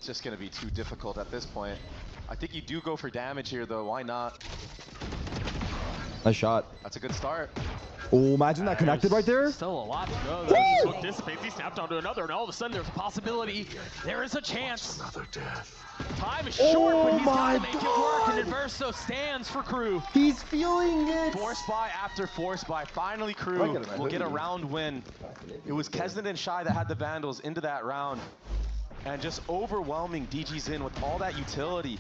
just going to be too difficult at this point. I think you do go for damage here, though. Why not? Nice shot. That's a good start. Oh, imagine that connected right there. Still a lot to go. The smoke dissipates. He snapped onto another, and all of a sudden there's a possibility. There is a chance. Another death. Time is short, but he's got to make it work. God. And Inverso stands for KRU. He's feeling it. Force buy after force buy. Finally, KRU will get a round win. It was Kesnet and Shy that had the Vandals into that round. And just overwhelming DG's in with all that utility.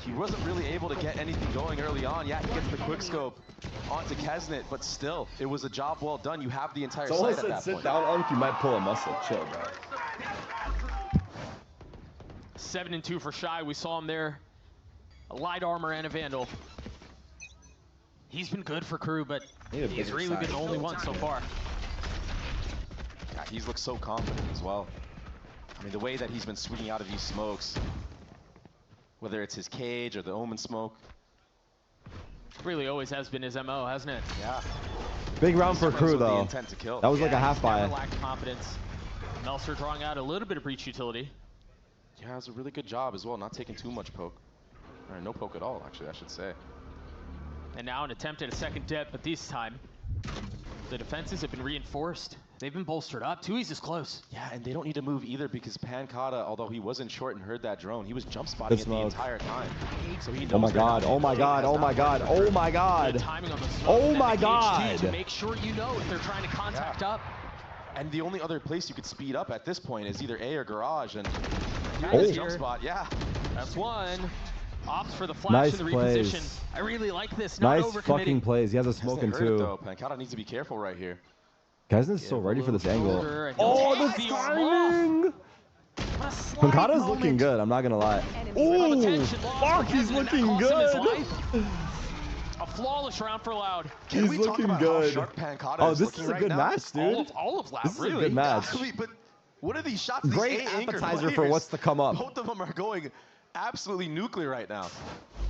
He wasn't really able to get anything going early on. Yeah, he gets the quick scope onto Kesnet, but still, it was a job well done. You have the entire Someone site at said that sit point. down, Unk, you might pull a muscle. Chill, bro. 7-2 for Shy. We saw him there. A light armor and a Vandal. He's been good for KRU, but he's really been the only one so far. Yeah, he's looked so confident as well. I mean, the way that he's been swinging out of these smokes, whether it's his cage or the Omen smoke. Really always has been his MO, hasn't it? Yeah. Big round for KRU, though. Intent to kill. That was like a half buy. Never lacked confidence. Melser drawing out a little bit of breach utility. Yeah, it was a really good job as well, not taking too much poke. Or no poke at all, actually, I should say. And now an attempt at a second dip, but this time, the defenses have been reinforced. They've been bolstered up. Tui's is close. Yeah, and they don't need to move either because Pancata, although he wasn't short and heard that drone, he was jump spotting it the entire time. So he knows Oh my god, oh my god, oh my god, oh my god. Good timing on the smoke. Oh my god. To make sure you know if they're trying to contact up. And the only other place you could speed up at this point is either A or garage, and Oh. jump spot, yeah. That's one. Opts for the flash Nice and the plays. reposition. I really like this. Not Nice overcommitting. fucking plays. He has a smoking too. Though. Pancata needs to be careful right here. Kesnet's so ready for this angle. Oh, Oh, the timing! Pancata's looking good, I'm not gonna lie. Oh, fuck, he's looking good. A flawless round for Loud. Can He's we talk looking about good. How sharp Pancata Oh, is this looking is a right good now? match, dude. All of Loud, This is really. a good match. But what are these shots? Great these A-anchor appetizer for players? what's to come up. Both of them are going absolutely nuclear right now.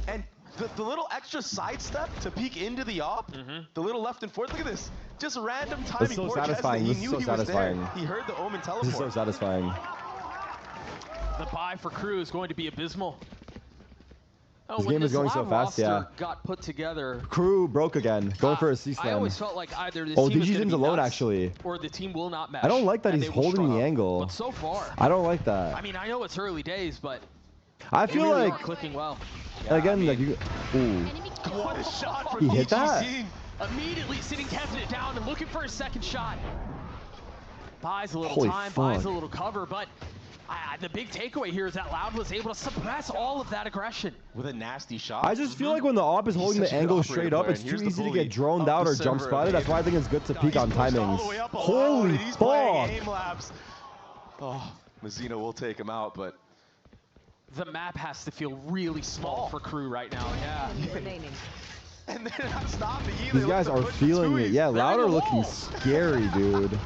And the little extra sidestep to peek into the op, the little left and forth, look at this. Just random timing. This is so Poor satisfying. Kesnet, This he is knew so he was satisfying. there. He heard the Omen teleport. This is so satisfying. The buy for KRU is going to be abysmal. Oh, This when game is going so Loud fast, yeah. roster got put together. KRU broke again, going for a I C-slam. always felt like either this Oh, team is DG's gonna in be alone, nuts, actually. or the team will not match. I don't like that and he's they will holding the struggle. angle. But so far, I don't like that. I mean, I know it's early days, but I they feel really like, are clicking well. again, like you, ooh. What a shot from He hit that? DGZ. Immediately sitting Kesnet down and looking for a second shot. Buys a little Holy time, fuck. buys a little cover, but the big takeaway here is that Loud was able to suppress all of that aggression. With a nasty shot. I just feel like when the op is holding such the a good angle operator straight up, player, it's and too here's the easy to bully get droned of out the or jump server spotted. That's why I think it's good to peek on He's pushed all timings. the way up alone, Holy and he's playing fuck! aim labs. Oh, Mazzino will take him out, but The map has to feel really small for KRU right now, yeah. and they're not stopping either. These guys Look are at the feeling push it. of Yeah, Tui's. Loud They're are in the looking wall. scary, dude.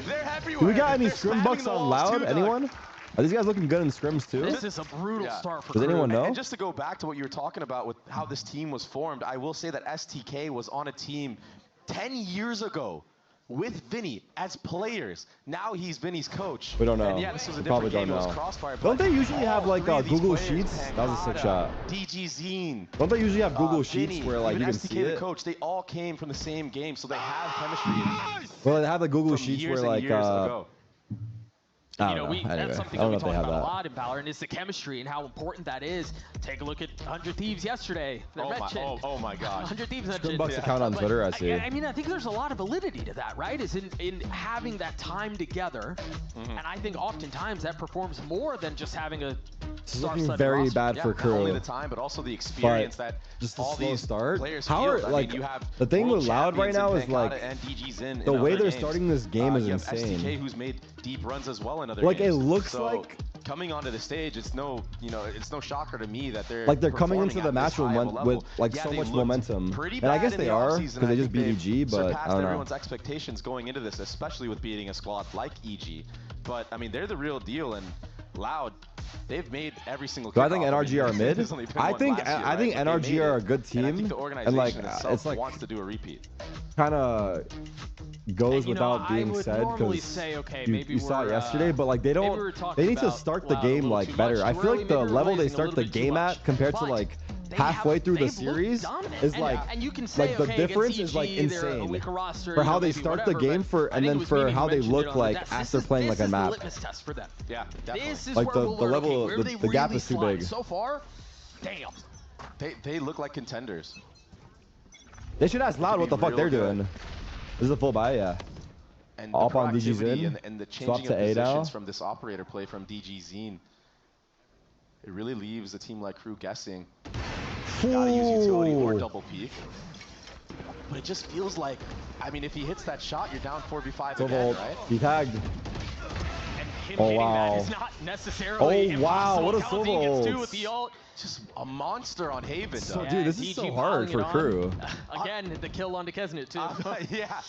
They're everywhere. Do we got any They're scrim spamming bucks the on walls Loud? too, Doug. Anyone? Are these guys looking good in scrims too? This is a brutal Yeah. start for Does KRU. anyone know? And just to go back to what you were talking about with how this team was formed, I will say that STK was on a team 10 years ago with Vinny as players. Now he's Vinny's coach. We don't know. And yeah, this was a We different probably game. don't It was know. Crossfire. Don't but they usually have all like three of these Google players, Sheets? That was a sick Pancata, shot. DG Zine. Don't they usually have Google Sheets Vinny, where like even you can STK, see the it? coach, they all came from the same game, so they have chemistry. Well, they have the Google From Sheets years where and like years ago. I You don't know, know. Anyway, that's something I that don't we know if they talk have about a that. lot in Valorant is the chemistry and how important that is. Take a look at 100 Thieves yesterday. They're Oh my, mentioned. oh my God. 100 Thieves Scrim mentioned. Bucks account on But Twitter, I see. I mean, I think there's a lot of validity to that, right? Is in having that time together, and I think oftentimes that performs more than just having a This is star-studded looking very roster. bad Yeah, for not only the KRU. time, but also the experience But that just a all slow these start. players How field. are I like mean, you have the thing world with Loud right champions now in is like Pancata and DG's in the way other they're games. starting this game is You have insane. STK who's made deep runs as well in other Like, it games. looks So, like- coming onto the stage, it's no, it's no shocker to me that they're Like they're coming into performing the at this match high of a level. with like Yeah, so they much looked momentum. pretty And I bad guess in they the are offseason. because they I just think beat EG, but surpassed I don't know. everyone's expectations going into this, especially with beating a squad like EG. But I mean, they're the real deal, and Loud, they've made every single. Do I think kickoff. NRG are mid? There's only been I one think last year, I think right? But they NRG made are it. a good And I team, think the and organization like itself it's like wants to do a repeat. kind of goes without being said because you saw it yesterday, but like they need to start the game like better. I feel like the level they start the game at compared to like halfway through the series is like the difference is like insane for how they start the game and then for how they look like after playing like a map. Yeah, definitely. Like the level, the gap is too big. So far, damn. They look like contenders. They should ask Loud what the fuck they're doing. This is a full buy, yeah. And Up the on DG proactivity Zine. and the Swap changing to of A now. positions from this operator play from DG Zine. It really leaves a team like KRU guessing. Gotta use utility or double peek. But it just feels like, I mean, if he hits that shot, you're down 4v5 again, right? He tagged. Oh wow! That is not necessarily what a Calzine solo! gets two with the ult. Just a monster on Haven. So, dude, this is so hard for KRU. Again, the kill on Kesnet too. Yeah,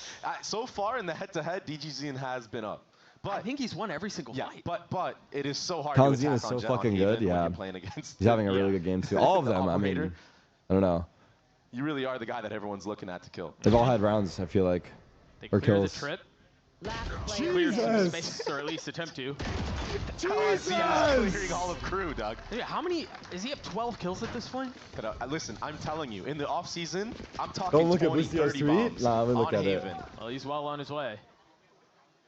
so far in the head-to-head, DG Zine has been up. But I think he's won every single fight. But it is so hard. Calzine is so fucking good. Yeah, he's having a really good game too. All of them. I mean, I don't know. You really are the guy that everyone's looking at to kill. They've all had rounds, I feel like, or kills. The trip. Jesus! Clear space, or at least attempt to. Jesus! Clearing all of KRU, Doug. Yeah, how many? Is he up 12 kills at this point? Listen, I'm telling you, in the off season, I'm talking 20, 30 bombs let me look on at Haven. it. Well, he's well on his way.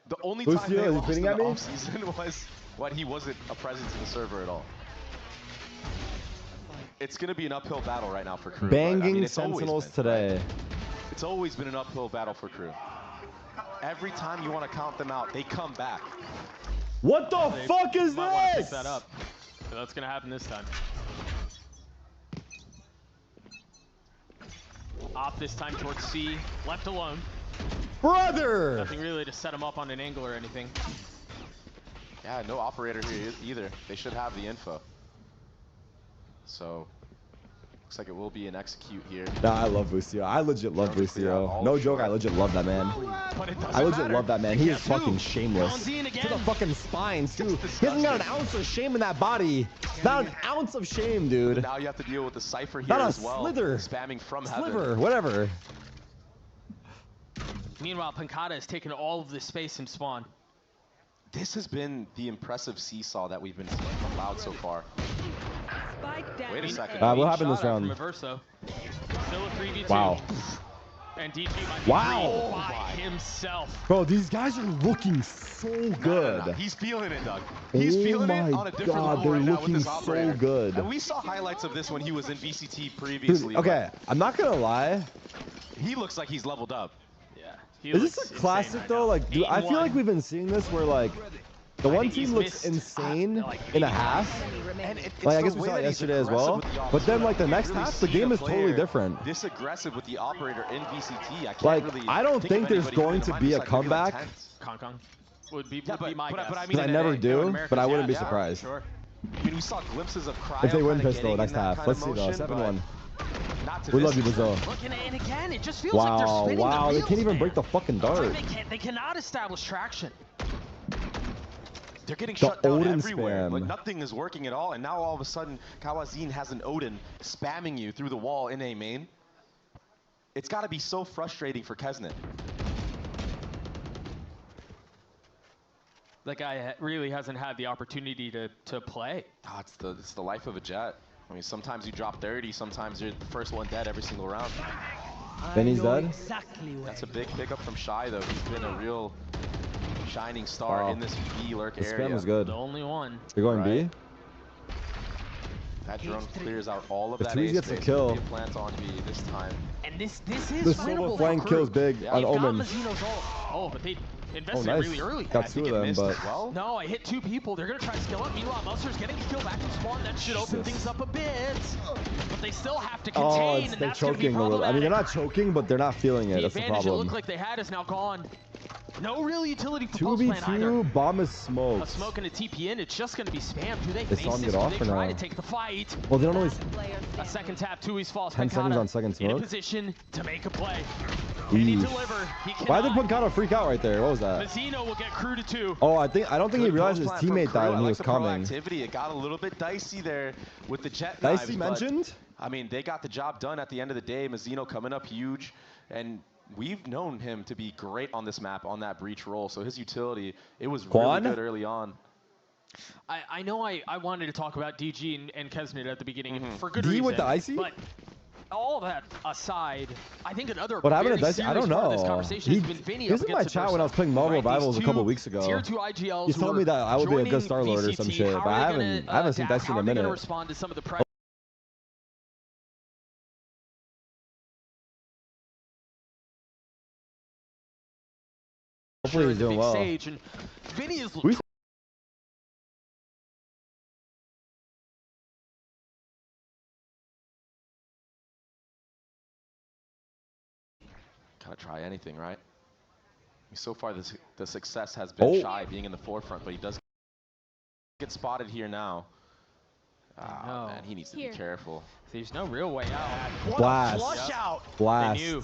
The only time they lost in the off season was when he wasn't a presence in the server at all. It's going to be an uphill battle right now for KRU. Banging Sentinels today. It's always been an uphill battle for KRU. Every time you want to count them out, they come back. What the fuck is this? Pick that up. So that's gonna happen this time. Off this time towards C, left alone. Brother! Nothing really to set him up on an angle or anything. Yeah, no operator here either. They should have the info. So, looks like it will be an execute here. Nah, I love Lucio. I legit love Lucio. No joke, I legit love that man. I legit love that man. He is fucking shameless. To the fucking spines, too. He hasn't got an ounce of shame in that body. Not an ounce of shame, dude. Now you have to deal with the Cypher here Not as well. Slither. Spamming from Sliver, heaven. whatever. Meanwhile, Pancata has taken all of this space in spawn. This has been the impressive seesaw that we've been seeing from Loud so far. Wait a second. What happened this round? Still a 3v2. Wow. And DG might wow. By himself. Bro, these guys are looking so good. No. He's feeling it, Doug. He's feeling it on a different level right now with this operator. So good. And we saw highlights of this when he was in VCT previously. Dude, okay, I'm not gonna lie. He looks like he's leveled up. Is this a classic though? Like, dude, I feel like we've been seeing this where like the one team looks insane in a half. Like I guess we saw it yesterday as well. But then like the next half, the game is totally different. This aggressive with the operator in VCT. I can't like really I don't think there's going to be a comeback. Kong would be my guess. But I mean, I never do, but I wouldn't be surprised. Sure. I mean, we saw glimpses of Cryo if they win kinda pistol next half. Let's see though, 7-1. We love you, Brazil. And again, it just feels like they're spinning wow, the they can't even break the fucking dart. They cannot establish traction. They're getting shut down Odin everywhere. spam. Like nothing is working at all, and now all of a sudden, Kawazine has an Odin spamming you through the wall in A main. It's got to be so frustrating for Kesnet. That guy really hasn't had the opportunity to play. Oh, it's the life of a Jet. I mean, sometimes you drop 30, sometimes you're the first one dead every single round. Then he's dead? That's a big pickup from Shy, though. He's been a real shining star in this B lurk area. This spam was good. The only one. You're going B? That drone clears out all of that A gets a kill. Plant on B this time. And this is the solo flank kills big on Omen. Oh, but they invested nice. really early. Got two of them, but well. No, I hit two people. They're gonna try to skill up. Meanwhile, Meltzer's getting a kill back from spawn. That should open things up a bit. But they still have to contain, and they're that's gonna be choking a little. I mean, they're not choking, but they're not feeling it. The That's the advantage it problem. looked like they had is now gone. No real utility for Pulse Plan either. 2v2, bomb is smoked. A smoke and a TP in, it's just going to be spammed. Do they They face saw him this? get Do off they or try no? to take the fight? Well, they don't always. A second tap, Tui's falls. 10 seconds on second in a smoke. position to make a play. Can he deliver? He cannot. Why did Pancata freak out right there? What was that? Mazzino will get KRU to 2. Oh, I don't think he realized his teammate died when he was coming. It got a little bit dicey there with the jet Dicey knives, mentioned? I mean, they got the job done at the end of the day. Mazzino coming up huge, and we've known him to be great on this map, on that breach role. So his utility, it was really good early on. I know I wanted to talk about DG and Kesnet at the beginning for good D reason. with the icy? But all that aside, I think another what happened to very serious I don't know. part of this conversation has been Vinny. He was in my chat when I was playing Marvel Rivals a couple weeks ago. Tier 2 IGLs he told me that I would be a good Star Lord or some shit, but I haven't seen Destiny in a minute. Respond to some of the pressure. Hopefully he's doing well. Stage, and Vinny is Gotta try anything, right? So far, the success has been Shy being in the forefront, but he does get spotted here now. Oh, man, he needs to be careful. There's no real way out. Blast. Flush out. Blast. They knew.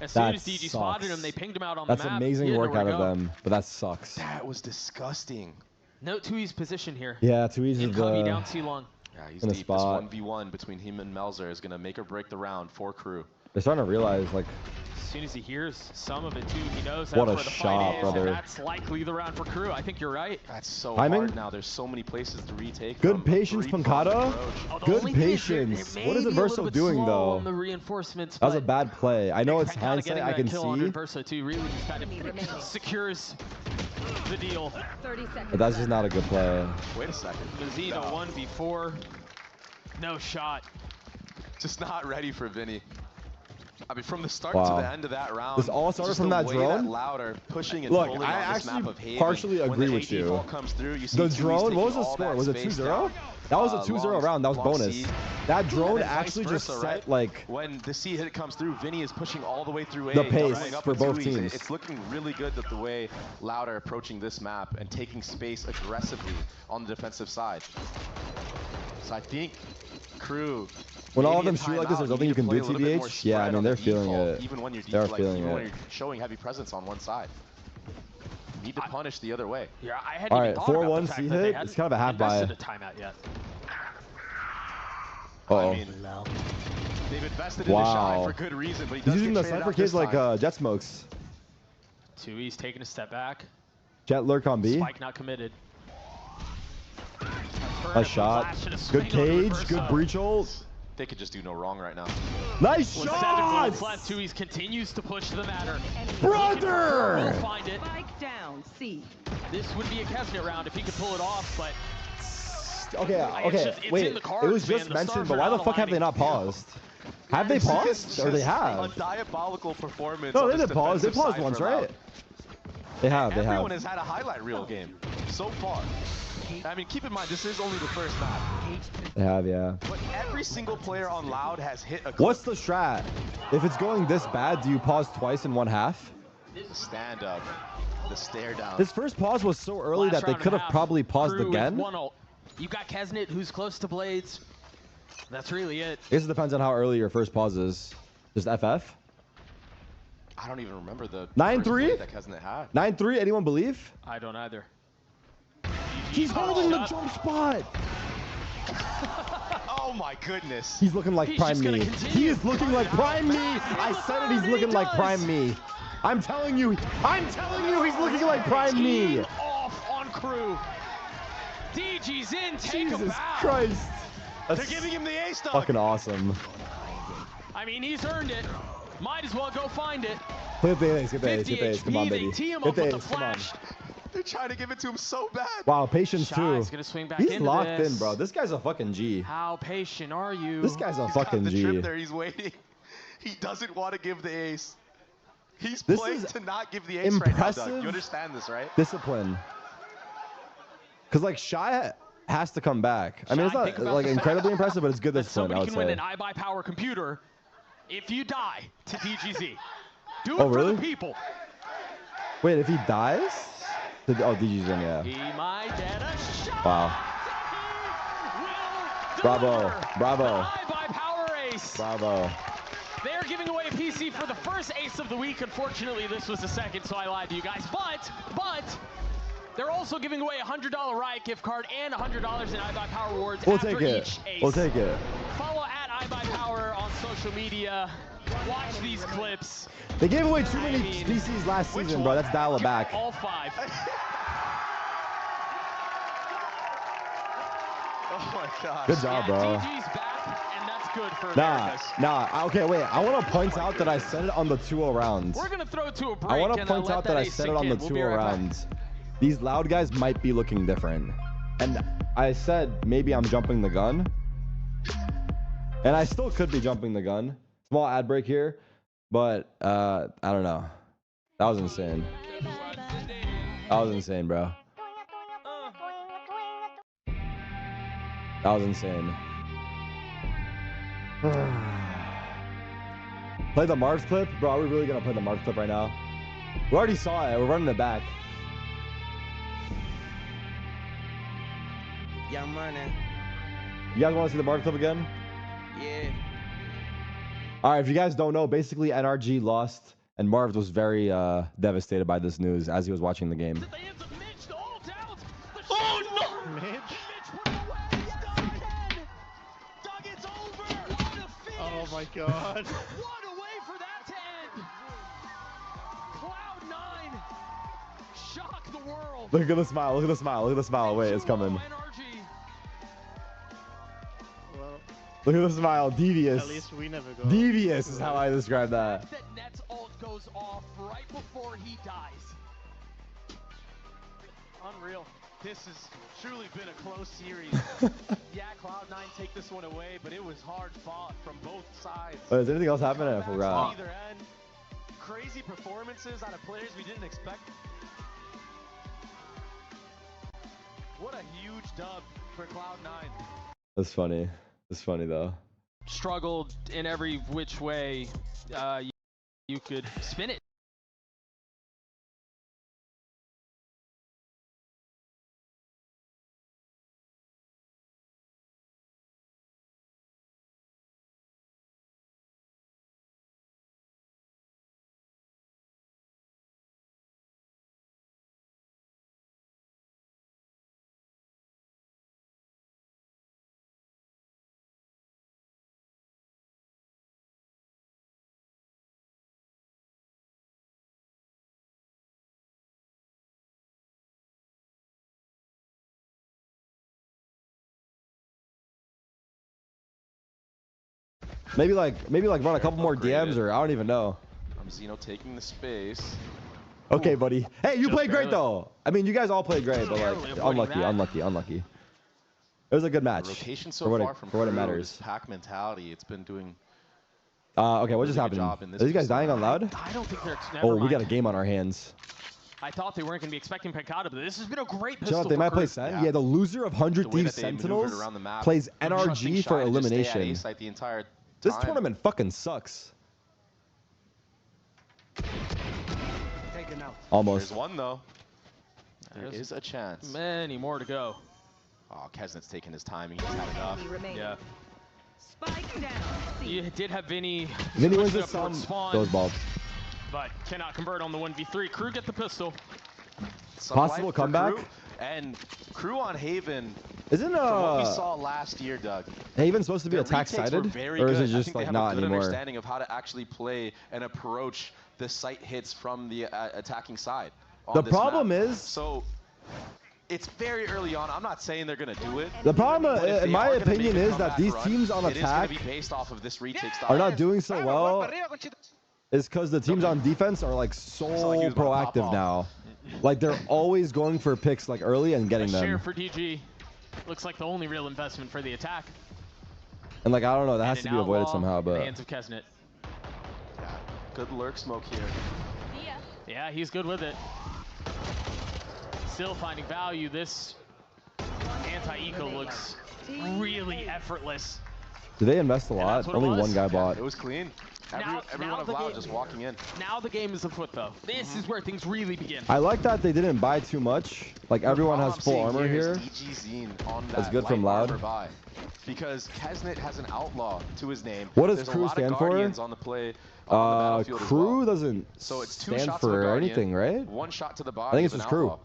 As soon as DG spotted him, they pinged him out on the map. That's amazing work out of them, but that sucks. That was disgusting. Note Tui's position here. Yeah, Tui's is down too long. Yeah, he's deep. This 1v1 between him and Melzer is going to make or break the round for KRU. They're starting to realize, like... As soon as he hears some of it, too, he knows that's what where a the shot, fight is, brother. and that's likely the round for KRU. I think you're right. That's so hard now. There's so many places to retake. Good patience, Pancata. Good patience. What is Verso doing, though? The reinforcements, that was a bad play. I know it's hindsight, I can see. Verso, too, really just kind of secures the deal. But that's just not a good play. Wait a second. Mazino 1v4. No shot. Just not ready for Vinny. I mean, from the start to the end of that round, this all started from that drone. Louder pushing and look, pulling I on this actually map of Haven. partially agree with you. Comes through, you see the drone, what was the score? Was it 2-0? That was a 2-0 round. That was bonus. That drone actually just set like when the C hit comes through, Vinny is pushing all the way through A. The pace for both teams. It's looking really good that the way Louder approaching this map and taking space aggressively on the defensive side. So I think KRU. When all of them shoot like this, there's nothing you can do, TBH. Yeah, I mean, they're feeling it. Even when you're they're feeling even it. when you're showing heavy presence on one side. You need to punish the other way. Yeah, I hadn't even thought about the fact that they hadn't it's kind of a half buy. a timeout yet. I mean, they've invested in the Shy for good reason, but he does He's using the sniper kids like Jet Smokes. Tui's taking a step back. Jet lurk on B. Spike not committed. A shot. Good cage. Good breach ult. They could just do no wrong right now. Nice shot! Tui's continues to push the matter. Brother! Find it. Spike down, C. This would be a Kesnet round if he could pull it off, but... Okay, wait. It was just mentioned, but why the fuck have they not paused? Have they paused? Or they have? A diabolical performance. No, they did pause. They paused once, right? They have. Everyone has had a highlight reel game so far. I mean, keep in mind, this is only the first map. They have, yeah. But every single player on Loud has hit a... What's the strat? If it's going this bad, do you pause twice in one half? Stand up. The stare down. This first pause was so early that they could have probably paused again. You got Kesnet, who's close to Blades. That's really it. I guess it depends on how early your first pause is. Just FF? I don't even remember the 9-3 that Kesnet had. 9-3, anyone believe? I don't either. He's holding the jump spot. Oh my goodness. He's looking like Prime Me. He is looking like Prime Me. I said it, he's looking like Prime Me. I'm telling you, he's looking like Prime Me. Off on KRU. DG's in, take him Jesus out. Christ. They're giving him the ace dog. Fucking awesome. I mean, he's earned it. Might as well go find it. Get the ace, get the ace, get the ace. Come on, baby. Get the ace, come on. They're trying to give it to him so bad. Wow, patience too. Gonna swing back He's into locked this. in, bro. This guy's a fucking G. How patient are you? This guy's a fucking got the G. trip there. He's waiting. He doesn't want to give the ace. He's playing to not give the ace right now, Doug. You understand this, right? Discipline. Because like Shy has to come back. I mean, it's not like incredibly impressive, but it's good discipline. Somebody can win an iBuyPower computer if you die to DGZ. Do it really? for the people. Wait, if he dies? Oh, DG's in, yeah. He might get a shot. Wow. Bravo. Bravo. iBuyPower ace. Bravo. They're giving away a PC for the first ace of the week. Unfortunately, this was the second, so I lied to you guys. But they're also giving away a $100 Riot gift card and $100 in iBuyPower rewards We'll after take it. each ace. We'll take it. Follow at Shy by Power on social media. Watch these clips. They gave away too many DCs last season, bro. Let's dial it back. All 5. Oh my gosh. Good job, bro. DG's back, and that's good for Americas. Nah. Okay, wait. I want to point out that I said it on the 2-0 rounds. We're going to throw it to a break. I want to point out that I said it on the 2-0 rounds. These loud guys might be looking different. And I said maybe I'm jumping the gun. And I still could be jumping the gun. Small ad break here. But I don't know. That was insane. That was insane, bro. That was insane. Play the Marv's clip? Bro, are we really gonna play the Marv's clip right now? We already saw it. We're running it back. Young money. You guys want to see the Marv clip again? Yeah. All right, if you guys don't know, basically NRG lost, and Marv was very devastated by this news as he was watching the game. Oh no! Mitch? Oh my god. What a way for that to end! Cloud9 shock the world. Look at the smile. Look at the smile. Look at the smile. Wait, it's coming. Well, look at the smile. Devious. at least we never go. Devious is how I describe that. That Nets ult goes off right before he dies. Unreal. This has truly been a close series. Yeah, Cloud9 take this one away, but it was hard fought from both sides. Wait, is anything else happening? I forgot. Either end. Crazy performances out of players we didn't expect. What a huge dub for Cloud9. That's funny. It's funny though. Struggled in every which way you could spin it. Maybe like run a couple more DMs, or I don't even know. Zeno taking the space. Okay, buddy. Hey, you played great though. I mean, you guys all played great, but like unlucky. It was a good match. The rotation so for far from what it KRU, matters. this pack mentality, it's been doing. Okay, what just happened? Are these guys dying on loud? I don't think they're. Oh, we got a game on our hands. I thought they weren't going to be expecting Peccata, but this has been a great pistol. They might play Sen. Yeah, the loser of 100 Thieves Sentinels plays NRG for elimination. This tournament fucking sucks. Almost. There's one though. There is a chance. Many more to go. Oh, Kesnet's taking his time. He's had enough. Yeah. You did have Vinny. Vinny wins this some. Those balls. But cannot convert on the 1v3. KRU get the pistol. Possible comeback. KRU, and KRU on Haven. Isn't from what we saw last year, Doug? Haven supposed to be attack sided, or is it just like not anymore? They have a good understanding of how to actually play and approach the site hits from the attacking side. The problem is, so it's very early on. I'm not saying they're gonna do it. The problem, in my opinion, is that these teams on attack are not doing so well. Is because the teams on defense are like so proactive now. Like they're always going for picks like early and getting them. Share for DG looks like the only real investment for the attack. And like I don't know, that has to be avoided somehow. But hands of Kesnet. Yeah, good lurk smoke here. Yeah, he's good with it. Still finding value. This anti-eco looks really effortless. Do they invest a lot? Only one guy bought. It was clean. Everyone of Loud just walking in. Now the game is afoot, though. This is where things really begin. I like that they didn't buy too much. Like everyone has full armor here. That's good from Loud. Because Kesnet has an outlaw to his name. What does KRU stand for? On the play, KRU doesn't stand for anything, right? One shot to the body. I think it's just KRU.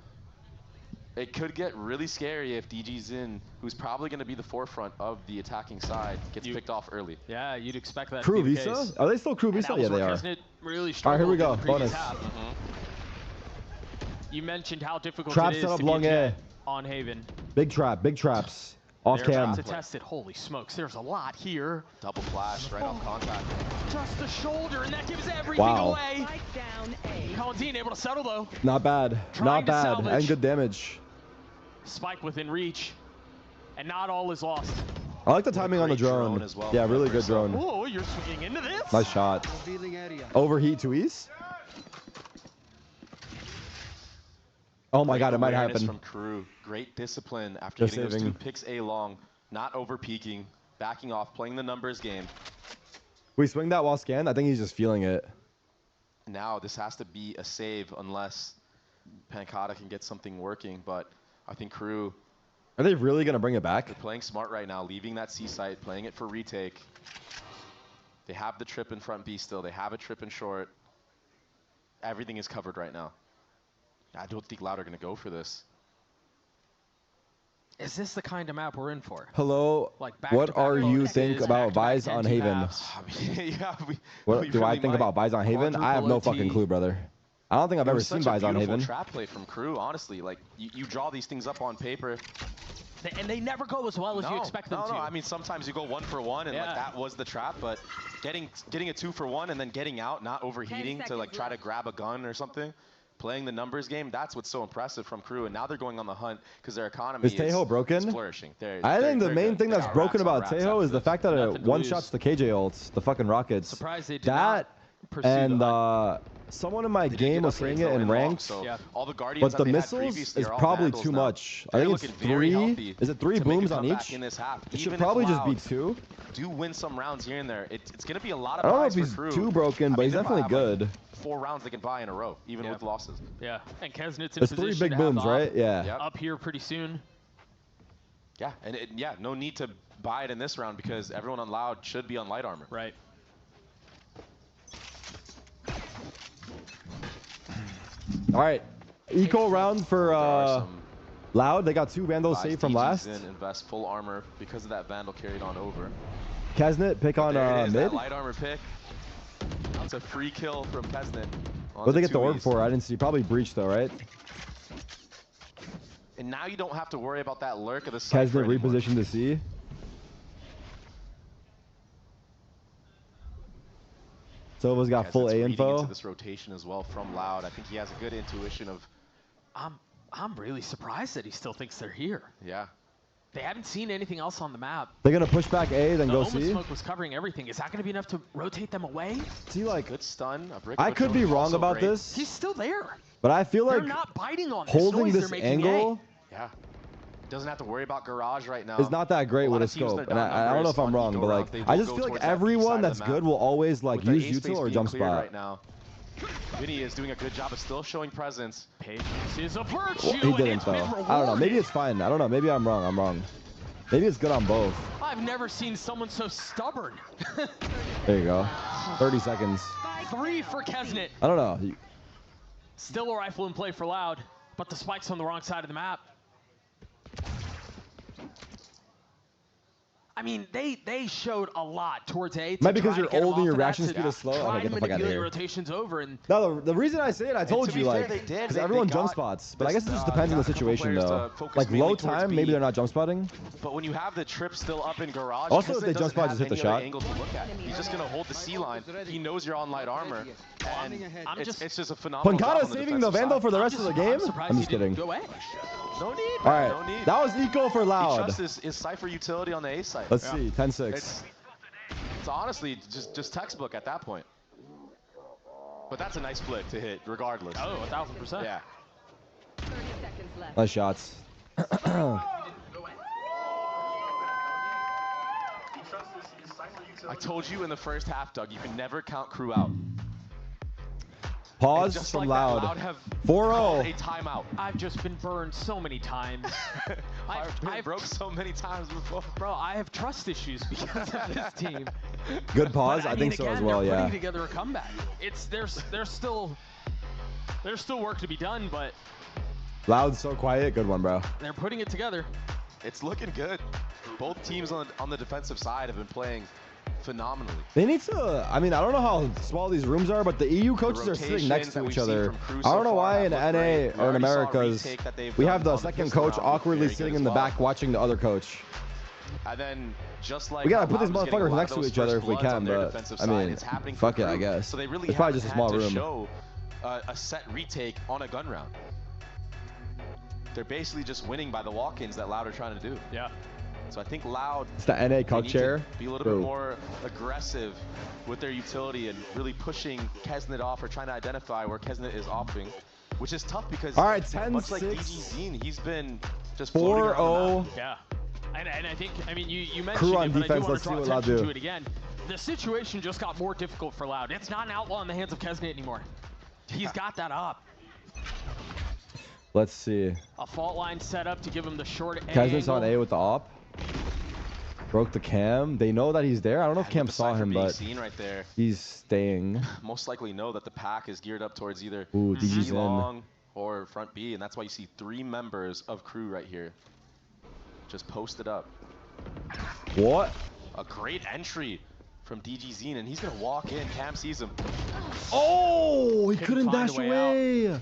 It could get really scary if DG's in, who's probably going to be the forefront of the attacking side, gets picked off early. Yeah, you'd expect that Crew to be the Visa? case. Are they still Crew Visa? Yeah, they are. Really all right, here we go. Bonus. Bonus. You mentioned how difficult Trap it is set up to long be a A. jet on Haven. Big trap, big traps. Off They're cam. about to test it. Holy smokes, there's a lot here. Double flash right on contact. Just the shoulder, and that gives everything away. Colin able to settle, though. Not bad. Not bad. Salvage. And good damage. Spike within reach. And not all is lost. I like the timing on the drone. As well. Yeah, really good drone. Oh, you're swinging into this. Nice shot. Overheat to east. Oh my God, it might happen. From KRU. Great discipline after getting those 2 picks A long, not over peeking, backing off, playing the numbers game. We swing that while scanned? I think he's just feeling it. Now this has to be a save unless Pancata can get something working, but I think KRU. Are they really gonna bring it back? They're playing smart right now, leaving that C site, playing it for retake. They have the trip in front B still. They have a trip in short. Everything is covered right now. I don't think Loud are going to go for this. Is this the kind of map we're in for? Hello, like what are you think about Vise on Haven? Yeah, what do I think about Vise on Haven? I have no fucking clue, brother. I don't think I've ever seen Vise on Haven. Trap play from KRU, honestly. Like, you draw these things up on paper. And they never go as well as you expect them to. No, I mean, sometimes you go 1 for 1, and like, that was the trap, but getting a 2 for 1 and then getting out, not overheating to like try to grab a gun or something. Playing the numbers game, that's what's so impressive from KRU, and now they're going on the hunt because their economy is broken? Flourishing. I think the main thing that's broken about Tejo is the fact that it one-shots the KJ ults, the fucking rockets. Surprised they did that and someone in my game was saying it in ranked, so all the Guardians but the missiles is probably too much. I think it's 3. Is it 3 booms on each? It should probably just be 2. Do win some rounds here and there. It's going to be a lot of I don't know if buys he's for KRU. too broken, but he's definitely good. Like 4 rounds they can buy in a row, even with losses. Yeah, and Kesnit's in There's position 3 big booms, right? Yeah. Up here pretty soon. Yeah, and no need to buy it in this round because everyone on Loud should be on light armor. Right. All right, eco round for Loud. They got 2 Vandals saved from last. Invest full armor because of that Vandal carried on over. Kesnit pick on mid. That light armor pick. That's a free kill from Kesnit. What did they get the orb for? I didn't see. Probably breach though, right? And now you don't have to worry about that lurk of the Cypher Kesnit repositioned to C. Silva's got full A info. Into this rotation as well from Loud. I think he has a good intuition of. I'm really surprised that he still thinks they're here. Yeah. They haven't seen anything else on the map. They're gonna push back A, then go C. C. Smoke was covering everything. Is that gonna be enough to rotate them away? See, like good stun. I could be wrong about this. He's still there. But I feel like they're not biting on holding this angle. Yeah. Doesn't have to worry about garage right now. It's not that great with a scope, and I don't know if I'm wrong, but like I just feel like everyone that's good will always like use util or jump spot. Right now. Vinny is doing a good job of still showing presence. Patience is a virtue. Well, he didn't though. I don't know. Maybe it's fine. I don't know. Maybe I'm wrong. I'm wrong. Maybe it's good on both. I've never seen someone so stubborn. There you go. 30 seconds. 3 for Kesnit. I don't know. Still a rifle in play for Loud, but the spike's on the wrong side of the map. I mean, they showed a lot towards A. Might because you're old and your reaction speed is slow. Okay, get the fuck out of here. Rotations over and no, the reason I say it, I told you, like, because everyone jump spots. But I guess it just depends on the situation, though. Like low time, maybe they're not jump spotting. But when you have the trip still up in garage, also if they jump spot, just hit the shot. Angle to look at. He's just gonna hold the C line. He knows you're on light armor, and it's just a phenomenal. Pancata saving the Vandal for the rest of the game. I'm just kidding. No need. All right, no need. that was eco for Loud. He trusts his Cypher utility on the A side. Let's see, 10-6. It's honestly just textbook at that point. But that's a nice flick to hit, regardless. Oh, 1000%. Yeah. 30 seconds left. Nice shots. I told you in the first half, Doug, you can never count KRU out. Pause just from like Loud. Loud have 4-0. a timeout. I've just been burned so many times. I've broke so many times before. Bro, I have trust issues because of this team. Good pause. But, I think so again, as well. they're Yeah. putting together a comeback. There's still work to be done, but Loud, so quiet. Good one, bro. They're putting it together. It's looking good. Both teams on the defensive side have been playing phenomenally. They need to, I mean, I don't know how small these rooms are, but the EU coaches are sitting next to each other. I don't know why in NA or in Americas, we have the second coach awkwardly sitting in the back watching the other coach. And then just like we gotta put these motherfuckers next to each other if we can, but I mean, fuck it, I guess. So they really it's probably just a small room. Show a set retake on a gun round. They're basically just winning by the walk-ins that Loud are trying to do. Yeah. So I think Loud, it's the NA culture. Be a little bit more aggressive with their utility and really pushing Kesnet off or trying to identify where Kesnet is offing, which is tough because all right, 10-6. Much like DGZine, he's been just 4-0. Yeah. And I think, I mean, you mentioned KRU on it, but defense, I do want let's to see draw what Loud attention do. to it again. The situation just got more difficult for Loud. It's not an outlaw in the hands of Kesnet anymore. He's got that up. Let's see. A fault line set up to give him the short Kesnet's on A with the op. Broke the cam. They know that he's there. I don't know if Cam saw him, but right there, he's staying. Most likely know that the pack is geared up towards either DG's long or front B, and that's why you see 3 members of KRU right here. Just posted up. What? A great entry from DGZine, and he's gonna walk in. Cam sees him. Oh, he couldn't dash away.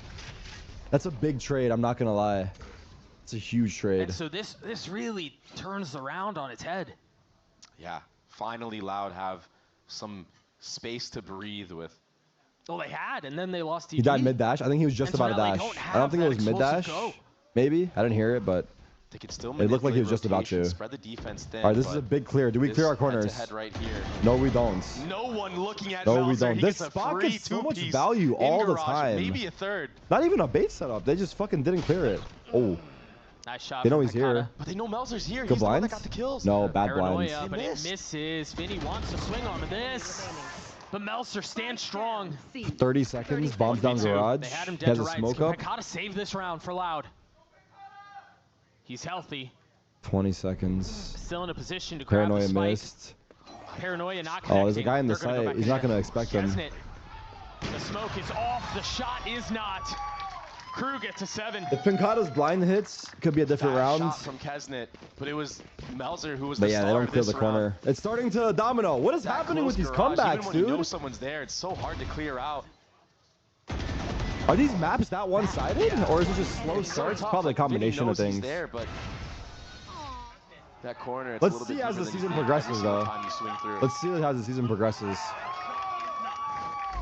That's a big trade. I'm not gonna lie. It's a huge trade. And so this really turns the round on its head. Yeah, finally Loud have some space to breathe with. Well, they had, and then they lost DG. He died mid-dash. I think he was just about to dash. I don't think it was mid-dash. Maybe. I didn't hear it, but they could still it looked like he was just about to. Spread the defense thin. All right, this is a big clear. Do we clear our corners? Right here. No, we don't. No one looking at No, we Melzer. don't. This spot gets so much value all the time. Maybe a third. Not even a bait setup. They just fucking didn't clear it. Oh. Nice shot. They know he's here. But they know Melzer's here. Good He's blinds? the one that got the kills. No, bad Paranoia, blinds. But it misses. Vinny wants to swing on this. But Melzer stands strong. 30 seconds. Bombs down garage. They had him He dead has to a rights. smoke up. Gotta save this round for Loud. He's healthy. 20 seconds. Still in a position to grab Paranoia the spike. missed. Paranoia not connecting. Oh, there's a guy in the site. He's not going to expect him. The smoke is off. The shot is not. KRU gets a 7. If Pincata's blind hits, could be a different round. Shot from Kesnet, but it was Melzer who was but the yeah, star they don't clear of the this corner. round. It's starting to domino. What is That happening with these garage, comebacks, even when dude? you know someone's there, it's so hard to clear out. Are these maps that one-sided, Yeah. or is it just slow It's so starts? tough. Probably a Like, Vinny combination of knows he's things. there, but that corner, it's Let's a little see bit as the deeper than season you think progresses, every single though. time you swing through. Let's see how the season progresses.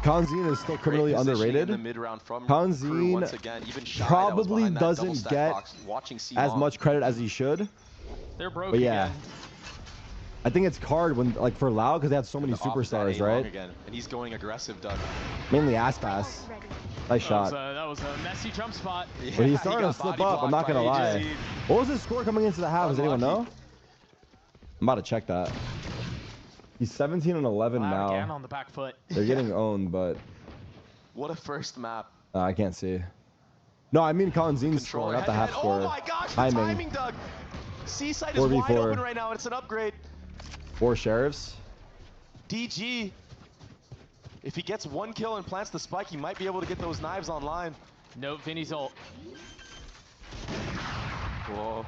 Kanzine is still criminally underrated. Kanzine probably doesn't get as much credit as he should. They're broke but yeah, again. I think it's card when like for Loud because they have so many superstars, right? Again, and he's going aggressive, Doug. Mainly ass pass. Nice shot. That was a messy jump spot. Yeah, but he's starting to slip up. I'm not gonna lie. What was his score coming into the half? Does anyone know? I'm about to check that. He's 17 and 11 now. Again on the back foot. They're getting owned, but what a first map. I can't see. No, I mean Kanzine's score, not the half score. Oh my gosh, the timing, Doug. Seaside is wide open right now. It's an upgrade. 4 sheriffs. DG. If he gets 1 kill and plants the spike, he might be able to get those knives online. Note Vinny's ult. Whoa.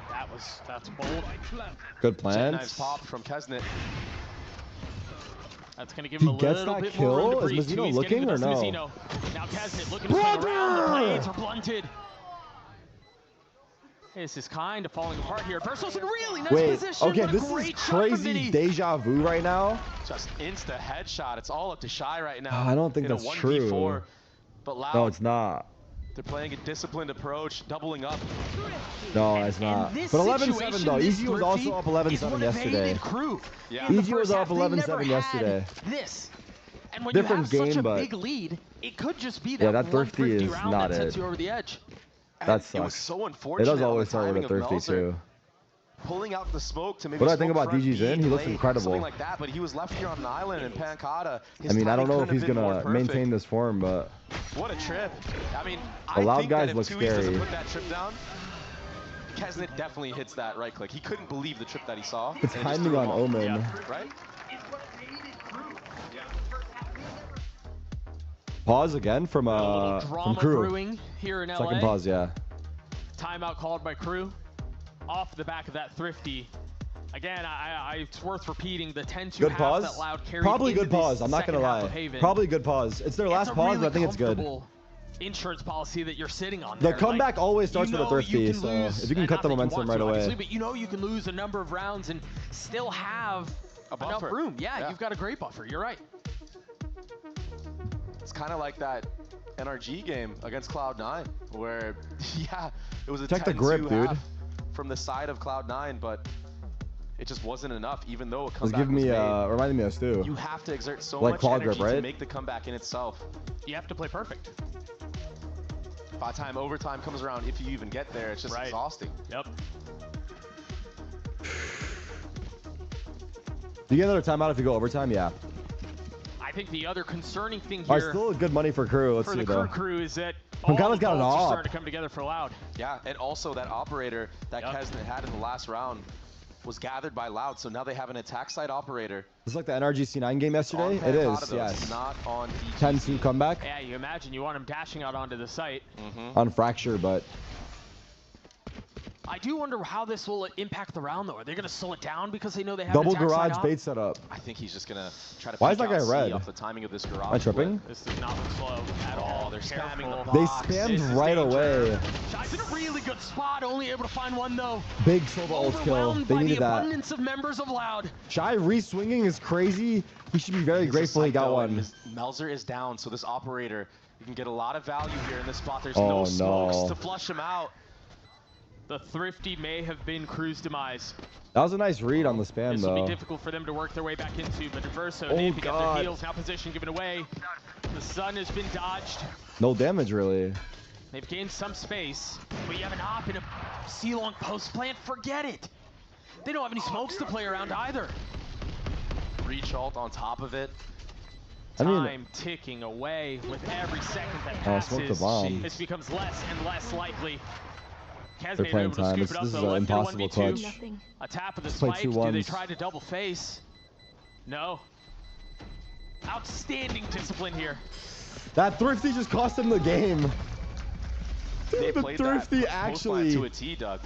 That's bold. Good plans. Knives popped from Kesnet. That's going to give him a little bit more room to breathe. Is Mizzino looking or no? Now Kesnet looking to swing around. The blades are blunted. This is kind of falling apart here. Verso's in really nice position. Okay, this is crazy deja vu right now. Just insta headshot. It's all up to Shy right now. I don't think that's true. But Loud, no, it's not. They're playing a disciplined approach, doubling up. No, it's not. But 11-7 though. EG was also up 11-7 yesterday. Yeah. EG was up 11-7 yesterday. And when different you have game, such a but big lead, it could just be that, that thrifty is not it. Sets you over the edge. That sucks. It was so unfortunate. It does always start with a thrifty too. Pulling out the smoke to maybe. What do I think about DG's in? He looks incredible. Something like that, but he was left here on an island in Pancata. I mean, I don't know if he's gonna maintain this form, but what a trip! I mean, the Loud think guys that look if scary. doesn't put that trip down, Kesnet definitely hits that right click. He couldn't believe the trip that he saw. The timing on Omen. Yeah, right? Pause again from KRU. Here in LA. Second pause, yeah. timeout called by KRU off the back of that Thrifty. Again, it's worth repeating the 10-2 good half pause. that Loud carried. Probably into good pause. I'm not gonna lie. Probably good pause. It's their last pause, but I think it's good. Insurance policy that you're sitting on. The comeback always starts with a Thrifty, so if you can cut the momentum right away. But you know you can lose a number of rounds and still have enough room. Yeah, you've got a great buffer. You're right. It's kind of like that NRG game against Cloud9, where yeah, it was a 10-2 half from the side of Cloud9, but it just wasn't enough, even though a comeback was made. Reminding me of Stu. You have to exert so much energy to make the comeback in itself. You have to play perfect. By the time overtime comes around, if you even get there, it's just exhausting. Yep. Do you get another timeout if you go overtime? Yeah. I think the other concerning thing here. Still good money for KRU. Let's see though. For the KRU is that Pancada's got an op. starting to come together for Loud. Yeah, and also that operator that Kesnet had in the last round was gathered by Loud, so now they have an attack side operator. It's like the NRG C9 game yesterday. It is, yes. Not on 10-2 comeback. Yeah, you imagine you want him dashing out onto the site. On Fracture, but I do wonder how this will impact the round, though. Are they going to slow it down because they know they have double garage bait setup? I think he's just going to try to. Why is that guy red? Off the timing of this garage. Am I tripping? This does not look slow at all. They're spamming the box. They spammed right away. Shai's in a really good spot, only able to find one though. Big Sova ult kill. They needed that. Abundance of members of Loud. Shai re-swinging is crazy. He should be very grateful he got one. Melzer is down, so this operator, you can get a lot of value here in this spot. There's no smokes to flush him out. The Thrifty may have been KRU's demise. That was a nice read on the spam, though. This will be difficult for them to work their way back into, but Verso, they've got their heals, now position given away. The sun has been dodged. No damage, really. They've gained some space, but you have an op in a C-long post plant, forget it. They don't have any smokes to play around either. Reach ult on top of it. Time ticking away with every second that passes. Smoke the bomb. This becomes less and less likely. They're playing time. This is an impossible clutch. A tap of the spike. Do they try to double face? No. Outstanding discipline here. That Thrifty just cost them the game. They the played Thrifty that actually to a T, Doug.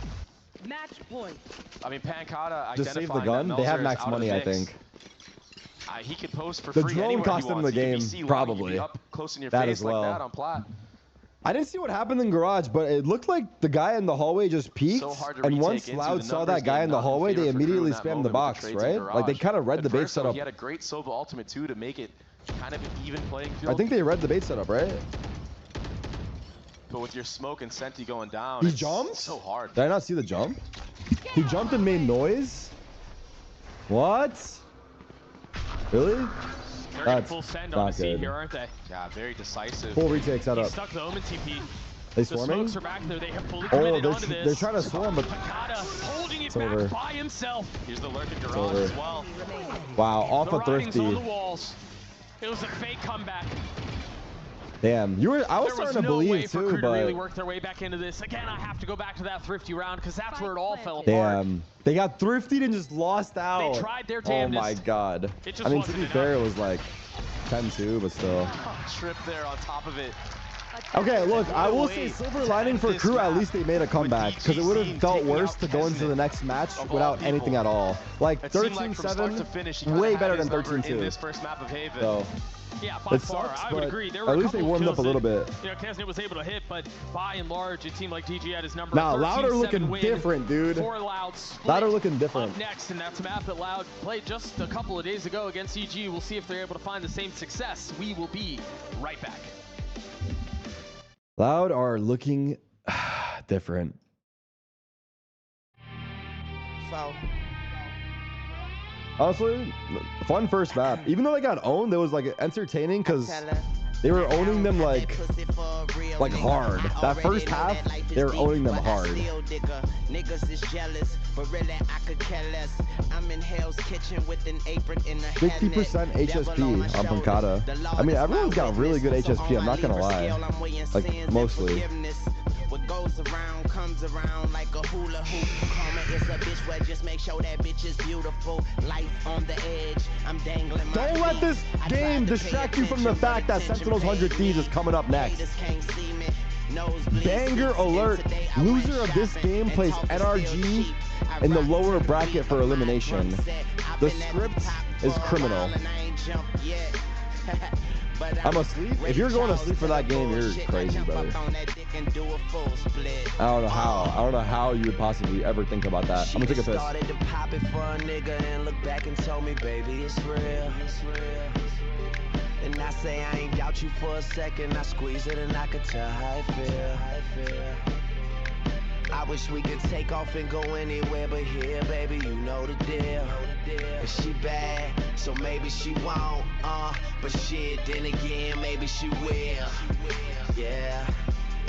Match point. I mean, Pancada just saved the gun. They have max money, I think. He could post for free. The drone cost them the game, probably. Up close in your that face as well. Like that on plat. I didn't see what happened in Garage, but it looked like the guy in the hallway just peeked. And once Loud saw that guy in the hallway, they immediately spammed the box, right? Like they kind of read the bait setup. He had a great Sova ultimate too to make it kind of an even playing field. I think they read the bait setup, right? But with your smoke and Senti going down, he jumped? So hard. Did I not see the jump? He jumped and made noise? What? Really? They're getting full send on the seat here, aren't they? Yeah, very decisive. Full retake setup. He stuck the Omen TP. They swarming? The smokes are back there. They have fully committed onto this. They're trying to swarm, but Pancada holding it back by himself. Here's the lurking garage as well. Wow, off a Thrifty. On the walls. It was a fake comeback. Damn, I was starting to believe too, but to really work their way back into this. Again, I have to go back to that Thrifty round because that's where it all fell apart. Damn, they got Thriftied and just lost out. They tried their damnedest. Oh my god. I mean, to be fair, it was like 10-2, but still. Trip there on top of it. Okay, look, I will say silver lining for KRU, at least they made a comeback, because it would have felt worse to go into the next match without anything at all. Like 13-7, way better than 13-2. In this first map of Haven. So, yeah, by far, I would agree. There were at least they warmed up a little bit. You know, Kesnet was able to hit, but by and large, it seemed like DG had his number. Now, Loud are looking different, dude. Loud are looking different. Up next, and that's a map that Loud played just a couple of days ago against EG. We'll see if they're able to find the same success. We will be right back. Loud are looking different. Foul. Honestly, fun first map. Even though they got owned, it was like entertaining because they were owning them like hard. That first half, they were owning them hard. Niggas is jealous, but really I could care less. I'm in Hell's Kitchen with an apron in the 60% HSP on Pancada. I mean, everyone's got really good HSP, I'm not gonna lie. Like, mostly. What goes around comes around like a hula hoop. Karma is a bitch where just make sure that bitch is beautiful. Life on the edge, I'm dangling my Don't let this game distract you from the fact that Sentinels 100 Thieves is coming up next. Banger alert. Loser of this game plays NRG in the lower bracket for elimination. The script is criminal. I'm asleep. If you're going to sleep for that game, you're crazy, brother. I don't know how. I don't know how you would possibly ever think about that. I'm gonna take a piss. And I say I ain't doubt you for a second. I squeeze it and I could tell how I feel. I wish we could take off and go anywhere but here, baby, you know the deal. But she bad, so maybe she won't, but shit, then again, maybe she will. Yeah,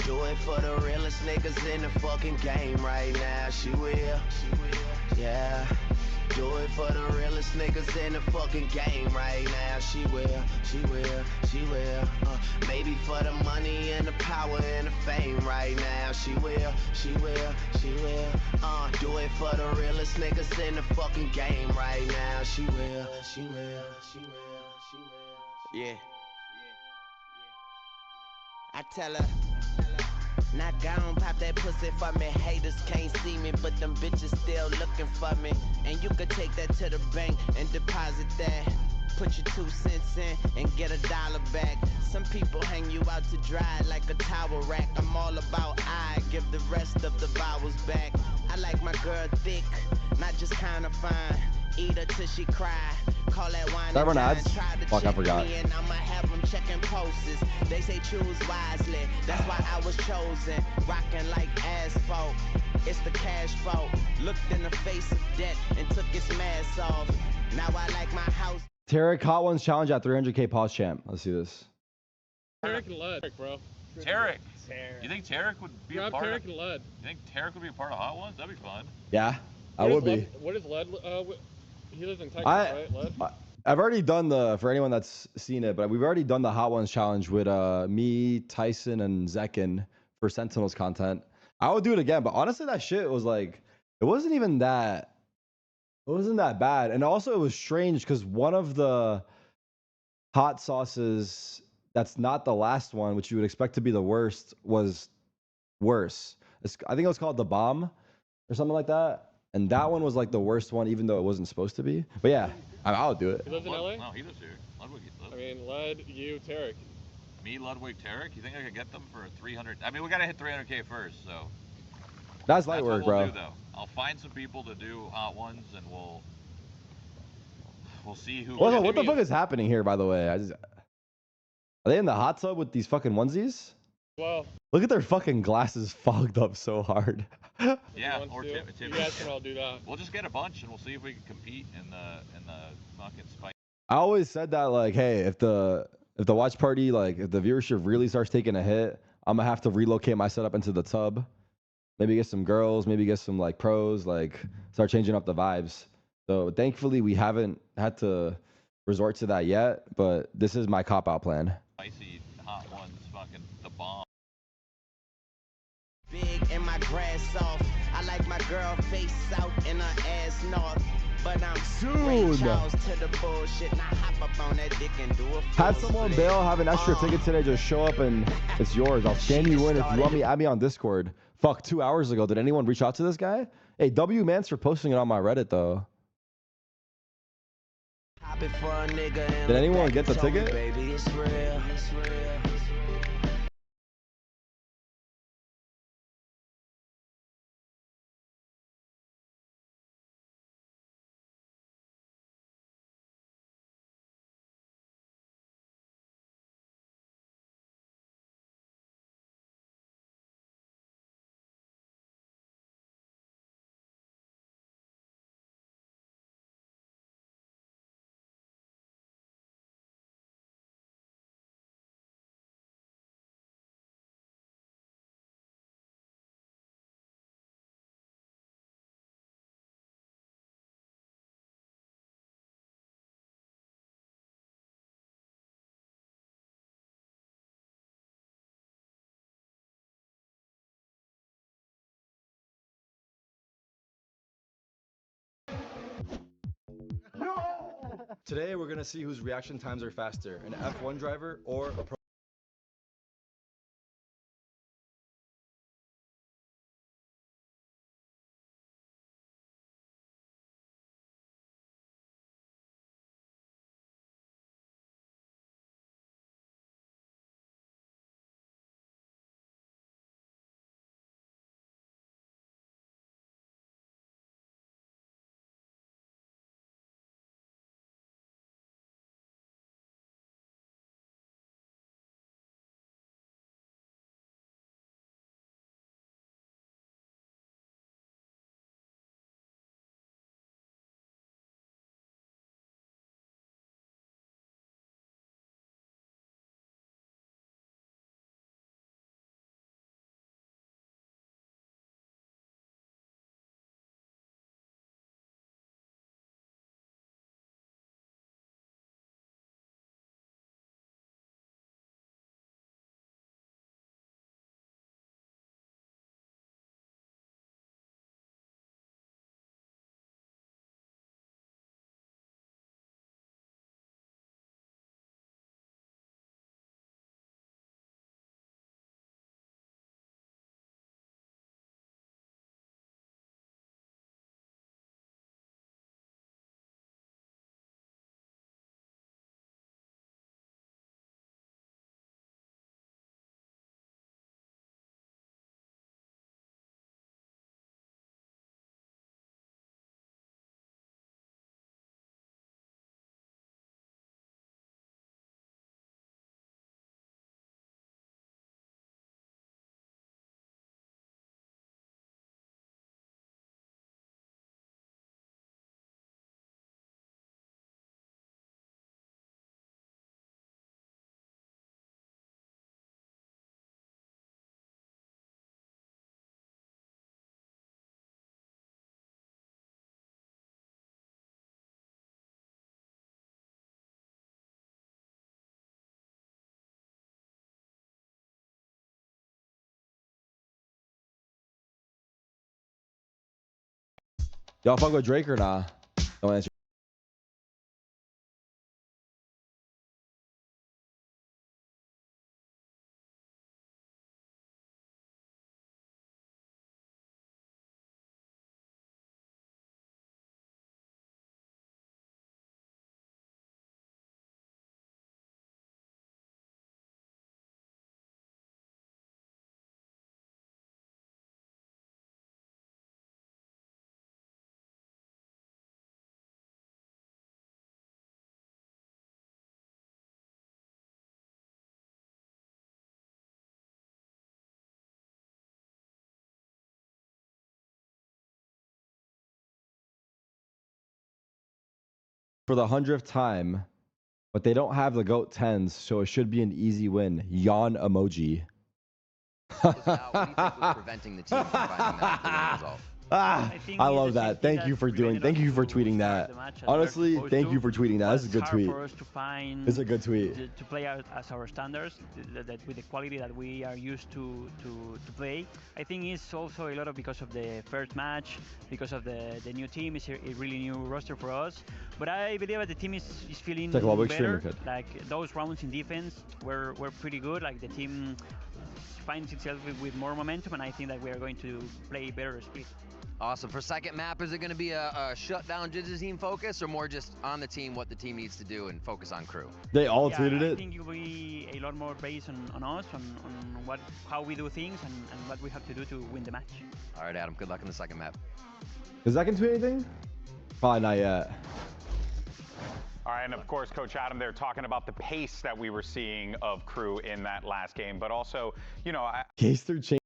do it for the realest niggas in the fucking game right now. She will, yeah. Do it for the realest niggas in the fucking game right now. She will. Maybe for the money and the power and the fame right now. She will. Do it for the realest niggas in the fucking game right now. She will. Yeah. I tell her. Now gone, pop that pussy for me. Haters can't see me, but them bitches still looking for me. And you could take that to the bank and deposit that. Put your 2 cents in and get $1 back. Some people hang you out to dry like a towel rack. I'm all about I give the rest of the vowels back. I like my girl thick, not just kind of fine. Eat her till she cry. Call that wine and dine. Try to fuck, I check forgot. me and I'ma have them checking posters. They say choose wisely. That's why I was chosen. Rocking like asphalt. It's the cash fault. Looked in the face of death and took its mask off. Now I like my house. Tarik Hot Ones challenge at 300K pause champ. Let's see this. Tarik and Lud, bro. Tarik. You think Tarik would be a part Tarik and Lud. You think Tarik would be a part of Hot Ones? That'd be fun. Yeah, I would be. What is Lud? He lives in Texas, right? Lud? I've already done for anyone that's seen it, but we've already done the Hot Ones challenge with me, Tyson, and Zekin for Sentinels content. I would do it again, but honestly, that shit was like, it wasn't that bad. And also it was strange because one of the hot sauces that's not the last one, which you would expect to be the worst, was worse. I think it was called the Bomb or something like that. And that one was like the worst one, even though it wasn't supposed to be. But yeah, I'll do it. He lives in LA? No, he lives here. Ludwig. I mean, Lud, you, Tarik. Me, Ludwig, Tarik. You think I could get them for 300? I mean, we gotta hit 300K first, so. That's light work, what we'll bro. Do, though. I'll find some people to do Hot Ones, and we'll see who. What the fuck is happening here, by the way? Are they in the hot tub with these fucking onesies? Well, look at their fucking glasses fogged up so hard. Yeah, or Tim. You guys can all do that. We'll just get a bunch, and we'll see if we can compete in the fucking spike. I always said that, like, hey, if the watch party, like, if the viewership really starts taking a hit, I'm gonna have to relocate my setup into the tub. Maybe get some girls, maybe get some like pros, like start changing up the vibes. So thankfully we haven't had to resort to that yet, but this is my cop-out plan. Spicy Hot Ones, fucking the bomb. Big and my grass off. I like my girl face south and her ass north. But I'm soon to the bullshit. Now hop up on that dick and do a have someone bail, have an extra ticket today, just show up and it's yours. I'll scan you in. If you want me, add me on Discord. Fuck, 2 hours ago, did anyone reach out to this guy? Hey, W Mans for posting it on my Reddit though. Did anyone get the ticket? Baby, it's real. Today we're gonna see whose reaction times are faster, an F1 driver or a pro Y'all fuck with Drake or nah? Don't answer. For the 100th time, but they don't have the GOAT 10s, so it should be an easy win. Yawn emoji. What do you think was preventing the team from finding that the win result? I love that. Thank you for tweeting that. Honestly, thank you for tweeting that. That's a good tweet. For us to find it's a good tweet. To play as our standards, that with the quality that we are used to play. I think it's also a lot of because of the first match, because of the new team. It's a really new roster for us. But I believe that the team is feeling better. Like those rounds in defense were pretty good. Like the team finds itself with more momentum, and I think that we are going to play better split. Awesome. For second map, is it going to be a shutdown Jizz team focus, or more just on the team, what the team needs to do, and focus on crew? They all tweeted it. I think it will be a lot more based on us, on how we do things, and what we have to do to win the match. All right, Adam. Good luck in the second map. Does that can tweet anything? Probably not yet. All right, and of course, Coach Adam, they're talking about the pace that we were seeing of crew in that last game, but also, you know, Case through change.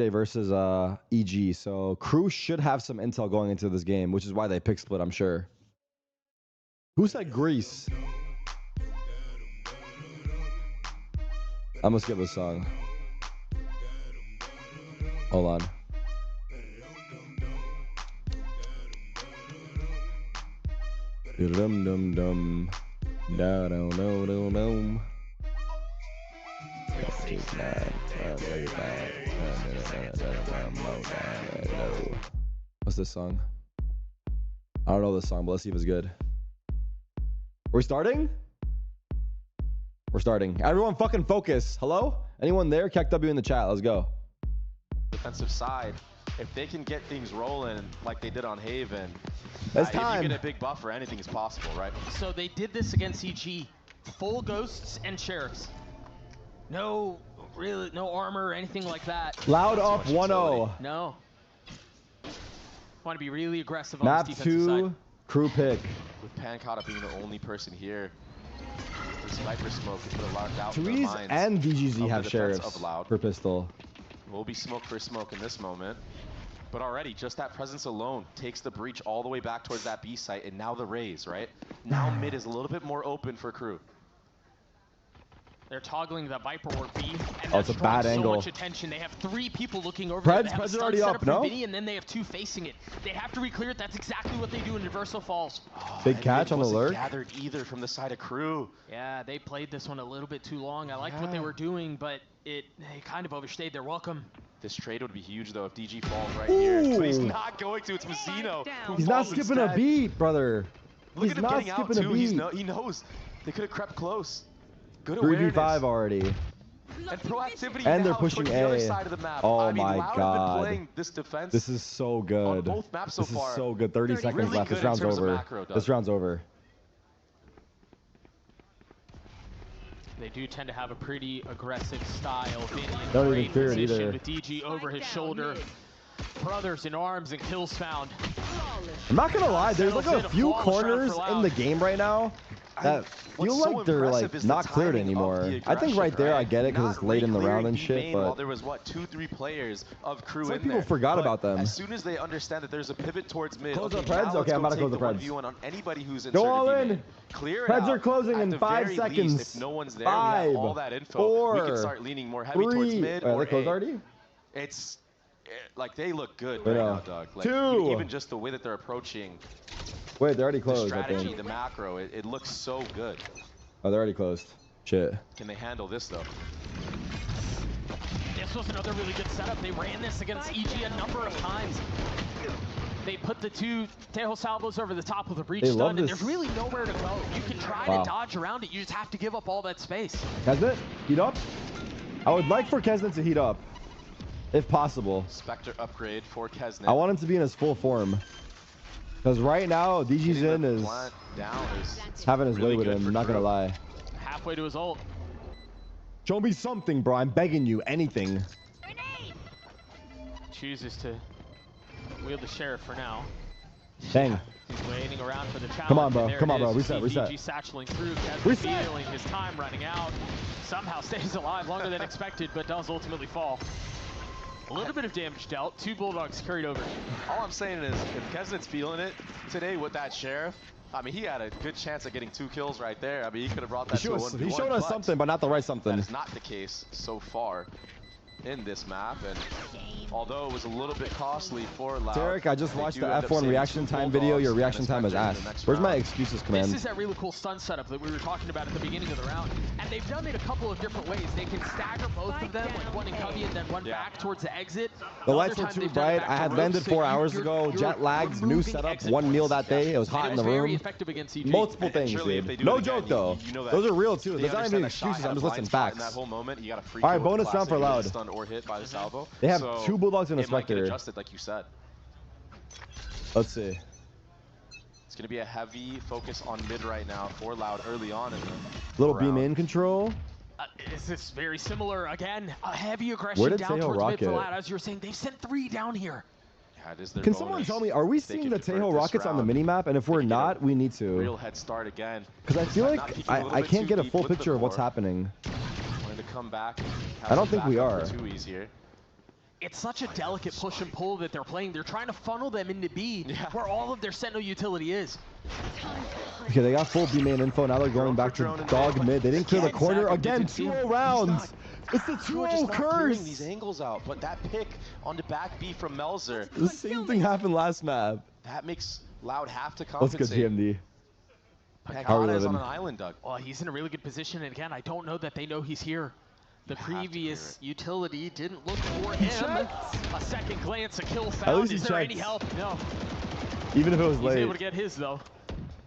Versus EG, so crew should have some intel going into this game, which is why they pick split, I'm sure. Who said Greece? I'm gonna skip this song. Hold on. Dum dum dum. Da dum dum dum dum. What's this song? I don't know this song, but let's see if it's good. Are we starting? We're starting. Everyone fucking focus. Hello? Anyone there? KW in the chat. Let's go. Defensive side, if they can get things rolling like they did on Haven, it's time. If you get a big buffer, anything is possible, right? So they did this against EG. Full ghosts and sheriffs. No armor or anything like that. Loud up 1-0. No. Want to be really aggressive on Map this defensive 2, side. crew pick. With Pancata being the only person here, the sniper smoke can put a lot of doubt in their Tweez minds. and VGZ have sheriffs of Loud. for pistol. Will be smoke for smoke in this moment. But already, just that presence alone takes the breach all the way back towards that B site, and now the raise, right? Now mid is a little bit more open for crew. They're toggling the Viper Ward B, and it's a bad angle. So much attention. They have 3 people looking over. Preds are already up, no? Vinny, and then they have 2 facing it. They have to re-clear it. That's exactly what they do in Universal Falls. Big catch on the lurk. Gathered either from the side of crew. Yeah, they played this one a little bit too long. I liked what they were doing, but they kind of overstayed their welcome. This trade would be huge though if DG falls right here. But he's not going to. It's Mazzino. He's not skipping a beat, brother. Look at him getting out too. He knows. They could have crept close. Good awareness. 3v5 already. And proactivity. And they're now pushing the A. other side of the map. Oh I mean, my Loud god. Have been playing this defense. This is so good. On both maps so far. This is so good. 30 seconds really left. This round's over. Macro, this round's over. They do tend to have a pretty aggressive style. Vinny in Don't great even fear it position either. with DG over his shoulder. Brothers in arms and kills found. I'm not gonna lie, there's like a few corners in the game right now that feel like they're like not cleared anymore. I think right there I get it because it's late in the round and shit, but there was what 2-3 players of crew it's like in there. people forgot about them. As soon as they understand that there's a pivot towards mid, close the Preds. Okay, I'm about to close the Preds. On anybody who's go all in. Clear Preds are closing in 5 seconds. Least, if no one's there, 5, we have all that info. 4, we can start leaning more heavy 3. towards mid. Are or they closed A. already? It's like they look good right now, Doug. Like, 2. Even just the way that they're approaching. Wait, they're already closed. The strategy, I think. the macro, it looks so good. Oh, they're already closed. Shit. Can they handle this though? This was another really good setup. They ran this against EG a number of times. They put the 2 Tejo Salvos over the top of the breach stun, and there's really nowhere to go. You can try to dodge around it. You just have to give up all that space. Kesnet, heat up. I would like for Kesnet to heat up, if possible. Spectre upgrade for Kesnet. I want him to be in his full form. Because right now, DG Zin is having his way with him, I'm not going to lie. Halfway to his ult. Show me something, bro. I'm begging you. Anything. Chooses to wield the sheriff for now. Dang. He's waiting around for the challenge. Come on, bro. Come on, bro. Reset, reset. DG satcheling through. Reset. Feeling his time running out. Somehow stays alive longer than expected, but does ultimately fall. A little bit of damage dealt. 2 Bulldogs carried over. All I'm saying is, if Kesnet's feeling it today with that sheriff, I mean, he had a good chance of getting 2 kills right there. I mean, he could have brought that to a 1v1. He showed us something, but not the right something. That is not the case so far in this map, and although it was a little bit costly for Loud. Tarik, I just watched the F1 reaction time video. Your reaction time is ass. Where's my excuses command? This is that really cool stun setup that we were talking about at the beginning of the round, and they've done it a couple of different ways. They can stagger both of them, like one in cubby and then one back towards the exit. The lights were too bright. I had landed 4 hours ago. Jet lags, new setup, 1 meal that day. It was hot in the room. Multiple things, dude. No joke though. Those are real too. There's not even excuses. I'm just listing facts. All right, bonus round for Loud. Or hit by the salvo. They have 2 Bulldogs and a Spectre. It might get adjusted, like you said. Let's see. It's going to be a heavy focus on mid right now for Loud early on in the little round. beam in control. Is this very similar again? A heavy aggression down towards mid for Loud. As you were saying, they've sent 3 down here. Yeah, it is their Can bonus. Someone tell me, are we seeing the Tejo rockets on the minimap? And if we're not, we need to. Real head start again. Because I feel like I can't get a full picture of what's happening. To come back. I don't think we are. Too easy here. it's such a delicate push and pull that they're playing. They're trying to funnel them into B, where all of their Sentinel utility is. Okay, they got full B main info. Now they're going back to dog mid. They didn't clear the corner again. 2-0 rounds. It's the 2-0 curse. These angles out, but that pick on the back B from Melzer. The same thing happened last map. That makes Loud have to compensate. Let's go GMD. Pagana is on an island, Doug. Well, he's in a really good position, and again, I don't know that they know he's here. The previous utility didn't look for him. A second glance, a kill found. At least Is there any help? No. Even if it was He's late. able to get his, though.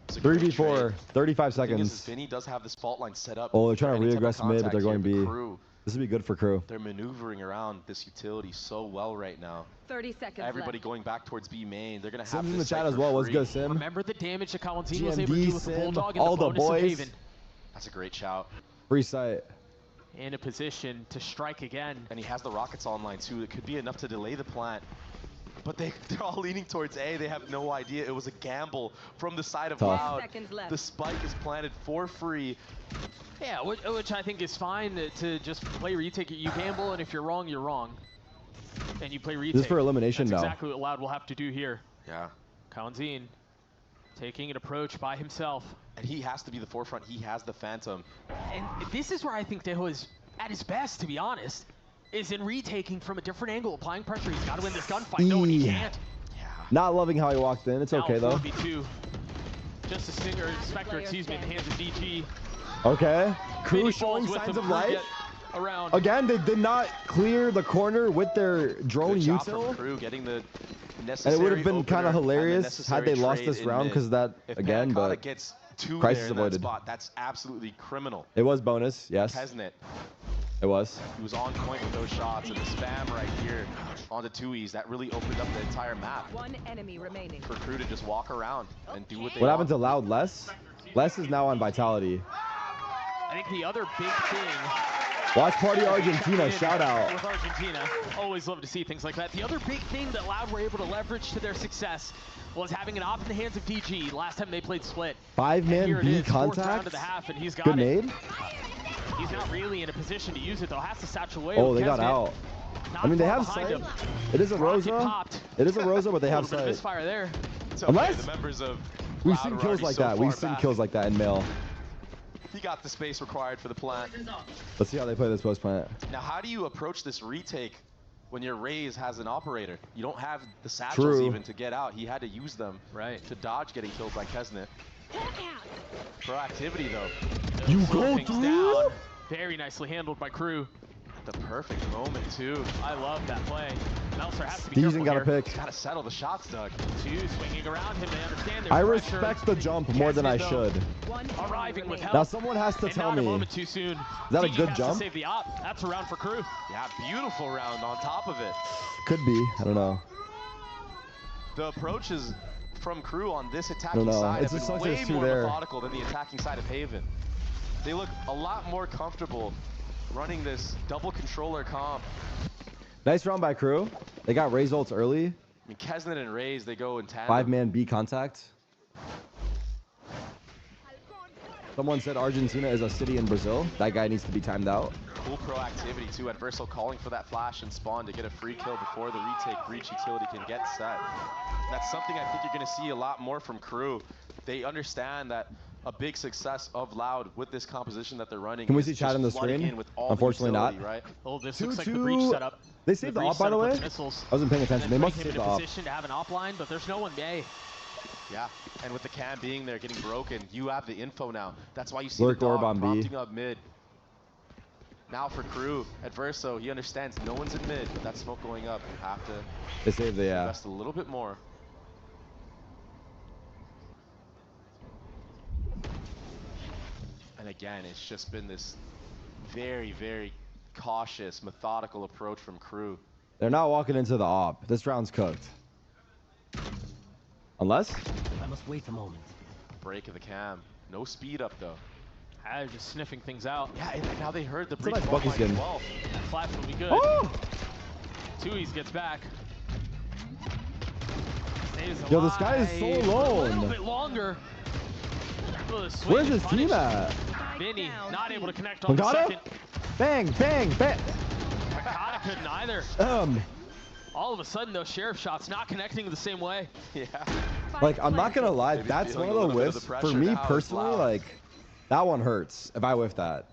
3v4, 35 seconds. Vinny does have this fault line set up. Oh, they're trying to re-aggress mid, but they're going B. This would be good for Crew. They're maneuvering around this utility so well right now. 30 seconds Everybody left. going back towards B main. They're going to have Sim's this in the chat as well. Let's go, Sim. Remember the damage that Kawanzini was GMD, able to do with the Sim, Bulldog and all the the bonus of boys. Haven. That's a great shout. Free sight. In a position to strike again. And he has the rockets online too. It could be enough to delay the plant. But they're all leaning towards A. They have no idea. It was a gamble from the side of Loud. The spike is planted for free. Yeah, which I think is fine to just play retake. You gamble, and if you're wrong, you're wrong. And you play retake. This is for elimination now. That's exactly what Loud will have to do here. Yeah. Kawanzin taking an approach by himself. And he has to be the forefront. He has the Phantom. And this is where I think Deho is at his best, to be honest. Is in retaking from a different angle, applying pressure. He's got to win this gunfight. No, and he can't. Yeah. Not loving how he walked in. It's okay, though. 4v2. Just a Spectre, excuse me, in the hands of DG. Okay. Crew showing signs of life. Around. Again, they did not clear the corner with their drone util. Crew getting the necessary. And it would have been kind of hilarious had they lost this round because of that again, but gets two crisis there in avoided. That spot. That's absolutely criminal. It was bonus, yes. Kesnet. It was. He was on point with those shots, and the spam right here on the 2Es, that really opened up the entire map. One enemy remaining. For Crew to just walk around and do what they What want. happened to Loud Les? Les is now on Vitality. I think the other big thing... Watchparty Argentina, shout out. With Argentina, always love to see things like that. The other big thing that Loud were able to leverage to their success was having an op in the hands of DG last time they played Split. 5-man B contact. And he's got Good nade. He's not really in a position to use it though. Has to satch away. Oh, they got out. I mean, they have sight. It is a Rosa. It is a Rosa, but they have sight. Misfire there. Unless the members of we've seen kills like that. We've seen kills like that in male. He got the space required for the plant. Let's see how they play this post plant. Now, how do you approach this retake when your Raze has an operator? You don't have the satchels even to get out. He had to use them to dodge getting killed by Kesnet. Proactivity though. You go down. Very nicely handled by Crew. The perfect moment too. I love that play. Melzer has to be Steven careful got a pick. Got to settle the shots, Doug. Two swinging around him. They understand. I respect the jump more than I should. Arriving with help. Now someone has to tell me. A moment too soon. Is that a good jump? To save the op. That's a round for Crew. Yeah, beautiful round on top of it. Could be. I don't know. The approaches from Crew on this attacking side have been way more methodical than the attacking side of Haven. They look a lot more comfortable running this double controller comp. Nice round by Crew. They got Raze ults early. I mean, Kesnet and Raze, they go in tandem. 5-man B contact. Someone said Argentina is a city in Brazil. That guy needs to be timed out. Cool proactivity too. Adversal calling for that flash and spawn to get a free kill before the retake breach utility can get set. That's something I think you're going to see a lot more from Crew. They understand that a big success of Loud with this composition that they're running. Can we see chat on the screen? Unfortunately not. Right? Oh, this looks like the breach setup. They saved the op, by the way? I wasn't paying attention. They must have saved the op. Position to have an op line, but there's no one A. Yeah, and with the cam being there, getting broken, you have the info now. That's why you see Lurk the dog on prompting up mid. Now for Crew, Adverso, he understands no one's in mid, but that smoke going up, you have to invest a little bit more. And again, it's just been this very, very cautious, methodical approach from Crew. They're not walking into the op. This round's cooked. Unless? I must wait a moment. Break of the cam. No speed up though. Just sniffing things out. Yeah, and now they heard the breach nice Bucky skin. well. That flash will be good. Oh! 2Es gets back. Yo, this guy is so alone. A little bit longer. Where's his team at? Vinny not able to connect on the second. Bang, bang, bang. Makata couldn't either. All of a sudden, those sheriff shots not connecting the same way. Yeah. Like, I'm not gonna lie, that's one of the whiffs for me personally. Like, that one hurts if I whiff that.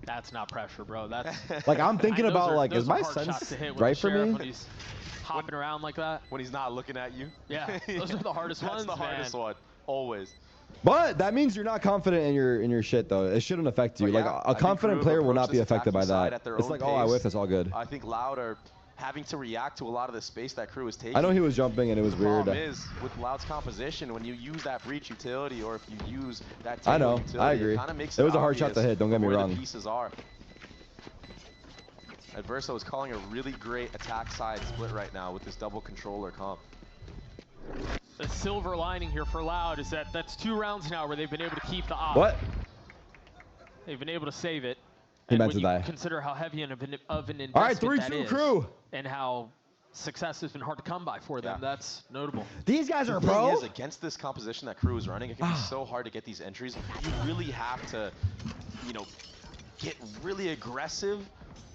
That's not pressure, bro. That's like, I'm thinking about like, is my sense right for me? When he's hopping around like that. When he's not looking at you. Yeah, those are the hardest ones. That's the hardest one, always. But that means you're not confident in your shit though. It shouldn't affect you. Like a confident player will not be affected by that. It's like, oh, I whiff, it's all good. I think Loud are having to react to a lot of the space that KRU is taking. I know he was jumping and it was weird. The problem is with Loud's composition, when you use that breach utility or if you use that I know, utility, I agree. It was a hard shot to hit. Don't get me wrong. The pieces are. Adverso is calling a really great attack side split right now with this double controller comp. The silver lining here for Loud is that that's 2 rounds now where they've been able to keep the op. What? They've been able to save it. He and meant when to you die. consider how heavy of an investment all right, that 3-2 is, KRU. and how success has been hard to come by for them, that's notable. These guys are the pro. thing is, against this composition that KRU is running, it can be so hard to get these entries. You really have to, you know, get really aggressive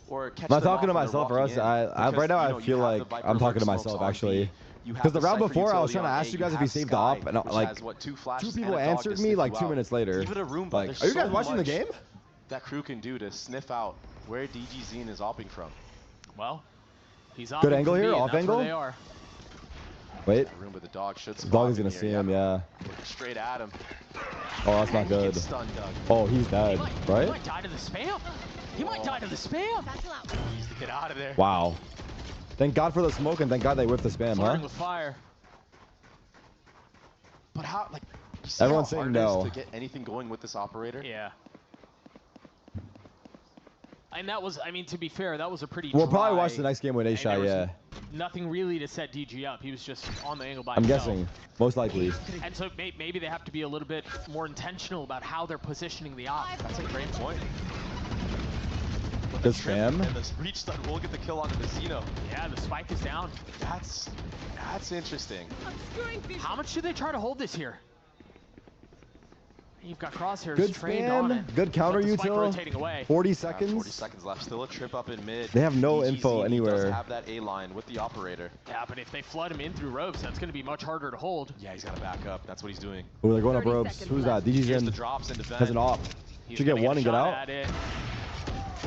or catch I'm them talking to off when myself they're or us. walking right now in, I feel like I'm talking to myself actually. Because the round before I was trying to ask you guys if he saved the op, and like 2 people answered me like 2 minutes later. Like, are you guys watching the game? That KRU can do to sniff out where DGZine is opping from. Well, he's good angle here, off angle. They are. Wait. Room, but the dog should spot dog is gonna see him, yeah. Straight at him. Oh, that's not good. Stunned, oh, he's dead, right? He might die to the spam. He might die to the spam. He needs to get out of there. Wow. Thank God for the smoke and thank God they whipped the spam, huh? With fire. But how, like, you see everyone's how hard saying it no is to get anything going with this operator? Yeah. And that was, I mean, to be fair, that was a pretty We'll probably watch the next game with A-Shot, yeah. Nothing really to set DG up. He was just on the angle by himself. I'm guessing, most likely. And so maybe they have to be a little bit more intentional about how they're positioning the op. That's a great point. The spam? And the reach stun will get the kill onto the Xeno. Yeah, the spike is down. That's interesting. How much do they try to hold this here? You've got crosshairs good trained on it. Good counter util. 40 seconds. 40 seconds left. Still a trip up in mid. They have no DGZ info anywhere. Does have that A line with the operator. Yeah, but if they flood him in through ropes, that's going to be much harder to hold. Yeah, he's got to back up. That's what he's doing. Oh, they're going up ropes. Who's that? DG's in. The drops into has an op. Should get one and get out.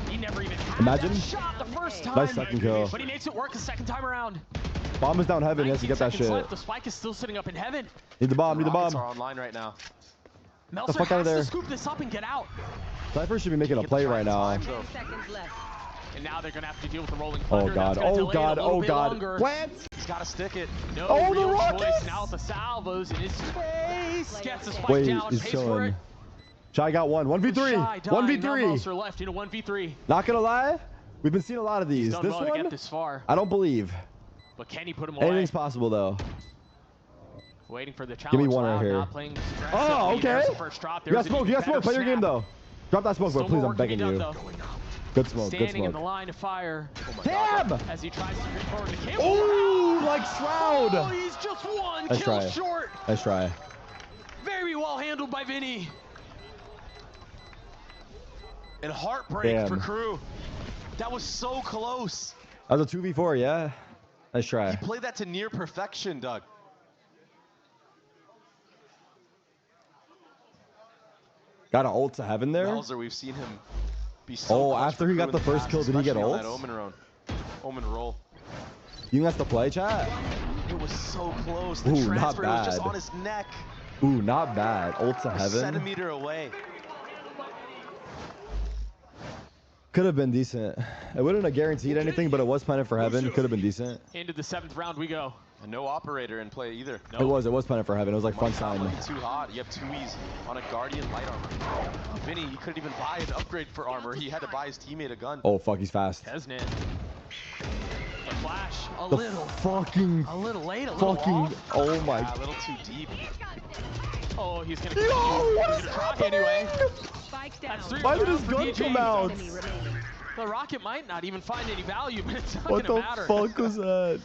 He never even had Imagine. that shot the first time. Nice second kill. But he makes it work the second time around. Bomb is down heaven. He has to get that shit. Left. The spike is still sitting up in heaven. Need the bomb. Need the bomb. Are online right now. Meltzer the fuck out of there. has to scoop this up and get out. Cypher should be making a play right now. 10 seconds left. And now they're going to have to deal with the rolling Oh thunder. God, oh God, oh God. Plant! He's got to stick it. No oh, real the rockets! choice now with the salvos in his face. Gets the spike wait, down, he's pays chilling. for it. Shy got one. 1v3. 1v3. Left in a 1v3. Not gonna lie, we've been seeing a lot of these. This one, to get this far. I don't believe. But can he put him away? Anything's possible though. Waiting for the challenge. Give me one right here. Not playing oh, okay. First drop. You got smoke. You got smoke. Play your game though. Drop that smoke, bro. Please, I'm begging you. Good smoke. Standing good smoke. in the line of fire. Oh damn! As he tries to reach forward to kill. Ooh, like Shroud. Oh, he's just one nice kill try. short. Nice try. Very well handled by Vinny. And heartbreak for KRU. That was so close. That was a 2v4, yeah. Nice try. He played that to near perfection, Doug. Got an ult to heaven there. Melzer, we've seen him be so after he got the first kill, did he get ult? Omen roll. You think that's the play, chat? It was so close. The Ooh, transfer not bad. was just on his neck. Ooh, not bad. Ult to heaven. A centimeter away. Could have been decent. It wouldn't have guaranteed anything, but it was planted for heaven. It could have been decent. Into the 7th round we go. And no operator in play either. Nope. It was planted for heaven. It was like front sign. Too hot. You have 2Es on a Guardian light armor. Vinny, he couldn't even buy an upgrade for armor. He had to buy his teammate a gun. Oh fuck, he's fast. Kesnet. The flash, a little late, a little off. Oh my. Yeah, a little too deep. Oh, he's gonna. What is happening? Anyway. That's 3 Why did his gun come out? The rocket might not even find any value, but it's not what gonna matter. What the fuck was that?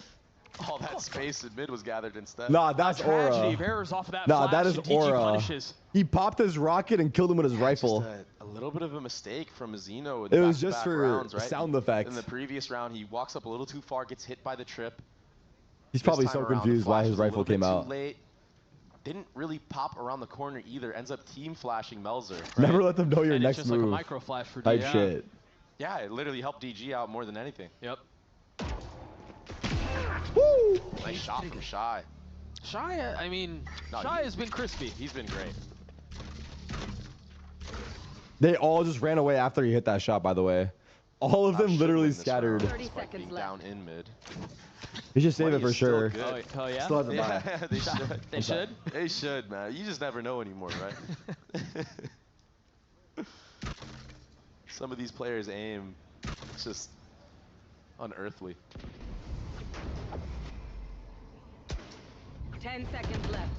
All that space in mid was gathered instead. Nah, that's aura. Off of that nah, flash that is aura. Punishes. He popped his rocket and killed him with his rifle. A little bit of a mistake from Xeno. It was just for rounds, right? sound effect. In the previous round, he walks up a little too far, gets hit by the trip, He's probably so confused why his rifle came out. Late. Didn't really pop around the corner either. Ends up team flashing Melzer. Right? Never let them know your next just move. Like a micro flash for type shit. Yeah, it literally helped DG out more than anything. Yep. Woo! Nice shot from Shy. Shy, I mean, Shy has been crispy. He's been great. They all just ran away after he hit that shot, by the way. All of them literally scattered. 30 seconds left. Down in mid. He should save it for sure. Oh yeah? Still hasn't Yeah, they should. They should? They should, man. You just never know anymore, right? Some of these players aim, it's just unearthly. 10 seconds left.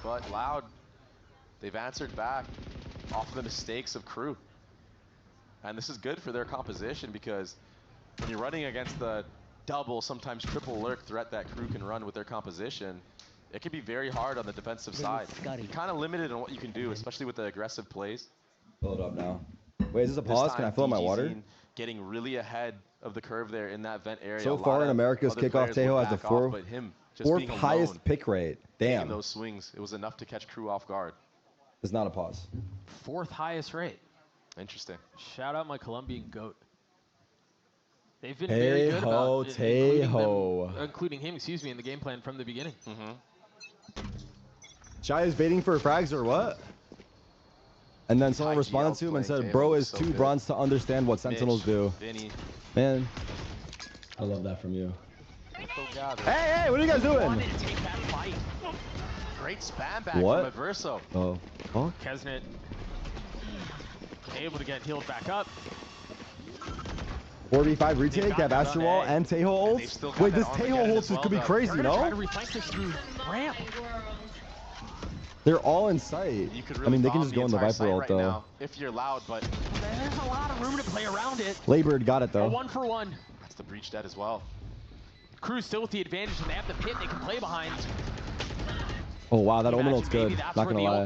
But Loud, they've answered back off of the mistakes of KRU. And this is good for their composition because when you're running against the double, sometimes triple lurk threat that KRU can run with their composition, it can be very hard on the defensive side. You're kind of limited on what you can do, especially with the aggressive plays. Fill it up now. Wait, is this a pause? Can I fill my water? Getting really ahead of the curve there in that vent area. So far in America's kickoff, Tejo has the fourth highest pick rate. Damn. Those swings, it was enough to catch KRU off guard. It's not a pause. 4th highest rate. Interesting. Shout out my Colombian goat. They've been very good about including him, excuse me, in the game plan from the beginning. Shy is baiting for frags or what? And then someone responded to him and said, bro is too bronze to understand what Sentinels do. Man, I love that from you. Hey, what are you guys doing? Great spam back from Averso. Oh, huh? Kesnet able to get healed back up. 4v5 retake, that Astro Wall and Tejo ults. Wait, this Tejo ults could be crazy, no? Try to reflank this through ramp. They're all in sight. I mean, they can just go in the Viper ult, though. If you're Loud, but there's a lot of room to play around it. Labored got it, though. A 1-for-1. That's the breach dead as well. KRU still with the advantage, and they have the pit they can play behind. Oh, wow, that Omen ult's good. Not gonna lie.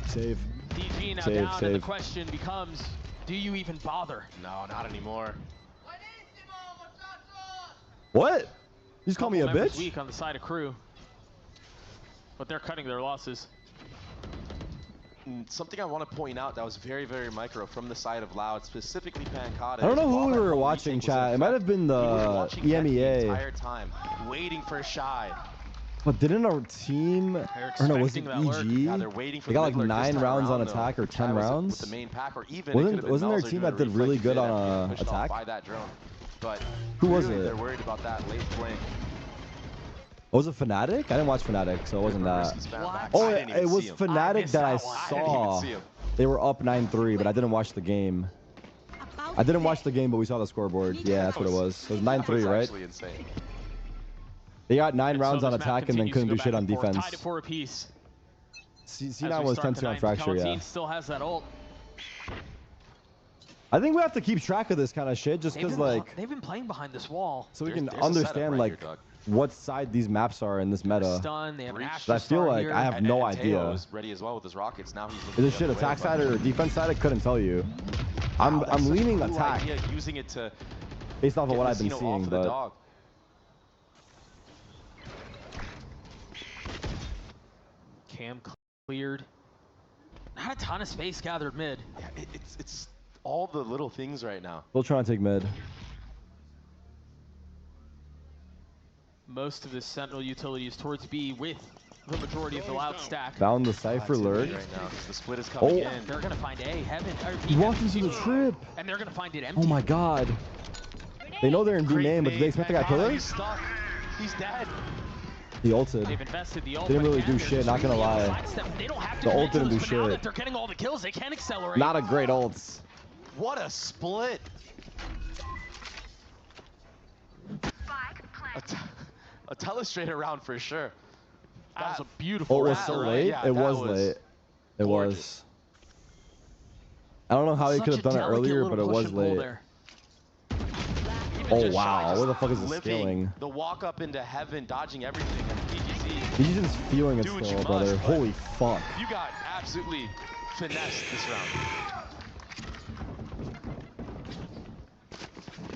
Save. DG now down, and the question becomes, do you even bother? No, not anymore. What? You just call me a bitch? Weak on the side of KRU. But they're cutting their losses. Something I want to point out that was very, very micro from the side of Loud, specifically Pancada. I don't know who we were watching, chat. It might have been the EMEA. The entire time, waiting for Shy. But didn't our team, or no, was it EG? Yeah, they're waiting for they got like 9 rounds on attack or 10 rounds? The main pack, or even wasn't there a team that did really good on attack? By that drone. But who was it? They're worried about that late flank. Was it Fnatic? I didn't watch Fnatic, so it wasn't that. Oh, it was Fnatic that I saw. They were up 9-3, but I didn't watch the game. I didn't watch the game, but we saw the scoreboard. Yeah, that's what it was. It was 9-3, right? Insane. They got 9 rounds on attack and then couldn't do shit on defense. Tied at 4 apiece. C9 was 10-2 on Fracture, yeah. Still has that ult. I think we have to keep track of this kind of shit, just because, like... They've been playing behind this wall. So we can understand, like, what side these maps are in this meta. Stun, they have I feel like I have no idea. Ready as well with his rockets. Now he's is this shit attack side or defense side? I couldn't tell you. I'm leaning attack. Using it to based off of what I've been seeing, but Cam cleared. Not a ton of space gathered mid. Yeah, it's all the little things right now. Still trying to take mid. Most of the Sentinel utility is towards B with the majority of the Loud stack. Found the Cypher lurk. Right now, the split is coming in. They're going to find A, Heaven. He walked into the trip. And they're going to find it empty. Oh my god. They know they're in B main, but do they expect the guy killer? He's stuck. He's dead. He ulted. They've invested the ult. Didn't really do shit, not gonna lie. They don't have to the ult didn't do shit. Now that they're getting all the kills, they can accelerate. Not a great ult. What a split. A telestrator round for sure. That was a beautiful round. Oh, it was so late? Yeah, it was late. It was. I don't know how he could have done it earlier, but it was late. Oh wow, where the fuck is the scaling? The walk up into Heaven, dodging everything. DGZ. He's just feeling it still, brother. Holy fuck. You got absolutely finessed this round.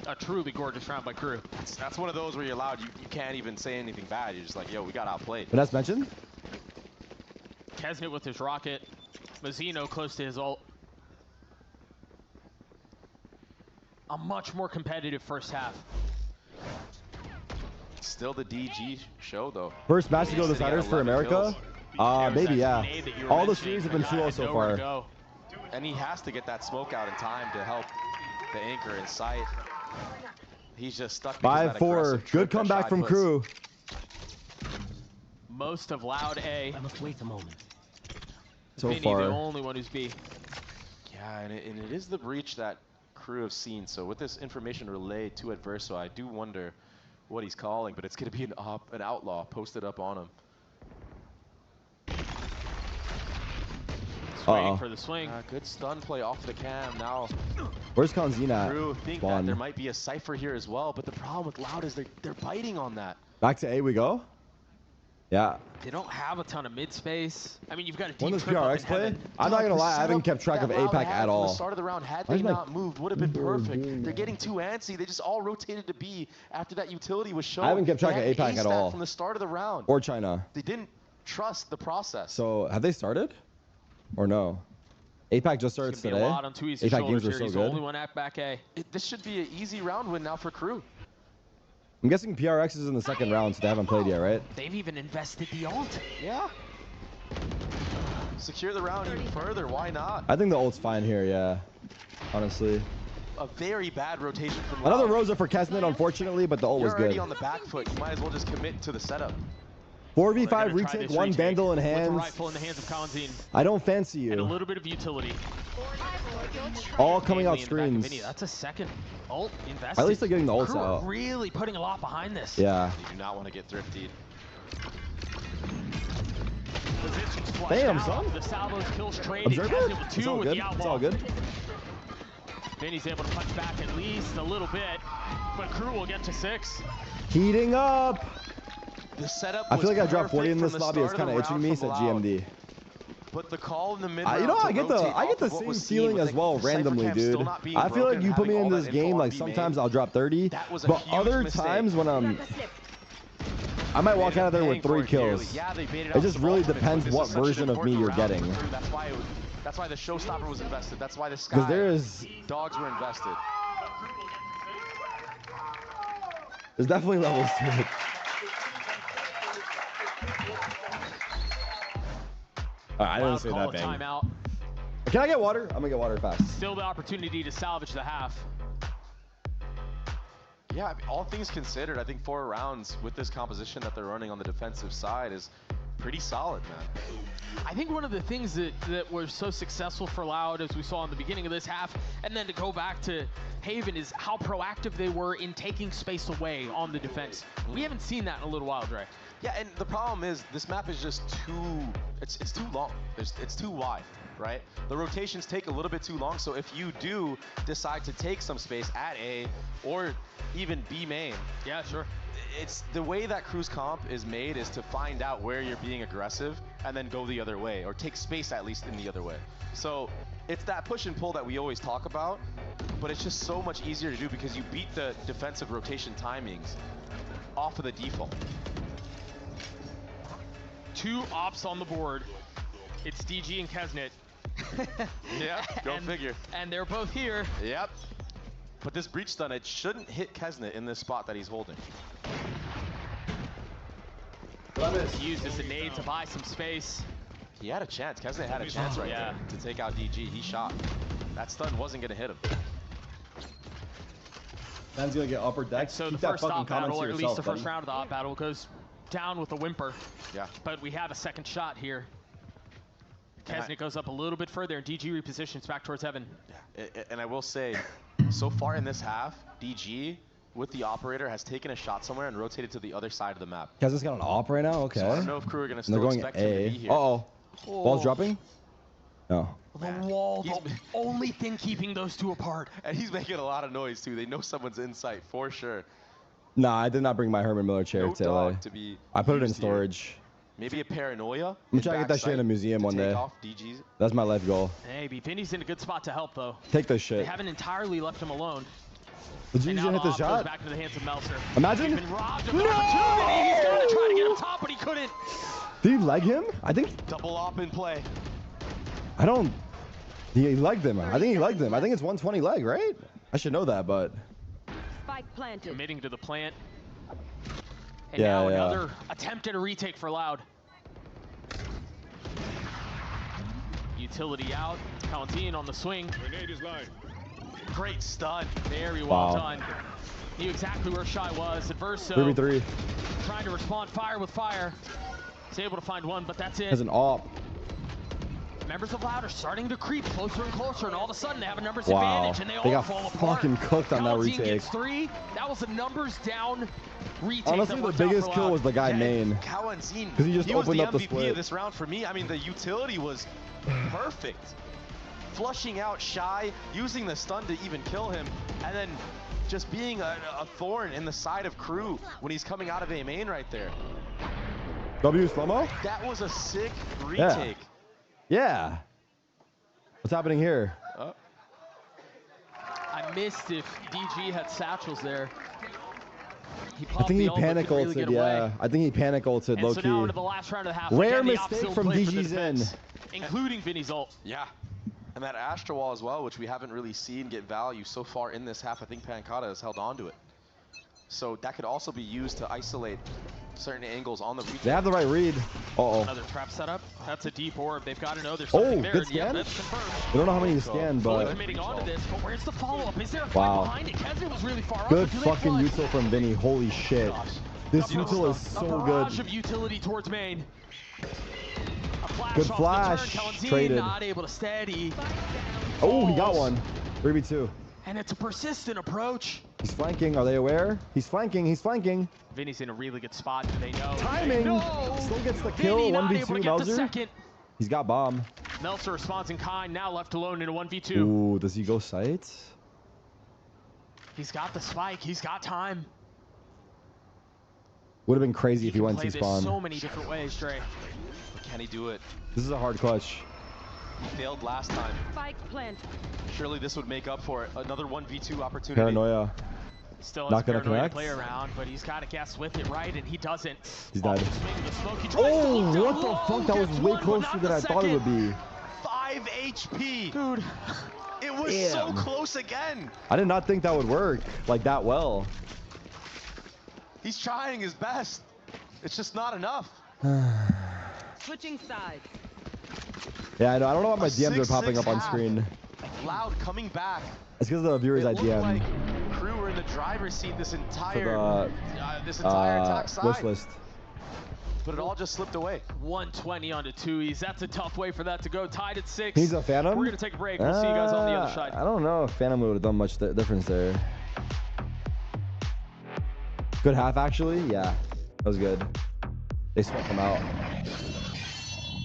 a truly gorgeous round by KRU. That's one of those where you're allowed. You can't even say anything bad. You're just like, yo, we got outplayed. But that's mentioned. Kesnet with his rocket. Mazzino close to his ult. A much more competitive first half. Still the DG show, though. First match to go to the Sentinels for America? Maybe, yeah. All the series have been 2-0 so far. And he has to get that smoke out in time to help the anchor in sight. He's just stuck. 5-4. Good comeback from KRU. Most of Loud A. I must wait a moment. So Vinny, far. the only one who's B. Yeah, and it is the breach that KRU have seen. So with this information relayed to Adverso, I do wonder what he's calling, but it's going to be an outlaw posted up on him. Waiting for the swing. Good stun play off the cam now. Where's Kanzina at? KRU think that there might be a Cypher here as well, but the problem with Loud is they're biting on that. Back to A we go? Yeah. They don't have a ton of mid space. I mean, you've got a When deep does trip up PRX in play? heaven. I'm not gonna lie, I haven't kept track of APAC at all. From the start of the round, had they not moved, would have been perfect. They're getting too antsy. They just all rotated to B after that utility was shown. I haven't kept track of APAC at all. From the start of the round. Or China. They didn't trust the process. So have they started? Or no? APAC just started today. APAC games were so He's good. the only one at back A. This should be an easy round win now for KRU. I'm guessing PRX is in the second round, so they haven't played yet, right? They've even invested the ult. Yeah. Secure the round even further. Why not? I think the ult's fine here, yeah. Honestly. A very bad rotation from Another Loud. Rosa for Kesnet, unfortunately, but the ult was You're already good. on the back foot. You might as well just commit to the setup. 4v5 retake, one Vandal in With hands. a rifle in the hands of Kanzin. I don't fancy you. And a little bit of utility. All coming out Mainly in the back of screens. Vinny. That's a second ult invested. At least they're getting the ults KRU are out. really putting a lot behind this. Yeah. You do not want to get thrifted. Positions flushed Damn, out. son. The salvos kills trade. Observer? With It's two all with good. the outlaw. It's all good. Vinny's able to punch back at least a little bit, but KRU will get to 6. Heating up. The setup I feel like I was dropped 40 in perfect this from the lobby. It's start of kind of the itching me. round Said from Loud. GMD. But the call in the mid You know, I get the same feeling as well randomly, dude. I feel like you put me in this game, like sometimes I'll drop 30, but other times when I might walk out of there with 3 kills. It just really depends what version of me you're getting. That's why the showstopper was invested. That's why the Sky dogs were invested. There's definitely levels to it. I didn't say that, bang. Timeout. Can I get water? I'm gonna get water fast. Still the opportunity to salvage the half. Yeah, I mean, all things considered, I think 4 rounds with this composition that they're running on the defensive side is pretty solid, man. I think one of the things that was so successful for Loud, as we saw in the beginning of this half, and then to go back to Haven, is how proactive they were in taking space away on the defense. We haven't seen that in a little while, Dre. Yeah, and the problem is this map is just it's too long. It's too wide, right? The rotations take a little bit too long, so if you do decide to take some space at A or even B main, yeah, sure. It's the way that KRU's comp is made is to find out where you're being aggressive and then go the other way, or take space at least in the other way. So it's that push and pull that we always talk about, but it's just so much easier to do because you beat the defensive rotation timings off of the default. 2 ops on the board. It's DG and Kesnet. Yeah, go figure. And they're both here. Yep. But this breach stun, it shouldn't hit Kesnet in this spot that he's holding. He used as a nade to buy some space. He had a chance. Kesnet had a chance right there to take out DG. He shot. That stun wasn't going to hit him. Man's going to get upper deck. So Keep the that first fucking op battle, comment or to at yourself, least the first buddy. round of the op battle, goes down with a whimper. Yeah. But we have a second shot here. Kesnet goes up a little bit further, and DG repositions back towards heaven. Yeah. And I will say, so far in this half, DG with the operator has taken a shot somewhere and rotated to the other side of the map. Kesnet's got an op right now? Okay. So I don't know if KRU are going to And they're still going expect him to A. be here. Uh-oh. Ball's dropping? No. The wall, the only thing keeping those two apart. And he's making a lot of noise too. They know someone's in sight for sure. Nah, I did not bring my Herman Miller chair No to LA. dog to be I put it in used here. storage. Maybe a paranoia. I'm trying to get that shit in a museum one day. Off DG's. That's my life goal. Maybe. Vinny's in a good spot to help, though. Take this They shit. haven't entirely left him alone. Did you hit the shot? Back into the hands of Meltzer. Imagine. He's been robbed of an opportunity. He's got to try to get up top, but he couldn't. Did he leg him? I think. Double op in play. I don't. He legged him. I think he legged him. I think it's 120 leg, right? I should know that, but. Spike planted. Committing to the plant. And now another attempt at a retake for Loud. Utility out. Valentine on the swing. Grenade is live. Great stun. Very well done. Knew exactly where Shy was. Adverso 3v3. trying to respond fire with fire. He's able to find one, but that's it. As an op. Members of Loud are starting to creep closer and closer, and all of a sudden they have a numbers advantage, and they all got fall apart. fucking cooked on that retake. Gets 3. That was a numbers down retake. Honestly, the biggest kill was the guy main. Kawanzin, because he just opened up the MVP split. of this round for me. I mean, the utility was perfect. Flushing out Shy, using the stun to even kill him, and then just being a thorn in the side of KRU when he's coming out of A main right there. W slow-mo? That was a sick retake. Yeah. What's happening here? I missed if DG had satchels there. I think he panic ulted, I think he panic ulted low-key. So now into the last round of the half. Rare mistake from DG's in. Including Vinny's ult. Yeah. And that Astra wall as well, which we haven't really seen get value so far in this half. I think Pancata has held on to it. So that could also be used to isolate certain angles on the retake. They have the right read. Another trap setup. That's a deep orb. They've got to know there's something there. Good scan? Yeah, that's confirmed. I don't know how many you scanned, but... committing onto this, but where's the follow-up? Is there a fight behind it? Kesman was really far Good up. fucking util from Vinny. Holy shit. This util is so good. Barrage of utility towards main. A flash good flash. Traded. Not able to steady. Oh, he got one. 3v2. And it's a persistent approach. He's flanking. Are they aware? He's flanking. He's flanking. Vinny's in a really good spot. They know. Timing. Still gets the kill. 1v2 Melzer. He's got bomb. Melzer responds in kind. Now left alone in a 1v2. Ooh, does he go sight? He's got the spike. He's got time. Would have been crazy if he went to spawn. So many different ways, Dre. Can he do it? This is a hard clutch. He failed last time. Spike plant. Surely this would make up for it. Another 1v2 opportunity. Paranoia. Still not gonna connect. Play around, but he's got to guess with it right, and he doesn't. He's dead. Oh, what the fuck? That was way closer than I thought it would be. 5 HP. Dude. It was so close again. I did not think that would work like that well. He's trying his best. It's just not enough. Switching sides. Yeah, I know. I don't know why my DMs are popping up on screen. Loud coming back. It's because of the viewers I DM. Like KRU were in the driver's seat this entire attack side. Wish list. But it all just slipped away. 120 onto 2Es. That's a tough way for that to go. Tied at 6. He's a Phantom? We're going to take a break. We'll see you guys on the other side. I don't know if Phantom would have done much difference there. Good half, actually. Yeah, that was good. They swept him out.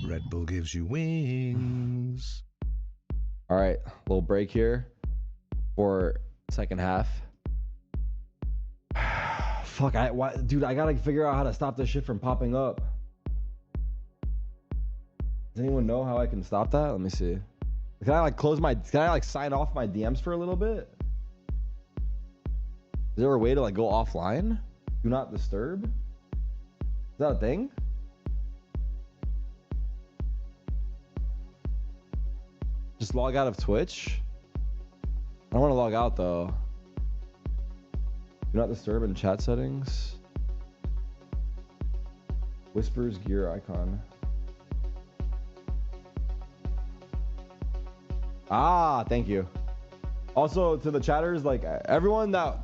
Red Bull gives you wings. All right, little break here for second half. Fuck, dude, I gotta figure out how to stop this shit from popping up. Does anyone know how I can stop that? Let me see. Can I sign off my DMs for a little bit? Is there a way to go offline? Do not disturb? Is that a thing? Just log out of Twitch? I don't want to log out though. Do not disturb in chat settings. Whispers gear icon. Ah, thank you. Also to the chatters, everyone that,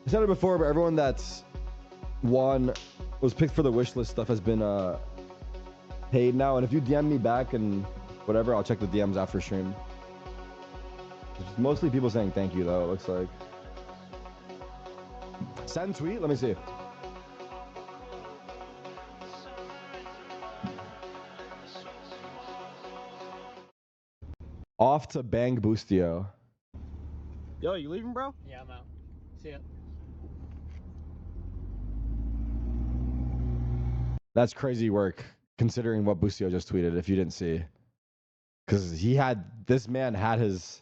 I said it before, but everyone that's was picked for the wish list stuff has been paid now. And if you DM me back and whatever, I'll check the DMs after stream. It's mostly people saying thank you though, it looks like. Send tweet, let me see. Off to Bang Boostio. Yo, you leaving, bro? Yeah, I'm out. See ya. That's crazy work, considering what Boostio just tweeted, if you didn't see. Because this man had his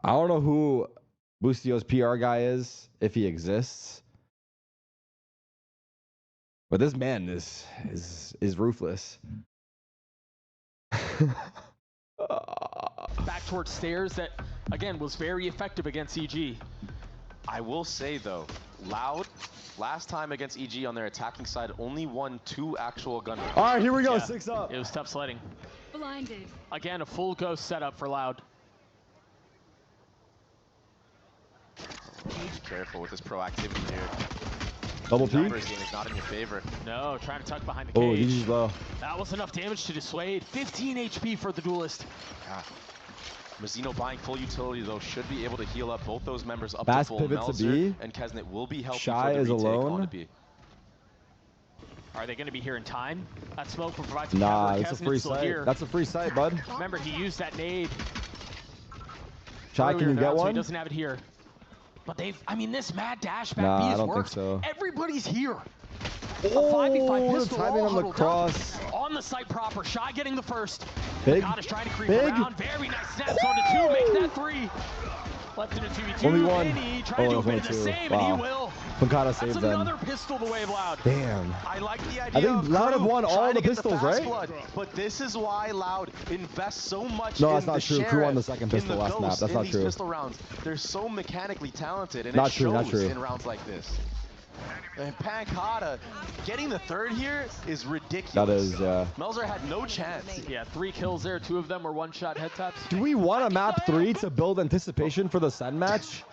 I don't know who Boostio's PR guy is, if he exists. But this man is ruthless. Back towards stairs that, again, was very effective against EG. I will say, though, Loud, last time against EG on their attacking side, only won 2 actual gun rounds. All right, here we go, 6 up. It was tough sledding. Blinded. Again, a full ghost setup for Loud. Be careful with this proactivity here. Double P? Numbers game is not in your favor. No, trying to tuck behind the Oh, cage. he's low. That was enough damage to dissuade. 15 HP for the duelist. Yeah. Mazzino buying full utility, though, should be able to heal up both those members up Fast to full. pivot to Melzer B. and Kesnet will be healthy Shy for the is retake alone. onto B. Are they going to be here in time? That smoke will provide some Nah, cover. it's a Kesnet's free still sight. here. That's a free sight, bud. Remember, he used that nade. Shy, can you get So he one? doesn't have it here. But I mean, this mad dash back Nah, B I has don't worked. think so. Everybody's here. Oh, a 5v5 the pistol timing all on the huddled cross. up. On the site proper. Shy getting the first. Big. God is trying to creep Big. around. Very nice snaps onto 2. Make that 3. Left in a 2v2. Only one. Vinny trying to do a bit of the same, and he will. Pancada That's saved them. another pistol the way of Loud. Damn. I like the I idea think of Loud have Crew won all trying the to get pistols, fast right? blood, but this is why Loud invests so much No, in that's not the true. Crew Sheriff, won the second in pistol the last map. Ghost, That's in not these true. pistol rounds. They're so mechanically talented, and Not it true, shows not true. in rounds like this. And Pancada getting the 3rd here is ridiculous. That is, yeah. Melzer had no chance. Yeah, 3 kills there. 2 of them were one-shot head taps. Do we want a map 3 to build anticipation for the Sen match?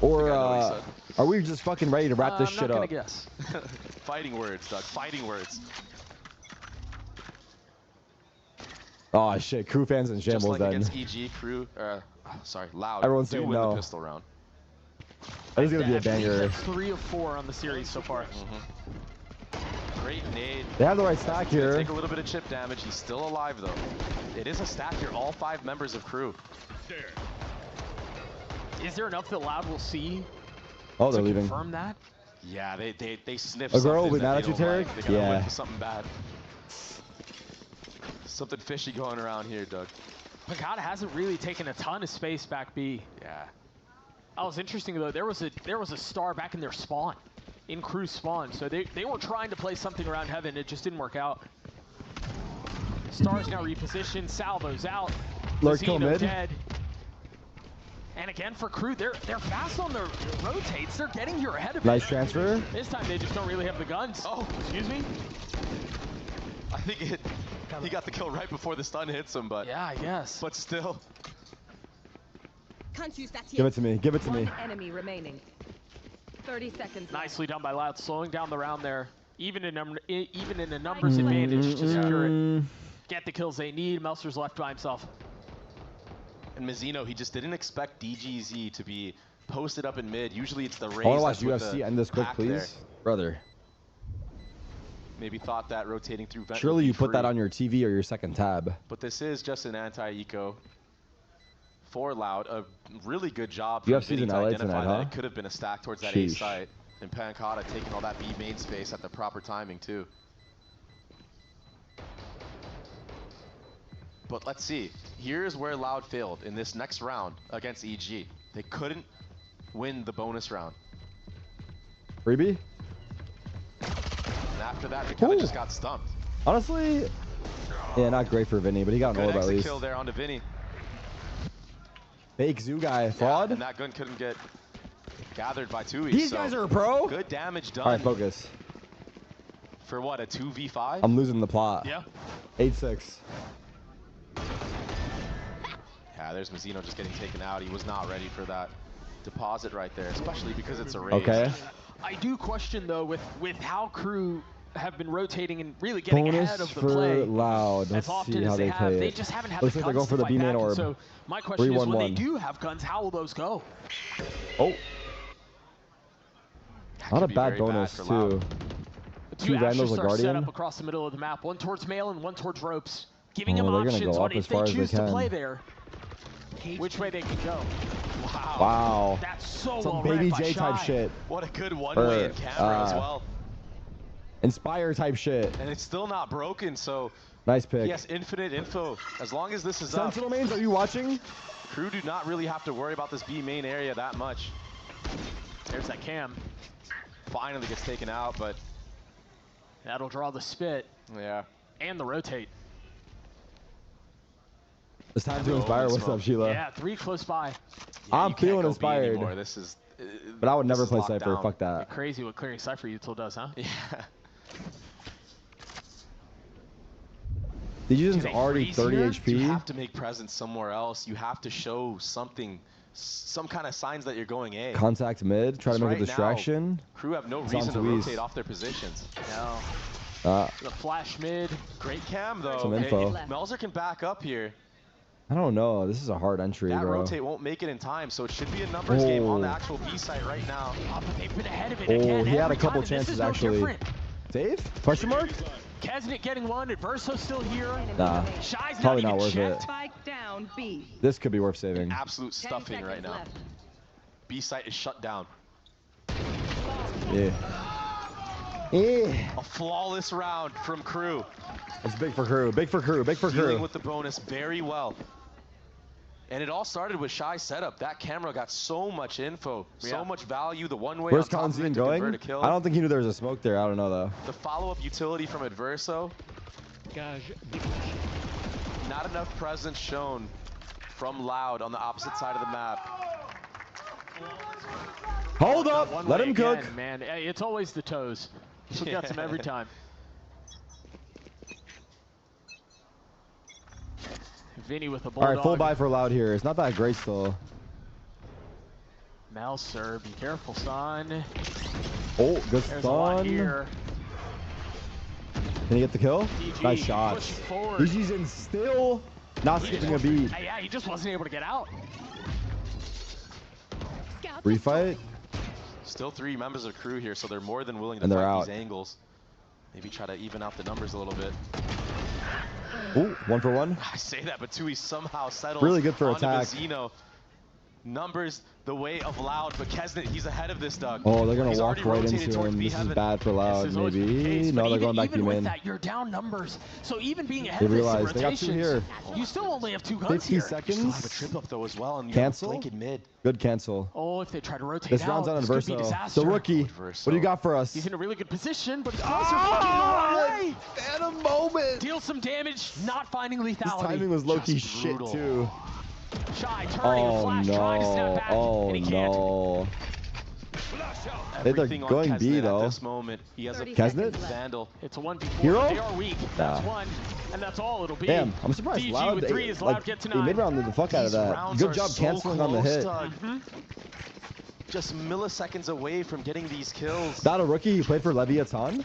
Or are we just fucking ready to wrap this shit I'm not up? gonna guess. Fighting words, Doug. Fighting words. Oh shit, Crew fans in Just shambles like then. against EG, Crew, sorry, Loud. Everyone's do saying win no. the pistol round. That is gonna be a I believe banger. that's 3 of 4 on the series so far. Great nade. They have the right stack Gonna here. take a little bit of chip damage. He's still alive though. It is a stack here. All 5 members of Crew. Is there enough that Loud will see Oh, they're to leaving. confirm that? Yeah, they sniff A girl something with that attitude, they don't like. Tarik? They gotta Yeah. whip something bad. Something fishy going around here, Doug. Pancada hasn't really taken a ton of space back B. Yeah. That was interesting though. There was a star back in their spawn, in Crew spawn. So they were trying to play something around heaven. It just didn't work out. Star's now repositioned. Salvo's out. Lurk kill Mazzino mid. dead. And again for Crew, they're fast on their rotates. They're getting here ahead of it. Nice transfer. This time they just don't really have the guns. Oh, excuse me. I think he got the kill right before the stun hits him, but yeah, I guess. But still. Can't use that yet. Give it to me. Give it to me. One enemy remaining. 30 seconds. Nicely done by Loud, slowing down the round there. Even in a numbers advantage to secure it. Get the kills they need. Melzer's left by himself. And Mazzino, he just didn't expect DGZ to be posted up in mid. Usually it's the Rays. I want to watch that's with UFC the end this quick, pack please. there. Brother. Maybe thought that rotating through vent Surely would be you put that free. on your TV or your second tab. But this is just an anti-eco for Loud. A really good job You from have Vinny season to LA identify tonight, that huh? it could have been a stack towards that A Sheesh. site. And Pancada taking all that B main space at the proper timing too. But let's see. Here's where Loud failed in this next round against EG. They couldn't win the bonus round. Freebie? And after that, they kind of just got stumped. Honestly, yeah, not great for Vinny, but he got an Good orb at exit least. kill there onto Vinny. Fake Zoo guy, fraud. And that gun couldn't get gathered by Tui. These so guys are a pro. Good damage done. All right, focus. For what, a 2v5? I'm losing the plot. Yeah. 8-6. Yeah, there's Mazzino just getting taken out. He was not ready for that deposit right there, especially because it's a raise. Okay. I do question though with how Crew have been rotating and really getting Bonus ahead of the for play. Loud. Let's As often see as how they have, play they it. just haven't had Looks the like they're guns going for to the B fight main back. orb. So my question is, when they 3-1-1. do have guns, how will those go? Oh. That Not could a be bad very bonus, for too. Loud. The Two two Vandals, a Ashes are set Guardian. up across the middle of the map. One towards mail and one towards ropes, giving Oh, them they're gonna options go on up as if they far as they choose to can. play there, which way they can go. Wow. Wow. That's so Some well Baby read by J type Shy. shit. What a good one-way in camera as well. Inspire type shit. And it's still not broken, so Nice pick. He has infinite info. As long as this is Sentinel mains, are you watching? Crew do not really have to worry about this B main area that much. There's that cam. Finally gets taken out, but that'll draw the spit. Yeah. And the rotate. It's time to inspire. What's up, Sheila? Yeah, 3 close by. Yeah, I'm feeling inspired. This is. But I would never play Cypher. Fuck that. You're crazy what clearing Cypher util does, huh? Yeah. DG's already 30 HP. You have to make presence somewhere else. You have to show something, some kind of signs that you're going A. Contact mid. Try to make right a distraction. Now, Crew have no reason to rotate off their positions. No. The flash mid. Great cam though. Some info. Melzer can back up here. I don't know. This is a hard entry, that bro. Rotate won't make it in time, so it should be a numbers game on the actual B site right now. Oh, but they've been ahead of it again. He had a time, couple chances actually. Save? Question mark? Kesnet getting one. Adverso's still here. Nah. Shy's probably not worth checked. it. Spike down B. This could be worth saving. Absolute stuffing right now. Left. B site is shut down. Yeah. A flawless round from Crew. It's big for Crew. Big for Crew. Big for Crew. Dealing with the bonus very well. And it all started with Shy's setup. That camera got so much info, so much value. The one way Where's on top of it to going? convert a kill. I don't think he knew there was a smoke there. I don't know though. The follow-up utility from Adverso. Not enough presence shown from Loud on the opposite side of the map. Hold up. Let him cook. Man, it's always the toes. He gets them every time. Vinny with a bulldog. All right, full buy for Loud here. It's not that great still. Melzer, be careful, son. Oh, good There's a lot stun. here. Can he get the kill? DG Nice shots. DG's in still not skipping a beat. Yeah, he just wasn't able to get out. Refight. Still 3 members of Crew here, so they're more than willing to And they're fight out. these angles. Maybe try to even out the numbers a little bit. Ooh, 1 for 1. I say that, but Tui somehow settles Really good for onto attack. Vizino. Numbers the way of Loud, but Kesnet, he's ahead of this, Doug. Oh, they're gonna He's walk right into him. This is bad for Loud, maybe. No, they're going back to even with in. that, you're down numbers. So even being ahead They of this in realize they got 2 rotations, here. you still only have 2 guns 50 here. You still seconds. have a trip up though as well, and you Cancel. have a blink in mid. Good cancel. Oh, if they try to rotate This out, round's on this could be Adverso. disaster. The rookie. What do you got for us? He's in a really good position, but it's closer fucking away. At a moment. Deal some damage, not finding lethality. This timing was low-key Just shit brutal. too. Shy turning the flash, trying to snap back, Oh and he can't. no. Everything They're on going Kesnet B at though. this moment. He has a Kesnet? Vandal. It's a 1v4. Hero? They are weak. That's one, and that's all it'll be. Damn, I'm surprised DG Loud. with 3 is Loud Like, get to they 9. mid-rounded the fuck out of These that. rounds Good are job so canceling on the close, hit. Doug. Just milliseconds away from getting these kills. That a rookie? He played for Leviathan.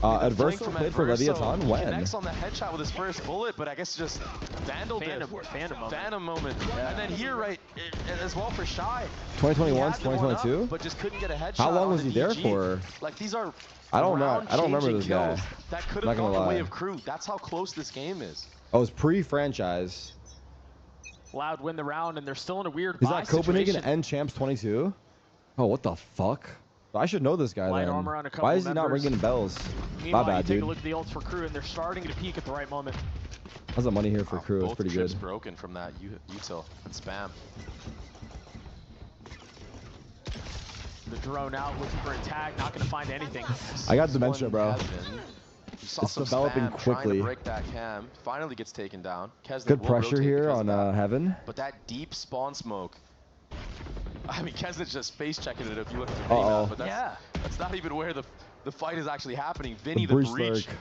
Blink Adverso from played for Adverso. Leviathan. When? Connects on the headshot with his first bullet, but I guess just Vandal Phantom moment. And then here, right, as well for Shy. 2021, He had the one 2022. up, but just couldn't get a headshot. How long on was the he there DG. for? Like these are. I don't know. I don't remember round-changing this guy. kills That could Not have gonna gone the way lie. of Crew. That's how close this game is. Oh, it's pre-franchise. Loud win the round, and they're still in a weird Is buy that Copenhagen situation. N Champs 22? Oh, what the fuck? I should know this guy Light then. armor on a couple Why is he not members. ringing bells? Meanwhile, My bad, you take dude. a look at the ults for Crew, and they're starting to peak at the right moment. How's the money here for Crew? It's Both pretty trips good. broken from that util and spam. The drone out, looking for a tag, not going to find anything. I got dementia, bro. You saw It's some developing spam trying quickly. to break that cam. Finally gets taken down. Kesnet Good will pressure rotate here because on of that. Heaven. But that deep spawn smoke. I mean, Kesnet's just face checking it if you look at the Uh-oh. map, but that's not even where the fight is actually happening. Vinny, The the breach breach, lurk.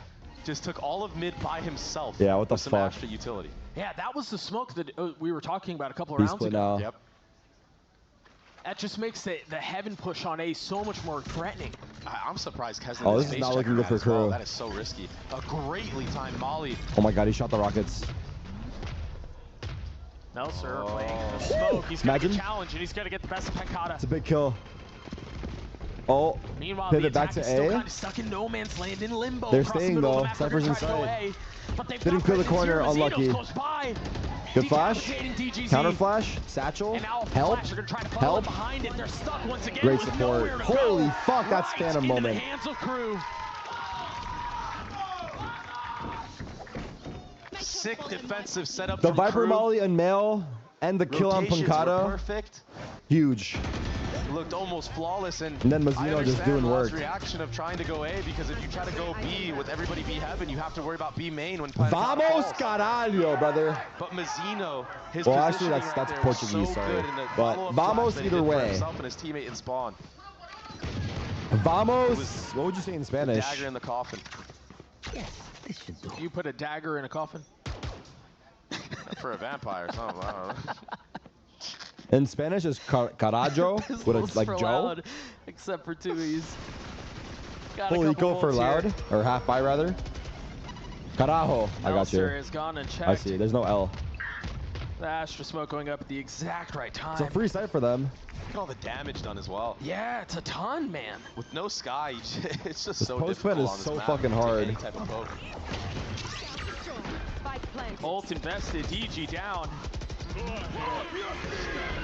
just took all of mid by himself. Yeah, what the with some fuck? Astra utility. Yeah, that was the smoke that we were talking about a couple of Beast rounds split ago. now. Yep. That just makes the Heaven push on A so much more threatening. I'm surprised Kesnet Oh, is this is face not looking checking good for that as well. Crew. That is so risky. A greatly timed molly. Oh my god, he shot the rockets. Melzer playing the smoke. He's got to Imagine. get challenged, and he's got to get the best of Penkata. It's a big kill. Oh, Meanwhile, the pivot back attack to is still A. kind of stuck in no man's land in limbo. They're across the staying, middle of though. the map. They're gonna Cypher's try to go inside. A, but they've Didn't got kill the presence corner, here. unlucky. Vizino's close by. Good flash. Decapitating DGZ. Counter flash. Satchel. And now Help. Flash are gonna try to follow Help. behind it. They're stuck once again. Great with support. nowhere to Holy go. fuck, that's Right Phantom into moment. the hands of Crew. Sick defensive setup. The Viper Molly and Mail and the kill on Pancata. Perfect. Huge. Looked almost flawless, and then Mazzino just doing work. Reaction of trying to go A, because if you try to go B with everybody B heaven, you have to worry about B main when Vamos caralho, brother. But Mazzino, his well, actually, that's right Portuguese, so sorry. But Vamos either way. Himself and his teammate in spawn. Vamos. What would you say in Spanish? Dagger in the coffin. Yes, this should do. You put a dagger in a coffin? For a vampire or something. I don't know. In Spanish is carajo, with it's like Joe. Loud, except for Tui's. Polico for loud, here. Or half by rather. Carajo, I got you. Is gone and checked. I see, there's no L. The Astra smoke going up at the exact right time. It's a free sight for them. Look at all the damage done as well. Yeah, it's a ton, man. With no sky, it's just this so difficult on this so map. Fucking hard. Ult invested, DG down.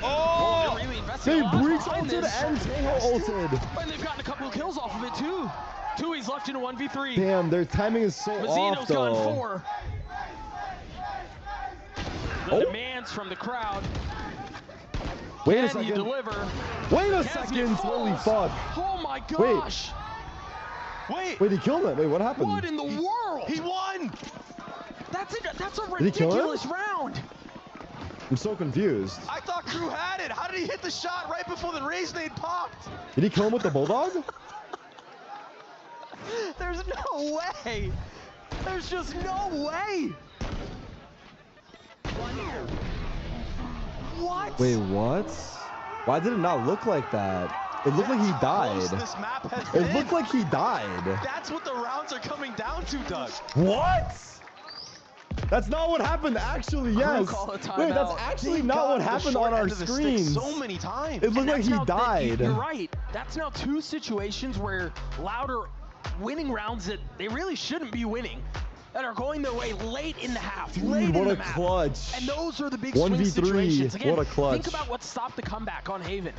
Oh! They Breach ulted and Tail ulted. And they've gotten a couple of kills off of it too. Tui's left in a 1v3. Damn, their timing is so off though. Gone 4. The demands from the crowd. Wait a second. Deliver? Wait a second. Holy fuck. Oh my gosh. Wait, he killed it. Wait, what happened? What in the world? He won. That's a ridiculous round. I'm so confused. I thought KRU had it. How did he hit the shot right before the Raze nade popped? Did he kill him with the Bulldog? There's no way. There's just no way. What? Wait, what? Why did it not look like that? It looked like he died. This map has it looked like he died. That's what the rounds are coming down to, Doug. What? That's not what happened, actually, yes. Wait, that's actually not what happened on our screens. So many times. It looked like he died. You're right. That's now 2 situations where Loud are winning rounds that they really shouldn't be winning, that are going their way late in the half, late in the map. Clutch. And those are the big swing situations. Again, what a clutch. Think about what stopped the comeback on Haven.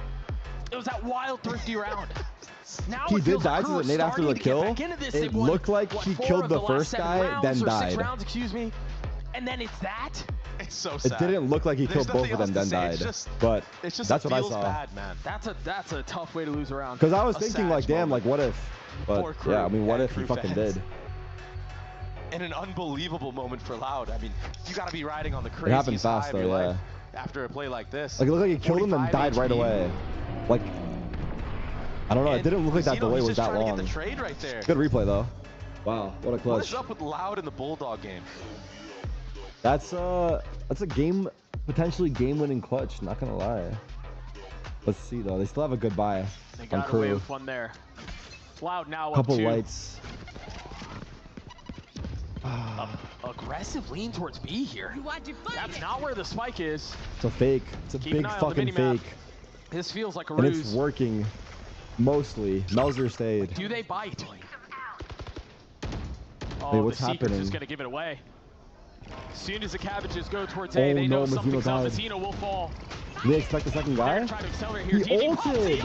It was that wild, thrifty round. Now he did die to the nade after the kill. It looked like he killed the first guy, then died. 6 rounds, excuse me. And then it's that. It's so sad. It didn't look like he killed both of them, then died. But that's what I saw. Bad, man. That's a tough way to lose a round. Because I was thinking, like, damn, like, what if? But yeah, I mean, what if he fucking did? And an unbelievable moment for Loud. I mean, you got to be riding on the craziest It happened fast, though, yeah. After a play like this. Like, it looked like he killed him and died right away. Like, I don't know. It didn't look like that delay was that long. To get the trade right there. Good replay, though. Wow, what a clutch. What is up with Loud in the Bulldog game? That's a game, potentially game-winning clutch. Not gonna lie. Let's see though. They still have a good buy. They got away with one there. Loud now couple up 2. lights. Aggressive lean towards B here. That's not where the spike is. It's a fake. It's a big fucking fake. This feels like a ruse. ruse. And it's working. Mostly. Melzer stayed. Do they bite? Oh, hey, what's the happening? Is gonna give it away. As soon as the cabbages go towards A, they know something's up. Mazzino will fall. Do they expect the second guy? He ulted!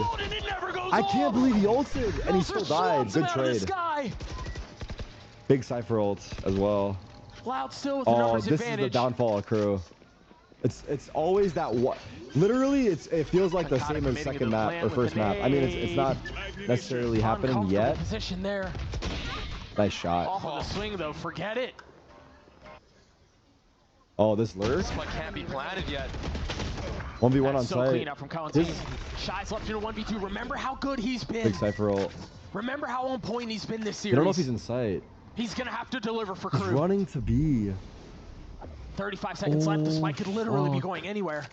I can't believe he ulted and he still died. Good trade. Big Cypher ult as well. Loud still with the numbers advantage. This is the downfall of KRU. It's always that what? Literally, it feels like the same as second map or first map. I mean, it's not necessarily happening yet. Position there. Nice shot. Off of the swing though, forget it. Oh, this lure? This one can't be planted yet. 1v1 on so site. Clean out from Shy's left in a 1v2. Remember how good he's been. Big Cypher ult. Remember how on point he's been this series. I don't know if he's in sight. He's gonna have to deliver for KRU. He's running to B. 35 seconds left. The spike could literally be going anywhere.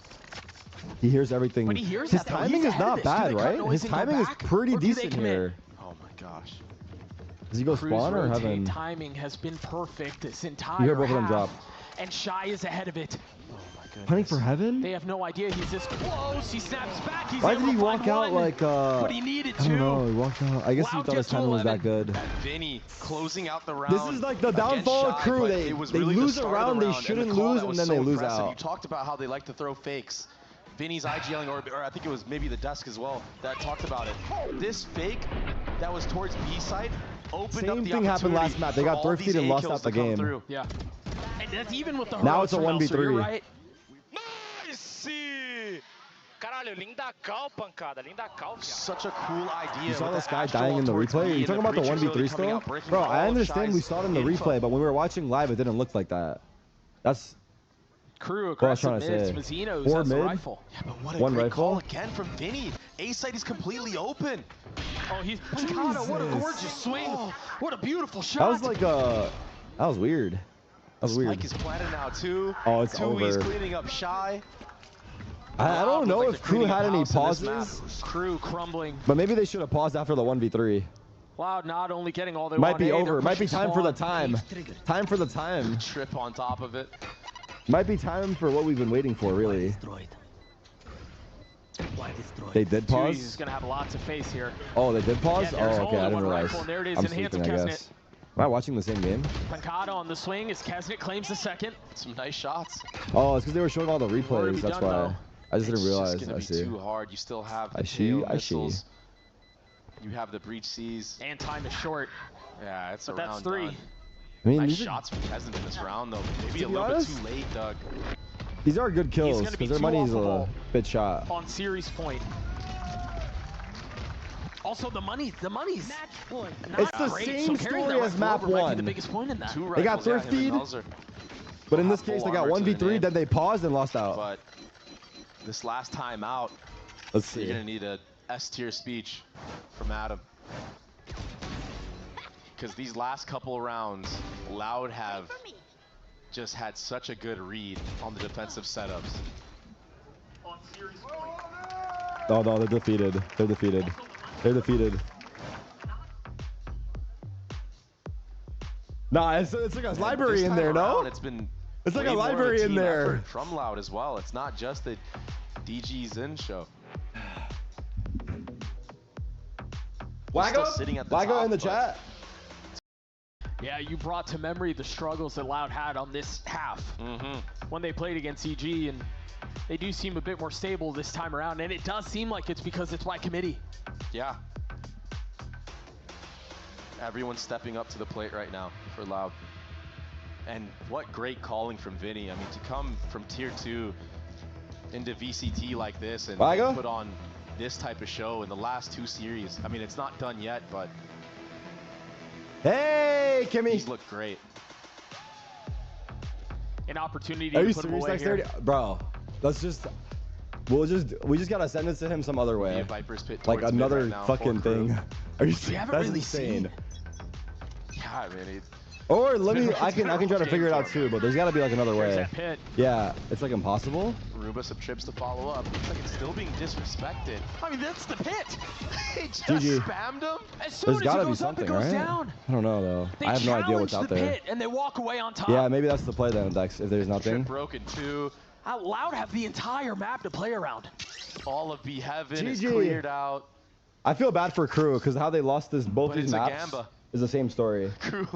He hears everything. But he hears his that, timing is not bad, right? His timing is pretty decent here. Oh my gosh. Does he go spawn or heaven? Timing has been perfect this entire You hear both of them drop. And Shy is ahead of it. Oh my goodness. Punting for heaven? They have no idea he's this close. He snaps back. He's Why did he walk out like but he needed to. I don't know, he walked out. I guess he thought his timing was that good. Vinny closing out the round. This is like the downfall of KRU. They lose a round they shouldn't lose and then they lose out. You talked about how they like to throw fakes. Vinny's IGLing, or I think it was maybe the Dusk as well, that talked about it. This fake that was towards B side opened up the opportunity. Same thing happened last map. They got thrifted and lost out the game. Yeah. And that's even with the now it's a heroics from 1v3. You're right. Such a cool idea. You saw this guy dying in the replay? You're talking about the 1v3 still? Bro, I understand we saw it in the replay, but when we were watching live, it didn't look like that. That's Crew aggressive mids. Mazino's has a rifle. Yeah, but what a great call again from Vinny. A site is completely open. Oh, he's Pancada. What a gorgeous swing. Oh, what a beautiful shot. That was like that was weird. That was weird. Spike is planted now too. Oh, it's over. He's cleaning up Shy. I don't know if Crew had any pauses. Crew crumbling. But maybe they should have paused after the 1v3. Loud not only getting all they might want. be over. Might be time for the time. Time for the time. Trip on top of it. Might be time for what we've been waiting for, really. They did pause? He's going to have lots of face here. Oh, they did pause? Yeah, oh, okay, I didn't realize. There it is I'm in hands of sleeping, I Kesnet. guess. Am I watching the same game? Pancada on the swing as Kesnet claims the second. Some nice shots. Oh, it's because they were showing all the replays. That's why. Though. I just didn't realize. It's just I see. too hard. You still have the missiles. You have the breach C's. And time is short. Yeah, it's but a round that's 3. done. I mean, nice shots from Kesnet in this round, though. Maybe a little bit too late, Doug. These are good kills because their money's a bit shot. On series point. Also, the money's match point. It's the same story as map 1. The biggest point in that. They got thrifted, but in this case they got 1v3, then they paused and lost out. But this last time out, let's see. You're gonna need a S-tier speech from Adam. Because these last couple of rounds, Loud have just had such a good read on the defensive setups. Oh no, they're defeated. They're defeated. They're defeated. Nah, it's like a library in there, no? It's like a library in there. From Loud as well. It's not just the DG Zen show. Wago in the chat. Yeah, you brought to memory the struggles that Loud had on this half when they played against EG, and they do seem a bit more stable this time around, and it does seem like it's because it's by committee. Yeah. Everyone's stepping up to the plate right now for Loud. And what great calling from Vinny. I mean, to come from tier 2 into VCT like this and put on this type of show in the last 2 series. I mean, it's not done yet, but hey, Kimmy. He's looked great. An opportunity to put him away here. Bro, let's just we just gotta send this to him some other way. Viper's pit like another right fucking thing. Are you serious? That's really insane. Yeah, I mean, or let me I can try to figure it out too, but there's gotta be like another way. That pit. Yeah, it's like impossible. Ruba some trips to follow up. Looks like it's still being disrespected. I mean, that's the pit. He just spammed him. As soon as gotta he goes be something, up, it goes right? down. I don't know though. I have no idea what's out there. Pit and they walk away on top. Yeah, maybe that's the play then, Dex. If there's nothing. Trip broken too. How Loud have the entire map to play around. All of B Heaven is cleared out. I feel bad for Crew because how they lost both these maps is the same story. Crew.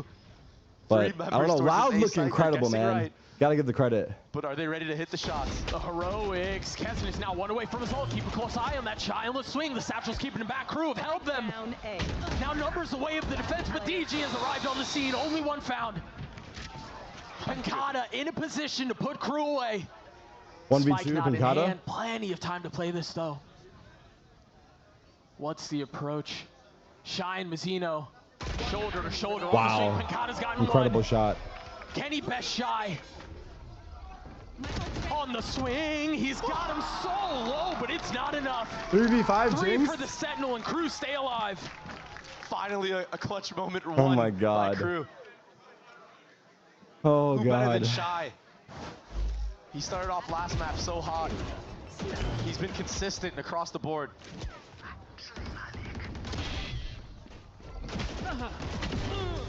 But I don't know. Loud look incredible, man. Right. Gotta give the credit. But are they ready to hit the shots? The heroics. Kesnet is now 1 away from his ult. Keep a close eye on that shot. And let's swing. The Satchel's keeping him back. Crew have held them. Now numbers the way of the defense, but DG has arrived on the scene. Only one found. Pancada in a position to put Crew away. 1v2 Pancada. Plenty of time to play this though. What's the approach? Shy and Mazzino. Shoulder to shoulder. Wow. Pancada's gotten incredible one. Shot. Can he best Shy? On the swing, he's got him so low, but it's not enough. 3v5, 3 James. for the Sentinel, and Crew stay alive. Finally, a clutch moment won. Oh my God. By Crew. Oh Who God. better than Shy? He started off last map so hot. He's been consistent across the board.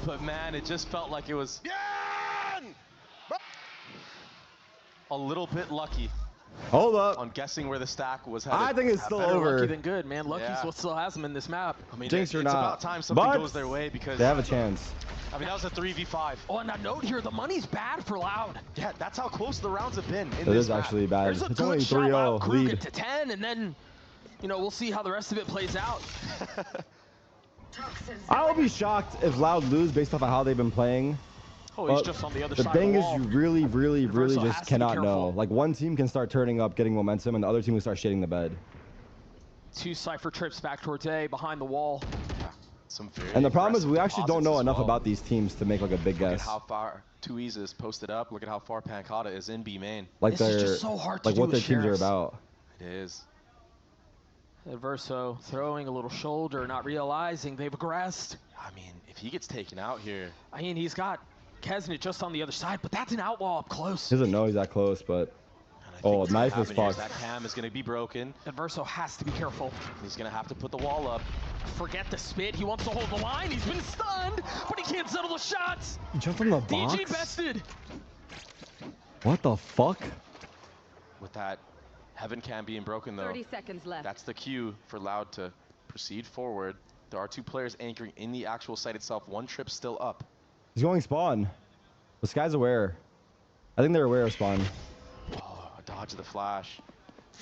But man, it just felt like it was a little bit lucky. Hold up. On guessing where the stack was headed. I think it's still Better over. lucky than good, man. Lucky's what still has him in this map. I mean, Jinx it's about time something goes their way because they have a chance. I mean, that was a 3v5. Oh, and a note here, the money's bad for Loud. Yeah, that's how close the rounds have been in It this is map. actually bad. There's a It's good only shot, 3-0 Crew lead. get to 10, and then, you know, we'll see how the rest of it plays out. I will be shocked if Loud lose based off of how they've been playing. Oh, he's just on the other side of the wall. The thing is, you really just cannot know. Like, one team can start turning up, getting momentum, and the other team can start shitting the bed. 2 Cypher trips back towards A, behind the wall. And the problem is we actually don't know enough about these teams to make like a big guess. Look at how far 2E's is posted up. Look at how far Pancata is in B main. Like this is just so hard to like do what their teams Sheriffs. are about. It is. Verso throwing a little shoulder, not realizing they've aggressed. I mean, if he gets taken out here. I mean, he's got Kesnet just on the other side, but that's an outlaw up close. He doesn't know he's that close, but... Oh, knife was fucked. That cam is going to be broken. And Verso has to be careful. He's going to have to put the wall up. Forget the spit. He wants to hold the line. He's been stunned, but he can't settle the shots. He jumped from the box? DG bested. What the fuck? With that Heaven cam being broken, though, 30 seconds left. That's the cue for Loud to proceed forward. There are 2 players anchoring in the actual site itself. 1 trip still up. He's going spawn. This guy's aware. I think they're aware of spawn. Oh, a dodge of the flash.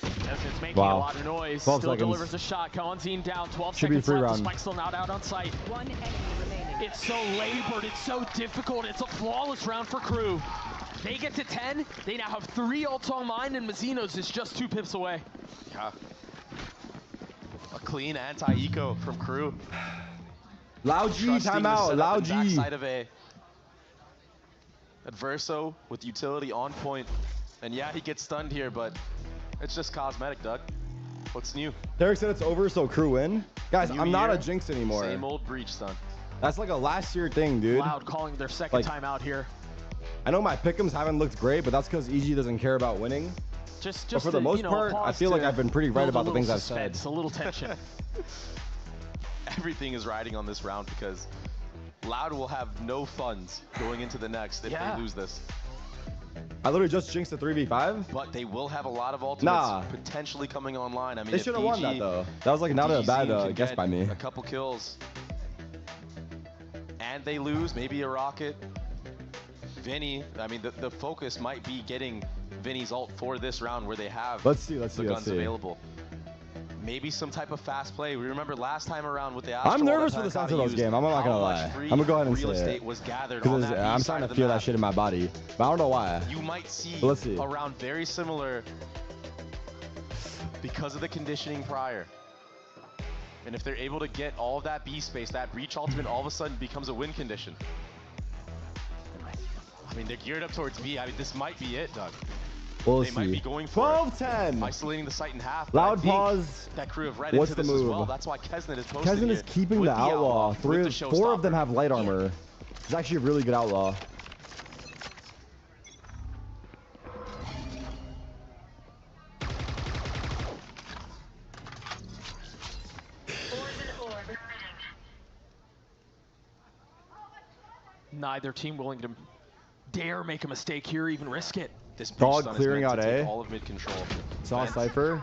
It's making a lot of noise. 12 still seconds. delivers a shot. Kawanzine down. 12 Should seconds be free left. round. The Spike's still not out on site. 1 enemy remaining. It's so labored. It's so difficult. It's a flawless round for KRU. They get to 10. They now have 3 ults online, and Mazzinos is just 2 pips away. Yeah. A clean anti-eco from KRU. Loud G, timeout. Loud G. Backside of A. Adverso with utility on point. And yeah, he gets stunned here, but it's just cosmetic, Doug. What's new? Tarik said it's over, so KRU win. Guys, New I'm not year, a jinx anymore. Same old breach, son. That's like a last year thing, dude. Loud calling their second time out here. I know my pick'ems haven't looked great, but that's because EG doesn't care about winning. But for the most part, I feel like I've been pretty right about the things I've said. A little tension. Everything is riding on this round because Loud will have no funds going into the next if they lose this. I literally just jinxed a 3v5. But they will have a lot of ultimates potentially coming online. I mean, they should have won that though. That was like not a bad guess by me. A couple kills. And they lose, maybe a rocket. Vinny, I mean, the focus might be getting Vinny's ult for this round where they have the guns available. Maybe some type of fast play. We remember last time around with the Astro. I'm nervous for the Sentinels game. I'm not gonna lie. I'm gonna go ahead and say it. Was gathered on that I'm starting to feel that shit in my body, but I don't know why. You might see a round very similar because of the conditioning prior. And if they're able to get all of that B space, that breach ultimate all of a sudden becomes a win condition. I mean, they're geared up towards B. I mean, this might be it, Doug. We'll they might be going for 12-10. Isolating the site in half. Loud pause. That KRU have read into this as well. That's why Kesnet is posting Kesnet is keeping the outlaw. 4 of them have light armor. It's actually a really good outlaw. Neither team willing to dare make a mistake here, even risk it. This dog clearing out A. All of mid control. Saw Cypher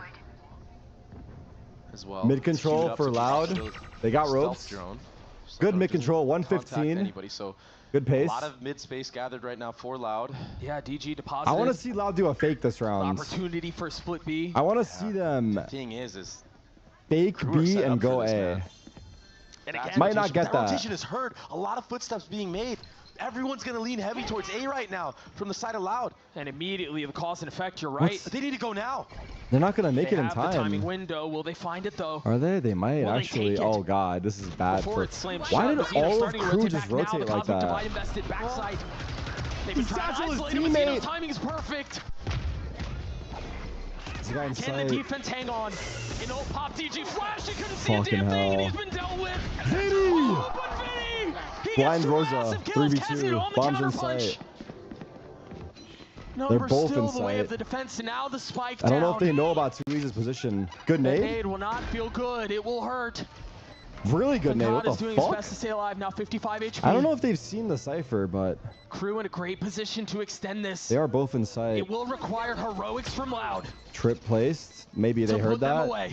as well. Mid control for Loud. They got ropes. Good mid control. 115. So good pace. A lot of mid space gathered right now for Loud. Yeah, DG deposited. I want to see Loud do a fake this round. Opportunity for a split B. I want to see them. The thing is fake B and go A. And again, might not get that. Rotation is heard. A lot of footsteps being made. Everyone's going to lean heavy towards A right now from the side of Loud. And immediately the cause and effect, you're right. They need to go now. They're not going to make it in time. They have the timing window. Will they find it though? Are they? They might actually. Oh god, this is bad. Why did all of KRU just rotate like that? They've been trying to isolate him. His timing is perfect. Can the defense hang on? An old pop DG flash. He couldn't see a damn thing, and he's been dealt with. Oh, but Vinny! Blind Rosa, 3v2, bombs in sight. They're both in sight. Way of the defense, and now the spike I don't know if they know about 2E's position. Good nade. Nade will not feel good. It will hurt. Really good nade. What the doing fuck? His best to stay alive now. 55 HP. I don't know if they've seen the Cypher, but KRU in a great position to extend this. They are both in sight. It will require heroics from Loud. Trip placed. Maybe they heard that.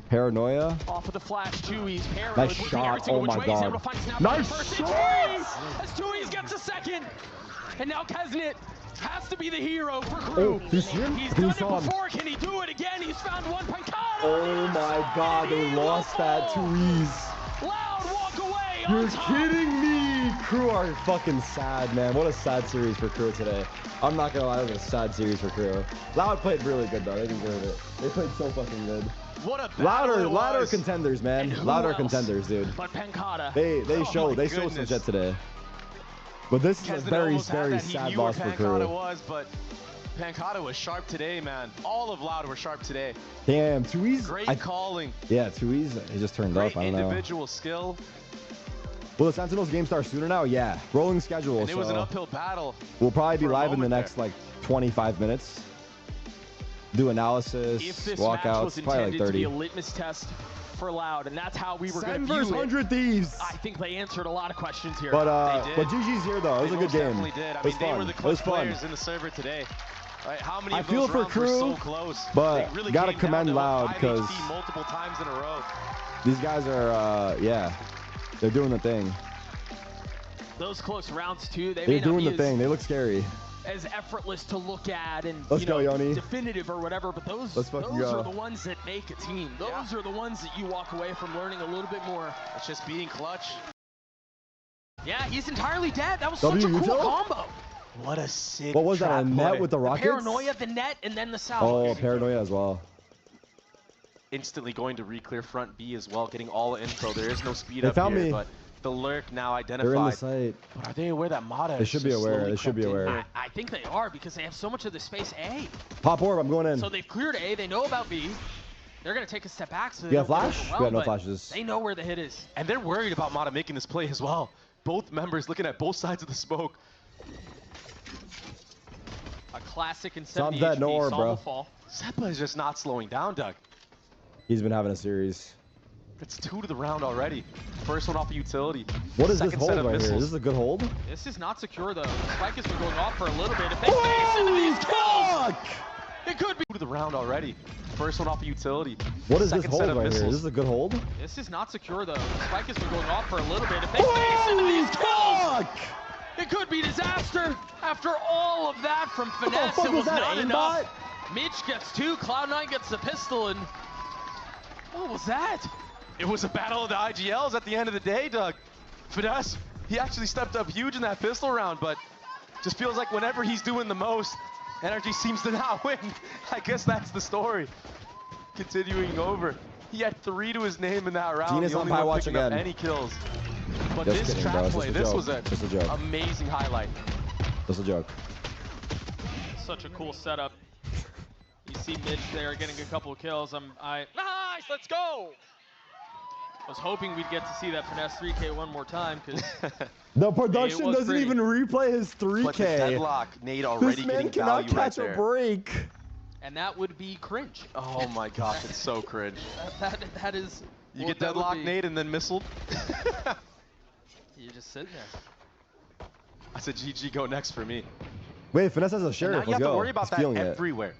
Paranoia. Off of the flash, 2E's paranoid. Nice shot. Oh my god. Nice shot. As 2E's gets a second. And now Kesnet has to be the hero for KRU. Oh, he's done it before. Can he do it again? He's found one. Pancata. Oh my god, they lost that 2E's. Loud walk away. You're kidding me. Crew are fucking sad, man. What a sad series for Crew today. I'm not gonna lie, it was a sad series for Crew. Loud played really good though. They deserve it. They played so fucking good. What a battle Louder contenders, man. Louder contenders, dude. But Pancata. They showed some shit today. But this is a very sad loss for Crew. Pancata was, but Pancata was sharp today, man. All of Loud were sharp today. Damn, Tui's great calling. Yeah, Tui's he just turned up. I don't know. Individual skill. Will the Sentinels game start sooner now? Yeah, rolling schedule. And it was an uphill battle. We'll probably be live in the next like 25 minutes. Do analysis, if this walkouts, match was probably like 30. To be a litmus test for Loud, and that's how we were going to view it. 100 Thieves. I think they answered a lot of questions here. But GG's here though. It was a good game. Definitely did. I mean, they were the close players in the server today. Right? How many of those rounds were so close? But really gotta commend Loud because multiple times in a row. These guys are, they're doing the thing. Those close rounds too. They're doing the thing. They look scary. As effortless to look at and definitive or whatever, but those are the ones that make a team. Those are the ones that you walk away from learning a little bit more. It's just being clutch. Yeah, he's entirely dead. That was such a cool combo. What a sick. What was that? A net with the rockets? The paranoia, the net, and then the salvo. Oh, paranoia as well. Instantly going to re-clear front B as well, getting all the info. There is no speed up here, but the lurk now identified. They're in the site. But are they aware that Mata? They should be aware. They should be aware. I think they are because they have so much of the space A. Pop orb. I'm going in. So they've cleared A. They know about B. They're gonna take a step back. So you got flash? We got no flashes. They know where the hit is, and they're worried about Mata making this play as well. Both members looking at both sides of the smoke. A classic in 70 HP. No orb, bro. Fall. Seppa is just not slowing down, Doug. He's been having a series. It's 2 to the round already. First one off of utility. What is this hold right here? Is this a good hold? This is not secure though. Spike has been going off for a little bit. If they face into these kills, it could be 2 to the round already. First one off of utility. What is this hold right here? Is this a good hold? This is not secure though. Spike has been going off for a little bit. If they face into these kills, it could be disaster. After all of that from Finesse, it was not enough. Mitch gets 2, Cloud9 gets the pistol, and what was that? It was a battle of the IGLs at the end of the day, Doug. Finesse, he actually stepped up huge in that pistol round, but just feels like whenever he's doing the most, NRG seems to not win. I guess that's the story. Continuing over. He had 3 to his name in that round. Genius on Pie Watch again. Any kills. But Just this kidding, trap play, this was a amazing highlight. Just a joke. Such a cool setup. You see Mitch there getting a couple of kills. Nice, let's go! I was hoping we'd get to see that Finesse 3K one more time because the production doesn't even replay his 3K. But the deadlock, Nate already getting value right there. This man cannot catch a break. And that would be cringe. Oh my gosh, it's so cringe. That is. You get deadlock, Nate, and then missiled. You're just sitting there. I said GG, go next for me. Wait, Finesse has a sheriff. Now you have to worry about that everywhere.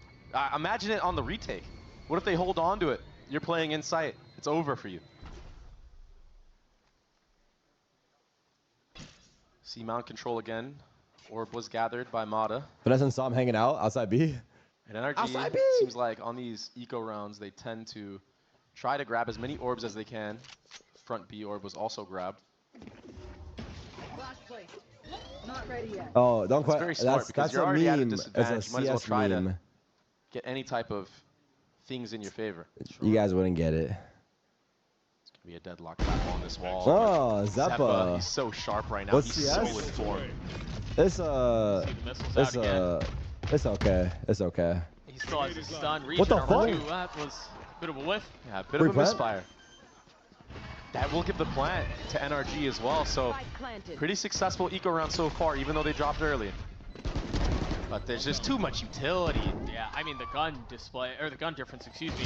Imagine it on the retake. What if they hold on to it? You're playing in sight. It's over for you. See mount control again. Orb was gathered by Mata. Finesse and Sam hanging out outside B. And NRG seems like on these eco rounds, they tend to try to grab as many orbs as they can. Front B orb was also grabbed. Not ready yet. Oh, don't quite. Very smart because you're already at a disadvantage. You might as well try meme. to get any type of things in your favor. You guys wouldn't get it. It's gonna be a deadlock trap on this wall. Oh, Zeppa. He's so sharp right now. What's He's so informed. It's okay. It's okay. He still has his stun. What the fuck? That was a bit of a whiff. Yeah, a bit of a misfire. That will give the plant to NRG as well. So pretty successful eco round so far, even though they dropped early. But there's just too much utility. Yeah, I mean the gun display, or the gun difference, excuse me.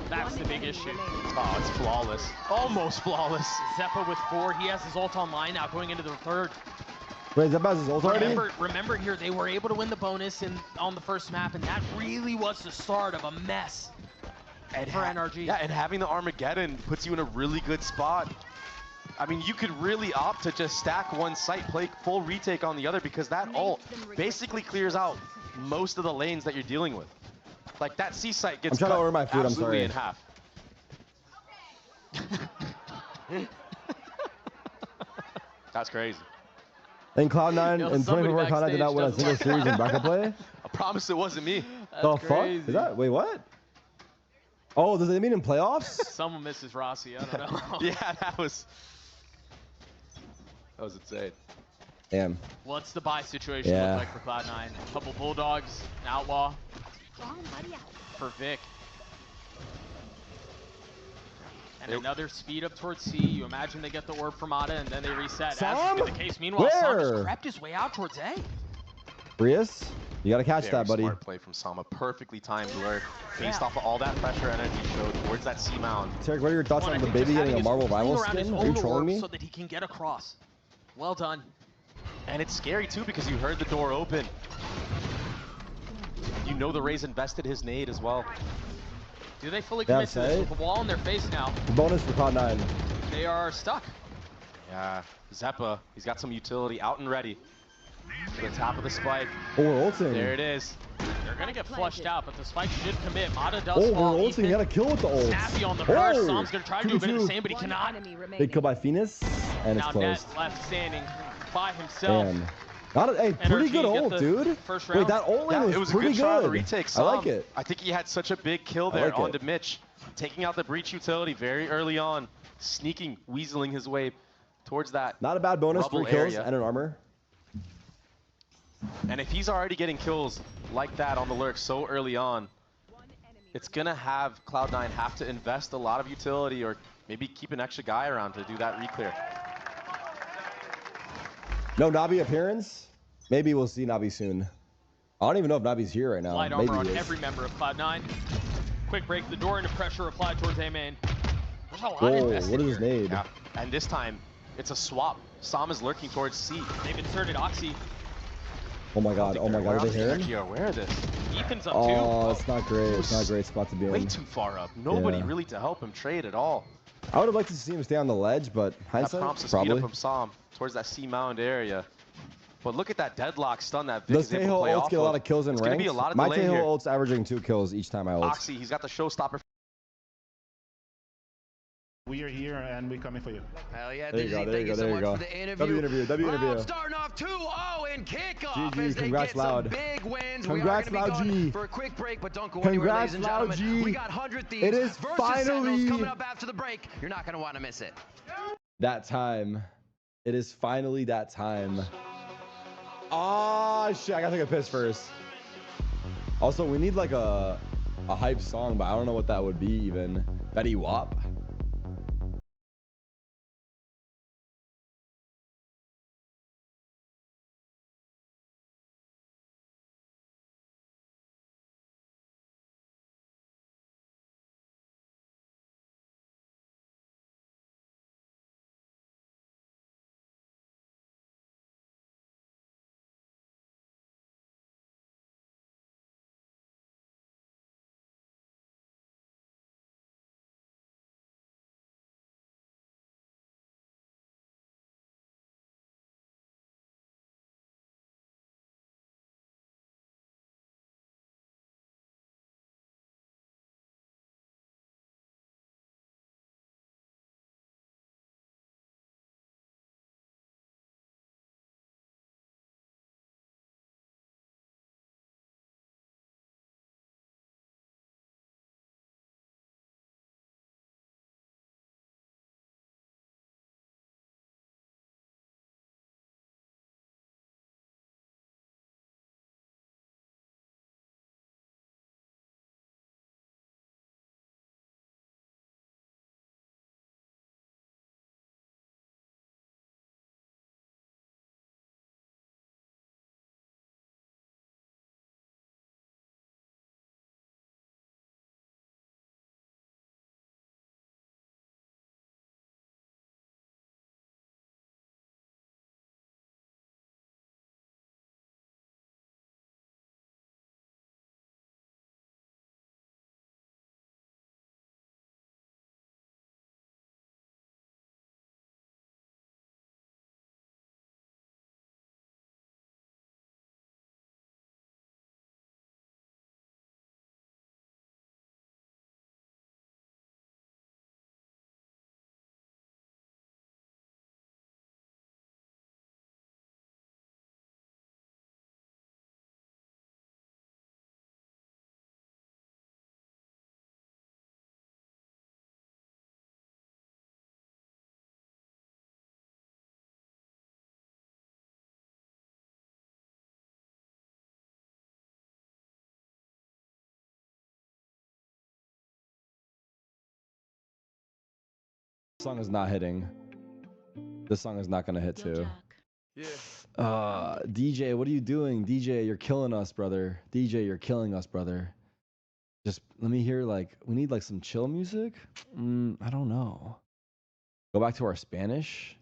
That's the big issue. Oh, it's flawless. Almost flawless. Zeppa with 4. He has his ult online now going into the third. Wait, Zeppa has his ult already? Remember here, they were able to win the bonus on the first map, and that really was the start of a mess for NRG. Yeah, and having the Armageddon puts you in a really good spot. I mean, you could really opt to just stack one site, play full retake on the other, because that ult basically clears out most of the lanes that you're dealing with. Like, that C site gets cut absolutely in half. That's crazy. And Cloud9 and 24 Cloud9 did not win a single series in bracket play? I promise it wasn't me. The fuck? Is that? Wait, what? Oh, does it mean in playoffs? Someone misses Rossi. I don't know. Yeah, that was insane. Damn. What's the buy situation look like for Cloud9? A couple Bulldogs, an Outlaw for Vic. And another speed up towards C. You imagine they get the orb from Ada and then they reset. As has been the case. Meanwhile, Sam just crept his way out towards A. Brius, you gotta catch that, buddy. Smart play from Sama. Perfectly timed lure. Based off of all that pressure energy showed towards that C mound. Tarik, what are your thoughts on the baby getting a Marvel Rival skin? Are you trolling me? So that he can get across. Well done. And it's scary too because you heard the door open. You know the Rays invested his nade as well. Do they fully commit to this with the wall in their face now? Bonus for Cloud9. They are stuck. Yeah, Zeppa, he's got some utility out and ready. To the top of the spike. Oh, we're ulting. There it is. They're gonna get flushed out, but the spike should commit. Ada does fall. We're ulting. You gotta kill with the ult. Snappy on the burst. Sam's gonna try to do a bit of the same, but he cannot. Big kill by Phoenix, and it's now closed. Net left standing by himself. Damn. Hey, pretty good ult, dude. Wait, that ult lane was pretty good. Retake. I like it. I think he had such a big kill there onto Mitch. Taking out the breach utility very early on. Sneaking, weaseling his way towards that. Not a bad bonus, 3 kills and an armor. And if he's already getting kills like that on the lurk so early on, it's gonna have Cloud9 have to invest a lot of utility or maybe keep an extra guy around to do that reclear. No Navi appearance? Maybe we'll see Navi soon. I don't even know if Navi's here right now. Light armor on every member of Cloud9. Quick break the door into pressure applied towards A main. There's a lot invested what is his nade? Yeah. And this time, it's a swap. Sam is lurking towards C. They've inserted Oxy. Oh my god, are they here? Actually aware of this. Ethan's up too. Oh, it's not great. It's not a great spot to be in. Way too far up. Nobody really to help him trade at all. I would have liked to see him stay on the ledge, but hindsight, that prompts a speed up from Sam towards that C mound area. But look at that deadlock stun that Vic is able to play off. Let's get a lot of kills in ranks. It's going to be a lot of My delay here. ult's averaging 2 kills each time I ult. Oxy, he's got the showstopper. We are here and we're coming for you. Hell yeah, there you go, there you go, there you go. W interview. Starting off 2-0 in kickoff GG, as they congrats, get some Loud. big wins. Congrats, we are Loud going to be G. for a quick break, but don't go anywhere, ladies and gentlemen. G. We got 100 Thieves it is versus finally Sentinels coming up after the break. You're not going to want to miss it. That time. It is finally that time. Ah, shit, I gotta take a piss first. Also, we need like a hype song, but I don't know what that would be even. Betty Wap? This song is not hitting. This song is not gonna hit too. Yeah. DJ, what are you doing? DJ, you're killing us, brother. DJ, you're killing us, brother. Just let me hear, like, we need like some chill music. I don't know. Go back to our Spanish.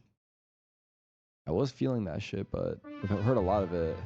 I was feeling that shit, but I've heard a lot of it.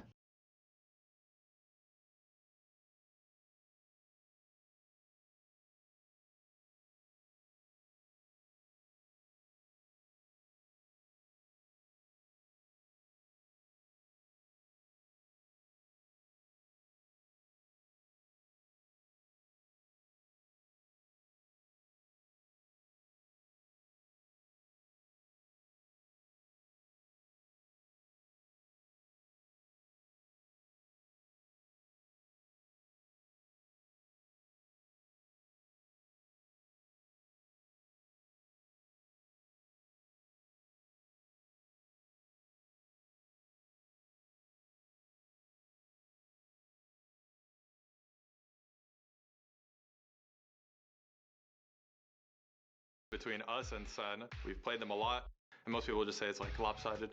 Between us and Sen, we've played them a lot, and most people just say it's like lopsided.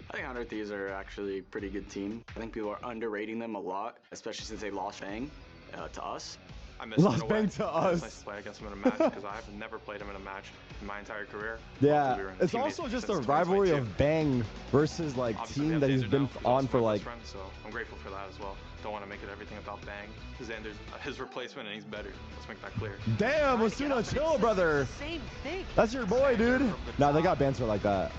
I think 100 Thieves are actually a pretty good team. I think people are underrating them a lot, especially since they lost Bang to us. I miss Lost Bang to us. It's nice to play against them in a match because I've never played them in a match in my entire career. Yeah, we were it's also just a rivalry of Bang versus like Obviously, team that he's been on for like. Friends, so I'm grateful for that as well. Don't want to make it everything about Bang. Xander's his replacement and he's better. Let's make that clear. Damn, Osuna, chill, brother. Same thing. That's your boy, dude. Nah, they got banter like that.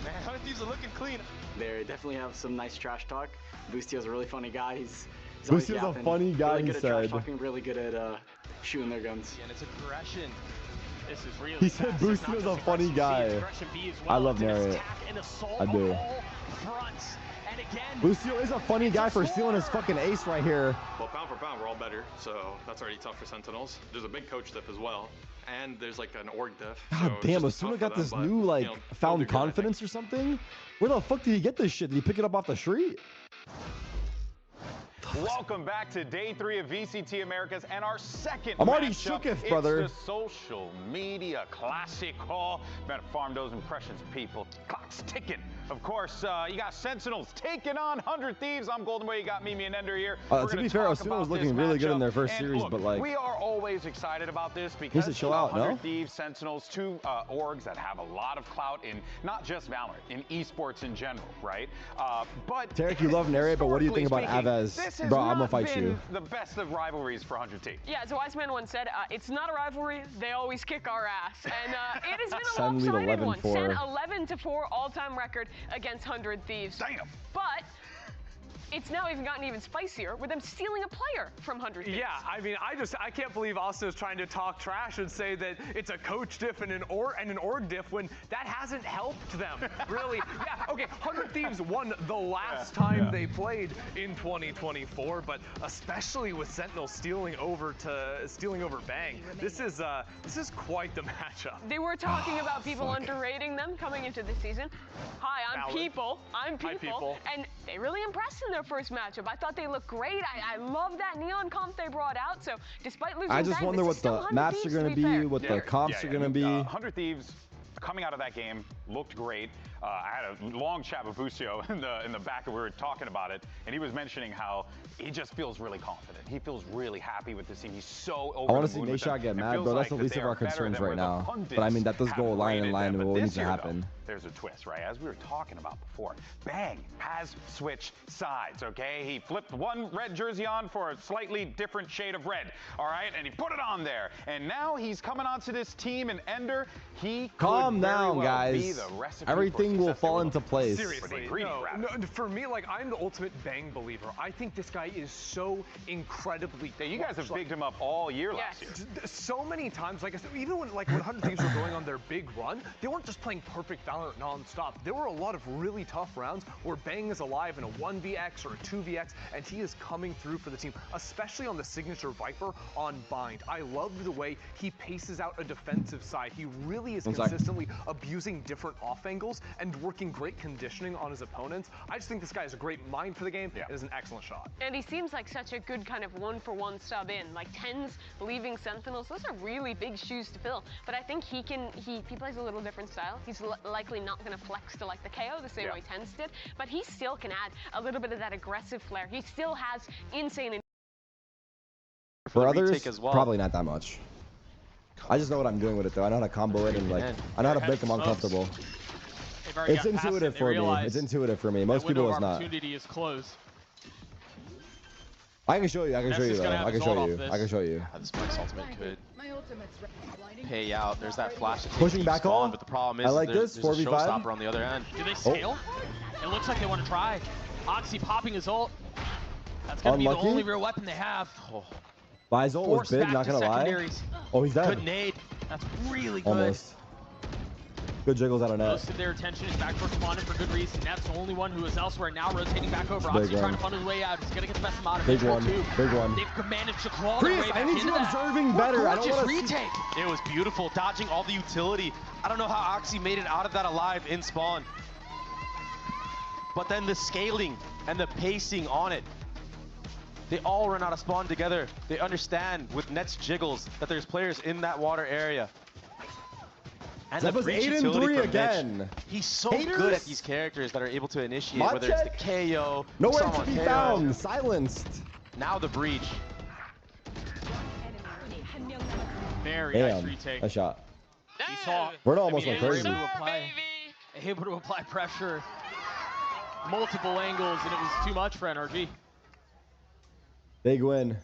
Man, 100 Thieves are looking clean. They definitely have some nice trash talk. Boostio's a really funny guy. He's Boostio's a funny guy, really he good at said. trash talking, really good at shooting their guns. And it's aggression. This is really He said Boostio's a funny guy. I love Narrate. I do. Boostio is a funny guy for stealing his fucking ace right here. Well, pound for pound, we're all better, so that's already tough for Sentinels. There's a big coach diff as well, and there's like an org diff. God damn, Osuna got this new like found confidence or something. Where the fuck did he get this shit? Did he pick it up off the street? Welcome back to day 3 of VCT Americas and our second I'm already matchup. shooketh, brother. It's the social media classic call. Better farm those impressions, people. Clock's ticking. Of course, you got Sentinels taking on 100 Thieves. I'm Golden Boy. You got Mimi and Ender here. To be fair, Osuna was looking really good in their first series, look, but like we are always excited about this because needs to chill out, 100 no? Thieves, Sentinels, two orgs that have a lot of clout in not just Valorant, in esports in general, right? But Tarik, you love Narrate, but what do you think about Avaz? Bro, I'm gonna fight you. The best of rivalries for 100 Thieves. Yeah, as a wise man once said, it's not a rivalry. They always kick our ass, and it has been a Sen lead lopsided one. 11-4. Sen 11-4 all-time record against 100 Thieves. Damn. But it's now even gotten even spicier with them stealing a player from 100 Thieves. Yeah, I mean, I can't believe Austin is trying to talk trash and say that it's a coach diff and an org diff when that hasn't helped them, really. Yeah, okay, 100 Thieves won the last time they played in 2024, but especially with Sentinel stealing over Bang, this is quite the matchup. They were talking about people underrating them coming into the season. Hi, I'm People. I'm People. And they really impressed in their first matchup. I thought they looked great. I love that neon comp they brought out. So despite losing, I just wonder what the maps are going to be, what the comps are going to be. 100 Thieves coming out of that game looked great. I had a long chat with Busio in the back, and we were talking about it, and he was mentioning how he just feels really confident. He feels really happy with this team. He's so over I want to see Nayshot get mad, bro. That's the least of our concerns right now. But I mean, that does go line in line with what needs to happen. There's a twist, right? As we were talking about before, Bang has switched sides, okay? He flipped one red jersey on for a slightly different shade of red, all right? And he put it on there. And now he's coming onto this team, and Ender, he calm down, well guys. Everything will fall into place. Seriously, no, for me, like, I'm the ultimate Bang believer. I think this guy is so incredibly you guys have bigged him up all year last year. So many times, like I said, even when 100 Thieves were going on their big run, they weren't just playing perfect Valorant non-stop. There were a lot of really tough rounds where Bang is alive in a 1vx or a 2vx, and he is coming through for the team, especially on the signature Viper on Bind. I love the way he paces out a defensive side. He really is consistently abusing different off angles, and and working great conditioning on his opponents. I just think this guy has a great mind for the game and is an excellent shot. And he seems like such a good kind of one-for-one sub in. Like Tens leaving Sentinels, those are really big shoes to fill. But I think he plays a little different style. He's likely not going to flex to like the KO the same way Tens did, but he still can add a little bit of that aggressive flair. He still has insane. For others, as well. Probably not that much. I just know what I'm doing with it though. I know how to combo it and like I know how to make them uncomfortable. It's intuitive for me. It's intuitive for me. Most people it's not. Opportunity is closed. I can show you. I can show you though. I can show you. I can show you. This Spike's ultimate could pay out. There's that flash. Pushing back on. But the problem is I like there's this. a 4v5. showstopper on the other end. Do they scale? It looks like they want to try. Oxy popping his ult. That's gonna be the only real weapon they have. His ult was big, not gonna lie. Oh, he's dead. Good nade. That's really good. Almost. Good jiggles out of net. Most of their attention is back towards Spawn for good reason. That's the only one who is elsewhere now, rotating back over. Oxy trying to find his way out. He's gonna get the best amount of big one. Big one. They've managed to claw their way back I need into you observing better. I don't want to retake. It was beautiful, dodging all the utility. I don't know how Oxy made it out of that alive in Spawn. But then the scaling and the pacing on it. They all run out of Spawn together. They understand with Net's jiggles that there's players in that water area. And that was 8 and 3 again. Mitch. He's so good at these characters that are able to initiate, whether it's the KO, nowhere to be found, silenced. Now the breach. Very nice retake. A shot. He saw. We're almost like crazy. Able to apply pressure, multiple angles, and it was too much for NRG. Big win.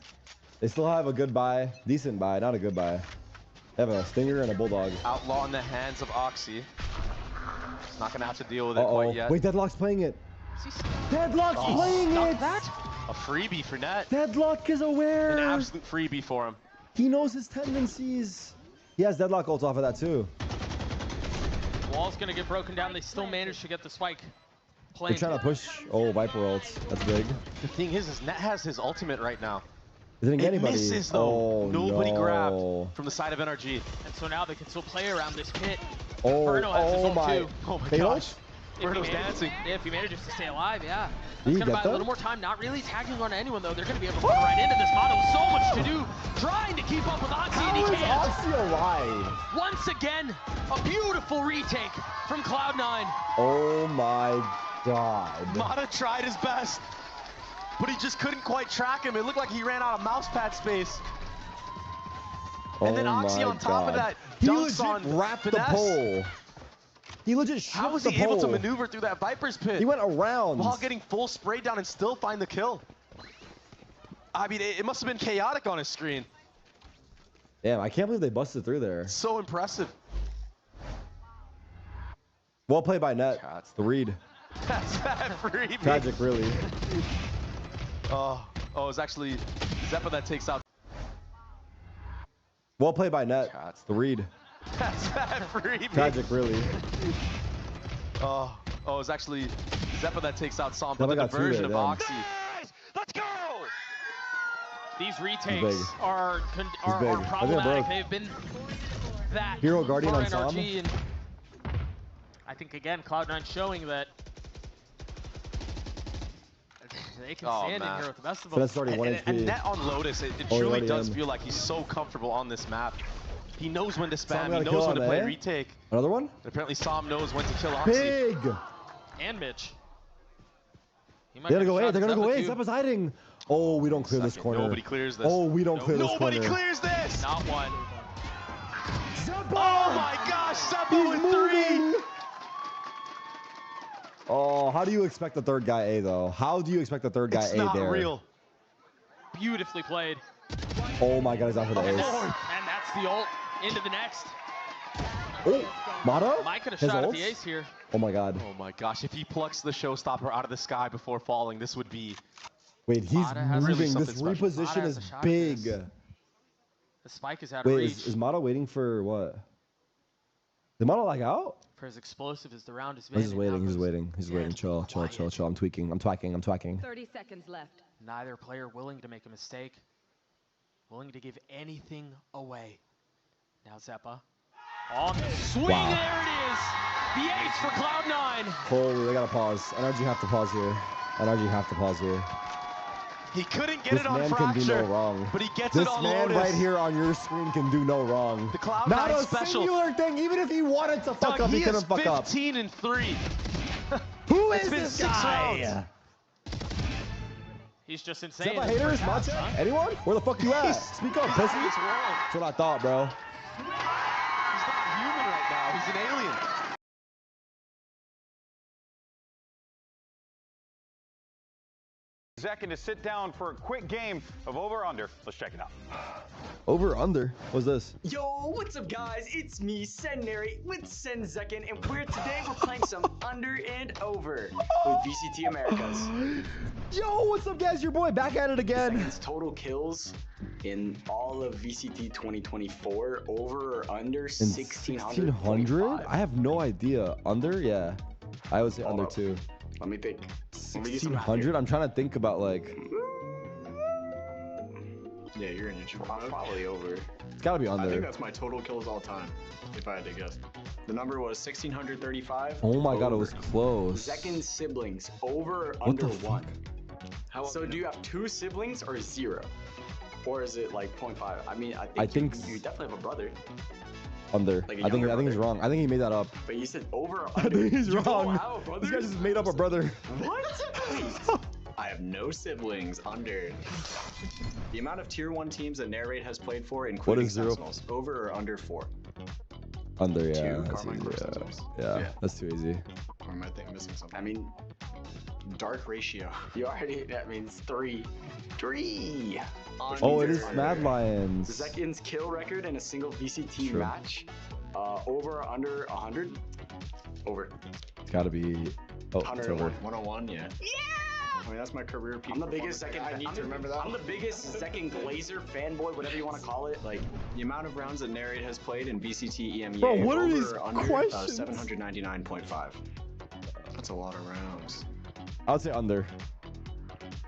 They still have a good buy, decent buy, not a good buy. They have a Stinger and a Bulldog. Outlaw in the hands of Oxy. He's not gonna have to deal with it quite yet. Wait, Deadlock's playing it. Deadlock's playing it. A freebie for Net. Deadlock is aware. An absolute freebie for him. He knows his tendencies. He has Deadlock ult off of that too. Wall's gonna get broken down. They still managed to get the spike. They're trying to push. Oh, Viper ults. That's big. The thing is Net has his ultimate right now. Didn't get anybody. Misses though. Oh, nobody grabbed from the side of NRG. And so now they can still play around this pit. Oh, Bruno has his ult too. Oh my gosh. Bruno's dancing. Yeah, if he manages to stay alive, yeah. Did It's gonna buy a little more time. Not really tagging on anyone though. They're gonna be able to run right into this model. So much to do. Trying to keep up with Oxy, and he can't. How is Oxy alive? Once again, a beautiful retake from Cloud9. Oh my God. Mata tried his best, but he just couldn't quite track him. It looked like he ran out of mouse pad space. And then Oxy on top of that dunks on wrapped Finesse. the pole. He legit shook How was the he able to pole. maneuver through that Viper's pit? He went around. While getting full spray down and still find the kill. I mean, it must have been chaotic on his screen. Damn, I can't believe they busted through there. So impressive. Well played by Net. The read. That's bad freebie. Tragic, really. Oh, it was actually Zeppa that takes out. Well played by Net. The read. That's bad freebie. Tragic, really. Oh, it was actually Zeppa that takes out Som, but the diversion of Oxy. Let's go! These retakes are problematic. They've been that Hero Guardian on Som. And I think again, Cloud9 showing that they can stand in here with the best of them. That's already 1 HP. And Net on Lotus, it truly does feel like he's so comfortable on this map. He knows when to spam, he knows when to play retake. Another one? And apparently Som knows when to kill Oxy. Big! And Mitch. They're gonna go A, they're gonna go A. Zeppa's hiding. Oh, we don't clear this corner. Nobody clears this. Oh, we don't clear this corner. Nobody clears this! Not one. Zeppa! Oh my gosh, Zeppa with 3! Oh, how do you expect the third guy A though? How do you expect the third guy A there? It's not real. Beautifully played. Oh my God, he's out for the ace. And that's the ult into the next. Oh, Mata? Mike could have shot at the ace here. Oh my God. Oh my gosh, if he plucks the showstopper out of the sky before falling, this would be... Wait, he's moving. This reposition is big. The spike is out of reach. Wait, is Mata waiting for what? Did Mata lag out? For as explosive as the round has been. He's waiting, he's waiting. He's waiting. Chill. I'm tweaking. I'm twacking. 30 seconds left. Neither player willing to make a mistake. Willing to give anything away. Now Zeppa. On the swing, Wow. there it is. The ace for Cloud9. Holy, they gotta pause. NRG have to pause here. NRG have to pause here. He couldn't get This it on man Fracture, can do no wrong. but he gets this it on man Lotus. right here on your screen can do no wrong. The Cloud9 Not a special. singular thing. Even if he wanted to fuck up, he couldn't fuck up. 15-3. Who It's is been this 6 guy? rounds. He's just Is insane. that my haters? My check? Anyone? Where the fuck you at? Speak up, pussy. He's wrong. That's what I thought, bro. He's not human right now. He's an alien. Second to sit down for a quick game of over-under. Let's check it out. Over, under. What's this? Yo, what's up guys? It's me, Sentinels with Senzecond, and we're playing some under and over with VCT Americas. Yo, what's up guys? Your boy back at it again. Seconds total kills in all of VCT 2024, over or under 1600. 1600? I have no idea. Under? Yeah. I would say under too. Let me think. 1600? I'm trying to think about like. Yeah, you're in your probably over. It's gotta be under. I think that's my total kills all time, if I had to guess. The number was 1635. Oh my god, it was close. Second siblings, over or What under the fuck? 1. So do you have 2 siblings or 0? Or is it like 0.5? I mean, I think you definitely have a brother. Under. Like a I think younger he's wrong. I think he made that up. But you said over or I under. think he's You don't wrong. have a brother? This guy just made up a brother. What? I have no siblings. Under. The amount of tier 1 teams that Narrate has played for, including is 0? Sentinels, over or under 4? Under, yeah. 2 That's Carmine easy, Corps yeah. Sentinels? Yeah, that's too easy. Or am I missing something? I mean, dark ratio. you already, that means 3. 3! Oh, it is Mad Lions. Zekion's kill record in a single VCT True. match. Over or under 100? Over. It's gotta be. Oh, it's over. 101, yeah. Yeah! I mean, that's my career peak. I'm the biggest second. I need to remember that. I'm the biggest second Glazer fanboy, whatever you want to call it. Like the amount of rounds that Narrate has played in VCT EMEA. Bro, what are over these or under, questions? 799.5. That's a lot of rounds. I would say under.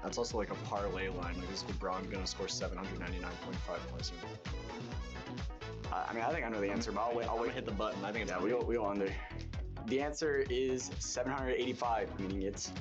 That's also like a parlay line. Like, is LeBron gonna score 799.5 points? I mean, I think I know the answer, but I'll wait. I'm gonna hit the button. I think it's we go under. The answer is 785, meaning it's.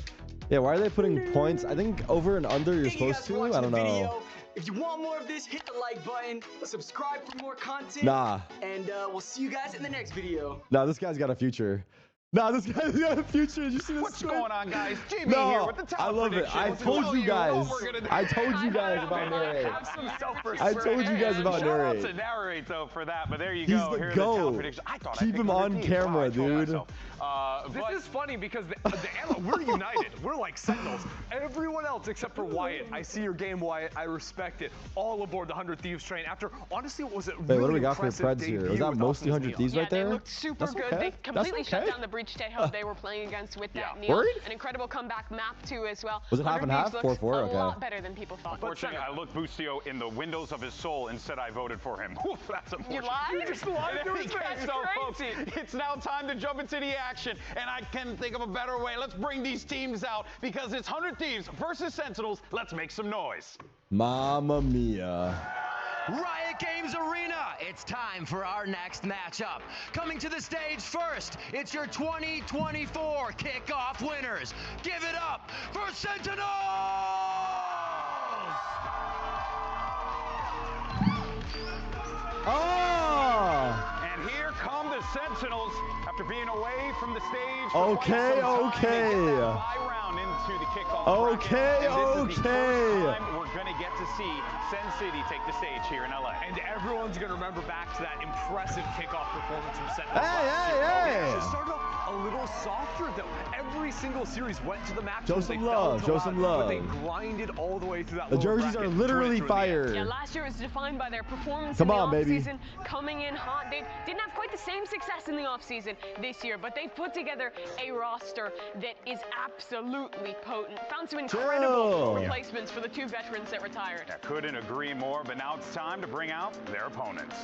Yeah, why are they putting points? I think over and under you're Thank you supposed guys for to. watching I don't the know. video. If you want more of this, hit the like button, subscribe for more content. Nah. And we'll see you guys in the next video. Nah, this guy's got a future. Nah, this guy's got a future. Did you see this? What's going on, guys? JB No, here with the top I love it. I told you guys. I told you guys about Narrate. Have some self-respect. I told you guys about Shout out Narrate. to Narrate though for that, but there you He's go. the Here are GOAT. the top predictions. I thought I Keep picked him on 100 camera, I told dude. myself. This is funny because we're united. We're like Sentinels. Everyone else except for Wyatt. I see your game, Wyatt. I respect it. All aboard the 100 Thieves train. After, honestly, what was it? Wait, what do we got for Preds here? Was that mostly 100 Thieves right there? They looked super That's good. okay. They completely That's shut okay. down the breach they were playing against with that Neil. Worried? An incredible comeback map too as well. Was it half and half? 4-4? A Okay. lot better than people thought. Unfortunately, I looked Busio in the windows of his soul and said I voted for him. Oof, that's unfortunate. You lied? You just lied to his face. That's So, folks, crazy. it's now time to jump into the action, and I can think of a better way. Let's bring these teams out because it's 100 Thieves versus Sentinels. Let's make some noise. Mamma mia. Riot Games Arena, it's time for our next matchup. Coming to the stage first, it's your 2024 kickoff winners. Give it up for Sentinels! Oh! And here come the Sentinels after being away from the stage. Okay, okay. Round into the kickoff Okay, bracket. And this is the okay. first time we're gonna get to see Sen City take the stage here in LA. And everyone's going to remember back to that impressive kickoff performance from Sentinels. Hey! It started off a little softer, though. Every single series went to the match. Show some love, show some But they love. grinded all the way through that The lower jerseys bracket are to literally win through the end. fire. Yeah, last year was defined by their performance Come in the on, baby. offseason, coming in hot. They didn't have quite the same success in the offseason this year, but they put together a roster that is absolutely potent. Found some incredible replacements for the 2 veterans that retired. I couldn't agree more, but now it's time to bring out their opponents.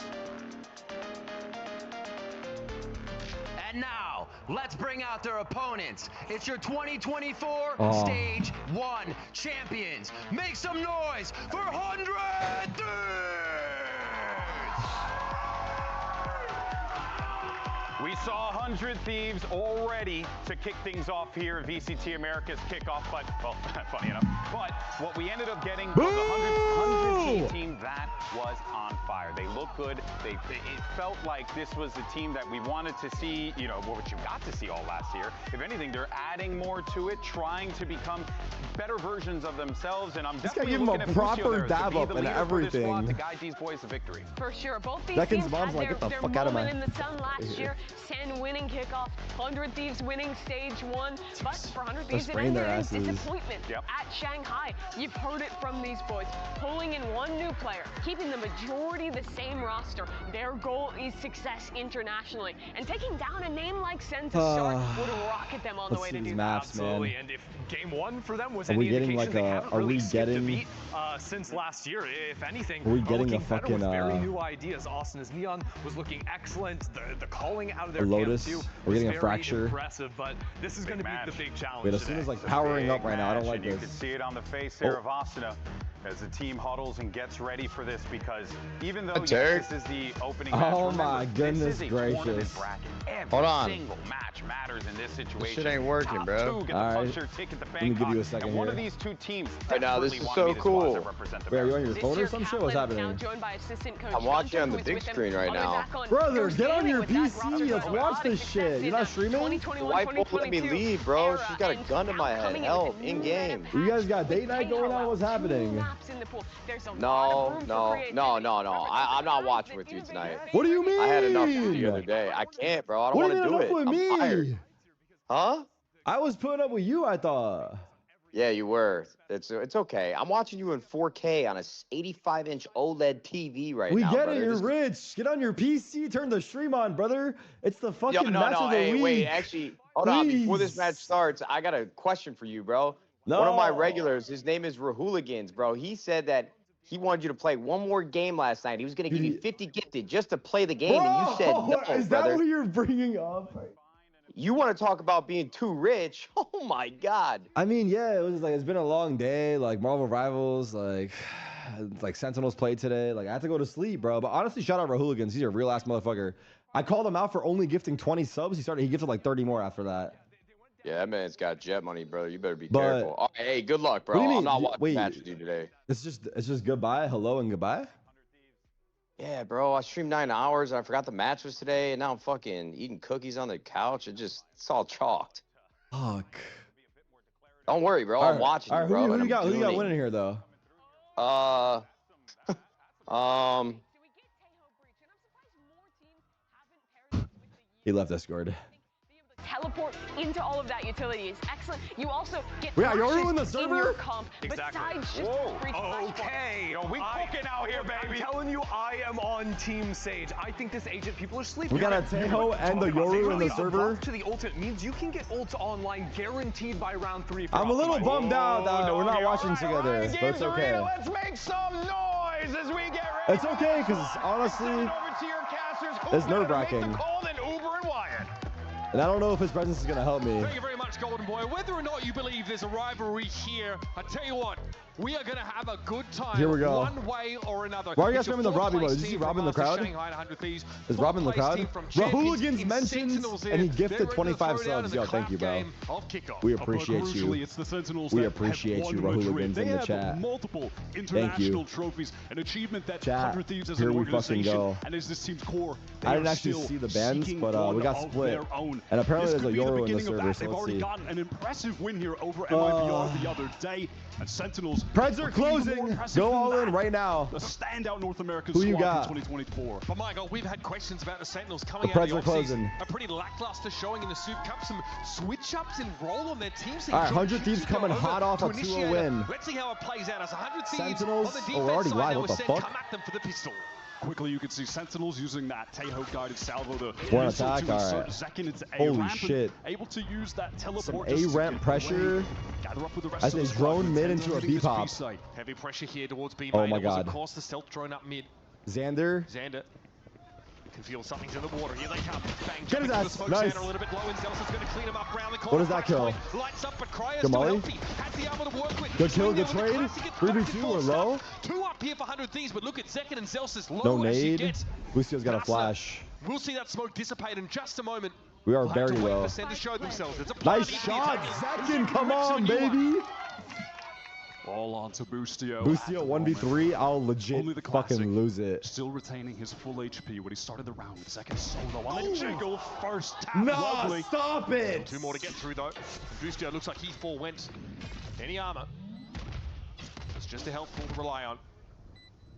And now, let's bring out their opponents. It's your 2024 Oh. Stage 1 champions. Make some noise for 100 Thieves! saw 100 Thieves all ready to kick things off here at VCT America's kickoff, but, well, funny enough. But what we ended up getting was a 100 team that was on fire. They looked good. It felt like this was the team that we wanted to see, you know, what you got to see all last year. If anything, they're adding more to it, trying to become better versions of themselves, and I'm definitely looking at proper dab up and everything to guide these boys to victory. For sure, both these teams had their moment in the sun last year. Sen winning kickoff, 100 Thieves winning stage 1, but for 100 Thieves it ended in disappointment at Shanghai. You've heard it from these boys, pulling in one new player, keeping the majority the same roster. Their goal is success internationally, and taking down a name like Sen to start would rocket them on the way to do that. Absolutely, and if game 1 for them was are we getting like are we getting since last year, if anything, are we getting a fucking very new ideas. Austin as Neon was looking excellent. The calling out of their Lotus, we're getting a fracture. Impressive, but this is going to be the big challenge. Wait, Asuna's like powering up right now. I don't like this. You can see it on the face there of Asuna as the team huddles and gets ready for this, because even though this is the opening match, my goodness gracious. Hold on. Single match matters in this situation. This shit ain't working, bro. Alright, let me give you a second here. One of these two teams right now, this is so cool. Wait, are you on your phone or some shit? What's happening? I'm watching on the big screen right now. Brother, get on your PC. Let's watch this shit. You're not streaming? The wife won't let me leave, bro. She's got a gun to my head. Help, in game. You guys got date night going on? What's happening? No. I'm not watching with you tonight. What do you mean? I had enough the other day. I can't, bro. I don't want to do it. I'm tired. Huh? I was putting up with you, I thought. Yeah, you were. It's okay. I'm watching you in 4K on a 85-inch OLED TV right now. We get it. You're rich. Get on your PC. Turn the stream on, brother. It's the fucking match of the week. Wait, actually, hold on. Before this match starts, I got a question for you, bro. No. One of my regulars, his name is Rahooligans, bro. He said that he wanted you to play one more game last night. He was going to give you 50 gifted just to play the game, and you said no, is that what you're bringing up? You want to talk about being too rich? Oh my God. I mean, yeah, it was like, it's been a long day. Like Marvel Rivals, like Sentinels played today. Like I had to go to sleep, bro. But honestly, shout out Rahooligans. He's a real ass motherfucker. I called him out for only gifting 20 subs. He gifted like 30 more after that. Yeah, that man's got jet money, brother. You better be careful. Oh, hey, good luck, bro. I'm not watching match with you today. It's just goodbye, hello, and goodbye. Yeah, bro. I streamed 9 hours. And I forgot the match was today, and now I'm fucking eating cookies on the couch. It's all chalked. Fuck. Don't worry, bro. I'm watching you, bro. Who you got winning here, though? He left Discord. Teleport into all of that utility is excellent. You also get you're in the server? in your comp exactly. besides just okay. We cooking out here, baby. I'm telling you, I am on Team Sage. I think this agent, people are sleeping. We got a Teho and the Yoru in the server. To the ultimate means you can get ults online guaranteed by round 3. I'm a little bummed out that we're not watching together, but it's okay. Let's make some noise as we get ready. It's okay, because honestly, it's nerve-wracking. And I don't know if his presence is going to help me. Thank you very much, Golden Boy. Whether or not you believe there's a rivalry here, I tell you what, we are going to have a good time. Here we go. One way or another. Why are you guys filming the Robbie mode? Did you see Rob in the crowd? Is Rob in the crowd? Rahooligans mentions and he gifted 25 subs. Yo, thank you, bro. We appreciate you. We appreciate you, Rahooligans, in the chat. Multiple international thank you. Trophies, an achievement that chat, 100 Thieves as here an we fucking go. And as this team's core, I didn't actually see the bands, but we got split. And apparently there's a Yoru in the server, so They've let's already see. gotten an impressive win here over MIBR the other day, and Sentinels. Preds are closing. Go all in right now. The standout North American squad in 2024. But Michael, we've had questions about the Sentinels coming out of the closing. A pretty lackluster showing in the Soup Cup. Some switch-ups in role on their teams. All right, 100 Thieves coming hot off a 2-0 win. Let's see how it plays out as 100 Thieves Sentinels, on the defense we're already side. live. What the fuck? Come at them for the pistol. Quickly, you can see Sentinels using that Teho guided salvo to attack. All right. Zekin into Holy shit. Able to use that teleport. Some A-ramp pressure. I think drone mid into a B-pop. Heavy pressure here towards B. Oh my god. Of course, the stealth drone up mid. Xander can feel something's in the water. Here they come. Bang. Get his ass. Nice. A little bit low, and Zelsa's going to clean him up around the corner. What does that kill? Lights up, but Cryo's still healthy. Has the armor to work with. Good kill, good trade. 3v2 or low. 2 up here for 100 Thieves, but look at Zekin and Zelsa's low. No nade. Lucio's got a flash. We'll see that smoke dissipate in just a moment. We are We'll have very to wait low. for Sen to show themselves. It's a Nice party shot, here. Zekin, come on, baby. All on to Boostio. Boostio 1v3, I'll legit fucking lose it. Still retaining his full HP when he started the round with second solo on the jiggle. First tap. No, lovely. stop it. 2 more to get through though. Boostio looks like he forewent any armor. It's just a health pool to rely on.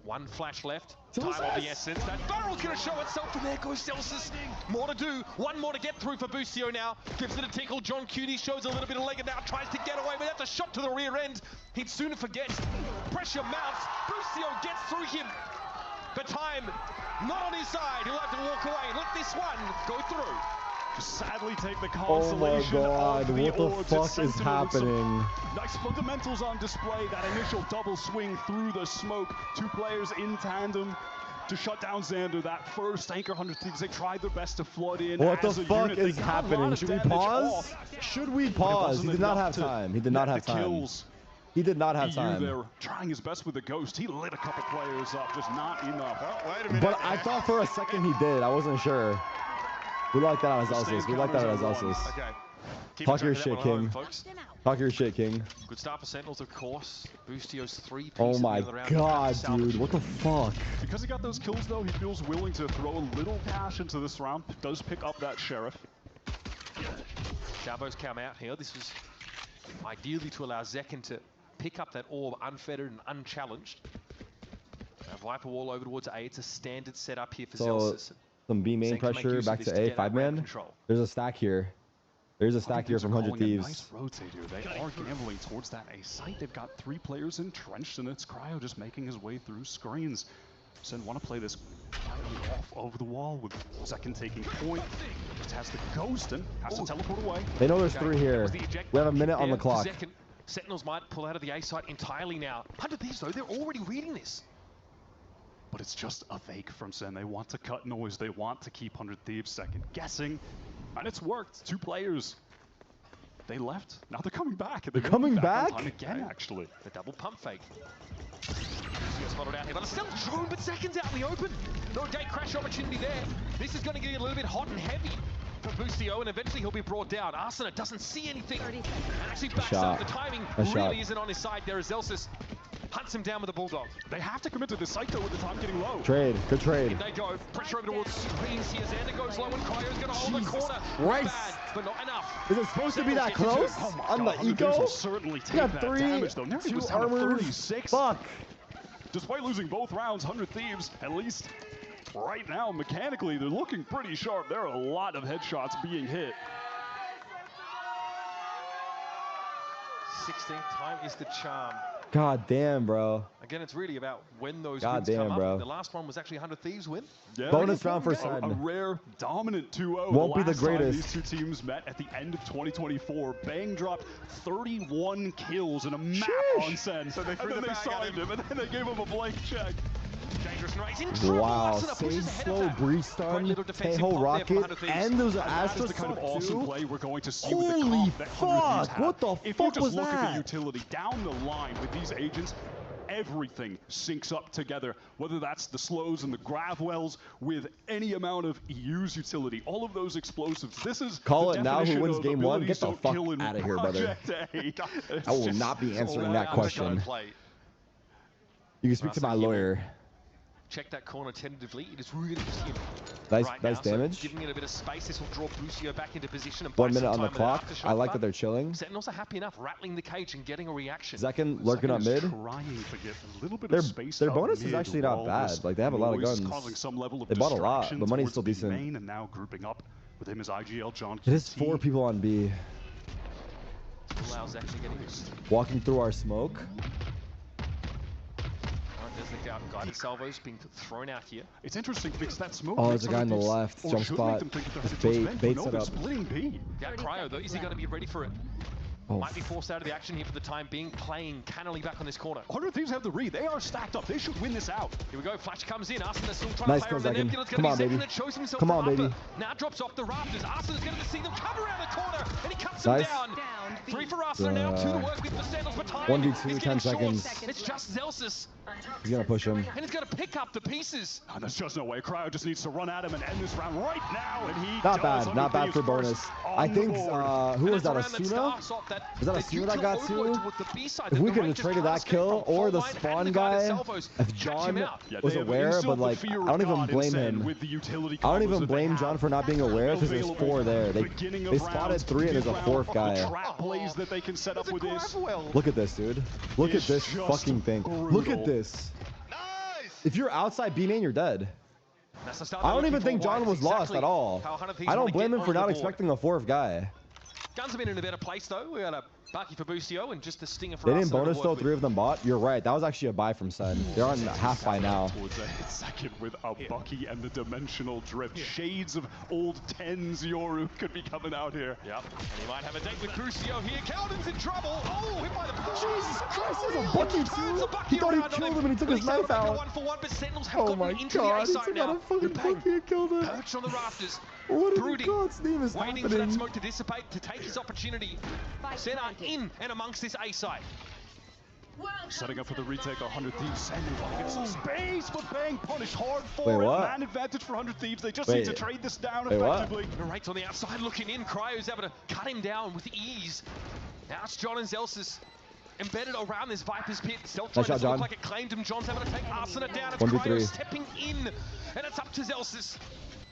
1 flash left. Time of the essence. That barrel's going to show itself, and there goes Celsius. More to do. 1 more to get through for Boostio now. Gives it a tickle. John Cutie shows a little bit of leg and now tries to get away, but that's a shot to the rear end. He'd sooner forget. Pressure mounts. Boostio gets through him. But time not on his side. He'll have to walk away and let this one go through. Sadly take the Oh my consolation god, of the what the orb. fuck is Sentinels. happening? Nice fundamentals on display. That initial double swing through the smoke. 2 players in tandem to shut down Xander. That first Anchor 100 Thieves, they tried their best to flood in. What the as a fuck unit. is They got a lot happening? of Should we damage pause? off. Should we But it pause? He wasn't did not enough have to time. He did not net have the time. kills. He did not have EU time. there trying his best with the ghost. He lit a couple players up, just not enough. Oh, wait a minute. But I thought for a second he did. I wasn't sure. We like that as Celsius. We like that as Celsius. Okay. Keep Talk track your of that shit, one at home, King. folks. Talk your shit, King. Good start for Sentinels, of course. Boostio's 3 pieces Oh my in the round. god, Salvage. dude. What the fuck? Because he got those kills, though, he feels willing to throw a little cash into this round. Does pick up that Sheriff. Javo's come out here. This was ideally to allow Zekin to pick up that orb unfettered and unchallenged. Viper wall over towards A. It's a standard setup here for Celsius. Some B main Zen can make pressure use of back this to to A. get that 5-man. range control. There's a stack here. There's a stack here from 100 Thieves. Nice rotate here. They are gambling towards that A site. They've got 3 players entrenched, and it's Cryo just making his way through screens. Sen want to play this quietly off over the wall with Zekin taking point. Just has the ghost and has to teleport away. They know there's 3 here. We have a minute on the clock. Zekin. Sentinels might pull out of the A site entirely now. 100 Thieves though, they're already reading this. But it's just a fake from Sen. They want to cut noise. They want to keep 100 Thieves second guessing. And it's worked. 2 players. They left. Now they're coming back. They're coming back? On time again, actually. The double pump fake. Spotted out here, but it's still drone, but seconds out in the open. No gate crash opportunity there. This is going to get a little bit hot and heavy for Boostio, and eventually he'll be brought down. Arsena doesn't see anything. And actually backs up. The timing really isn't on his side there as Zelsis hunts him down with a bulldog. They have to commit to this site though with the time getting low. Trade. Good trade. In they go. Pressure over towards screens here. Xander goes low and Cryo's going to hold the corner. Christ. Bad, but not enough. Is it supposed to be that close? On the eco? Certainly He got take 3, that damage, though. Nearly 2 was down to armors. 36. Fuck. Despite losing both rounds, 100 Thieves, at least right now, mechanically, they're looking pretty sharp. There are a lot of headshots being hit. 16th time is the charm. God damn, bro. Again, it's really about when those God wins damn, come bro. up. The last one was actually 100 Thieves win. Yeah, Bonus round for a Sen. rare, dominant 2-0. Won't be the last time greatest. These 2 teams met at the end of 2024. Bang dropped 31 kills in a map on Sen. So they and threw then the they bag at signed him. him, and then they gave him a blank check. Dangerous and he's in trouble. Wow, Arsena pushes Sage ahead of Slow, that. Breeze Great Stun, little defensive Teho pop there from Rocket, 100 Thieves. and there was an That Astra is the kind of Sub awesome too. play we're going to see with the Holy comp that 100 Thieves fuck, have. what the If fuck you was just look at that? the utility down the line with these agents, everything syncs up together, whether that's the slows and the grav wells with any amount of EU's utility, all of those explosives. This is Call the it now. Who definition wins of game 1? abilities Get the don't fuck kill in out of here, brother. Project A. I will not be answering that question. You can speak to my lawyer. Check that corner tentatively. It is really interesting. Nice, right nice now, so damage. giving it a bit of space. This will draw Boostio back into position and 1 buy some minute on the time with an clock. aftershock, I like but that they're chilling. Sentinels are happy enough rattling the cage and getting a reaction. Zekin lurking up mid. Trying to get a little bit Their of space their up bonus is mid actually not while bad. this Like they have a lot of noise guns. causing some level of They bought a lot. distraction The money's towards still B decent. main, and now grouping up with him is IGL John. It is QT. 4 people on B. Allows actually getting used. Walking through our smoke. There's the guided salvos being thrown out here. It's interesting because that smoke. Oh, makes there's a guy on the other left. teams- or Jump should spot. make them think that they're headed Bait- towards Ben, bait but no, set they're up. splitting B. Yeah, Cryo though, is he going to be ready for it? Oh. Might be forced out of the action here for the time being, playing cannily back on this corner. 100 Thieves have the read. They are stacked up. They should win this out. Here we go, Flash comes in, Arsena's still trying Nice to play kill, around the Zekin. nebula. It's Come going on, to be baby. Zekin that shows himself Come from on, upper. baby. Now drops off the rafters. Arsena's going to see them come around the corner, and he cuts Nice. them down. 3 for Arsena now, 2 to work with the Sentinels, but time 1v2, is 10 getting short. seconds. It's just Zelsis He's gonna push him. And he's gonna pick up the pieces. And there's just no way. Cryo just needs to run at him and end this round right now. And he not bad, not bad for bonus. I think who was that? Asuna? Was that Asuna that got to? If we could have traded that kill or the spawn guy, if John was aware, but like I don't even blame him. I don't even blame John for not being aware because there's 4 there. They spotted 3 and there's a 4th guy. That they can set up with this. Look at this, dude. Look at this fucking thing. Look at this. If you're outside B main, you're dead. I don't even think John was lost at all. I don't blame him for not expecting a 4th guy. Guns have been in a better place though. We got a Bucky for Boostio and just a stinger for They us. didn't bonus though, 3 of them bought. You're right. That was actually a buy from Sen. They're on half buy now. Towards a second with a Bucky and the dimensional drift. Shades of old 10s Yoru could be coming out here. Yep. And he might have a date with Boostio here. Calden's in trouble. Oh, hit by the Jesus Christ, there's a Bucky too. He thought he killed him and he took his knife out. 1-for-1, but Sentinels have Oh my god, he took out a fucking Bucky and killed him. Perched on the rafters. What in brooding, God's name is waiting happening? for that smoke to dissipate, to take his opportunity. Senna in and amongst this A side. Setting up for the retake, 100 Thieves. Sentinels get some space, but Bang punished hard for Wait, it. what? Man advantage for 100 Thieves. They just need to trade this down Wait, effectively. Narrates on the outside looking in. Cryo's able to cut him down with ease. Now it's John and Zelsis embedded around this Viper's pit. Stealth Nice shot, doesn't look John. like it claimed him. John's able to take Arsena down. It's 1v3. Cryo stepping in, and it's up to Zelsis.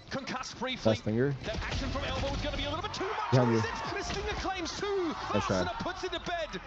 Concussed briefly. Best finger. That action from Elbow was going to be a little bit too much. Behind you. The stinger claims 2. Nice try. Arsena puts it to bed.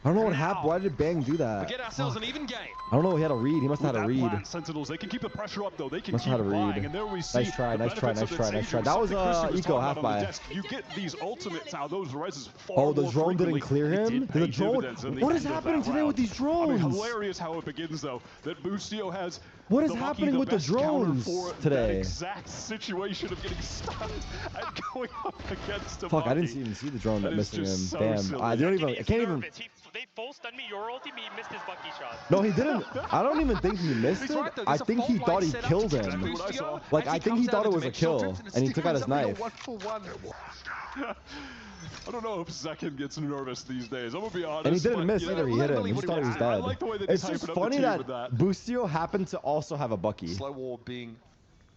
I don't know what happened. Why did Bang do that? We get ourselves an even game. I don't know. He had a read. He must have had a read. Plan, Sentinels, they can keep the pressure up though. They can Must keep have had a read. buying, and there we see Nice try, nice try, nice try, nice try. That was eco half buy. You get these ultimates now. Those reses far Oh, the more drone didn't frequently. clear him? The drone. What is happening today with these drones? I mean, hilarious how it begins though. That Boostio has. What is happening with the drones today? That exact situation of getting stunned and going up against a Fuck, I Bucky. didn't even see the drone that missing him. So Damn. silly. I don't even. I can't even. They full stunned me, your ulti, he missed his Bucky shot. No, he didn't. I don't even think he missed it. I think he thought he killed him. Like, I think he thought it was a kill, and he took out his knife. I don't know if Zekin gets nervous these days. I'm gonna be honest. And he didn't miss yeah, either. He hit him. He just thought he was dead. Like the way that It's he's just hyping up funny the team that with Boostio happened to also have a Bucky. Slow war being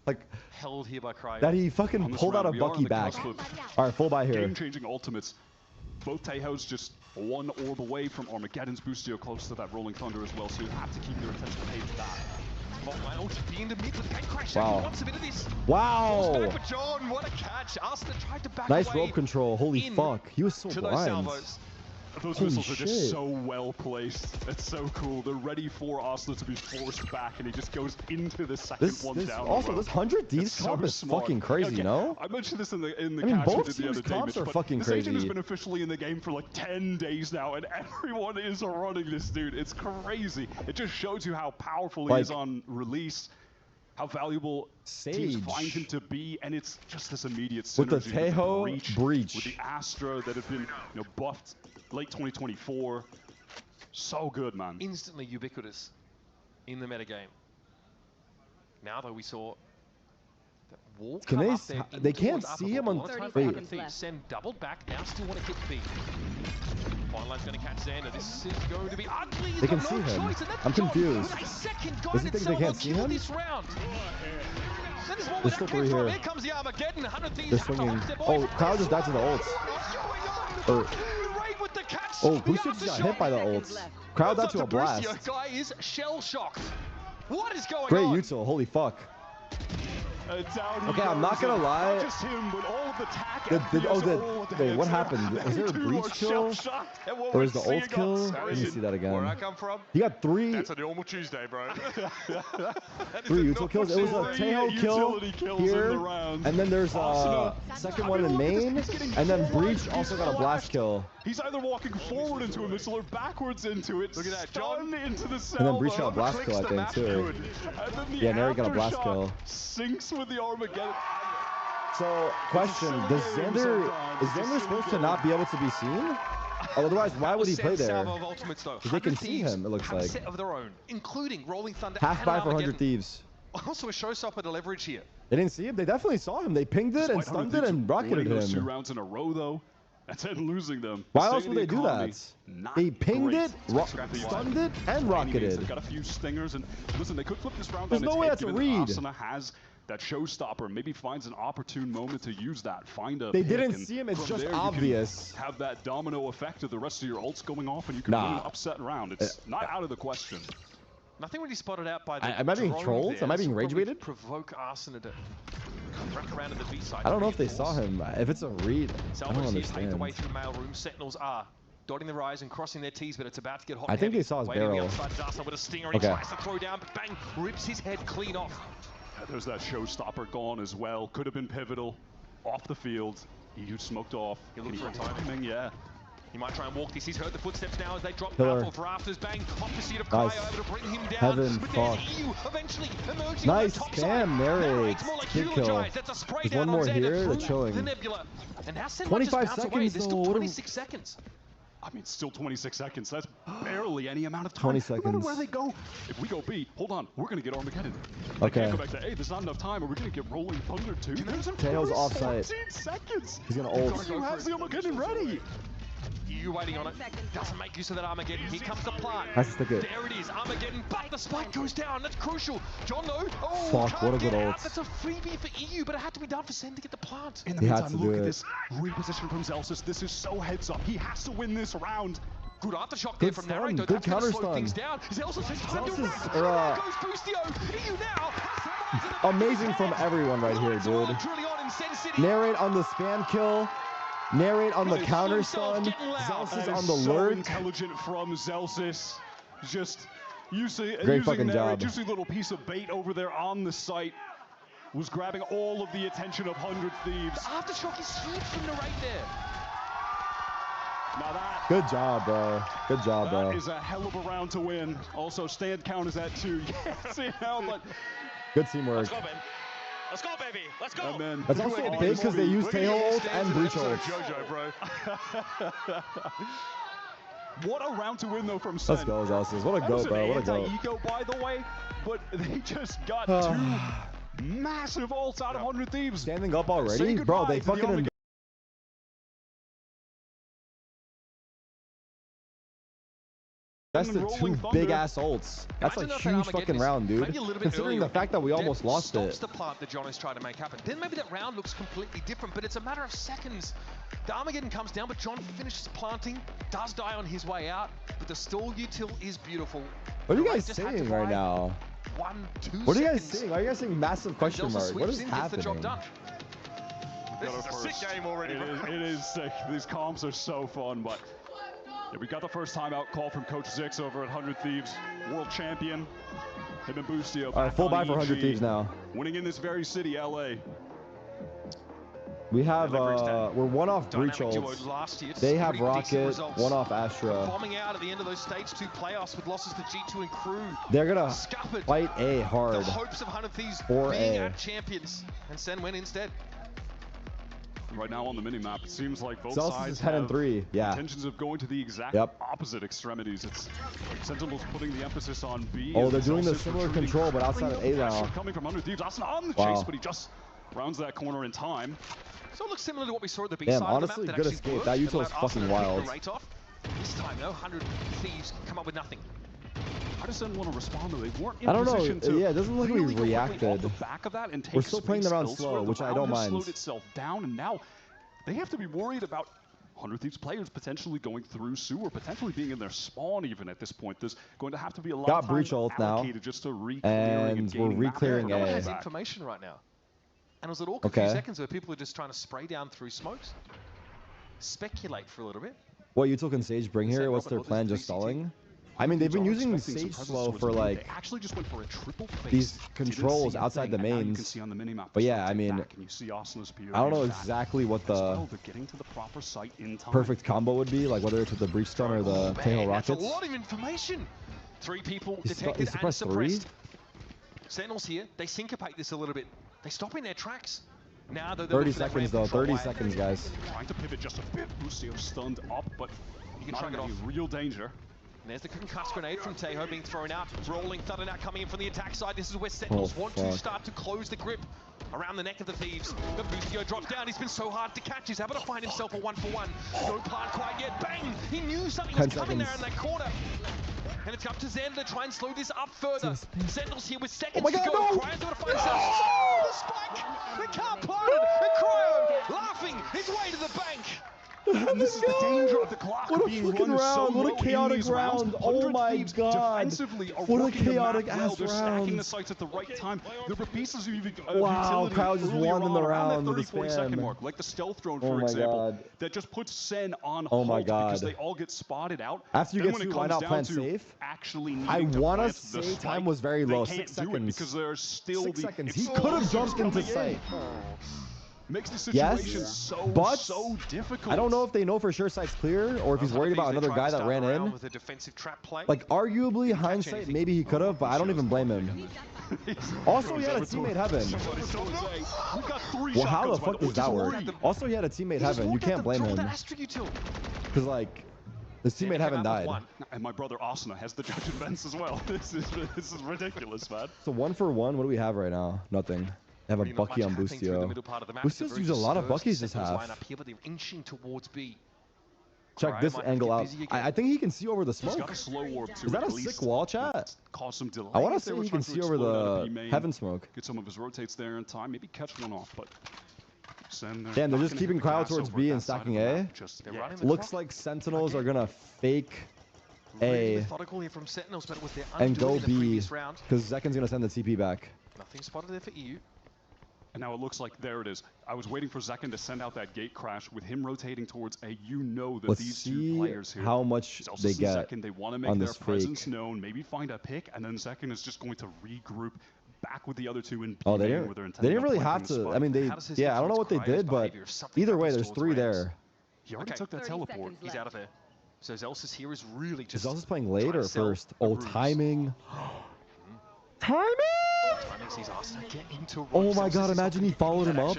like held here by Cryo. that he fucking pulled out a Bucky back. All right, full buy here. Game-changing ultimates. Both Tejo's just one orb away from Armageddon's. Boostio close to that Rolling Thunder as well, so you have to keep your attention paid to that. Wow. Wow. John, what a catch. Arsena tried to back Nice away rope control. Holy fuck. He was so blind. Those Holy missiles are just shit. so well placed. It's so cool. They're ready for Arsena to be forced back, and he just goes into the second one down. Also, this 100 Thieves comp is fucking crazy, no? I mentioned this in the I mean, catch we both did the teams' other day, comps Mitch, are but fucking this agent has crazy. been officially in the game for like 10 days now, and everyone is running this dude. It's crazy. It just shows you how powerful he is on release. How valuable teams find him to be, and it's just this immediate synergy With the Tejo breach. with the Astra that have been buffed late 2024. So good, man. Instantly ubiquitous in the metagame. Now though we saw that wall Can come they up there they in can't towards see him upper on. wall. Wait. Send doubled back, now still want to hit B. Final line's going to catch Xander. This is going to be ugly. They can see him. I'm confused. Does he think they can't see him? This round. There's still 3 here. Here comes the Armageddon. 100 Thieves They're have to swinging. step Oh, away from Crowd just died to the ults. Or, oh, Boostio just got hit by the ults. Crowd died to a blast. Boostio guy is shell shocked. What is going Great on? util. Holy fuck. Down Okay, I'm not gonna lie. Not just him, but all of the attack. Wait, what happened? Is there a breach kill? Or is the ult kill? Let me see that again. Where I come from? He got 3. That's a normal Tuesday, bro. 3 util kills. It was a Tejo kill here, and then there's a second one in main, and then Breach also got a blast kill. He's either walking forward into a missile or backwards into it. Look at that, John into the cell. And then Breach got a blast kill, I think, too. Yeah, Neri got a blast kill. Sinks with the Armageddon. So, question: is Xander supposed to not be able to be seen? Otherwise, why would he play there? Because they can see him. It looks like. Set of their own, including Rolling Thunder. Half buy for 100 Thieves. Also a showstopper to leverage here. They didn't see him. They definitely saw him. They pinged it and stunned it and rocketed him. 2 rounds in a row, though. and then losing them. Why else would they do that? They pinged it, stunned it, and rocketed. They've got a few stingers, and listen, they could flip this round There's on its no way head, that's a given read. Asuna has that showstopper, maybe finds an opportune moment to use that, find a They pick, didn't and see him, it's from just there, obvious. You can have that domino effect of the rest of your ults going off, and you can win an upset round. It's not out of the question. Nothing really spotted out by the Am I being trolled? Am I being rage baited? Provoke Arsenal to crack around in the B side. I don't know if they saw him. If it's a read, I don't understand. The way through mail room. Sentinels are dotting the rise and crossing their T's, but it's about to get hot. I think they saw his barrel. With a stinger, he tries to throw down, but bang, rips his head clean off. There's that showstopper gone as well. Could have been pivotal. Off the field. EU smoked off. He looked for a timing, yeah. He might try and walk this. He's heard the footsteps now as they drop Killer. off rafters. Bang, opposite of Nice. Cryo over to bring him down. Heaven, But fuck. there's EU eventually emerging Nice on the top scam, side. narrates. It's more like Good kill. Eulogize. That's a spray There's down one more on Zeta here, through they're chilling. the nebula. And now Sen 25 just bounce away. seconds, There's still though. 26 seconds. I mean, still 26 seconds. That's barely any amount of time. 20 No matter seconds. where they go. If we go B, hold on, we're going to get Armageddon. Okay. Can't go back to A. There's not enough time. Are we going to get Rolling Thunder too? Tails offside. 14 seconds. He's gonna ult. Who has the Armageddon ready? EU waiting on it. Doesn't make use of that Armageddon. Here comes the plant. Has to stick it. There it is. Armageddon, but the spike goes down. That's crucial. John though. Oh, Fuck, what a good ult. That's a freebie for EU, but it had to be done for Sen to get the plant. In the He had meantime, to do look at it. this reposition from Zelsis. This is so heads up. He has to win this round. Good aftershock there Good from stun, Narrator. good That's gonna counter slow stun. things down. Zelsis has time to Zelsis, react. Goes Boostio. EU now. Amazing from everyone right here, dude. Narrate on the spam kill. Narrate on the counter stun. Zelsis on the so lurk. intelligent from Zelsis. Just using fucking that job. juicy little piece of bait over there on the site. Was grabbing all of the attention of 100 Thieves. Aftershock is huge from Narrate there. Now that Good job, bro. Good job, bro. is a hell of a round to win. Also, stand count is at 2. Yes, you know, but Good teamwork. Let's go, baby. Let's go, baby. Let's go. and then That's also big because they use tail ult and breach ult. JoJo, bro. What a round to win though from Sen. Let's go, Zelsis. What a That go, was an bro. What a go. anti-eco, by the way, but they just got 2 massive ults out of 100 Thieves. Standing up Say already? goodbye Bro, they to the fucking... Armageddon. Invested Rolling 2 Thunder. big-ass ults. That's a Imagine if that huge Armageddon fucking is round, dude. maybe a little bit Considering the earlier, fact that we then almost lost stops it. the plant that John is trying to make happen. Then maybe that round looks completely different, but it's a matter of seconds. The Armageddon comes down, but John finishes planting, does die on his way out, but the stall util is beautiful. What are you Narrate guys just had to saying right buy now? 1-2 What are you guys seconds. saying? Why are you guys saying massive question Zelsa mark? What sweeps is in, gets the job happening? done. This is a sick game already, bro. It is sick. These comps are so fun, but yeah, we got the first time out call from Coach Zix over at 100 Thieves, world champion. Him and Boostio. All right, full buy for 100 Thieves now. Winning in this very city, LA. We have, we're one off breach Dynamic duo ults. last year, They have pretty decent Rocket, results. one off Astra. Bombing out at the end of those stage 2 playoffs with losses to G2 and KRU. They're gonna Scuppered fight A the hard. hopes of 100 Thieves For being A. at champions, and Sen went instead. Right now on the minimap, it seems like both Zelsis sides is 10 and have 3, yeah. intentions of going to the exact Yep. opposite extremities. It's Sentinels putting the emphasis on B. Oh, and they're doing the Zelsis similar retreating. control, but outside of A Pressure now. coming from 100 Thieves. That's on the Wow. chase, but he just rounds that corner in time. So it looks similar to what we saw at the B Damn, side honestly, of the map. good That escape. actually That worked. util It is allowed fucking Arsenal to pick wild. the rate off. This time, though, 100 Thieves come up with nothing. I just didn't want to respond to. They weren't in I don't position know. to Yeah, it doesn't look like we really quickly reacted. off the back of that and take We're still playing the space round elsewhere. slow, The which I round don't has mind. slowed itself down, and now they have to be worried about 100 Thieves players potentially going through sewer, potentially being in their spawn even at this point. There's going to have to be a lot Got of time breach ult now, allocated just to re-clearing and and we're gaining map re-clearing control No one A. has back. information right now. And it was at all a few seconds where people are just trying to spray down through smokes, speculate for a little bit. What util can Sage bring here? What's their plan? Just stalling? I mean, they've been using Sage slow for like They actually just went for a triple face. these Didn't controls see a outside the thing, and now you can mains. see on the minimap But the yeah, I shot mean, back, and you see Arsenal's POV I don't know of that. exactly what As the well, they're getting to the proper site in time. perfect combo would be, like whether it's with the breach stun or the tail That's rockets. a lot of information. 3 people Is detected and suppressed 3? suppressed. Sentinels here, they syncopate this a little bit. They stop in their tracks. Now they're 30 looking for that seconds ramp though, control 30 wire. seconds, guys. Trying to pivot just a bit. Lucio stunned up, but You can not shrug in it any off. real danger. And there's the concuss grenade from Teho being thrown out. Rolling Thunder now coming in from the attack side. This is where Sentinels want to fuck. start to close the grip around the neck of the Thieves. But Bustio drops down. He's been so hard to catch. He's able to find himself a 1-for-1. No plant quite yet. Bang! He knew something was coming there in that corner. And it's up to Zen to try and slow this up further. Sentinels here with seconds to go. Cryo's got to find himself. Oh, the spike! They can't plant it. And Cryo laughing his way to the bank. And this is the danger of the clock being run so low. What a chaotic round. Oh my god. What a chaotic ass They're stacking round. the sites at the right time. There were pieces of Wow, Cryo just won in the round with the 30-40-second spam. mark, like the stealth drone, Oh for my example, god. that just puts Sen on Oh my halt because god. they all get spotted out. After you Then get when it to, why comes not down plan to safe? actually I needing to want to plant the say spike, time was very low. they can't 6 do it seconds. because there's still 6 the seconds. He could have jumped into sight. Makes the situation Yes, so difficult. I don't know if they know for sure site's clear or if he's worried about another guy that ran in. With a defensive trap play. Like, arguably, hindsight, maybe he could have, but I don't even blame him. Also, he had a teammate Heaven. Well, how the fuck does that work? Also, he had a teammate Heaven. You can't blame him. Because, like, his teammate Heaven died. And my brother Asuna has the judge and vents as well. This is ridiculous, man. So 1-for-1, what do we have right now? Nothing. They have a Bucky on Bustio. Bustio's used a lot of Buckies this half. Check this angle out. I think he can see over the smoke. Is that a sick wall, chat? I want to say he can see over the Heaven smoke. Get some of his rotates there in time. Maybe catch one off, but... Damn, they're just keeping Cryo towards B and stacking A. Looks like Sentinels are going to fake A and go B because Zekin's going to send the TP back. Nothing spotted there for EU. And now it looks like there it is. I was waiting for Zekin to send out that gate crash with him rotating towards A. You know that these two players here, how much they get Zekin, they want to make on their this presence fake. known, maybe find a pick, and then Zekin is just going to regroup back with the other two and they didn't really have to. I mean, I don't know what they did, but either way, there's 3 there. He already took that teleport. He's out of there. So Zelsis here is really just... Zelsis playing late or first? Oh, timing. Timing! Oh my god, imagine he followed him up.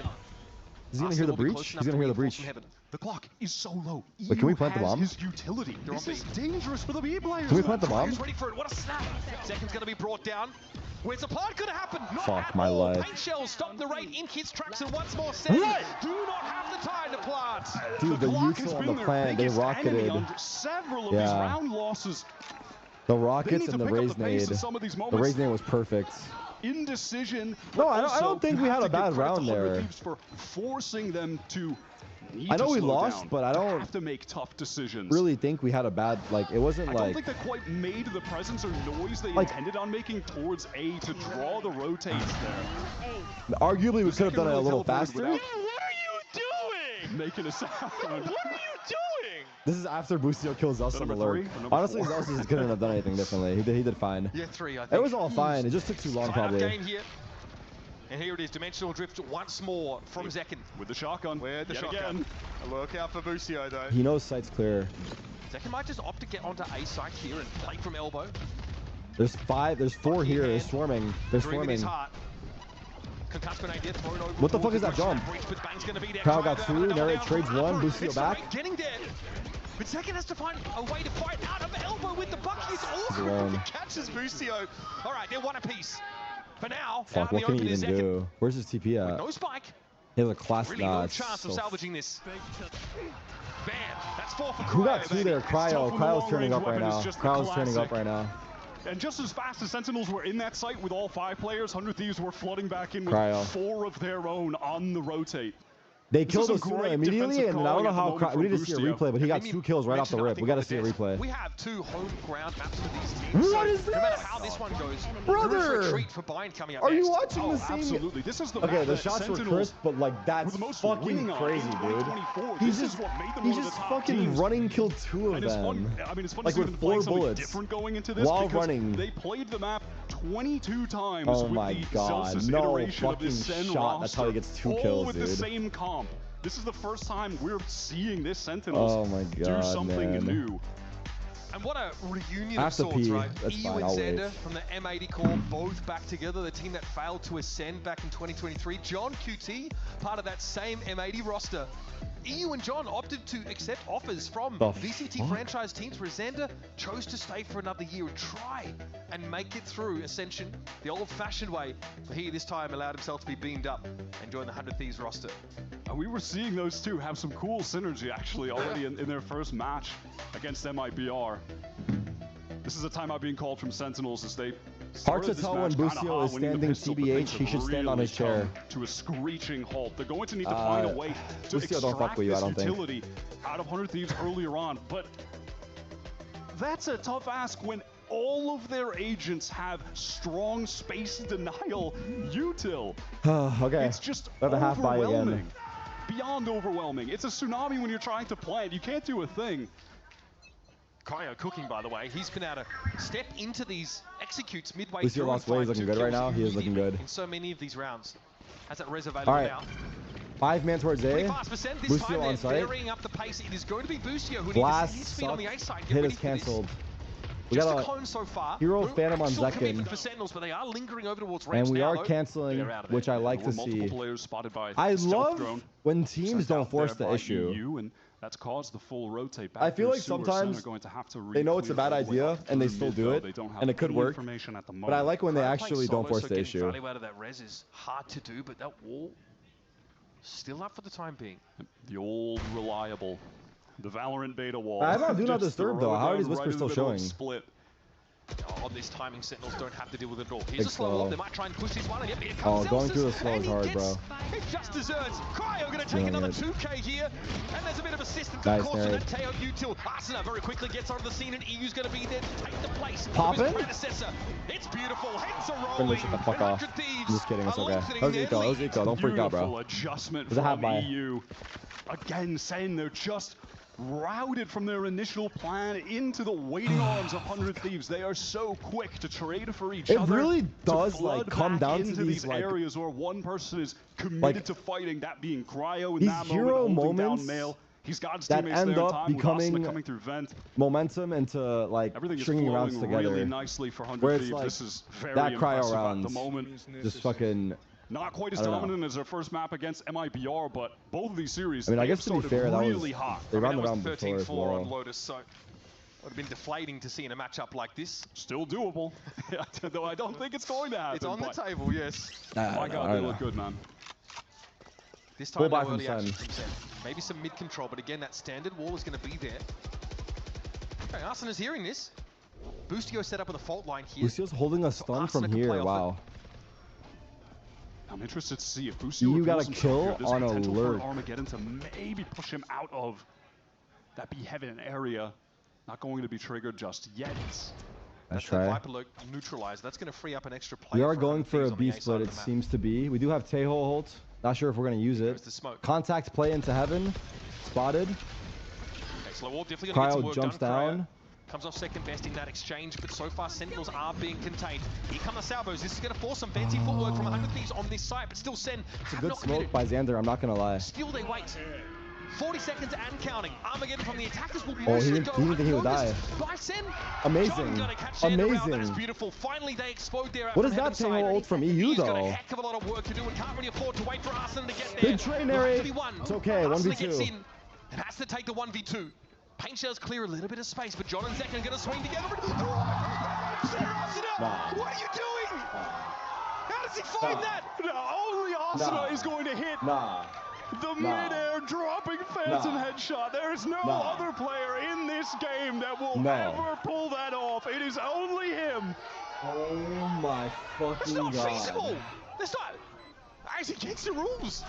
Is he gonna hear the breach? He's gonna hear the breach. The clock is so low. Wait, can we plant the bomb? His utility. This is dangerous for the B players. Can we plant the bomb? Ready for it. What a snap. Second's gonna be brought down. Where's the plant gonna happen? Not Fuck at my all. life. Paint shells stop the rate in his tracks, and once more Sen do not have the time to plant. Dude, the Yuts on the plant, they rocketed. Several of these round losses. The rockets and the raise nade. The raise nade was perfect. Indecision. No, I don't think we had a bad round there. For forcing them to I know we lost, but I don't have to make tough decisions. Really think we had a bad, like, it wasn't like... I don't think they quite made the presence or noise they intended on making towards A to draw the rotates there. Arguably, we could have done it a little faster. What are you doing? Making a sound. What are you doing? This is after Bustio kills us on the lurk. Honestly, Zelsis couldn't have done anything differently. He did fine. Yeah, 3, I think. It was all fine. It just took too long, probably. Game here. And here it is, dimensional drift once more from Zekin. With the shotgun. With the shotgun. Again. Look out for Bustio, though. He knows site's clear. Zekin might just opt to get onto A site here and play from elbow. There's 4 here. They're swarming. They're swarming. What the fuck is that jump? Crowd got 2, Narrate trades 1, Bustio back. Getting there. But Zekin has to find a way to fight out of elbow with the bucket. It's awesome. He catches Bustio. All right, they're one apiece. For now, fuck, what can he even do? Where's his TP at? No spike. He has a class really no chance of salvaging this. Bam! That's 4 for Cryo. Who got 2 there? Cryo. Cryo's turning up right now. Cryo's turning up right now. And just as fast as Sentinels were in that site with all 5 players, 100 Thieves were flooding back in with Cryo. 4 of their own on the rotate. They killed Asuna immediately, and I don't know how. We need to see a replay, but he got 2 kills right off the rip. We got to see a replay. We have 2 home ground maps for these teams. What is this? No matter how this one goes, brother, retreat for Bind coming up are next. you watching the same? Absolutely. This is the okay, the shots were crisp, but like that's fucking crazy, dude. He's just fucking running killed 2 of them. I mean, it's fun like to see with 4 bullets different going into this while running. They played the map 22 times. Oh with my the god, Zelsis no iteration of fucking this Sen shot. roster, That's how he gets 2 all kills, with dude. the same comp. This is the first time we're seeing this Sentinels do something new. And what a reunion of sorts, right? That's EU fine, and I'll Xander wait. from the M80 core, both back together. The team that failed to ascend back in 2023. John QT, part of that same M80 roster. EU and John opted to accept offers from VCT franchise teams where Xander chose to stay for another year and try and make it through Ascension the old-fashioned way. But he this time allowed himself to be beamed up and join the 100 Thieves roster. And we were seeing those two have some cool synergy actually already in their first match against MIBR. This is a timeout being called from Sentinels as they hard to tell when Busio is standing TBH. He should stand on his chair. To a screeching halt. They're going to need to find a way to Busio don't fuck with you, I don't think. utility out of 100 Thieves earlier on. But that's a tough ask when all of their agents have strong space denial util. Okay. It's just another half buy overwhelming. again. Beyond overwhelming. It's a tsunami when you're trying to plant. You can't do a thing. KRU cooking, by the way. He's been able to step into these executes midway Busio through. lost weight. He's looking good right now. He is looking good. In so many of these rounds. Has that res available now. 5-man towards A. Busio on site. Varying up the pace. It is going to be Busio who Blast needs to speed on the A side. hit is cancelled. We Just got a clone so far. Hero Phantom on Zekin. For Sentinels, but they are lingering over towards And we now, are canceling, which I like to see. I love when teams don't force the issue. And that's caused the full rotate back. I feel like sometimes they know it's a bad idea and they still do it, and it could work. But I like when they actually don't force the issue. Value out of that res is hard to do, but that wall still up for the time being. The old reliable. The Valorant beta wall. I do not disturb though. How are these whispers still showing? Split. On this timing, Sentinels don't have to deal with it at all. Here's a slow wall. They might try and push this one. And here comes going through the slow is hard, bro. It just deserts. KRU going to take another 2K here. And there's a bit of assistance, nice, of course, from that Teo util. Arsena very quickly gets onto the scene, and EU's going to be there to take the place of his predecessor. It's beautiful. Heads are rolling. Shut the fuck off. I'm just kidding. It's okay. That was Eco. That was Eco. Don't freak out, bro. Beautiful adjustment from EU. Again, saying they're just routed from their initial plan into the waiting arms of 100 Thieves. They are so quick to trade for each other. It really does like come down to these like areas where one person is committed to fighting, that being KRU in these that hero moment, moments He's got his that teammates end there in up time, becoming coming through vent. momentum into like stringing rounds together. Really nicely for 100 where it's Thieves. like This is very that KRU at round the moment. Just fucking. Not quite as dominant as their first map against MIBR, but both of these series, I mean, I guess to be fair, that really was hot. they ran the round 13-4 on Lotus, so it would have been deflating to see in a matchup like this. Still doable, though I don't think it's going to happen. It's on the table, yes. My God, they look good, man. This time, no early action from Zen. Maybe some mid control, but again, that standard wall is going to be there. Okay, Arsena's hearing this. Busio set up with a fault line here. Busio's holding a stun from here. Wow. I'm interested to see if Busio you got a kill on alert. Armageddon to maybe push him out of that beheaven area. Not going to be triggered just yet. Let's try. Viper look neutralized. That's going to free up an extra play. We are going for a B split. It seems to be. We do have Teho ult. Not sure if we're going to use it. Contact play into heaven. Spotted. Okay, slow wall definitely going to get some work jumps done. down. Comes off second best in that exchange, but so far Sentinels are being contained. Here come the salvos. This is going to force some fancy footwork from 100 Thieves on this side, but still Sen It's a good smoke by Xander, I'm not going to lie. Still they wait. 40 seconds and counting. Armageddon from the attackers will he didn't think he would die. By Sen. Amazing. Amazing. That is beautiful. Finally they explode there. What is that Teho ult from EU though? He's got a heck of a lot of work to do and can't really afford to wait for Arsena to get there. Big trainer. It's okay, 1v2. Gets in and has to take the 1v2. Paint shells clear a little bit of space, but John and Zek are going to swing together. What are you doing? How does he find that? No, only Arsena is going to hit the mid-air dropping phantom headshot. There is no other player in this game that will ever pull that off. It is only him. Oh my fucking God. That's not feasible. That's not. It's against the rules.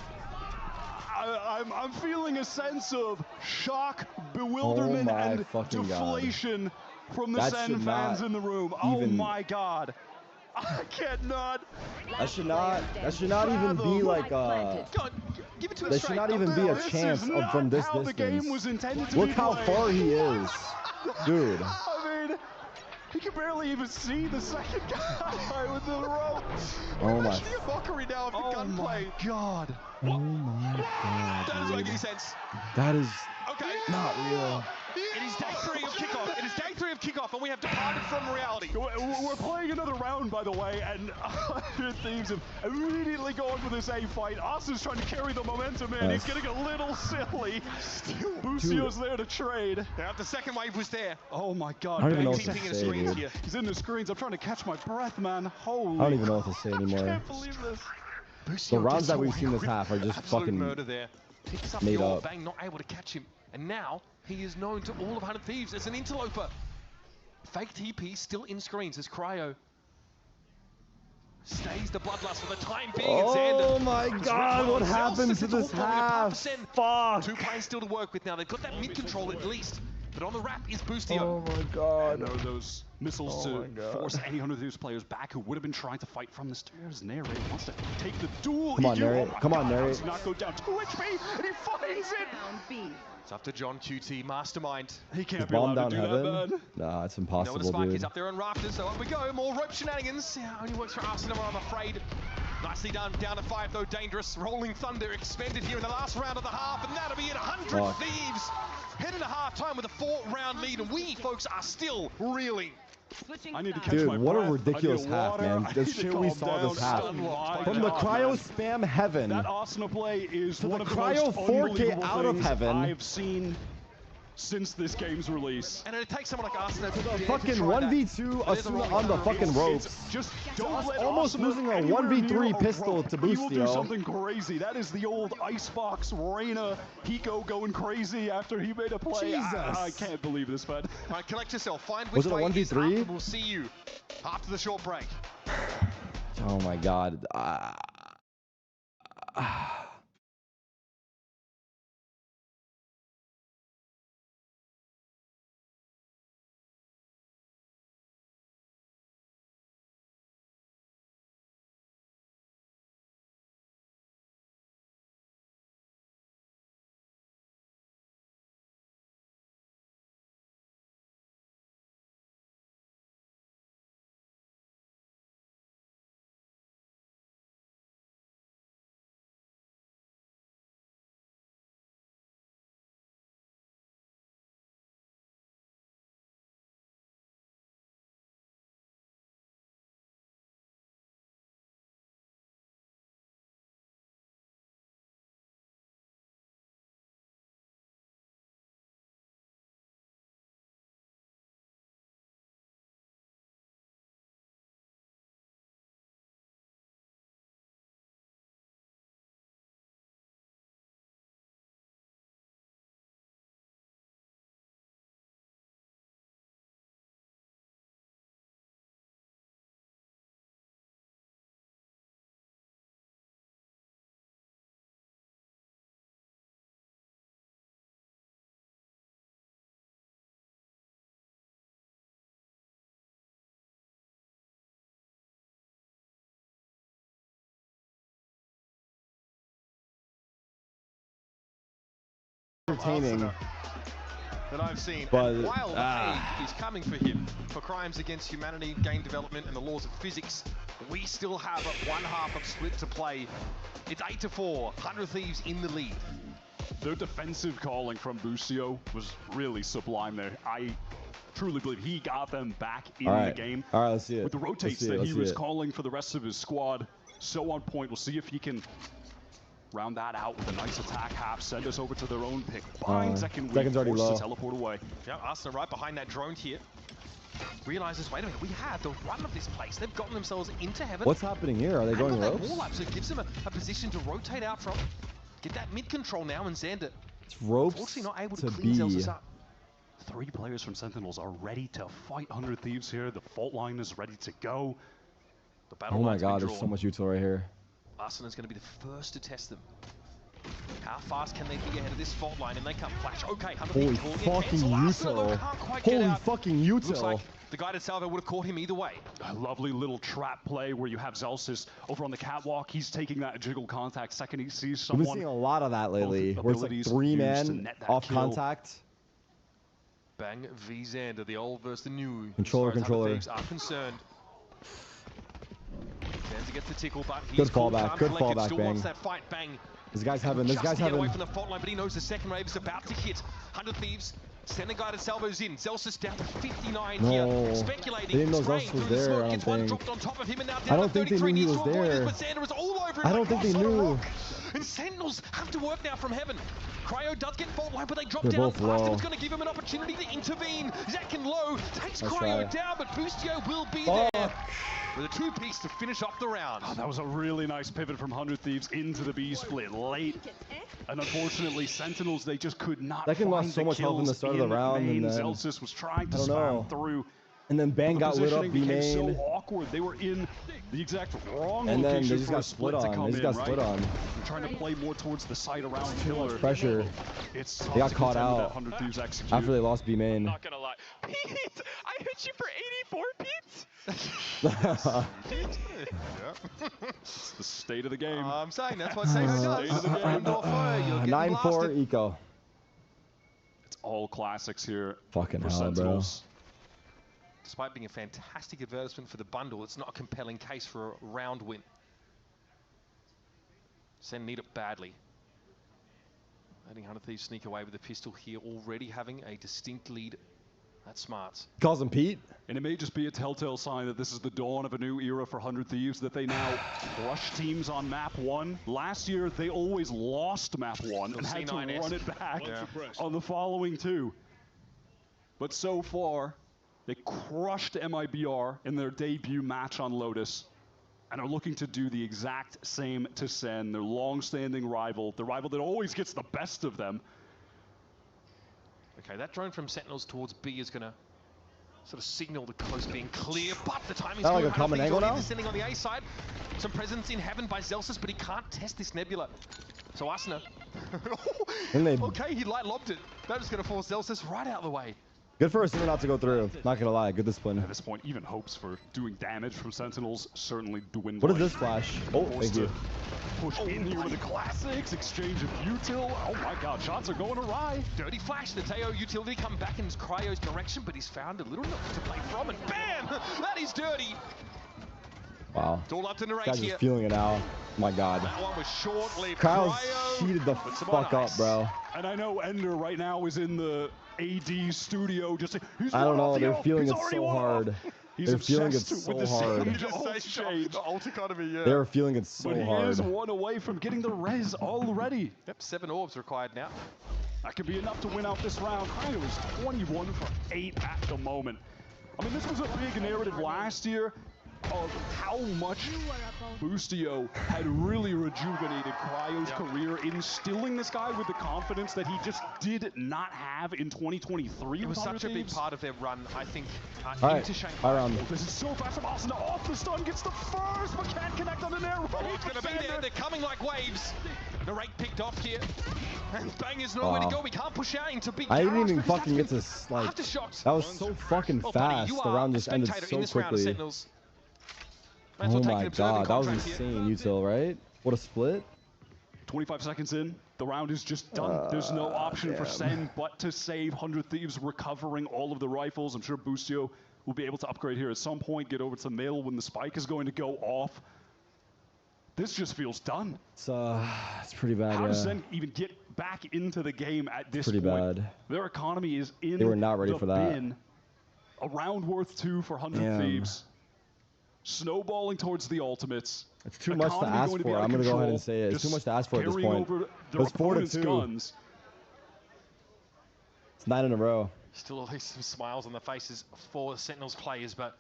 I'm feeling a sense of shock, bewilderment, and deflation from the Sen fans in the room. Oh my God. I cannot. That should not even be like God, give it to there should not even be a chance of from this distance. Look how far he is. Dude. I mean, he can barely even see the second guy with the rope. Oh my. Actually a mockery now of the gunplay. My God. Oh my God. That doesn't make any sense. That is not real. It is day 3 of kickoff. It is day 3 of kickoff, and we have departed from reality. We're playing another round, by the way, and 100 Thieves have immediately gone for this A fight. Austin's trying to carry the momentum in. He's getting a little silly. Busio's there to trade. Yeah, the second wave was there. Oh my God. I don't even know what to say, dude. Here. He's in the screens. I'm trying to catch my breath, man. Holy. I don't even know what to say anymore. I can't believe this. The rounds that we've seen this half are just fucking murder there. Picks up made the up. Bang not able to catch him. And now he is known to all of 100 Thieves as an interloper. Fake TP still in screens as Cryo stays the bloodlust for the time being. Oh my God, what happened to this half? Fuck. 2 players still to work with now. They've got that mid control at least. But on the wrap is Boostio. Oh my God. No, those missiles to force any 100 Thieves players back who would have been trying to fight from the stairs. Narrate wants to take the duel. Come on, Narrate. Come on, Narrate. Does not go down 2 HP, and he finds it. It's up to John QT, mastermind. He can't be allowed to do that, man. Nah, it's You know impossible, the spike dude. is up there on rafters, so up we go. More rope shenanigans. Yeah, only works for Arsenal, I'm afraid. Nicely done. Down to 5, though. Dangerous. Rolling Thunder expended here in the last round of the half, and that'll be it. 100 Thieves headed to halftime with a 4-round lead, and we, folks, are still reeling. I need to catch Dude, my what a breath. ridiculous half, man. The shit we saw this half. From the cryo spam heaven. That Arsenal play is one the of the cryo most 4K unbelievable out of things heaven. I've seen since this game's release. And it takes someone like Arsenal to Fucking 1v2 Asuna on the fucking ropes. Just don't let almost Arsenal losing a anywhere 1v3 near a pistol rope. to He will do Boostio. something crazy. That is the old Icebox Reyna Hiko going crazy after he made a play. Jesus. I can't believe this, man. All right, collect yourself. Find Was which it a way is 1v3? up, and we'll see you after the short break. Oh my God. Entertaining. That I've seen. But, and while hate is coming for him for crimes against humanity, game development, and the laws of physics, we still have one half of split to play. It's 8-4, 100 Thieves in the lead. Their defensive calling from Bucio was really sublime there. I truly believe he got them back in the game. All right, let's see it. With the rotates that he was calling for the rest of his squad, so on point. We'll see if he can round that out with a nice attack half, send us over to their own pick. Bind second weak, already force low. to teleport away. Yeah, Arsenal right behind that drone here. Realizes, wait a minute, we have the run of this place. They've gotten themselves into heaven. What's happening here? Are they going ropes? Wall up, so it gives them a position to rotate out from. Get that mid control now, and Xander, It's ropes unfortunately not able to to clean themselves B. up. 3 players from Sentinels are ready to fight 100 Thieves here. The fault line is ready to go. The battle Oh my line's been God, there's drawn. so much util right here. Arsenal's going to be the first to test them. How fast can they be ahead of this fault line? And they come flash. Okay, 100 Holy Thieves calling fucking in. Arsenal, though, util. can't quite get Holy out. fucking Looks util. like the guided salvo would have caught him either way. A lovely little trap play where you have Zelsis over on the catwalk. He's taking that jiggle contact. Second he sees We've been someone. seeing a lot of that lately, Both where it's like abilities 3 used to man net that off kill. contact. Bang v Xander, the old versus the new. Controller, as far as 100 controller. Thieves are concerned. Xander gets the tickle, but he's Good cool, fallback, calm, good collected, fallback, still Bang. wants that fight. Bang. This guy's having, this Just guy's to get away having. from the fault line, but he knows the second wave is about to hit. 100 Thieves Sending guided salvos in. Zelsis down to 59 No. here. Speculating. They didn't know Spraying Zelsis was through the there, smoke. I Gets don't one think. dropped on top of him and now I down don't to think they 33. knew he Needs was to avoid this, there. but Xander is all over him. I don't think they knew. And Sentinels have to work now from heaven. Cryo does get fault line, but they drop They're down both fast. low. It's going to give him an opportunity to intervene. Zakin low takes Nice Cryo try. down, but Boostio will be Fuck. there with a two-piece to finish off the round. Oh, that was a really nice pivot from 100 Thieves into the B split late. And unfortunately, Sentinels, they just could not That can find lost so the much health in the kills start of the round, main. and then Zelsis was trying to I don't know. spam through. And then Bang The got lit up positioning B became main. so awkward. They were in the exact wrong And then location they just for got a split split to on. come They just in, got split right? on. They're trying to play more towards the side around Too pillar. much pressure. It's They tough got to caught contend with that out 100 Thieves execute. after they lost B main. Not gonna lie. Pete, I hit you for 84, Pete. It's the state of the game. I'm saying that's what Seiko does. State of the game. 9-4 eco. It's all classics here. Fucking for hell, bro. Sentinels. Despite being a fantastic advertisement for the bundle, it's not a compelling case for a round win. Sen need it badly. Letting 100 Thieves sneak away with the pistol here, already having a distinct lead. That's smart. Calls him Pete. And it may just be a telltale sign that this is the dawn of a new era for 100 Thieves, that they now crush teams on map 1. Last year, they always lost map 1 and had to C9S. run it back on the following 2. But so far, they crushed MIBR in their debut match on Lotus and are looking to do the exact same to Sen, their long-standing rival, the rival that always gets the best of them. Okay, that drone from Sentinels towards B is going to sort of signal the coast being clear, but the timing's That good. like a common angle now? Descending on the A side. Some presence in heaven by Zelsis, but he can't test this nebula. So Asuna. Okay, he light lobbed it. That was going to force Zelsis right out of the way. Good for us not to go through. Not gonna lie, good discipline. At this point, even hopes for doing damage from Sentinels certainly dwindling. What is this flash? Oh, thank you. Push in here with the classics, exchange of util. Oh my god, shots are going awry. Dirty flash, the Teo utility come back in Cryo's direction, but he's found a little nook to play from, and bam! That is dirty! Wow. It's all up to narrate Guy's here. just feeling it out. My god. That one was short-lived. Kyle's Cryo cheated the fuck up, bro. And I know Ender right now is in the AD studio just saying, he's I don't know, off, they're yo. feeling He's it already so won hard. off. He's They're feeling it obsessed so with the hard. Sage ult shade. The ult economy, yeah. They're feeling it so But he hard. is one away from getting the res already. Yep, 7 orbs required now. That could be enough to win out this round. Cryo is 21 for 8 at the moment. I mean, this was a big narrative last year of how much Boostio had really rejuvenated Cryo's career, instilling this guy with the confidence that he just did not have in 2023. It was such a big part of their run, I think, All into right, Shanghai. around. This is so fast from Austin. Off the stun, gets the first, but can't connect on the air. Oh, it's going to be there. They're coming like waves. Narrate picked off here. And Bang is nowhere to go. We can't push out into big I didn't garage even because fucking that's get been to, like, aftershocks. that was so fucking Well, buddy, fast. you The are round a just ended spectator in so this round of quickly. Sentinels. Might Oh as well take an my observing god, that was contract here. insane, util, right? What a split. 25 seconds in, the round is just done. There's no option for damn. Sen but to save 100 Thieves, recovering all of the rifles. I'm sure Boostio will be able to upgrade here at some point, get over to middle when the spike is going to go off. This just feels done. It's pretty bad, How does yeah. Sen even get back into the game at this Pretty point? bad. Their economy is in They were not ready the for that. bin. A round worth 2 for 100 Damn. Thieves. Snowballing towards the ultimates. It's too much to Economy ask going to be for. out of I'm going to go ahead and control. say it. It's too Just much to ask for at this carrying point. over their It's 4 to opponent's 2. guns. It's 9 in a row. Still at least some smiles on the faces for the Sentinels players, but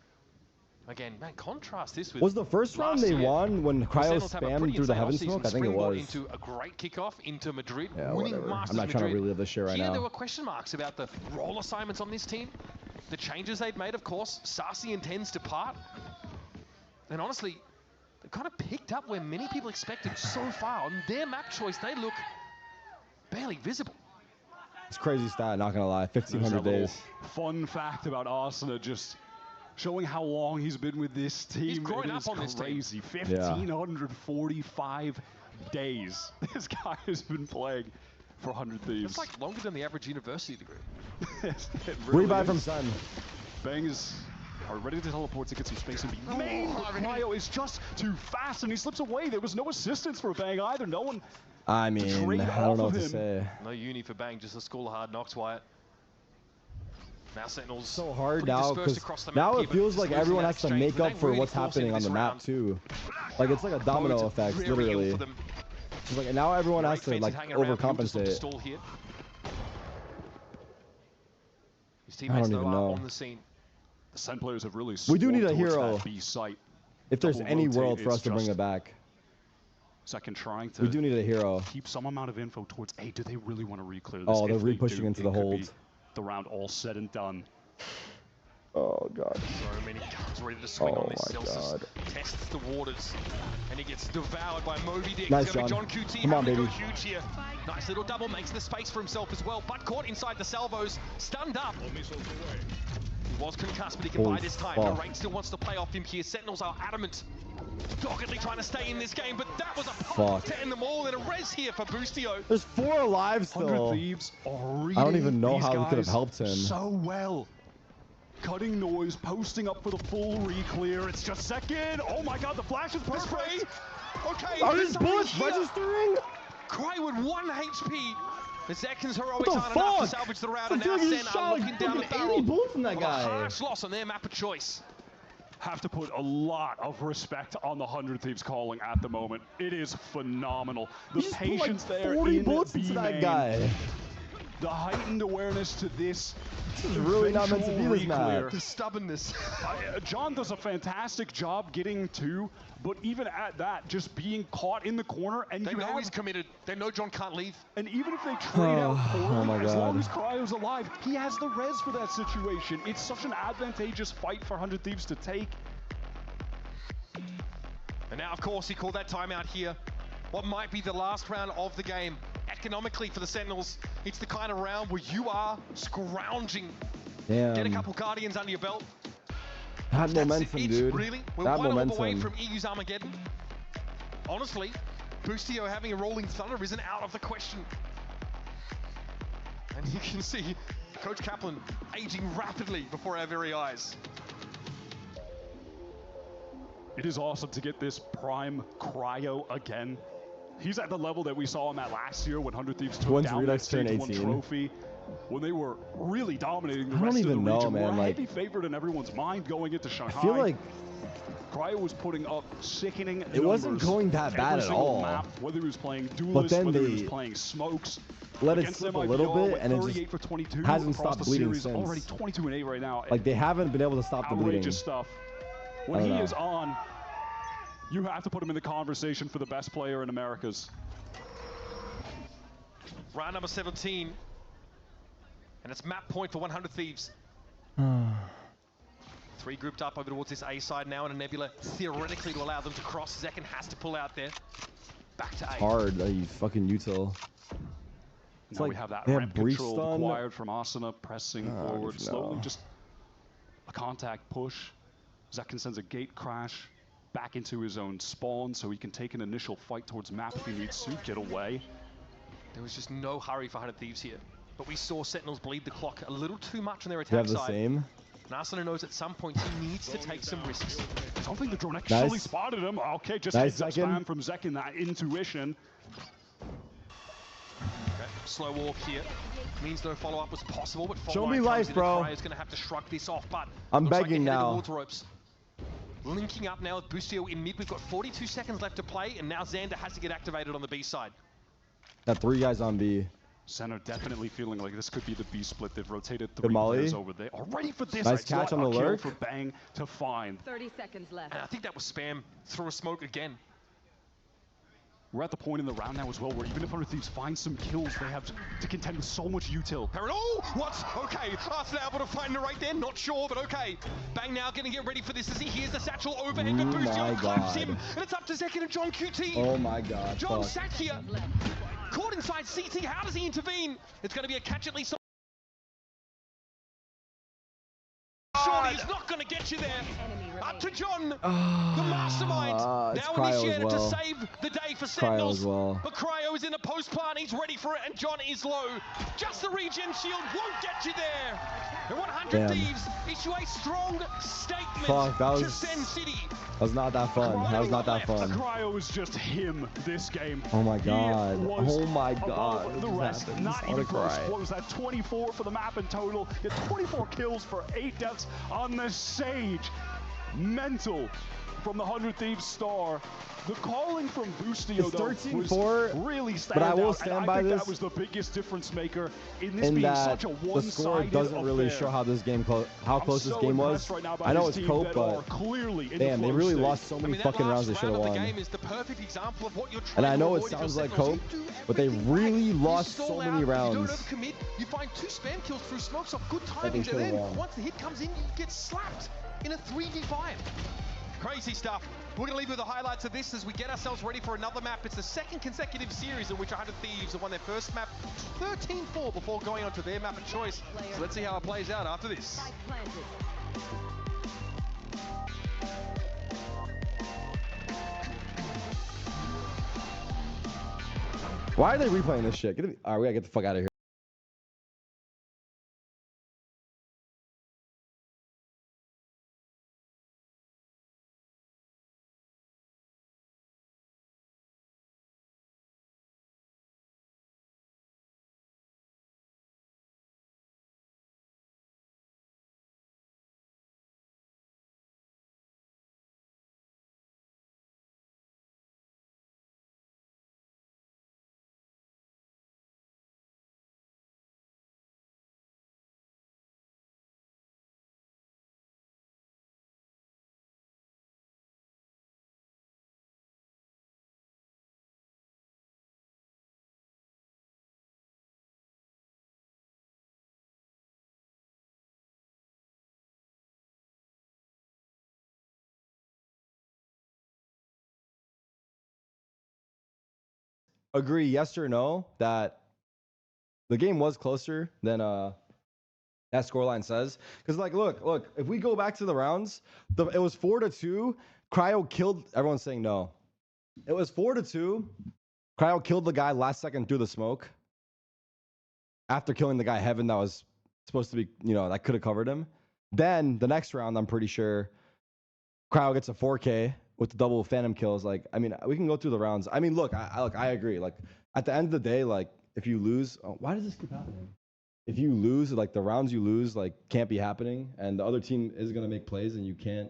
again, man, contrast this with Was the first round they won when Cryo Sentinels have a spammed pretty through the insane heaven offseason, smoke? I think it springboard was. into a great kickoff into Madrid, Yeah, winning whatever. Masters I'm not trying to Madrid. relive this shit right Here now. there were question marks about the role assignments on this team, the changes they'd made, of course. Sarsi intends to part, and honestly, they kind of picked up where many people expected so far. On their map choice, they look barely visible. It's crazy stat, not going to lie. There's 1,500 that little days. fun fact about Asuna, just showing how long he's been with this team. He's growing It up is on this team. crazy. 1,545 days this guy has been playing for 100 Thieves. That's like longer than the average university degree. It really Rebuy from is. Sun. Bang is ready to teleport to get some space and be main. Cryo is just too fast and he slips away. There was no assistance for Bang either. No one. I mean, trade I don't know off what of to him. say. No uni for Bang, just a school of hard knocks, Wyatt. Now Sentinels so hard now because now it feels like everyone has to make up for what's happening on the map too. Like it's like a domino effect, literally. It's like now everyone has to like overcompensate. I don't even know. The Sen players have really we do need a hero. B site. If there's any world for us to bring it back. Second trying to. We do need a hero. Keep some amount of info towards A. Do they really want to re-clear this? Oh, they're re-pushing into the hold. The round all said and done. Oh god. So many guns ready to swing on this. Celsius tests the waters, and he gets devoured by Moby Dick. Nice, John. John QT Come on, baby. Huge here. Nice little double, makes the space for himself as well, but caught inside the salvos, stunned up. He was concussed, but he can bide his time. Tarik still wants to play off him here. Sentinels are adamant, doggedly trying to stay in this game, but that was a pop to end them all, and a res here for Boostio. There's 4 alive still. 100 Thieves are I don't even know how we could have helped him. So well. Cutting noise, posting up for the full re-clear. It's just second. Oh my god, the flash is perfect. Okay. Are his bullets registering? Cry with 1 HP. The Zekin's heroics aren't enough to salvage the round, and now Sen are looking down the barrel. Bullets from that guy. A harsh loss on their map of choice. Have to put a lot of respect on the 100 Thieves calling at the moment. It is phenomenal. The patience there 40 bullets into that guy. The heightened awareness to this. This is really not meant to be this map. The stubbornness. John does a fantastic job getting to, but even at that, just being caught in the corner, and they know he's committed. They know John can't leave. And even if they trade out poorly, as long as Cryo's alive, he has the res for that situation. It's such an advantageous fight for 100 Thieves to take. And now, of course, he called that timeout here. What might be the last round of the game. Economically for the Sentinels, it's the kind of round where you are scrounging. Damn. Get a couple Guardians under your belt. That momentum, dude. Really? We're that one momentum. orb away from EU's Armageddon. Honestly, Boostio having a rolling thunder isn't out of the question. And you can see Coach Kaplan aging rapidly before our very eyes. It is awesome to get this prime Cryo again. He's at the level that we saw him at last year when 100 Thieves took down that Stage 1 trophy. When they were really dominating the rest of the region. We're a heavy favorite in everyone's mind going into Shanghai. I feel like Cryo was putting up sickening It wasn't going that bad at all. Map, whether he was playing duelists, whether he was playing smokes. Let it slip a little bit, and it just for 22 hasn't stopped bleeding series, since. Already 22-8 right now. Like they haven't been able to stop the bleeding. Outrageous stuff. When he is on, you have to put him in the conversation for the best player in Americas. Round number 17. And it's map point for 100 Thieves. 3 grouped up over towards this A side now, and a Nebula theoretically to allow them to cross. Zekin has to pull out there. Back to A. Hard, you fucking util. Now we have that ramp control acquired from Asuna, pressing forward slowly. Just a contact push. Zekin sends a gate crash back into his own spawn so he can take an initial fight towards map if he needs to get away. There was just no hurry for 100 Thieves here. But we saw Sentinels bleed the clock a little too much on their attack side. The same. Asuna knows at some point he needs to take some risks. I don't think the drone actually spotted him. Okay, just heads up spam from Zekin, that intuition. Okay, slow walk here. Means no follow-up was possible, but show me life, bro. Is going to have to shrug this off, but I'm begging now. Linking up now with Boostio in mid. We've got 42 seconds left to play, and now Xander has to get activated on the B side. Got 3 guys on B. Center definitely feeling like this could be the B split. They've rotated 3 players over there. Ready for this. Nice catch on the lurk. For Bang to find. 30 seconds left. And I think that was spam through a smoke again. We're at the point in the round now as well where even if 100 Thieves find some kills, they have to contend with so much util. Oh, what? Okay, Asuna able to find it right there. Not sure, but okay. Bang now getting get ready for this as he hears the satchel overhead, but Boostio clips him, and it's up to Zekin and John QT. Oh my god. John sat here, caught inside CT. How does he intervene? It's going to be a catch at least. Surely he's not going to get you there. Up to John, the mastermind. Now initiated to save the day for Sentinels. But Cryo is in a post plant. He's ready for it, and John is low. Just the regen shield won't get you there. And 100 Thieves issue a strong statement to Sen City. That was not that fun. That was not that fun. Cryo was just him this game. Oh my god. Oh my god. The rest, not even close. What was that? 24 for the map in total. He had 24 kills for 8 deaths on the Sage. Mental from the 100 Thieves star. The calling from Boostio though was really standout. But I will stand by this. That was the biggest difference maker in this being such a one-sided the score doesn't really show how this game how close this game was. I know it's Cope, but damn, they really lost so many fucking rounds they should have won. And I know it sounds like Cope, but they really lost so many rounds. You find 2 spam kills through smokes off good timing, and then once the hit comes in, you get slapped in a 3v5. Crazy stuff. We're going to leave you with the highlights of this as we get ourselves ready for another map. It's the 2nd consecutive series in which 100 Thieves have won their first map 13-4 before going on to their map of choice. So let's see how it plays out after this. Why are they replaying this shit? All right, we gotta get the fuck out of here. Agree, yes or no, that the game was closer than that scoreline says? Because like, look, if we go back to the rounds, it was 4-2. Cryo killed. Everyone's saying no. It was 4-2. Cryo killed the guy last second through the smoke. After killing the guy Heaven that was supposed to be, that could have covered him. Then the next round, I'm pretty sure Cryo gets a 4K. With the double phantom kills, like, I mean, we can go through the rounds. I mean, look, I agree. Like, at the end of the day, like, if you lose, why does this keep happening? If you lose, like, the rounds you lose, like, can't be happening, and the other team is gonna make plays, and you can't.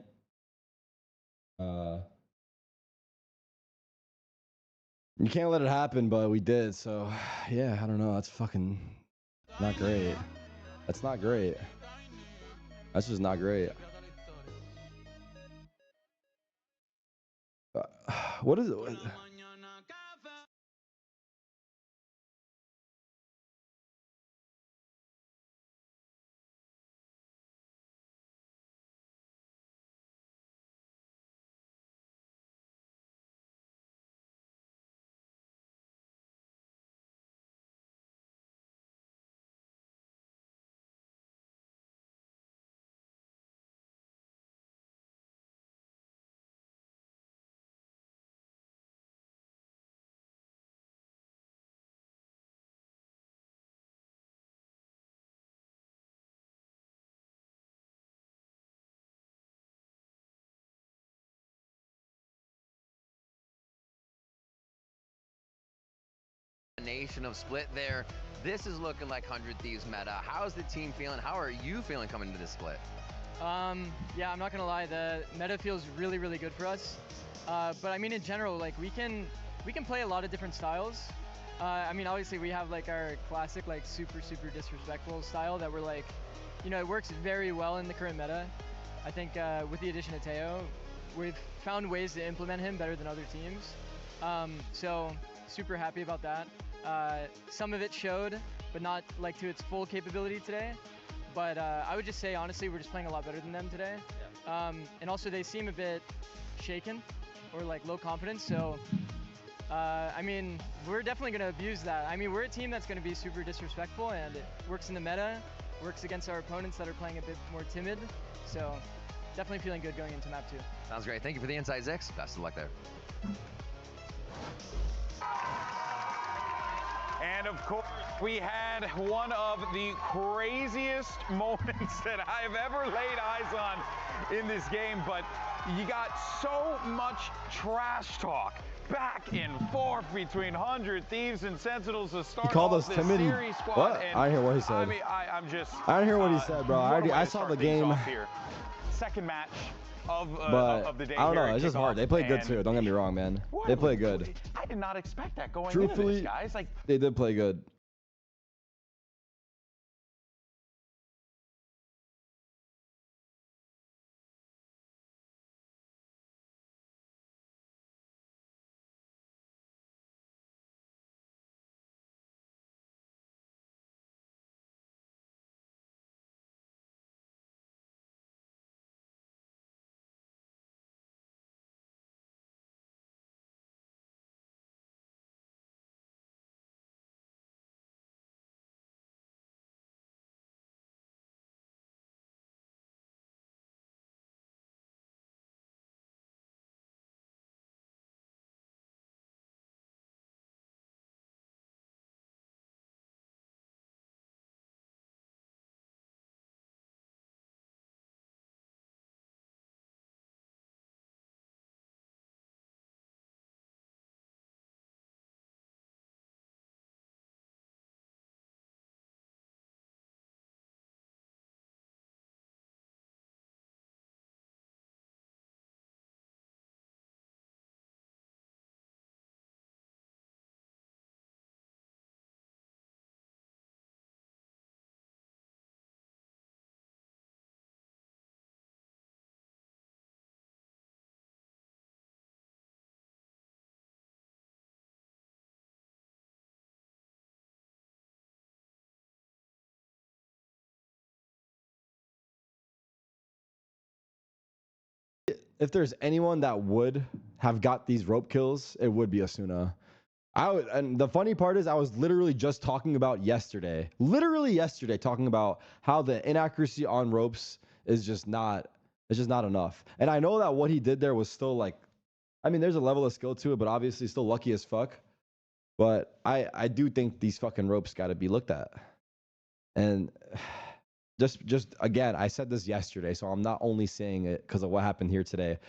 You can't let it happen, but we did. So, yeah, I don't know. That's fucking not great. That's not great. That's just not great. What is it? Nation of split there. This is looking like 100 Thieves meta. How's the team feeling? How are you feeling coming into this split? Yeah, I'm not gonna lie, the meta feels really good for us. But I mean, in general, like we can play a lot of different styles. I mean, obviously we have like our classic like super disrespectful style that we're like, it works very well in the current meta. I think with the addition of Teo, we've found ways to implement him better than other teams. So super happy about that. Some of it showed, but not like to its full capability today. But I would just say, honestly, we're just playing a lot better than them today. Yeah. And also they seem a bit shaken or like low confidence. So, I mean, we're definitely going to abuse that. I mean, we're a team that's going to be super disrespectful, and it works in the meta, works against our opponents that are playing a bit more timid. So definitely feeling good going into map 2. Sounds great. Thank you for the insight, Zix. Best of luck there. And of course, we had one of the craziest moments that I've ever laid eyes on in this game, but you got so much trash talk back and forth between 100 Thieves and Sentinels to start. He called us this timid. series squad. What? And I didn't hear what he said. I mean, I didn't hear what he said, bro. I saw the game. Second match of the day. I don't know. Here It's just hard. They played good too. Don't get me wrong, man. They played good. I did not expect that going Truthfully, into this, guys. Like, they did play good. If there's anyone that would have got these rope kills, it would be Asuna. And the funny part is I was literally just talking about yesterday, talking about how the inaccuracy on ropes is just not enough. And I know that what he did there was still like, I mean, there's a level of skill to it, but obviously still lucky as fuck. But I do think these fucking ropes got to be looked at. And just again, I said this yesterday, so I'm not only saying it because of what happened here today.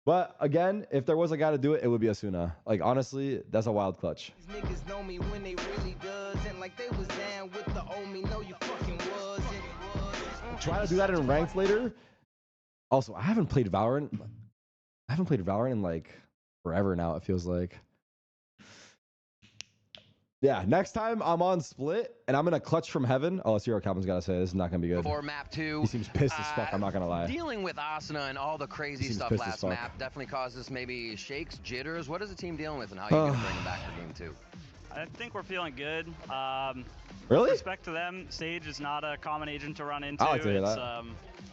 But again, if there was a guy to do it, it would be Asuna. Like, honestly, that's a wild clutch. These niggas know me when they really does, and like they was down with the old me, no you fucking wasn't. Try to do that in ranked later. Also, I haven't played Valorant in like forever now, it feels like. Yeah, next time I'm on Split and I'm gonna clutch from heaven. Oh, let's hear what Calvin's gotta say. This is not gonna be good. For map 2, he seems pissed as fuck. I'm not gonna lie. Dealing with Asuna and all the crazy stuff last map definitely causes maybe shakes, jitters. What is the team dealing with, and how are you gonna bring them back for game 2? I think we're feeling good. Really? With respect to them, Sage is not a common agent to run into. I like to hear it's that.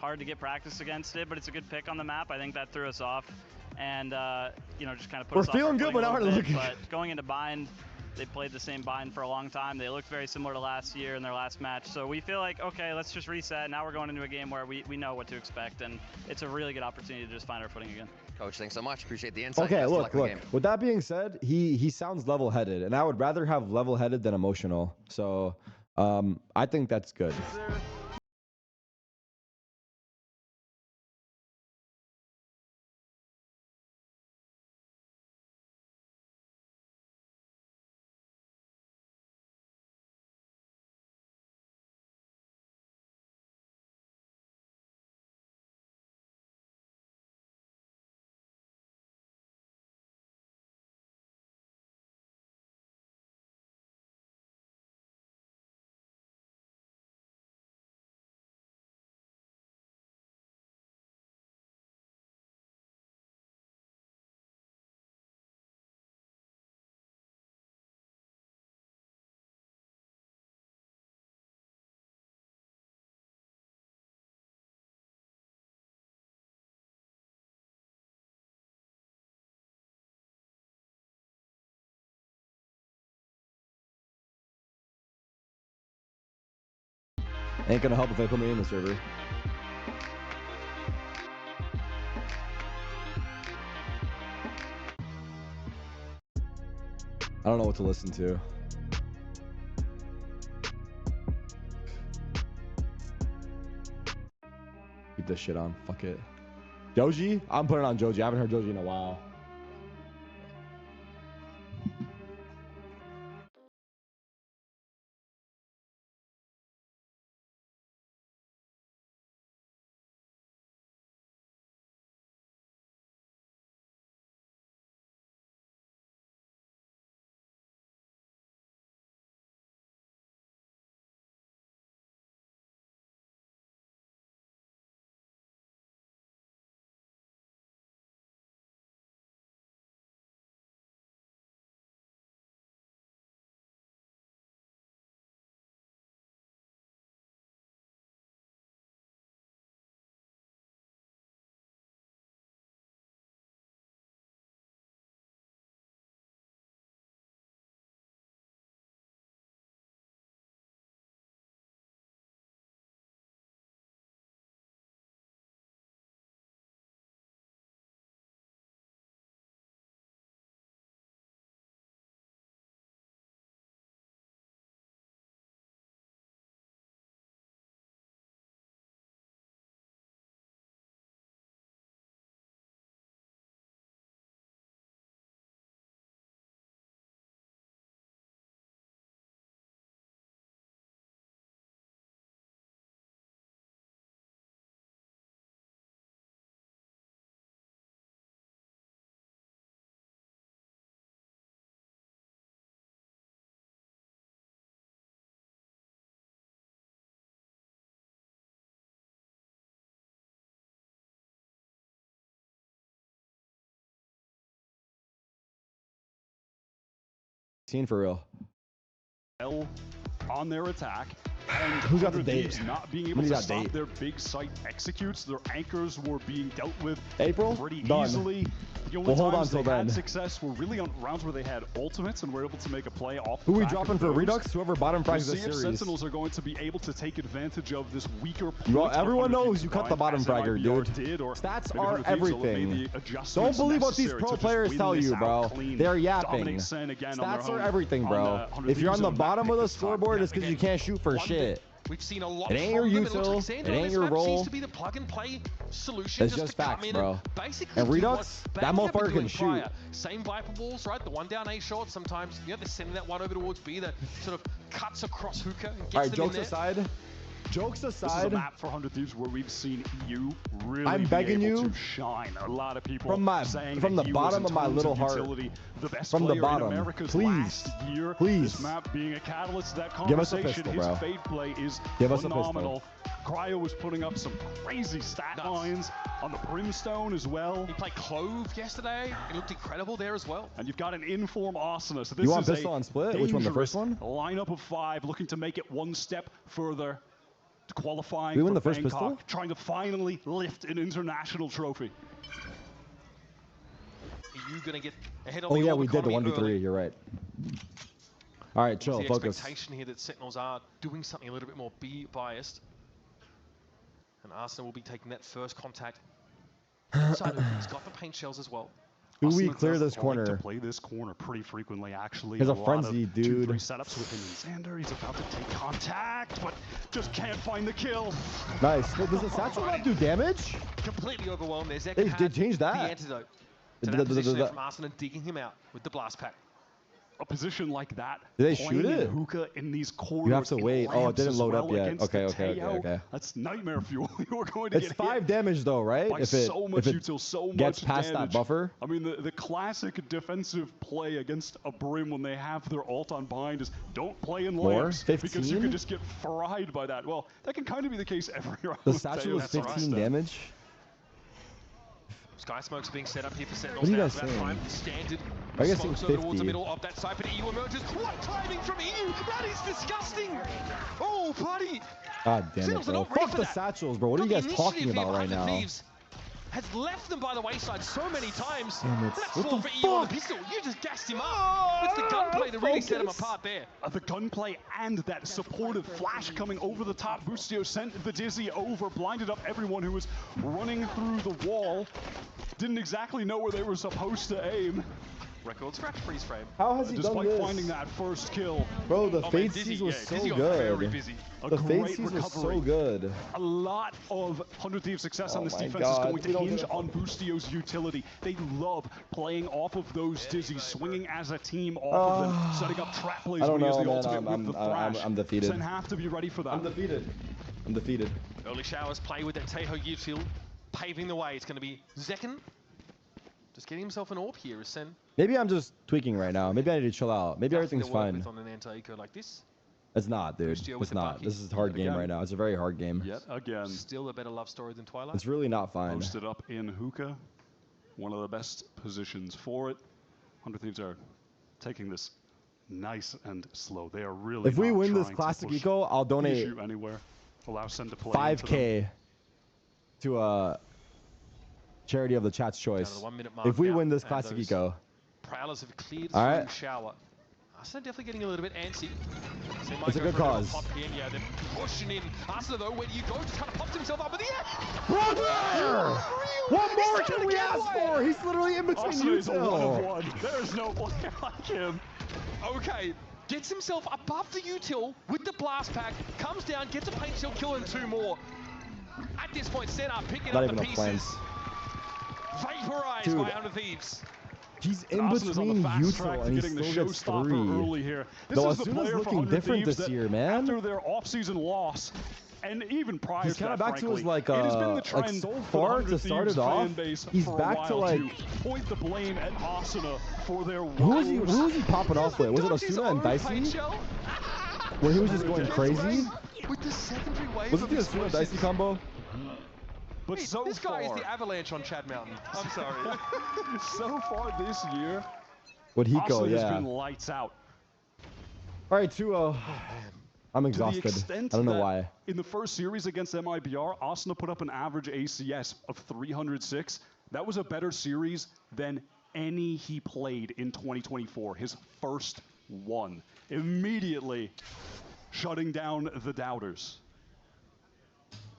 hard to get practice against it, but it's a good pick on the map. I think that threw us off, and just kind of put us off. We're feeling good, but now we're looking. But going into bind, they played the same bind for a long time. They looked very similar to last year in their last match. So we feel like, okay, let's just reset. Now we're going into a game where we know what to expect, and it's a really good opportunity to just find our footing again. Coach, thanks so much. Appreciate the insight. Okay, look. With that being said, he sounds level-headed, and I would rather have level-headed than emotional. So I think that's good. Ain't gonna help if they put me in the server. I don't know what to listen to. Keep this shit on. Fuck it. Joji? I'm putting on Joji. I haven't heard Joji in a while. For real. On their attack, and who's got the date? Not being able to stop their big site executes. Their anchors were being dealt with pretty easily. The only times they had success were really on rounds where they had ultimates and were able to make a play off. Who are we dropping for Redux? Whoever bottom frags this series. Sentinels are going to be able to take advantage of this weaker. Well, everyone knows you cut the bottom fragger, dude. Stats are everything. Don't believe what these pro players tell you, bro. They're yapping. Stats are everything, bro. If you're on the bottom of the scoreboard, it's because you can't shoot for shit. We've seen a lot. It ain't your util. It ain't your role. Seems to be the plug and play solution. It's just facts, bro. And Redux, that motherfucker can shoot. Same Viper balls, right? The one down A short. Sometimes, you know, they're sending that one over towards B that sort of cuts across hookah and gets them in there. Jokes aside, this is a map for 100 Thieves where we've seen EU really I'm begging you to shine. A lot of people from the bottom of my little heart, the best from the bottom, in America's please, last year. please, this map being a catalyst to that give us a conversation. pistol, bro. His fade play is give us phenomenal. A pistol. Cryo was putting up some crazy stat lines on the Brimstone as well. He played Clove yesterday. It looked incredible there as well. And you've got an inform Arsonist. This you want is pistol on split? Which one? The first one? Lineup of 5, looking to make it one step further. Qualifying we win for the first Bangkok, pistol? Trying to finally lift an international trophy. Are you gonna get ahead of the the yeah, we did the 1v3. You're right. All right, chill. Focus. Focus. Expectation here that Sentinels are doing something a little bit more biased, and Arsenal will be taking that first contact. Inside of, he's got the paint shells as well. Do we clear this corner? To play this corner pretty frequently, actually. There's a frenzy, dude. 2-3 setups with him and Xander. He's about to take contact, but just can't find the kill. Nice. Wait, does the satchel not do damage? Completely overwhelmed. There's they did change that. The antidote to that position there from Arsenal, digging him out with the blast pack. A position like that. Did they shoot it? Hookah in these corners. You have to wait. Oh, it didn't load up yet. Okay. That's nightmare fuel. You're going to it's get 5 damage though, right? If it gets past that buffer. I mean, the classic defensive play against a Brim when they have their ult on bind is don't play in layers because you can just get fried by that. Well, that can kind of be the case every round. The satchel is 15 damage. Sky Smoke's being set up here for Sentinels. What are you guys saying? The standard I guess smokes over towards the middle of that side, but EU emerges. What timing from EU? That is disgusting. Oh, buddy. God damn it, bro. Fuck the satchels, bro. What are you guys talking about right now? Has left them by the wayside so many times. Damn it. That's all for EU on the pistol. You just gassed him up. It's the gunplay that really set him apart there. The gunplay and that supportive flash coming over the top. Bustio sent the Dizzy over, blinded up everyone who was running through the wall. Didn't exactly know where they were supposed to aim. record scratch freeze frame. How has he done this? Despite finding that first kill. Bro, the fade seize was so good. The fade seize was so good. A lot of 100 Thieves success on this defense is going to hinge on Boostio's utility. They love playing off of those dizzies, swinging as a team off of them, setting up trap plays when he has the ultimate with the thrash. I'm defeated. Sen have to be ready for that. I'm defeated. I'm defeated. Early showers play with that Teho util, paving the way. It's going to be Zekken. Just getting himself an orb here is Sen. Maybe I'm just tweaking right now. Maybe I need to chill out. Maybe everything's fine. On an anti-eco like this. It's not, dude. It's not. This is a hard game right now. It's a very hard game. Yet again. Still a better love story than Twilight. It's really not fine. Posted up in hookah. One of the best positions for it. 100 Thieves are taking this nice and slow. They are really. If we win this classic eco, I'll donate anywhere. Allow Sen to play 5K to a charity of the chat's choice. If we win this classic eco. Prowlers have cleared through shower. Arsenal definitely getting a little bit antsy. It's a good cause. Yeah, they're pushing in. Arsenal though, where do you go? Just kind of popped himself up in the air. Brother! What more can we ask for? He's literally in between you two. There's no player like him. Okay, gets himself above the util with the blast pack, comes down, gets a paint shield kill and 2 more. At this point, Sen are picking up the pieces. Vaporized by 100 Thieves. He's in between util and he still gets 3. Early here. Though Asuna's looking different this year, man. After their off-season loss, and even prior he's to kind of that, back to his it has been the trend so far to start it off. He's back to like point the blame at Asuna for their who was he popping off with? Was it Asuna and Dicey? Where he was just going crazy? With the secondary wave. Was it the Asuna Dicey combo? But so this guy is the Avalanche on Chad Mountain. I'm sorry. So far this year, what he go? has been lights out. All right, 2-0. I'm exhausted. I don't know why. In the first series against MIBR, Asuna put up an average ACS of 306. That was a better series than any he played in 2024. His first one. Immediately shutting down the doubters.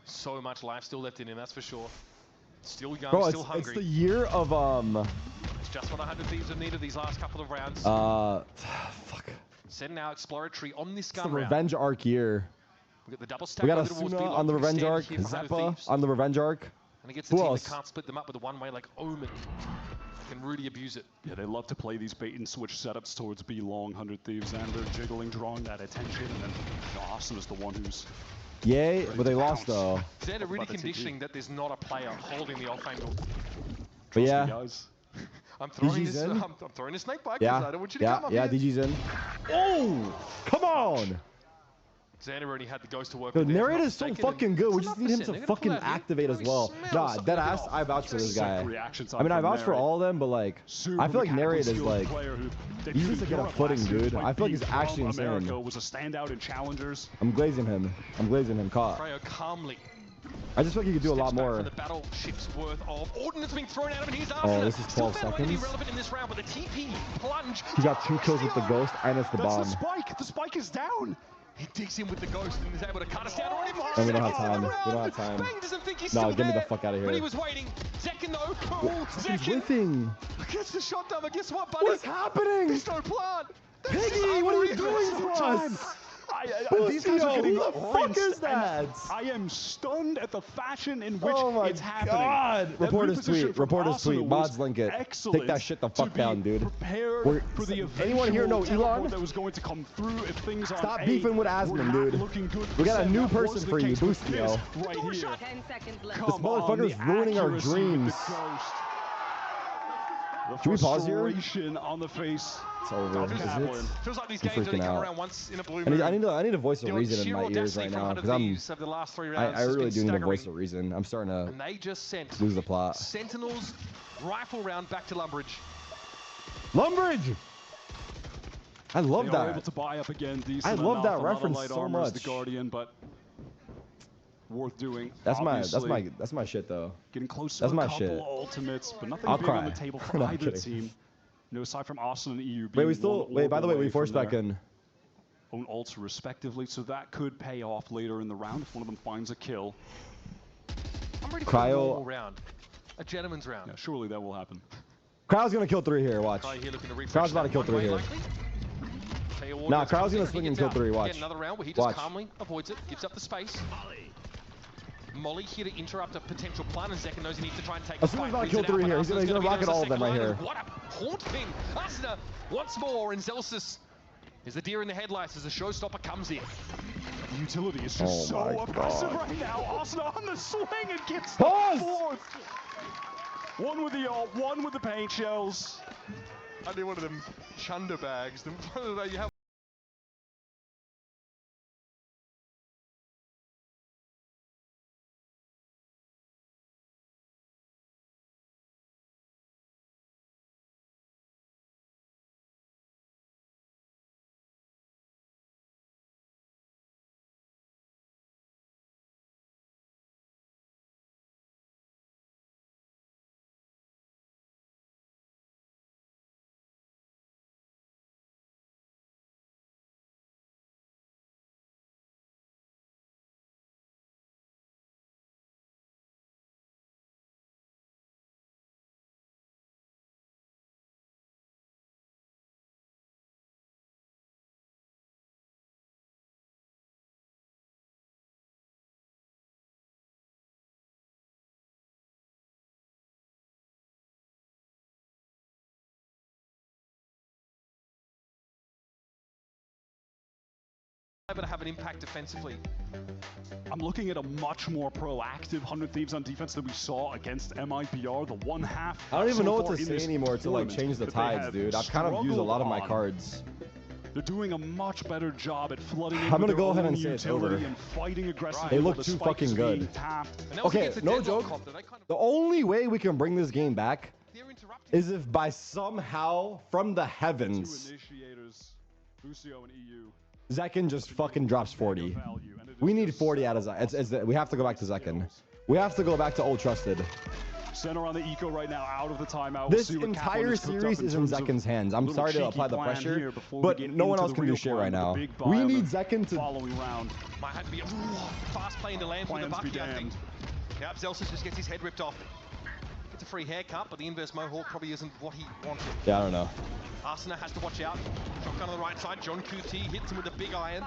So much life still left in him, that's for sure. Still young, bro, still hungry. It's the year of It's just what 100 Thieves have needed these last couple of rounds. Fuck. Setting now exploratory on this gun it's the round. revenge arc year. We got the double stack. We got Asuna on the revenge arc. Zeppa on the revenge arc. And he gets a team that can't split them up with a one-way like Omen. Can really abuse it. Yeah, they love to play these bait and switch setups towards B-long 100 Thieves, and they're jiggling, drawing that attention, and then Asuna's the one who's yay, but they lost though. Zed are really conditioning that there's not a player holding the off angle. But yeah. I'm throwing this. I'm throwing a snake bike. Yeah. I don't want you to come up here. DG's in. Oh, come on. Xander already had the ghost to work The with. narrator is so fucking good. We just need him to fucking activate as well. Nah, deadass, I vouch for this guy. I mean, I vouch for all of them, but like, I feel like narrator is like, he needs to get a footing, dude. I feel like he's actually insane. Was a standout in challengers. I'm glazing him. I'm glazing him. Caught. KRU calmly. I just feel like he could do a lot more. For the battleship's worth of ordnance being thrown at him, and he's oh, this is 12 seconds. Relevant in this round with a TP plunge. He got 2 kills with the ghost, and it's the bomb. That's the spike. The spike is down. He digs in with the ghost and is able to cut us down already. And we don't have time. We don't have time. Bang doesn't think he's no, still get me the there, fuck out of here. But he was waiting. Zekken though. Oh, He's whiffing. Gets the shot down, but guess what, buddy? What is happening? There's no plant. Piggy, what are you doing to us? These guys are getting who the fuck is that? I am stunned at the fashion in which it's happening. God. Report his tweet. Report his tweet. Mods link it. Take that shit the fuck down, dude. For the anyone here know Elon? That was going to come through if things stop beefing with Asmon, dude. We got a new person for you, Boostio. Right here. 10 seconds left. This motherfucker's ruining our dreams. Should we pause here? On the face. It's over. Feels like these games only come around once in a blue moon. I need to voice a reason in my ears right now because I really do need to voice a reason. I'm starting to and they just sent lose the plot. Sentinels rifle round back to Lumbridge. Lumbridge! I love they that. Are able to buy up again. I love that reference so much. The Guardian, but worth doing. That's my shit though. Getting close to that's a my couple shit. ultimates, but nothing I'll big cry. on the table for No, either team. No, aside from Austin and EU. Wait, by the way, we forced back in. Own ults respectively, so that could pay off later in the round if one of them finds a kill. I'm ready for a normal round. A gentleman's round. Yeah, surely that will happen. Crowd's gonna kill 3 here. Watch. Crowd's about to kill 3 here. Nah, Crowd's gonna swing and kill 3. Watch. Another round where he just calmly avoids it, gives up the space. Molly here to interrupt a potential plan, and Zekin knows he needs to try and take the fight. He's about to kill 3 here. He's gonna rocket all of them right here. What a haunting! Asuna once more, and Zelsis is the deer in the headlights as the showstopper comes in. The utility is just so oppressive right now. Asuna on the swing and gets the 4th. One with the ult, one with the paint shells. I need one of them chunder bags. You have able to have an impact defensively. I'm looking at a much more proactive 100 Thieves on defense than we saw against MIBR. The 1/2. I don't even know what to say anymore to like change the tides, dude. I've kind of used a lot of my cards. They're doing a much better job at flooding in I'm gonna with go their ahead own and say it's over. utility and fighting aggressively. They look while too the spike fucking is good. being tapped. Okay, no joke. The only way we can bring this game back is if by somehow from the heavens Zekin just fucking drops 40. We need 40 out of Zekin. We have to go back to Zekin. We have to go back to Old Trusted. Center on the eco right now, out of the timeout. This entire series is in Zekin's hands. I'm sorry to apply the pressure, but no one else can do shit right now. We need Zekin to... Following round. Might have to be a fast play into Lambs with the Bucky, I think. Yep, Zelsis just gets his head ripped off. It's a free haircut, but the inverse Mohawk probably isn't what he wanted. Yeah, I don't know. Asuna has to watch out. Shotgun on the right side. John QT hits him with a big iron.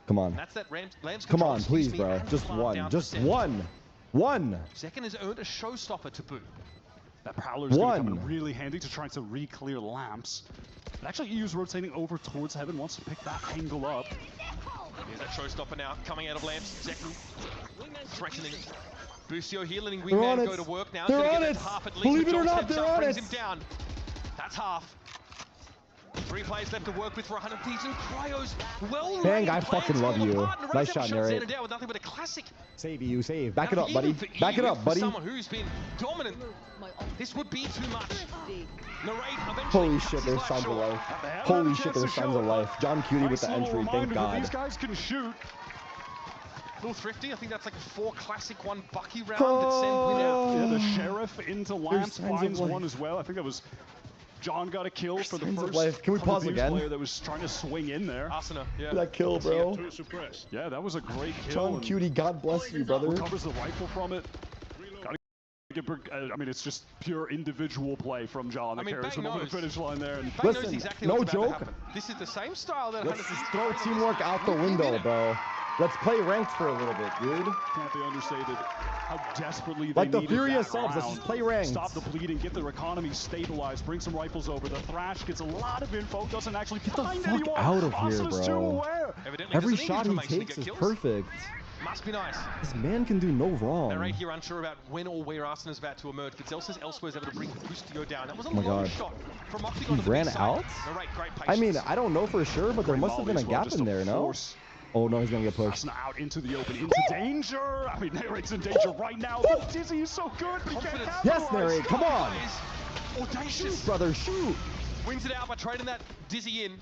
Come on. That's that Lambs Come on, please, bro. Just one. Just one. One. Zekin has earned a showstopper to boot. That Prowler's going to come in really handy to try to re-clear lamps. But actually, EU's rotating over towards Heaven, wants to pick that angle up. Here's that showstopper now, coming out of lamps. Zekin threatening. Busio here, letting Wingman go to work now. They're on it. it. Half at least. Believe it or not, they're on brings it. him down. That's half. 3 players left to work with for 100 Thieves, and Cryo's well. Bang, I fucking love you. Nice shot, Narrate. With nothing but a classic. Save you, save. Back it up, buddy. Back it up, buddy. Someone who's been dominant. This would be too much. Holy shit, there's signs of life. Holy shit, there's signs of life. John Cutie with the entry, thank God. These guys can shoot. A little thrifty. I think that's like 4 classic, 1 Bucky round that send win out. Yeah, the Sheriff into Lamps finds one as well. I think that was John got a kill for the first. Can we pause again? Player that was trying to swing in there. Asuna, yeah. That kill, bro. Yeah, that was a great kill. John Cutie, God bless you, brother. Recovers the rifle from it. I mean, it's just pure individual play from John that carries him over the finish line there. And listen, exactly no joke. This is the same style that. Let's just throw teamwork out the window, bro. Let's play ranked for a little bit, dude. Can't be understated how desperately they like the needed Furious that subs. Let's round. just play ranked. Stop the bleeding, get their economy stabilized, bring some rifles over. The Thrash gets a lot of info, doesn't actually find Fuck anyone. out of here, Asuna's too bro. aware. Every shot he takes is perfect. Must be nice. This man can do no wrong. And right here, unsure about when or where Arsena's about to emerge, but Zelsis elsewhere is able to bring Bustio down. That was a long shot from Octagon. He ran out? Great patience. I mean, I don't know for sure, but there must have been a gap in there, no? Oh no, he's gonna get pushed. Out into the open, into danger. I mean, Narrate's in danger right now. But Dizzy is so good, but he can't capitalize. Yes, Narrate, come on. Audacious. Shoot, brother, shoot. Wins it out by trading that Dizzy in.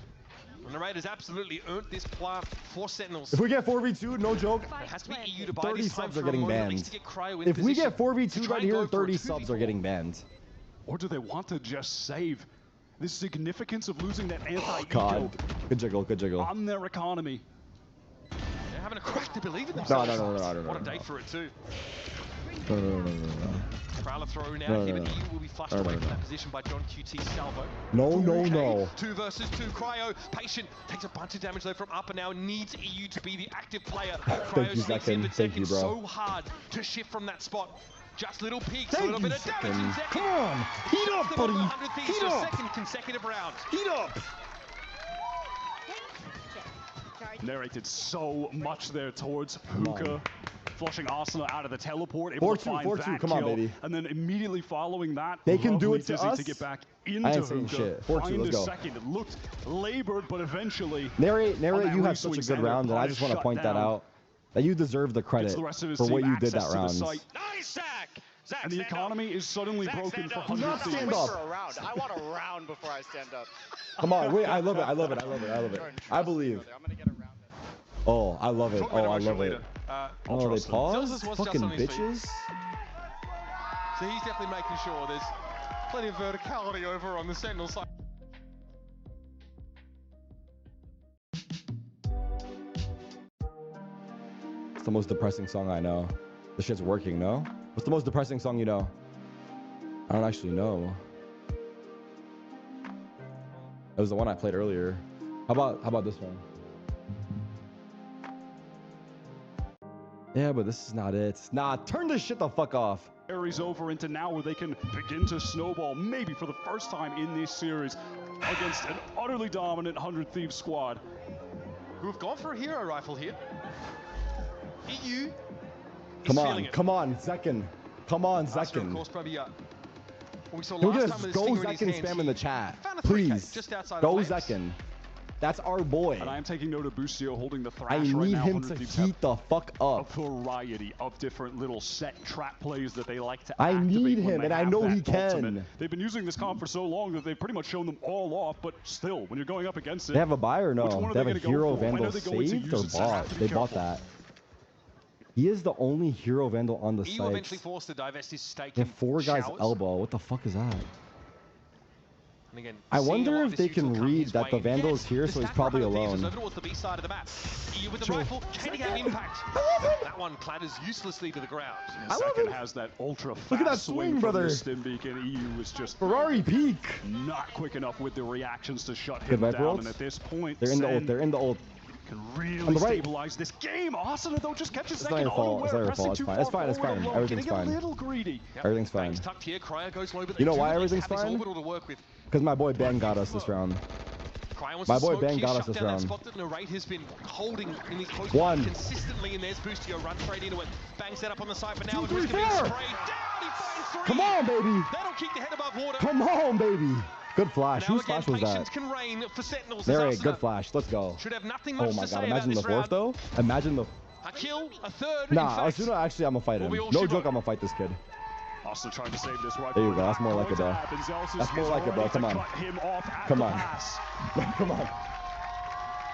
And the Raiders absolutely earned this plant for Sentinels. If we get 4v2, no joke, it has to be EU to buy 30 this time subs are getting banned. If we get 4v2 right here, 30 subs are getting banned. Or do they want to just save the significance of losing that anti-eco? God, good jiggle, good jiggle. On their economy. They're having a crack to believe in themselves. No. What a day for it too. No. Prowler throw now. Him and EU will be flushed away from that position by John QT Salvo. No. 2 versus 2. Cryo, patient, takes a bunch of damage though from up and now needs EU to be the active player. Cryo sneaks in, but Zekin so hard to shift from that spot. Just little peaks, a little bit of damage in Zekin. Come on, heat up, buddy. 100 Thieves Heat for up. second consecutive round. Heat up. Narrated so much there towards Hookah. Flushing Arsenal out of the teleport, able 4-2, to find 4-2, that come kill, on, baby. and then immediately following that, They can do it to Dizzy us. to get back I into ain't saying Hookah. shit. 4-2, Find let's a go. second. It looked labored, but eventually. Narrate, you had reswing, such a good Xander round, and I just want to point that out. That you deserve the credit Gets the rest of his for what team you did that access to the round. site. Nice sack! And the economy is suddenly broken for Do not 100 stand Thieves. up. For a round. I want a round before I stand up. Come on, wait, I love it. I believe. I'm gonna get a round. Oh, I love it. Oh, I love it. Oh, they pause? Zelsis was Fucking just on his feet. bitches. So he's definitely making sure there's plenty of verticality over on the Sentinel side. It's the most depressing song I know. The shit's working, no? What's the most depressing song you know? I don't actually know. It was the one I played earlier. How about this one? Yeah, but this is not it. Nah, turn this shit the fuck off. Carries over into now where they can begin to snowball, maybe for the first time in this series, against an utterly dominant 100 Thieves squad. Who have gone for a hero rifle here. EU. Come on, Zekin. Come on, Astro, of Zekin. course, probably, what we saw Can we last just time with go his finger in his Zekin hands, spam in the chat? found a 3K Please. just outside Go of flames. Zekin. That's our boy. And I am taking note of Bustio holding the thrash I right need now. him 100 to Thieves heat the fuck have up. a variety of different little set trap plays that they like to I activate need when him, they and I have know that he can. ultimate. They've been using this comp for so long that they've pretty much shown them all off, but still, when you're going up against it, They have a buy or which one no? are They have a gonna go hero for? When vandal are they going to saved use or it? So they have bought? to be They bought careful. that. He is the only hero vandal on the EU site. eventually forced to divest his stake They in have 4 guys showers. elbow. What the fuck is that? And again, I seeing a wonder lot of if this they util can come read his that way. the vandal Yes, is here, the so he's stack probably 100 Thieves is alone. over towards the B side of the map. EU with the Sure. rifle, trying to get an impact. That one clatters uselessly to the ground. Second has that ultra fast Look at that swing swing, from brother. the stim beacon. EU is just Ferrari peak. not quick enough with the reactions to shut Good him Viper down. ults. And at this point, They're in the Sen ult. They're in the ult. can On really the right. stabilize this game. Arsenal though just catches It's second not your fault. unaware, It's not your pressing fault. too It's far fine. It's forward fine. alone, Everything's getting fine. a little greedy. Everything's fine. Bangs tucked here, Cryo goes low, but You know they do why at least everything's have this fine? orbital to work with. Because my boy Ben got us this round. Cryo wants My to boy smoke Ben here, got us shut this down that round. spot that Narrate has been holding in these close One. quarters consistently, and there's Bustio run straight into it. Bang set up on the side, but now 2, at risk 3, of being 4. sprayed down. He finds 3. Come on, baby. That'll keep the head above water. Come on, baby. Good flash. Now Whose again, flash was patience that? can reign for Sentinels. Narrate. Good flash. Let's go. Should have nothing Oh much my to say god. about Imagine the this fourth, round. though. Imagine the... A kill, a third. Nah, in fact, actually, I'm gonna fight him. Will we all No shoot joke, up? I'm gonna fight this kid. Also trying to save this right. There you go. That's more like it, bro. Zelsis That's more is like it, bro. ready to Come on. cut him off at Come the on. pass. Come on.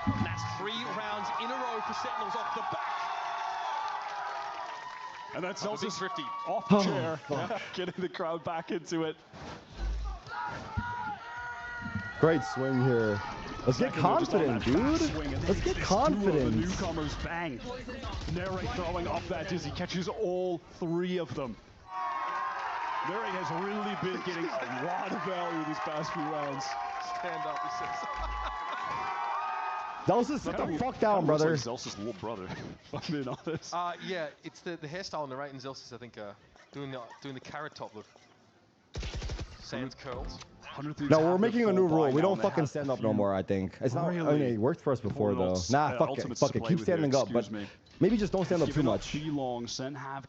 And that's 3 rounds in a row for Sentinels off the back. And that's Of a big Zelsis thrifty. off the Oh, chair, fuck. getting the crowd back into it. Great swing here. Let's get confident, dude. Let's get The confident. newcomers bang. Narrate throwing up that dizzy, catches all 3 of them. Narrate has really been getting a lot of value these past few rounds. Stand up, he says. Zelsis, sit the fuck down, brother. Like Zelsis' little brother, if I'm being honest. Yeah, it's the hairstyle on the right, and Zelsis, I think, doing the carrot top look. Sans curls. No, we're making a new rule. We don't fucking stand up no more, I think. It's not, I mean, it worked for us before, though. Nah, fuck it. Fuck it. Keep standing up, but maybe just don't stand up too much.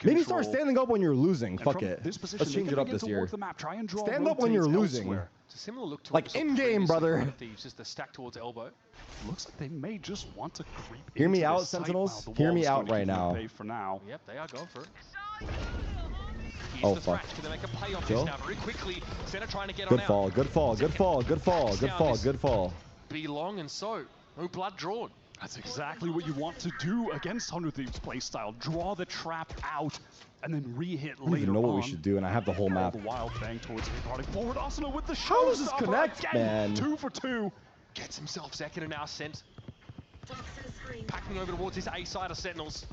Maybe start standing up when you're losing. Fuck it. Let's change it up this year. Stand up when you're losing. It's a similar look to Like in-game, brother. Thieves, just the stack towards elbow. Looks like they may just want to creep. Hear me into out, this site Sentinels. while the Hear wall me is out going to right keep them now. at bay for now. Yep, they are going for it. Oh, the fuck. Can they make a play off Kill? this now very quickly? Center trying to get Good on fall, out. good fall, good fall, good fall, good fall, good fall. Be long and so. No blood drawn. That's exactly what you want to do against 100 Thieves playstyle. Draw the trap out and then re-hit I don't later even know what on. we should do, and I have the whole map. The wild bang towards the party forward. Arsenal with the How does this showstopper connect, again. man? 2 for 2. Gets himself second and now sent. Packing over towards his A side of Sentinels.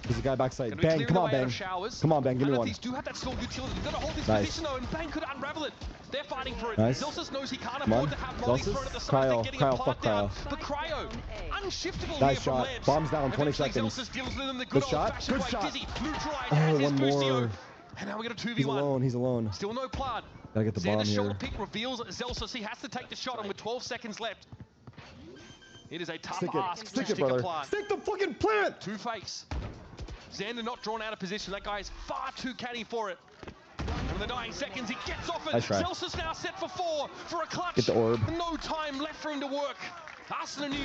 There's a guy backside. Bang, come on, Bang. Come on, Bang, give me one. These do have that strong utility. They've got to hold this Nice. position though, and Bang could unravel it. They're fighting for it. Nice. Zelsus knows he can't Come on. afford to have mollies thrown at the side. They're getting a plant down. But Cryo, unshiftable Nice here from shot. Lebs. Bombs down, 20 seconds. Zelsus deals with them the Good good shot. old-fashioned Good way. shot. Dizzy neutralized Oh, as is one more. Boostio. And now we got a 2v1. He's alone. He's alone. Still no plant. Gotta get the bomb Xander's here. shoulder pick reveals Zelsus. He has to take the shot, and with 12 seconds left, it is a tough ask Stick to it, stick brother. a plant. Stick the fucking plant. 2 fakes. Xander not drawn out of position. That guy is far too canny for it. And in the dying seconds, he gets off it. Nice try. Zelsus now set for 4 for a clutch. Get the orb. No time left for him to work. Arsenal knew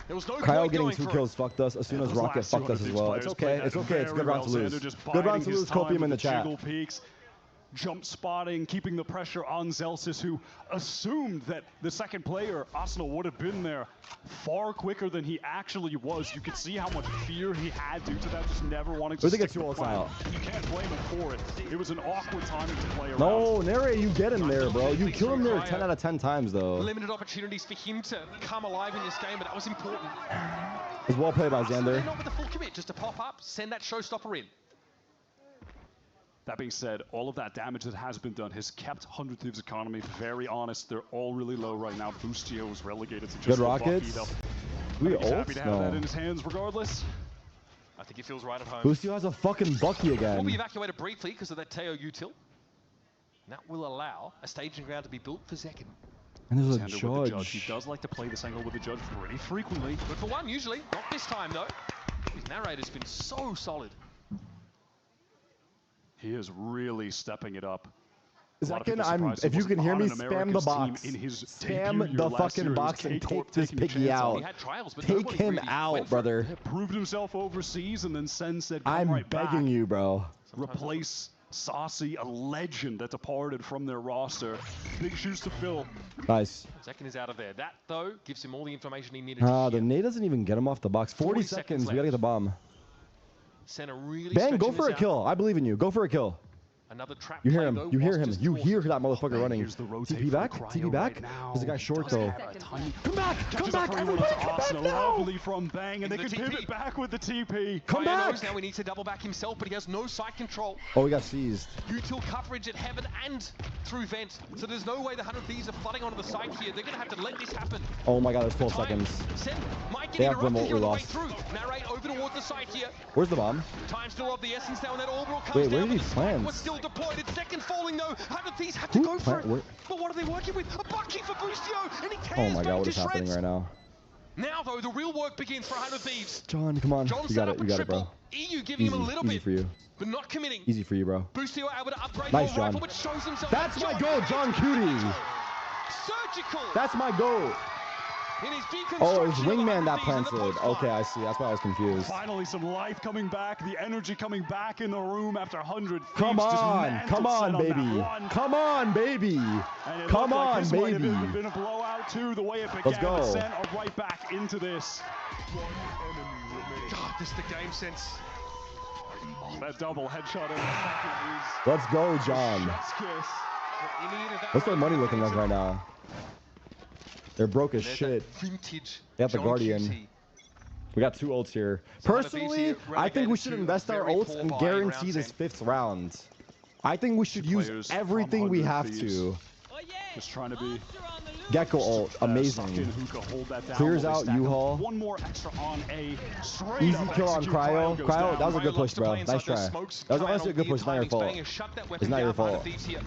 there was no Cryo point getting going 2 for kills fucked us as soon as Rocket fucked us as well. It's okay. It's okay. It's a good round to lose. Good round to lose. Copium in the chat. Peaks. Jump spotting, keeping the pressure on Zelsus, who assumed that the second player, Arsenal, would have been there far quicker than he actually was. You could see how much fear he had due to that, just never wanting to stick the plan. You can't blame him for it. It was an awkward timing to play around. No, Nere, you get him there, bro. You kill him there 10 out of 10 times, though. Limited opportunities for him to come alive in this game, but that was important. It's well played by Arsenal, Xander. they're not with the full commit, just to pop up, send that showstopper in. That being said, all of that damage that has been done has kept 100 Thieves' economy very honest. They're all really low right now. Boostio is relegated to just Good a rockets. bucket. We He's happy to have ults? that in No. his hands regardless. I think he feels right at home. Boostio has a fucking Bucky Will be again. evacuated briefly because of that Teo util. And that will allow a staging ground to be built for Zekin. And there's a Xander with the judge. He judge. does like to play this angle with the judge pretty frequently. Good for one, usually. Not this time, though. His narrator's been so solid. He is really stepping it up. A lot of Zekin, people I'm, surprised he if you wasn't can hear on me, an spam the America's team box. in his Spam debut the year last fucking year. It was box and K-Corp take this taking a picky chance on out. He had trials, but Take nobody him really out, went for brother. Proved himself overseas and then Sen said, come I'm right begging back. you, bro. Replace Saucy, a legend that departed from their roster. Big shoes to fill. Nice. Zekin is out of there. That, though, gives him all the information he needed Ah, to the hear. nade doesn't even get him off the box. 40 seconds. We gotta get the bomb. Senna really Bang, go stretching for a this out. kill. I believe in you. Go for a kill. Another trap You hear play, him. though, You hear was him. just You forced. hear that motherfucker running. Here's the rotate TP for back. Cryo TP back. right now. There's a guy short though. Come back! Come back! Everybody come back now! Lovely from Bang, and they Into can the pivot TP. back with the TP. Come Cryo back! knows now he needs to double back himself, but he has no side control. Oh, we got seized. Util coverage at heaven and through vent, so there's no way the 100 Thieves are flooding onto the site here. They're gonna have to let this happen. Oh my god, there's 12 seconds. Sen might They get have interrupted here on the way remotely through. Narrate over towards the site here. Where's the bomb? Time still of the essence now, and that orbital comes Wait, where down. did but he the spike plant? was still deployed. It's second falling though. 100 Thieves had to Who go for plant- it. where- But what are they working with? A Bucky for Boostio, and he Oh tears my Bang god, what to is happening shreds. right now? Now though, the real work begins for 100 Thieves. John, come on. John You set got up it. a You got it, triple. bro. EU giving him a little Easy bit, for you. but not committing. Easy for you, bro. Boostio able to upgrade Nice, the John. rifle, which shows himself. That's my goal, John Cutie. Surgical. That's my goal. In his Oh, it was deconstruction of Wingman 100 that Thieves in the planted. post Okay, I see. That's why I was confused. Finally, some life coming back, the energy coming back in the room after 100 Thieves Come just on, mantled come on, Sen that baby. one. Come on, baby. And it Come looked like on, this might have baby. been a blowout too, the way it began. Let's go. Sen are right back into this. God, this is the game sense. That double headshot in the second is Let's go, John. chef's kiss. What's their money looking like right now? They're broke as There's shit. that vintage They have the John Guardian. QT. We got 2 ults here. So Personally, Hanabishi I think we relegated should to a invest our very ults poor and buy in guarantee round this 10. 5th round. I think we should Two use players everything we 100 have Thieves. to. Just trying to be Gecko ult, stuck in amazing. who can hold that down Clears while they out stack up. U-Haul. One more extra on a straight Easy up kill on execute. Cryo. goes Cryo, down. that was a good Cryo push, loves to bro. play inside Nice those try. smokes, That was try honestly a on good weird push. Not your timings. fault. Bang has shut that It's weapon not your down by the fault. Thieves here.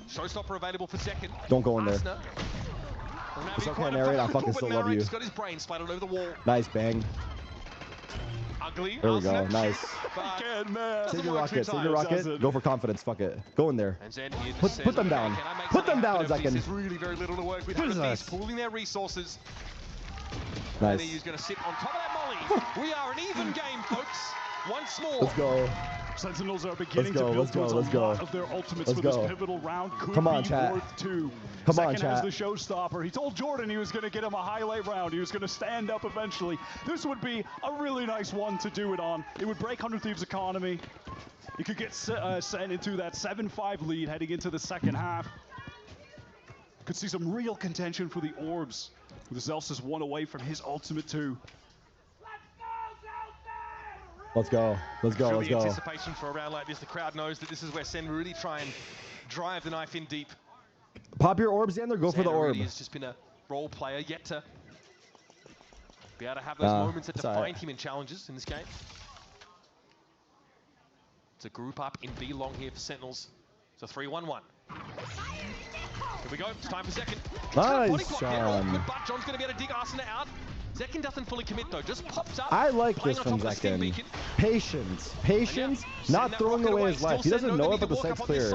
Showstopper available for second. Don't go in there. Asner. It's okay, narrate. I fucking still love you. He's got his brain splattered over the wall. Nice, Bang. Ugly. There we go. Asner. Nice. But Save your work two rocket. Save your times, rocket. does it? Go for confidence. Fuck it. Go in there. And Zen here Put says, them okay, down. can I make Put them something down, happen of this? Zekin. There's really very little to work with. Jesus. Thieves pooling their resources. Nice. And he's going to sit on top of that molly. We are an even game, folks. Once more. Let's go. Sentinels are beginning Let's go, to build let's go, towards let's a go. lot of their ultimates Let's for this go. pivotal round. Could Come on, be chat. worth 2. Come on, Second has chat. the showstopper. He told Jordan he was going to get him a highlight round. He was going to stand up eventually. This would be a really nice one to do it on. It would break 100 Thieves' economy. You could get sent into that 7-5 lead heading into the second half. Could see some real contention for the orbs. With Zelsus one away from his ultimate 2. Let's go. Let's go. Truly Let's go. anticipation for a round like this. The crowd knows that this is where Sen really try and drive the knife in deep. Pop your orbs, Xander. Go for the orb. Really has just been a role player, yet to be able to have those moments that define him in challenges in this game. It's a group up in B long here for Sentinels. It's a 3-1-1. Here we go. It's time for Zekin. Nice, John. But John's going to be able to dig Arsena out. Zekin doesn't fully commit though, just pops up. I like this from Zekin. Patience. Patience, not throwing away his life. He doesn't know it, but the site's clear.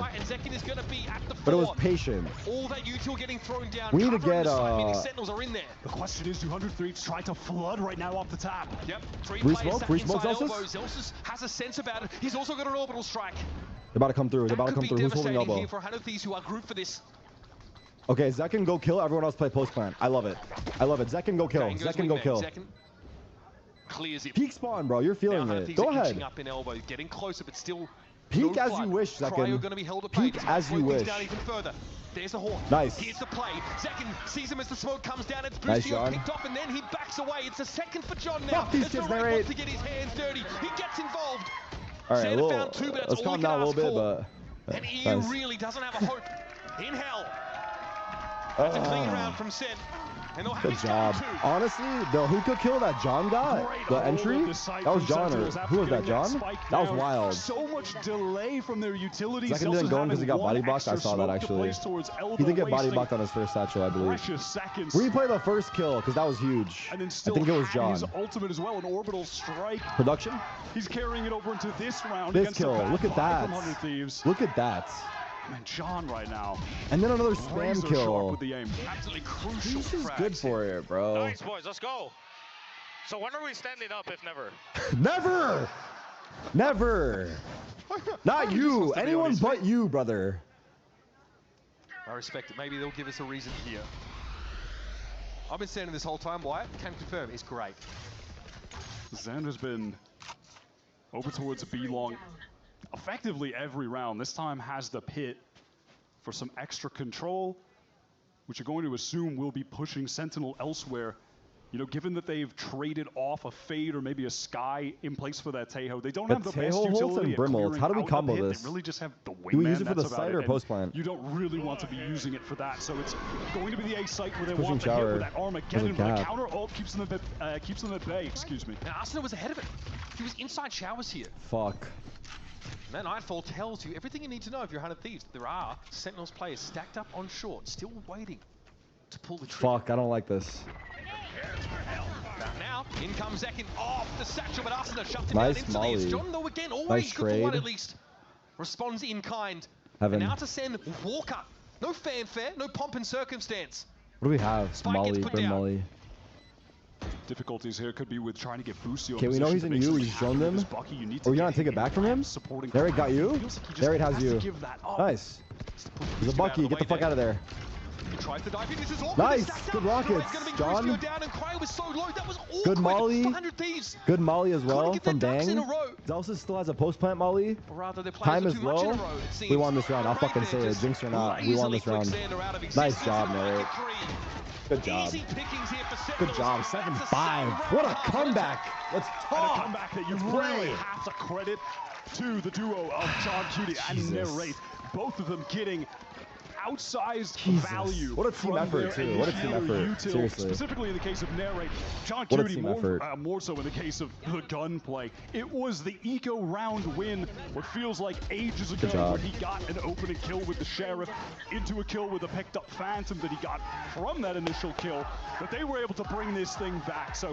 But it was patient. All that util getting thrown down. We need to get Sentinels are in there. The question is, 200 Thieves trying to flood right now off the top. Yep. Free smoke, Zelsus has a sense about it. He's also got an orbital strike. They're about to come through. They're about to come through. Who's holding elbow? Here for 100 Thieves who are grouped for this. Okay, Zekin go kill. Everyone else play post plant. I love it. I love it. Zekin go kill. Zekin go kill. Clears it. Peek spawn, bro. You're feeling it. Go ahead. Up in elbow, getting closer, but still. Peek as you wish, Zekin. Peek as you wish. Down even further. There's the horn. Nice. Here's the play. Zekin sees him as the smoke comes down. It's nice, Boostio picked off, and then he backs away. It's a second for John now. Fuck these kids, Narrate. Wants to get his hands dirty. He gets involved. All right, let's calm down a little bit, but. And he really doesn't have a hope in hell. That's a clean round from Sen. Good job. Honestly, the hookah kill that John got, the entry, that was John, or who was that, John? That was wild. So much delay from their utilities. Zekin didn't go in because he got body blocked. I saw that actually. He did get body blocked on his first satchel, I believe. Replay the first kill because that was huge. I think it was John. His ultimate as well, an orbital strike. Production? He's carrying it over into this round. This kill, look at that. Look at that. Man, John right now. And then another spam kill. With the aim. Absolutely crucial. This is good for it, bro. Nice, boys. Let's go. So when are we standing up, if never? Never! Never! Not you. Anyone but you, brother. I respect it. Maybe they'll give us a reason here. I've been standing this whole time. Wyatt can confirm. He's great. Xander's been over towards B long. Effectively every round. This time has the pit for some extra control, which you're going to assume will be pushing Sentinel elsewhere. You know, given that they've traded off a Fade or maybe a Sky in place for that Teho, they don't have the best utility. How do we combo this? They really just have the wingman. Do we use it for the site or post plant? You don't really want to be using it for that, so it's going to be the A site where they want to hit with that Armageddon, but the counter ult keeps them at bay. Excuse me. And Arsena was ahead of it. He was inside showers here. Fuck. And that Nightfall tells you everything you need to know if you're 100 Thieves. There are Sentinels players stacked up on short, still waiting to pull the trigger. Fuck, I don't like this. Now, in comes Zekin off the satchel, but Arsena shoved him nice down instantly. Molly. It's John, though, again, always nice good for one at least. Responds in kind. Heaven. And now to send Walker. No fanfare, no pomp and circumstance. What do we have? Spike Molly, bring Molly. Difficulties here could be with trying to get Boostio. Okay, we know he's in you. He's shown them. Are we gonna take it back from him? Tarik got you. Tarik has you. Nice. He's a Bucky. Get the fuck out of there. Nice. Good rockets, John. Good Molly. Good Molly as well from Bang. Zelsus still has a post plant Molly. Time is low. We won this round. I'll fucking say it. Jinx or not, we won this round. Nice job, Narrate. Good job. Good job. 7-5. What a comeback. Let's talk. And a comeback that you really have to credit to the duo of John Cutie and Narrate. Both of them getting outsized value. What a team effort, too. What a team effort. Seriously. Specifically in the case of Narrate, John Cutie more so in the case of the gunplay. It was the eco round win, what feels like ages ago, where he got an opening kill with the Sheriff into a kill with a picked up Phantom that he got from that initial kill. But they were able to bring this thing back. So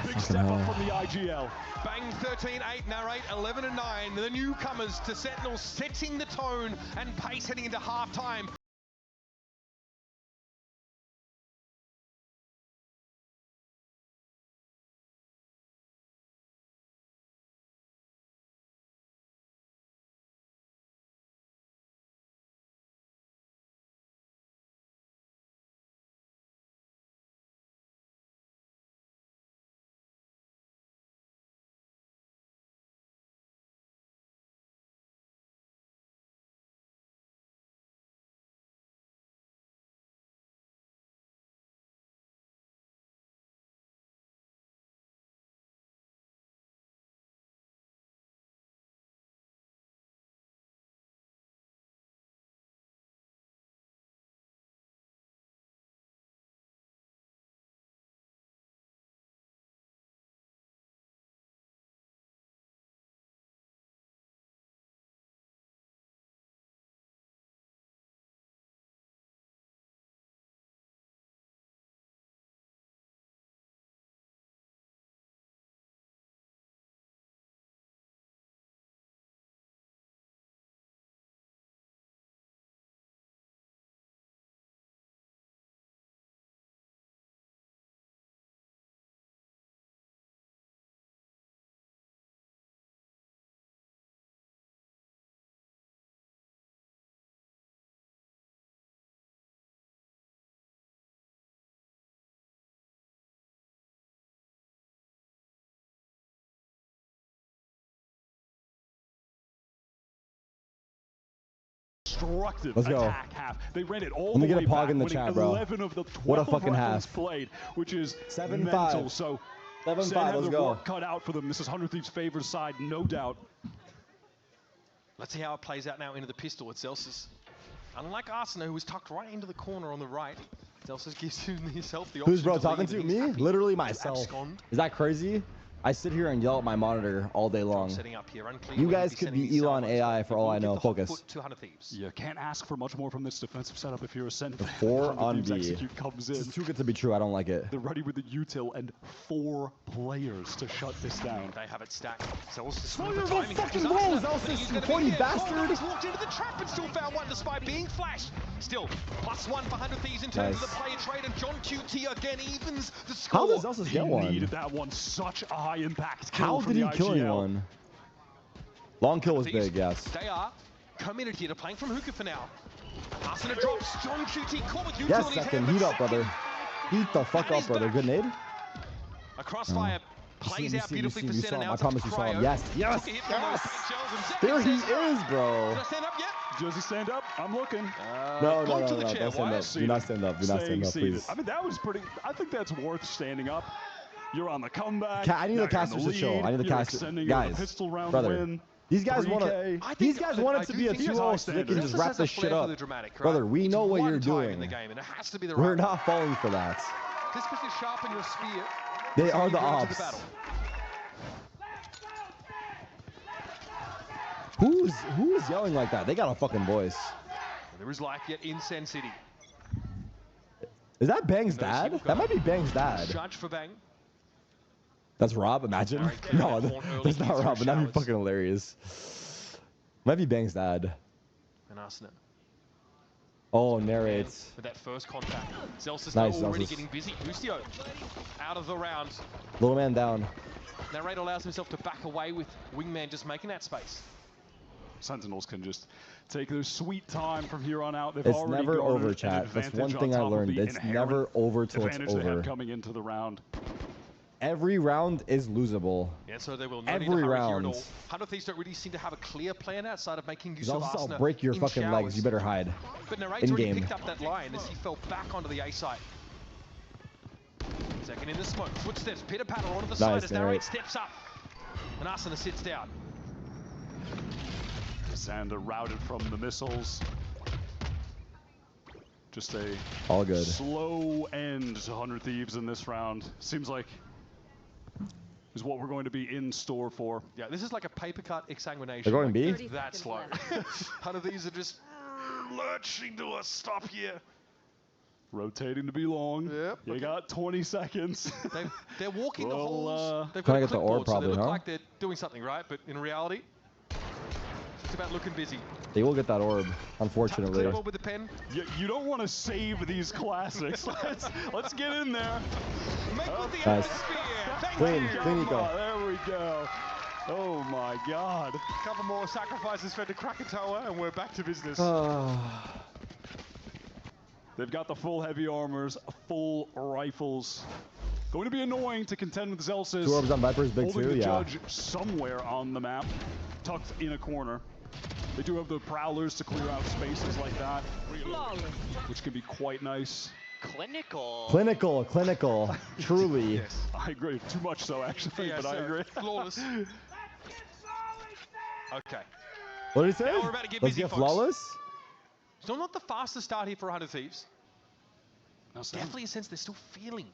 big step up from the IGL. Bang 13-8, Narrate 11-9. The newcomers to Sentinels setting the tone and pace heading into halftime. destructive attack half. They ran it all Let me the get way a pog back, in the winning chat, bro. 11 of the 12 What a fucking rounds half. played, which is 7-5. mental. So 7-5, Sen have let's the go. work cut out for them. This is 100 Thieves' favorite side, no doubt. Let's see how it plays out now into the pistol. It's Zelsis. Unlike Arsenal, who was tucked right into the corner on the right, Zelsis gives himself the option. Who's bro to talking leave, to and he's me? happy Literally to myself. abscond. Is that crazy? I sit here and yell at my monitor all day long. Setting up here, unclear You where guys he'll could sending be these Elon salvos, AI but for he all will I give know. the hot Focus. foot to 100 Thieves. You can't ask for much more from this defensive setup if you're a Sen. 4 100 on Thieves B. Execute comes in. This is too good to be true. I don't like it. They're ready with the util and 4 players to shut this down. They have it stacked. Zelsis Slow with the your timing. fucking catches balls, Arsenal. Zelsis, He's you gonna be horny here. bastard. He's walked into the trap and still found one despite being flashed. Still, +1 for 100 Thieves in terms of the player trade, and John QT again evens the score. How does Zelsis get one? He needed that one. Such a high impact kill How from did the he kill IGL. anyone? Long kill was big, yes. They are committed here to playing from hookah for now. Arsenal drops. John QT caught with Yes, utility. second. Heat up, brother. Heat the fuck up, brother. Good nade? A crossfire plays out beautifully for you Sentinels. saw him. I promise you saw him. Yes, yes, yes. There he is, bro. Did I stand up yet? Does he stand up? I'm looking. No. Don't stand up. Do not stand up. Do not stand up, Seated. please. I mean, that was pretty. I think that's worth standing up. You're on the comeback. I need the casters to show. I need the casters. Guys, brother. These guys want to. These guys want it to be a 2-0 so they can just wrap this shit up. Brother, we know what you're doing. We're not falling for that. Just because you sharpen your spear. They are the ops. Who's yelling like that? They got a fucking voice. There is life yet in Sen City. Is that Bang's dad? That might be Bang's dad. Judge for Bang. That's Rob, imagine. No, that's not Rob, but that'd be fucking hilarious. Might be Bang's dad. And Arsenal. Oh, narrates. With that first contact. Zelsis Nice, already Zelsis. getting busy. Bustio out of the round. Little man down. Narrate allows himself to back away with Wingman just making that space. Sentinels can just take their sweet time from here on out. They've It's already never garnered over, an chat. That's one advantage thing I on top of learned. the It's inherent never over till it's advantage they over. had coming into the round. Every round is losable. Yeah, so they will not Every need to hurry round. here at all. 100 Thieves don't really seem to have a clear plan outside of making use of Zelsis, I'll Arsenal break your in fucking showers. legs. You better hide. But Narrate's In already game. picked up that line as he fell back onto the A site. Second in the smoke. Footsteps pitter patter onto the side as Narrate steps up. And Arsenal sits down. Xander routed from the missiles. Just a all good slow end to 100 Thieves in this round. Seems like is what we're going to be in store for. Yeah, this is like a paper cut exsanguination. They're going B? That slow. 100 Thieves are just lurching to a stop here. Rotating to be long. Yep. You got 20 seconds. They're walking the holes. They've Trying got to a get the orb clipboard, so they probably, look huh? like they're doing something, right? But in reality, it's about looking busy. They will get that orb, unfortunately. Clipboard with the pen. You don't want to save these classics. let's get in there. Make with the Nice. atmosphere. Thank Clean, you. clean eco. There we go. Oh my God. A couple more sacrifices fed to Krakatoa, and we're back to business. They've got the full heavy armors, full rifles. Going to be annoying to contend with Zelsis. 2 orbs on Viper's big holding too, the yeah. judge somewhere on the map, tucked in a corner. They do have the prowlers to clear out spaces like that, which can be quite nice. Clinical. Clinical. Truly. Yes. I agree. Too much so, actually, Yeah, but I so agree. Flawless. Okay. What did he say? Now we're about to get Let's busy, get folks. flawless? Still not the fastest start here for 100 Thieves. No, Definitely a sense they're still feeling.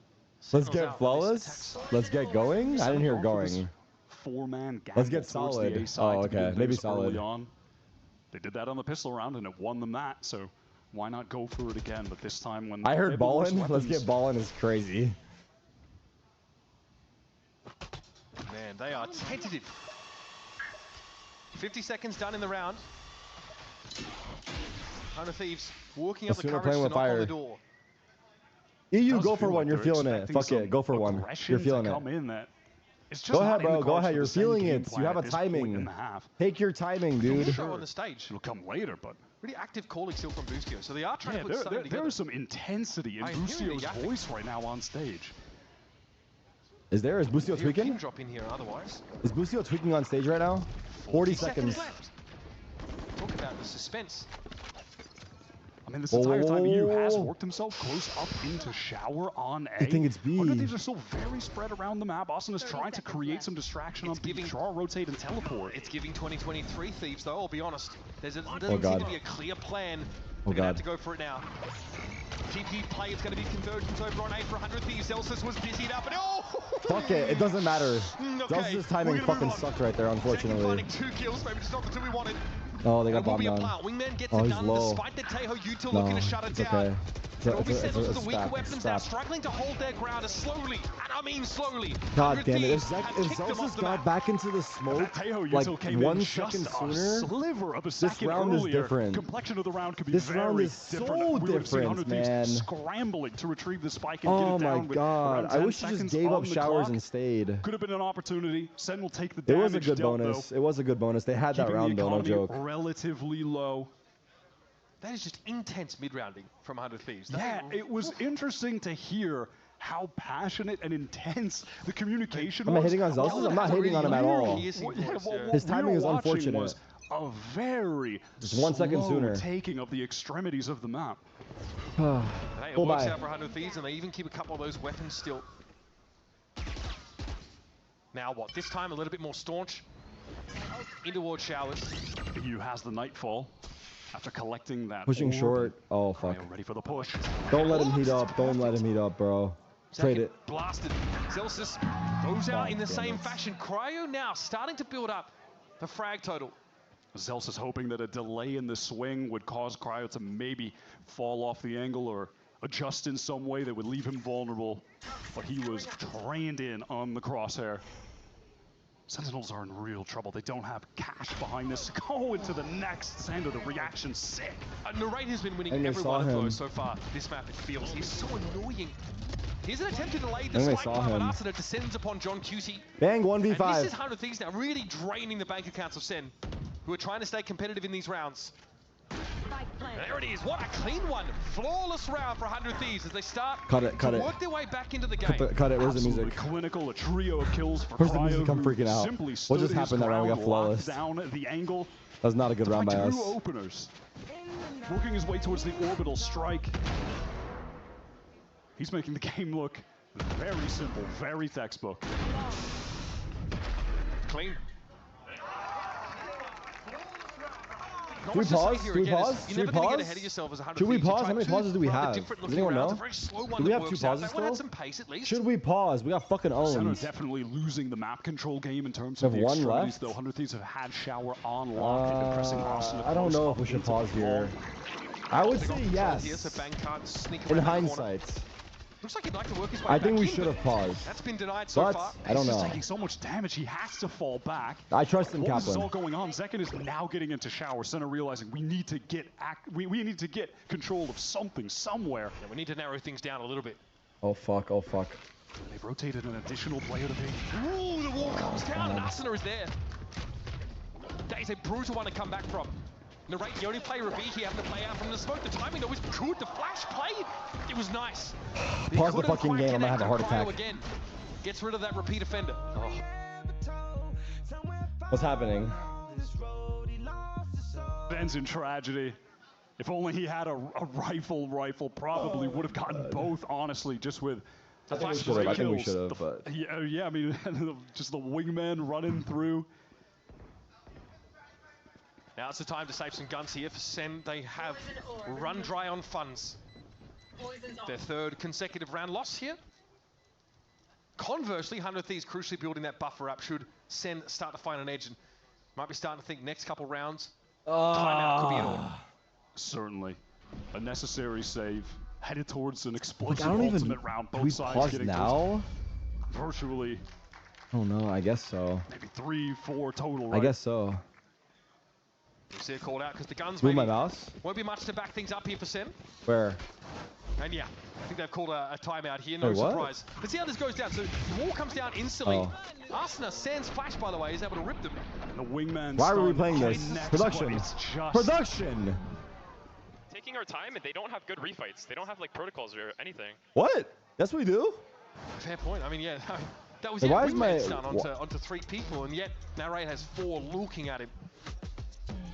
Let's Sentinels get out on this flawless? attack side. Let's get going? I didn't hear going. 4-man Let's get gamble towards solid. the A side Oh, to begin okay. Maybe things solid. early on. They did that on the pistol round and it won them that, so why not go for it again? But this time when I they heard have the worst ballin'. Let's weapons- get ballin' is crazy. Man, they are tentative. 50 seconds done in the round. 100 Thieves walking up the Asuna courage playing to with knock on fire. the door. EU, does go for feel one. like You're they're feeling it. expecting Fuck it. some Go for one. aggression You're to feeling come it. in that it's just Go not ahead, in the bro. Go cards ahead. for You're the Sen feeling game it. plan You have at a this point in timing. the half. Take your timing, dude. Show on the stage. It'll come later, but Really active calling still from Bustio, so they are trying to put something there together. is some intensity in I hear the Bustio's yapping. voice right now on stage. Is Bustio Hear a tweaking? pin drop in here otherwise. Is Bustio tweaking on stage right now? 40 seconds. left. Talk about the suspense. mean, this entire time, EU has worked himself close up into shower on A. I think it's B. Under these are still very spread around the map. Austin is trying to create some distraction on B. Draw, rotate, and teleport. It's giving 2023 Thieves, though, I'll be honest. Doesn't seem to be a clear plan. They're going to have to go for it now. TP play, it's going to be convergence over on A for 100 Thieves. Zelsis was busied up, and Fuck it, it doesn't matter. Zelsis' timing fucking sucked right there, unfortunately. Finding 2 kills, maybe just not the 2 we wanted. Oh, they got bombed down. Wingman gets he's done low. despite the Teho util looking to shut it down. Okay. It will be Sentinels with the weaker weapons now, struggling to hold their ground as slowly, and I mean slowly. God damn it, if Zelsis got back into the smoke like 1 second sooner, sliver of a this second round earlier, is different. Complexion of the round could be This very round is different. so We would have seen different, 100 Thieves man. scrambling to retrieve the spike and Oh get it my down with god, around I 10 wish you just seconds gave on up the showers clock. and stayed. Could have been an opportunity. Sen will take the It damage was a good dealt, bonus. though. It was a good bonus. They had that Keeping round the though, no economy joke. relatively low. That is just intense mid-rounding from 100 Thieves. Yeah, it was interesting to hear how passionate and intense the communication Am I was. hitting on Zelsis? I'm not hating on him at all. His timing is unfortunate. Was a very Just 1 second slow sooner. taking of the extremities of the map. And hey, it works out for 100 Thieves, and they even keep a couple of those weapons still. Now what? This time a little bit more staunch. Into ward showers. EU has the Nightfall. After collecting that Pushing orb. short. Oh fuck. Ready for the push. Don't let him heat up. Don't let him heat up, bro. Trade it. Blasted. Zelsis goes out in the same fashion. Cryo now starting to build up the frag total. Zelsis hoping that a delay in the swing would cause Cryo to maybe fall off the angle or adjust in some way that would leave him vulnerable. But he was trained in on the crosshair. Sentinels are in real trouble. They don't have cash behind this. Go into the next Sander. The reaction's sick. Narrate has been winning every one of those so far. This map, it feels. He's so annoying. Here's an attempt to delay the spike bomb, and Arsena descends upon John Cutie. Bang, 1v5. And this is 100 Thieves now, really draining the bank accounts of Sen, who are trying to stay competitive in these rounds. There it is. What a clean one. Flawless round for 100 Thieves as they start to work their way back into the game. Cut it. Where's the Absolutely music? Clinical, a trio of kills for Where's the Cryo, music? I'm freaking out. Simply What just stood his happened that round? We got ground, flawless. locked down the angle. That was not a good round by us. Two openers. Working his way towards the orbital strike. He's making the game look very simple, very textbook. Clean. Should we pause? Should we pause? Should we pause? Should we pause? How many pauses do we have? Does anyone know? Do we have 2 pauses still? Should we pause? We got fucking owned. Center definitely losing the map control game in terms of the one extremities, left? though. 100 Thieves have had shower on lock and pressing Austin. I don't know if we should pause here. I would say yes. In hindsight. Looks like he'd like to work his way I think back we in, should have paused. That's been denied so far. I don't He's know. just taking so much damage, he has to fall back. I trust him, While this is Kaplan. all going on, Zekin is now getting into shower. Center realizing we need to get we need to get control of something somewhere. Yeah, we need to narrow things down a little bit. Oh fuck, oh fuck. They've rotated an additional player to be. Ooh, the wall comes down and Arsena is there. That is a brutal one to come back from. Narrate, the only player of here having to play out from the smoke. The timing though was good. The flash play, it was nice. Pause the fucking game, I'm gonna have a heart attack. Again. Gets rid of that repeat offender. Oh. What's happening? Ends in tragedy. If only he had a rifle, probably would have gotten both, honestly, just with I think we should have, but... Yeah, I mean, just the wingman running through. Now it's the time to save some guns here for Sen. They have run dry on funds. Their 3rd consecutive round loss here. Conversely, 100 Thieves crucially building that buffer up should Sen start to find an edge and might be starting to think next couple rounds. Timeout could be in order. Certainly. A necessary save. Headed towards an explosive I don't even, ultimate round. Both sides pause getting now? Virtually. Oh no, I guess so. Maybe 3, 4 total, right? I guess so. We'll see it called out because the guns Move my mouse? Won't be much to back things up here for Sen. Where? And yeah, I think they've called a timeout here, no surprise. Let's see how this goes down. So the wall comes down instantly. Arsena, Sen's flash, by the way, is able to rip them. And the wingman. Why are we playing this? Production. Production. Taking our time, and they don't have good refights. They don't have like protocols or anything. What? Yes, we do. Fair point. I mean, yeah, that was Hey, it. why is my onto 3 people, and yet Narrate has 4 looking at him.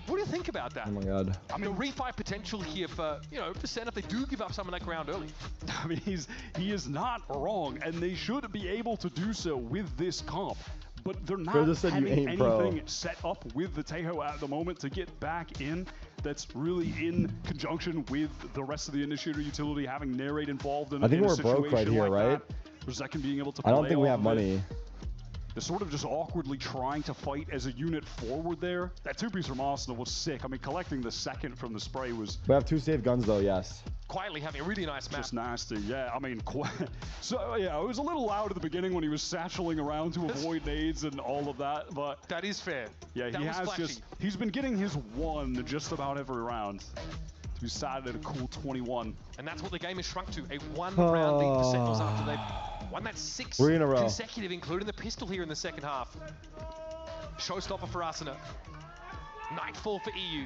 What do you think about that? Oh my god. I mean, the refight potential here for, you know, for Sen if they do give up some of that ground early. I mean, he is not wrong, and they should be able to do so with this comp. But they're not having anything set up with the Tejo at the moment to get back in that's really in conjunction with the rest of the initiator utility having Narrate involved in, I think in we're a situation broke right here, like right? that, where Zekin being able to I don't play think we have off of money. it. They're sort of just awkwardly trying to fight as a unit forward there. That two-piece from Arsenal was sick. I mean, collecting the second from the spray was... We have 2 safe guns though, yes. Quietly having a really nice map. Just nasty, yeah. I mean, so yeah, it was a little loud at the beginning when he was satcheling around to avoid nades and all of that, but... That is fair. Yeah, that he has just... He's been getting his one just about every round. He started at a cool 21. And that's what the game has shrunk to, a one-round lead for Sentinels after they've won that 6 consecutive, including the pistol here in the second half. Showstopper for Asuna. Nightfall for EU.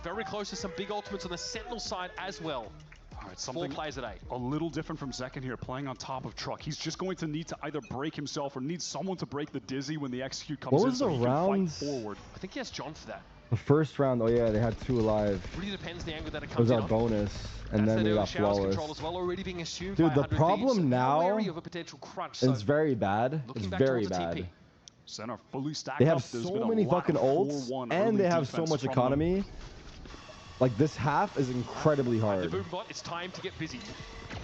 Very close to some big ultimates on the Sentinel side as well. All right, something 4 players at 8. A little different from Zekin here, playing on top of Truck. He's just going to need to either break himself or need someone to break the Dizzy when the execute comes in so he can fight forward. I think he has John for that. The first round, oh yeah, they had 2 alive. Really depends the angle that it It comes was in our bonus, and then we got flawless. Control as well, already being assumed Dude, by the problem now of a potential crunch, is very bad. It's very bad. Center fully stacked They have up. There's so many fucking ults, and they have so much economy. Like, this half is incredibly hard. The boom bot, it's time to get busy.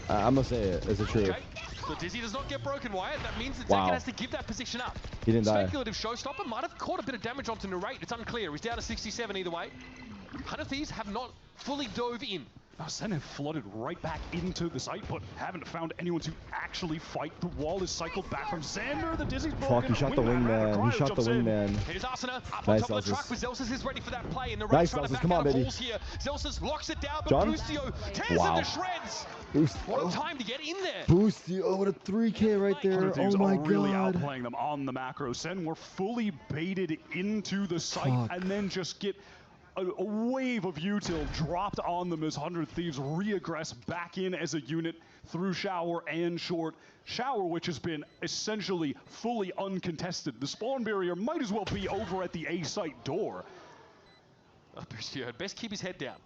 I'm gonna say it. It's the truth. Okay. The Dizzy does not get broken, Wyatt. That means that Zekin has to give that position up. He didn't die. Speculative Showstopper might have caught a bit of damage onto Narrate. It's unclear. He's down to 67 either way. 100 Thieves have not fully dove in. Sen flooded right back into the site, but haven't found anyone to actually fight. The wall is cycled back from Xander. The Dizzy's broken. Fuck, he shot the wingman. He shot the wingman. Here's Asuna up on top of the truck, but Zelsus is ready for that play. And Narrate's trying to back out of balls here. Zelsus locks it down, but Boostio tears it to shreds. What a time to get in there. Boostio, what a 3K right there. Oh my god. Really outplaying them on the macro. Sen were fully baited into the site and then just get a wave of util dropped on them as 100 Thieves reaggress back in as a unit through Shower and Short. Shower, which has been essentially fully uncontested. The spawn barrier might as well be over at the A site door. Best keep his head down.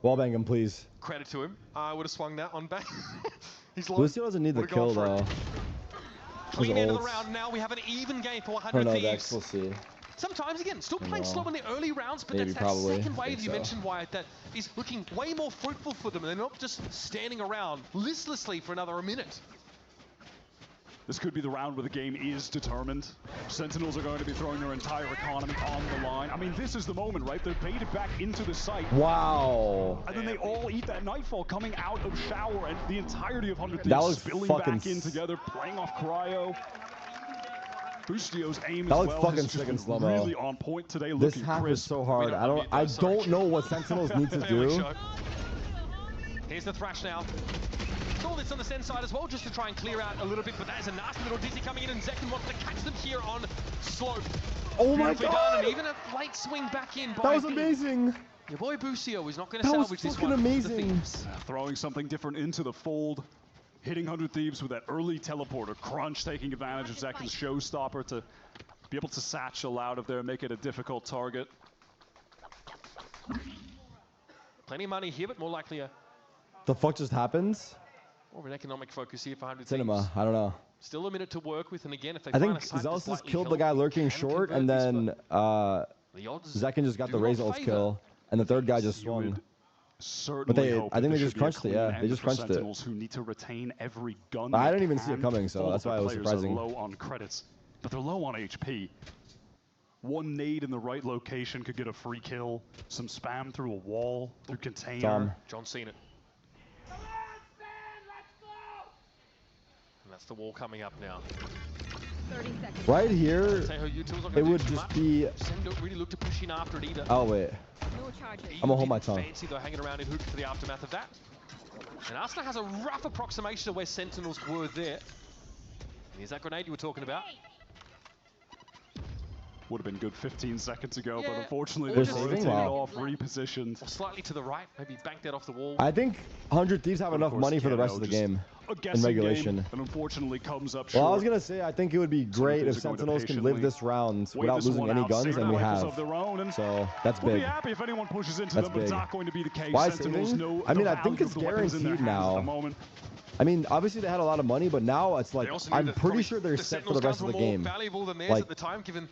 Wallbang him, please. Credit to him. I would have swung that on back. He's low. Lucio doesn't need the kill though. Clean end of the round now. We have an even game for 100 Thieves. Vex, we'll see. Sometimes, again, still playing slow in the early rounds, but Maybe, that's that second wave you mentioned, Wyatt, that is looking way more fruitful for them. They're not just standing around listlessly for another minute. This could be the round where the game is determined. Sentinels are going to be throwing their entire economy on the line. I mean, this is the moment, right? They're baited back into the site. Wow. And then they all eat that Nightfall coming out of Shower, and the entirety of 100 Thieves spilling back in together, playing off Cryo. Boostio's aim that as looks well fucking sick in slow-mo. Really on point today. This half is so hard. I don't know what Sentinels need to do. Here's the Thrash now. Saw this on the Sen side as well, just to try and clear out a little bit, but that is a nasty little Dizzy coming in, and Zekin wants to catch them here on slope. Oh my god! Done, and even a late swing back in by that was amazing. Your boy Boostio is not going to salvage this one. That was fucking amazing. Throwing something different into the fold. Hitting 100 Thieves with that early teleporter. Crunch taking advantage of Zekin's showstopper to be able to satchel out of there and make it a difficult target. Plenty of money here, but more likely a... The fuck just happens? More of an economic focus here for 100 Cinema, Thieves. I don't know. Still a minute to work with, and again, if they I think Zelsus killed the guy lurking short, and then Zekin just got the Raze ult kill, and the third guy just swung. But I think they just crunched it. Yeah, they just crunched it. Who need to retain every gun. I didn't even see it coming, so that's why it was surprising. Low on credits, but they're low on HP. One nade in the right location could get a free kill. Some spam through a wall, through container. John Cena. And that's the wall coming up now. 30 seconds. Right here, it would just be... Sen don't really look to push in after it either. Oh, wait. I'm gonna hold my tongue. Fancy though, hanging around in Hook for the aftermath of that. And Arsenal has a rough approximation of where Sentinels were there. Here's that grenade you were talking about. would have been good 15 seconds ago, but unfortunately They're they rotated wow. off, repositioned. Or slightly to the right, maybe banked that off the wall. I think 100 Thieves have enough money for the rest of the game in regulation. Game, and unfortunately comes up well, short. I was gonna say I think it would be great if Sentinels can live this round without losing any guns, and we have. So that's we'll big. Be happy if anyone pushes into that's them, but it's big. not going to be the case. Why Sentinels know I mean, the I think it's guaranteed now. I mean, obviously they had a lot of money, but now it's like I'm pretty sure they're set for the rest of the game. Valuable than theirs like, at the time, given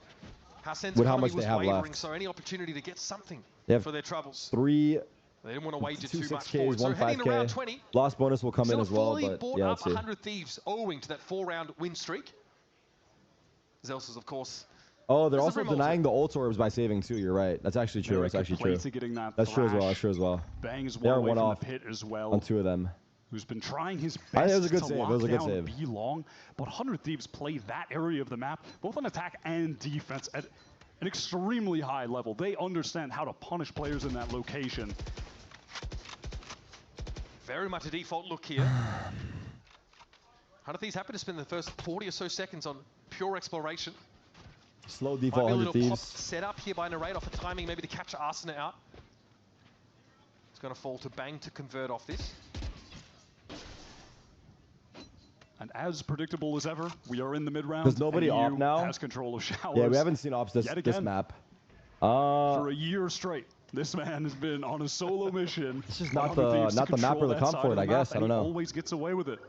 how with how much they have wavering, left. so any opportunity to get something for their troubles. 3. They didn't want to wager two too much 6Ks, forward. So heading to round 5K. 20. Lost bonus will come in as well, but bought yeah, up let's see. 100 Thieves owing to that 4-round win streak. Zeus is, of course. Oh, they're also denying the ult orbs by saving too. You're right. That's actually true. That's actually true. That's true as well. That's true as well. Bang is they are one one off the pit as well. On 2 of them. Who's been trying his best I think it was a good to save. lock It was a good down save. B long, but 100 Thieves play that area of the map, both on attack and defense, at an extremely high level. They understand how to punish players in that location. Very much a default look here. 100 Thieves happy to spend the first 40 or so seconds on pure exploration. Slow default 100 Thieves. Set up here by Narrate off a timing maybe to catch Arsena out. It's going to fall to Bang to convert off this. And as predictable as ever, we are in the mid-round. There's nobody off now. Has control of showers. Yeah, we haven't seen ops this map. For a year straight, this man has been on a solo mission. This is not the map or the comp for it, I guess. I don't know. Always gets away with it.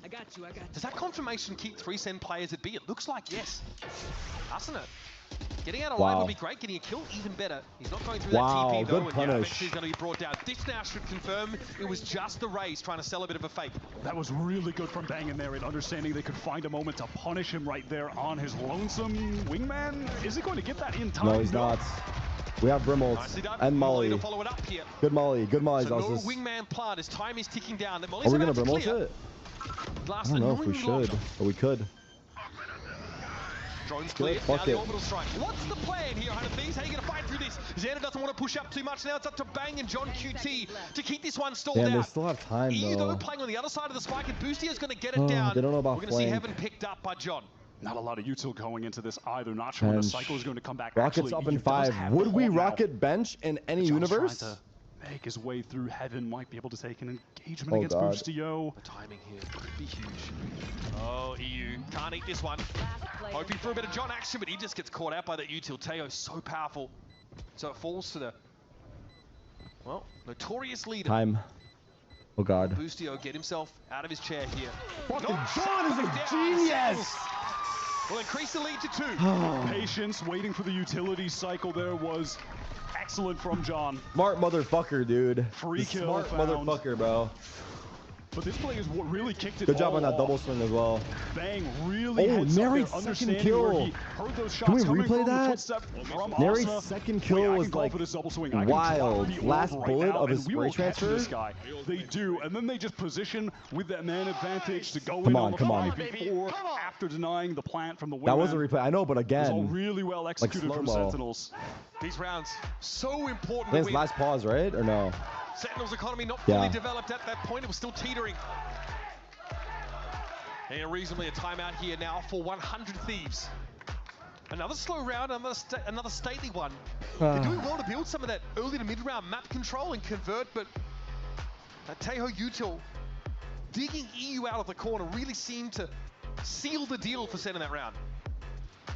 I got you. Does that confirmation keep 3 Sen players at B? It looks like yes. Arsena getting out alive would be great. Getting a kill even better. He's not going through that TP though. Good and punish. eventually he's going to be brought down. This now should confirm it was just the Rays trying to sell a bit of a fake. That was really good from Bang in there, and understanding they could find a moment to punish him right there on his lonesome wingman. Is he going to get that in time? No, he's not. We have Brimalt and Molly. To follow it up here. Good Molly. Good Molly. So no wingman plant as time is ticking down. Are we going to Brimalt it? I don't know if we should, but we could. Drone's clear. Now the orbital strike. What's the plan here, 100 Thieves? How are you going to fight through this? Xander doesn't want to push up too much. Now it's up to Bang and John QT to keep this one stalled out. They still have time, though. Playing on the other side of the spike, and Boostier's going to get it down. They don't know about We're going to see Heaven picked up by John. Not a lot of util going into this either. Not sure when the cycle is going to come back. Rocket's up in 5. Would we rocket bench in any universe? Make his way through Heaven, might be able to take an engagement against Boostio. The timing here could be huge. Oh, EU can't eat this one. Hoping for a bit of John action, but he just gets caught out by that util. Teo so powerful. So it falls to the, well, notorious leader. Time. Oh God. Boostio get himself out of his chair here. John is a genius! Will increase the lead to 2. Patience, waiting for the utility cycle there was excellent from John. Smart motherfucker, dude. Free kill smart motherfucker, bro. But this play is what really kicked it. Good job on that off. double swing as well. Bang really Narrate's second kill. Can we replay that? Narrate's second kill was like wild. Last bullet of his spray transfer. They do, and then they just position with that man advantage to go in on the 5v4 after denying the plant from the wingman. That was a replay. I know, but again, it was all really well executed from Sentinels. These rounds so important. I think it's last pause, right? Or no? Sentinels economy not fully developed at that point. It was still teetering. And reasonably a timeout here now for 100 Thieves. Another slow round, another stately one. They're doing well to build some of that early to mid-round map control and convert, but Teho Util digging EU out of the corner really seemed to seal the deal for Sen in that round.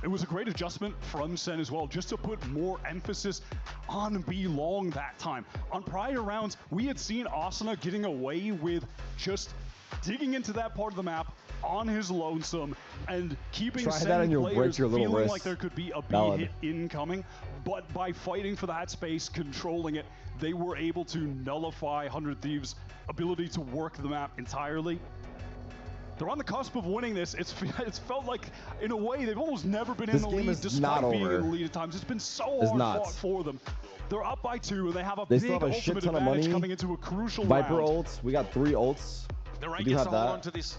It was a great adjustment from Sen as well, just to put more emphasis on B long that time. On prior rounds, we had seen Asuna getting away with just digging into that part of the map on his lonesome and keeping Sen players feeling like there could be a B hit incoming. But by fighting for that space, controlling it, they were able to nullify 100 Thieves' ability to work the map entirely. They're on the cusp of winning this. It's felt like, in a way, they've almost never been in the lead despite being in the lead at times. It's been so hard fought for them. They're up by 2, and they have a big ultimate advantage coming into a crucial Viper round. ults. We got 3 ults. The Ray gets to hold on to this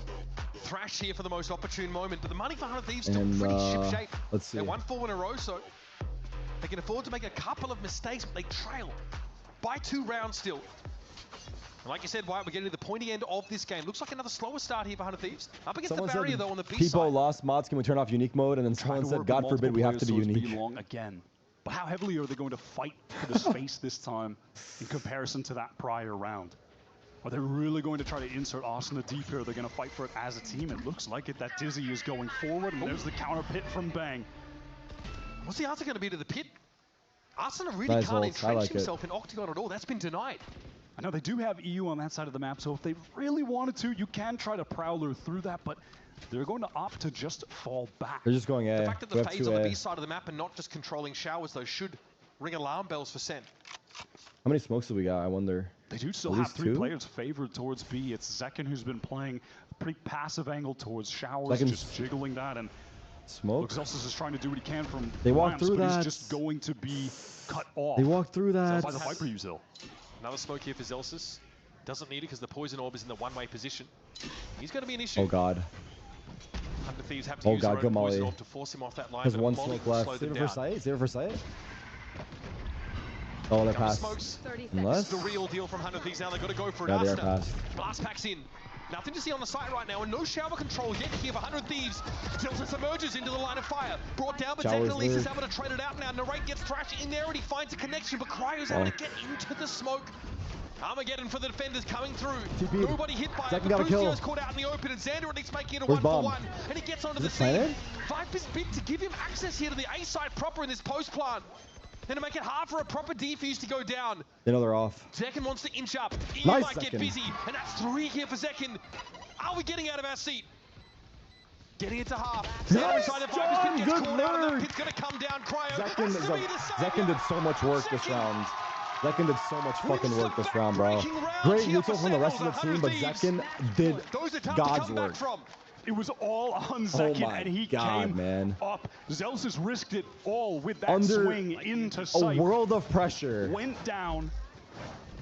thrash here for the most opportune moment, but the money for 100 Thieves still pretty ship-shape. Let's see. They won 4 in a row, so they can afford to make a couple of mistakes, but they trail by 2 rounds still. And like you said, Wyatt, we're getting to the pointy end of this game. Looks like another slower start here for 100 Thieves. Up against Someone the barrier, said, though, on the B people side. lost mods, can we turn off unique mode? And then someone said, God forbid we have to be unique. Long again. But how heavily are they going to fight for the space this time in comparison to that prior round? Are they really going to try to insert Austin the deep here? Are they going to fight for it as a team? It looks like it. That Dizzy is going forward, and there's the counter pit from Bang. What's the answer going to be to the pit? Arsenal really Nice can't ults. entrench himself in Octagon at all. That's been denied. I know they do have EU on that side of the map, so if they really wanted to, you can try to Prowler through that, but they're going to opt to just fall back. They're just going A. The fact that the phase on the B side of the map and not just controlling showers, though, should ring alarm bells for Sen. How many smokes do we got? I wonder. They do still have three players favored towards B. It's Zekin who's been playing a pretty passive angle towards showers, just jiggling that, and smoke. Xelsis is trying to do what he can from they walk through but that. He's just going to be cut off. They walk through that. By the Viper Uzil. Another smoke here for Xelsis. Doesn't need it because the poison orb is in the one-way position. He's going to be an issue. Oh God. 100 Thieves have to use their own poison orb to force him off that line. There's one smoke left. Save it for sight. Save it for sight. Oh, they're passed. Unless the real deal from 100 Thieves now. They've got to go for it. Yeah, they're passed. Blast packs in. Nothing to see on the site right now, and no shower control yet here for 100 Thieves. Xelsis emerges into the line of fire. Brought down, but Sentinels is able to trade it out now. Narrate gets thrashed in there, and he finds a connection, but Cryo's able to get into the smoke. Armageddon for the defenders coming through. Nobody hit by it, but Bustio's caught out in the open, and Xander at least making it a 1-for-1. And he gets onto the scene. Viper's big to give him access here to the A side proper in this post plant. And to make it hard for a proper defuse to go down. They know they're off. Zekin wants to inch up. He Nice might get busy, and that's 3 here for Zekin. Are we getting out of our seat? Getting it to half. Nice, John, good work. It's gonna come down. Cryo. Zekin did so much work this round. Zekin did so much fucking work this round, bro. Great neutral from the rest of the team, but Zekin did God's work. It was all on Zekin, and he came up. Xelsis risked it all with that swing into sight. A world of pressure. Went down,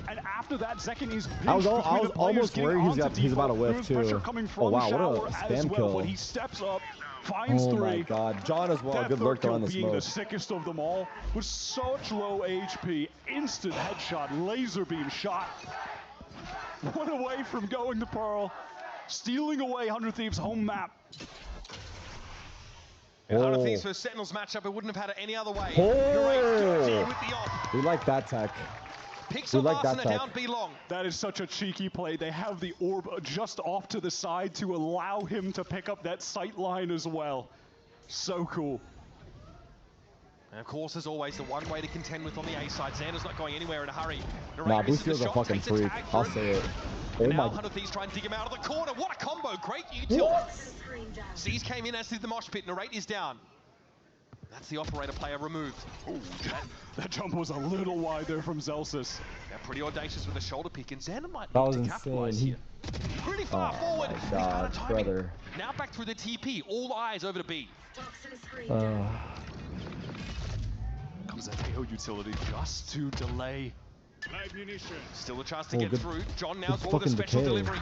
and after that, Zekin is I was almost worried he's about to whiff too. Oh wow, what a spam kill. But he steps up, finds 3. Oh my God, John as well. Good work on the smoke. Being the sickest of them all, with such low HP, instant headshot, laser beam shot. 1 away from going to Pearl. Stealing away 100 Thieves' home map. 100 Thieves for Sentinels matchup. It wouldn't have had it any other way. We like that tech. Picks on Larson down B long. That is such a cheeky play. They have the orb just off to the side to allow him to pick up that sight line as well. So cool. And of course, as always, the one way to contend with on the A side. Xander's not going anywhere in a hurry. Nah, Bustio's a fucking freak. I'll say it. Oh now my. 100 Thieves try and dig him out of the corner. What a combo. Great utility. Z's came in as did the mosh pit. Narrate is down. That's the operator player removed. Ooh, that jump was a little wide there from Xelsis. They're pretty audacious with a shoulder pick, and Xander might that was need to capitalize here. Pretty far forward. My God, brother. Now back through the TP. All eyes over to B. Comes a KO utility just to delay. Still a chance to get through. John now's all with a special delivery.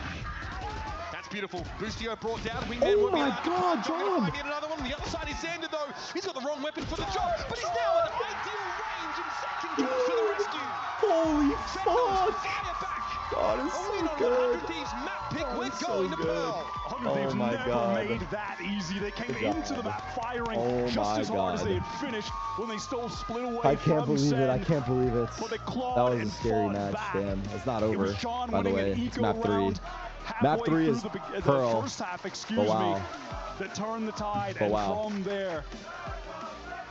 That's beautiful. Bustio brought down. Wingman oh my God, John! Get another one. The other side is Xander though. He's got the wrong weapon for the job, but he's now in ideal range, and Zekin comes to the rescue. Holy fuck! Fire back. God is so good. 100 Thieves map pick. We're going to Pearl. 100 Thieves never made that easy. They came into the map firing just as hard as they had finished when they stole split away. I can't believe it. I can't believe it. But they that clawed was a scary match. back. Damn, it's not over. It was Sean by the way, it's map 3. Map 3 is Pearl. The first half, excuse wow. me, that turned the tide, and from there,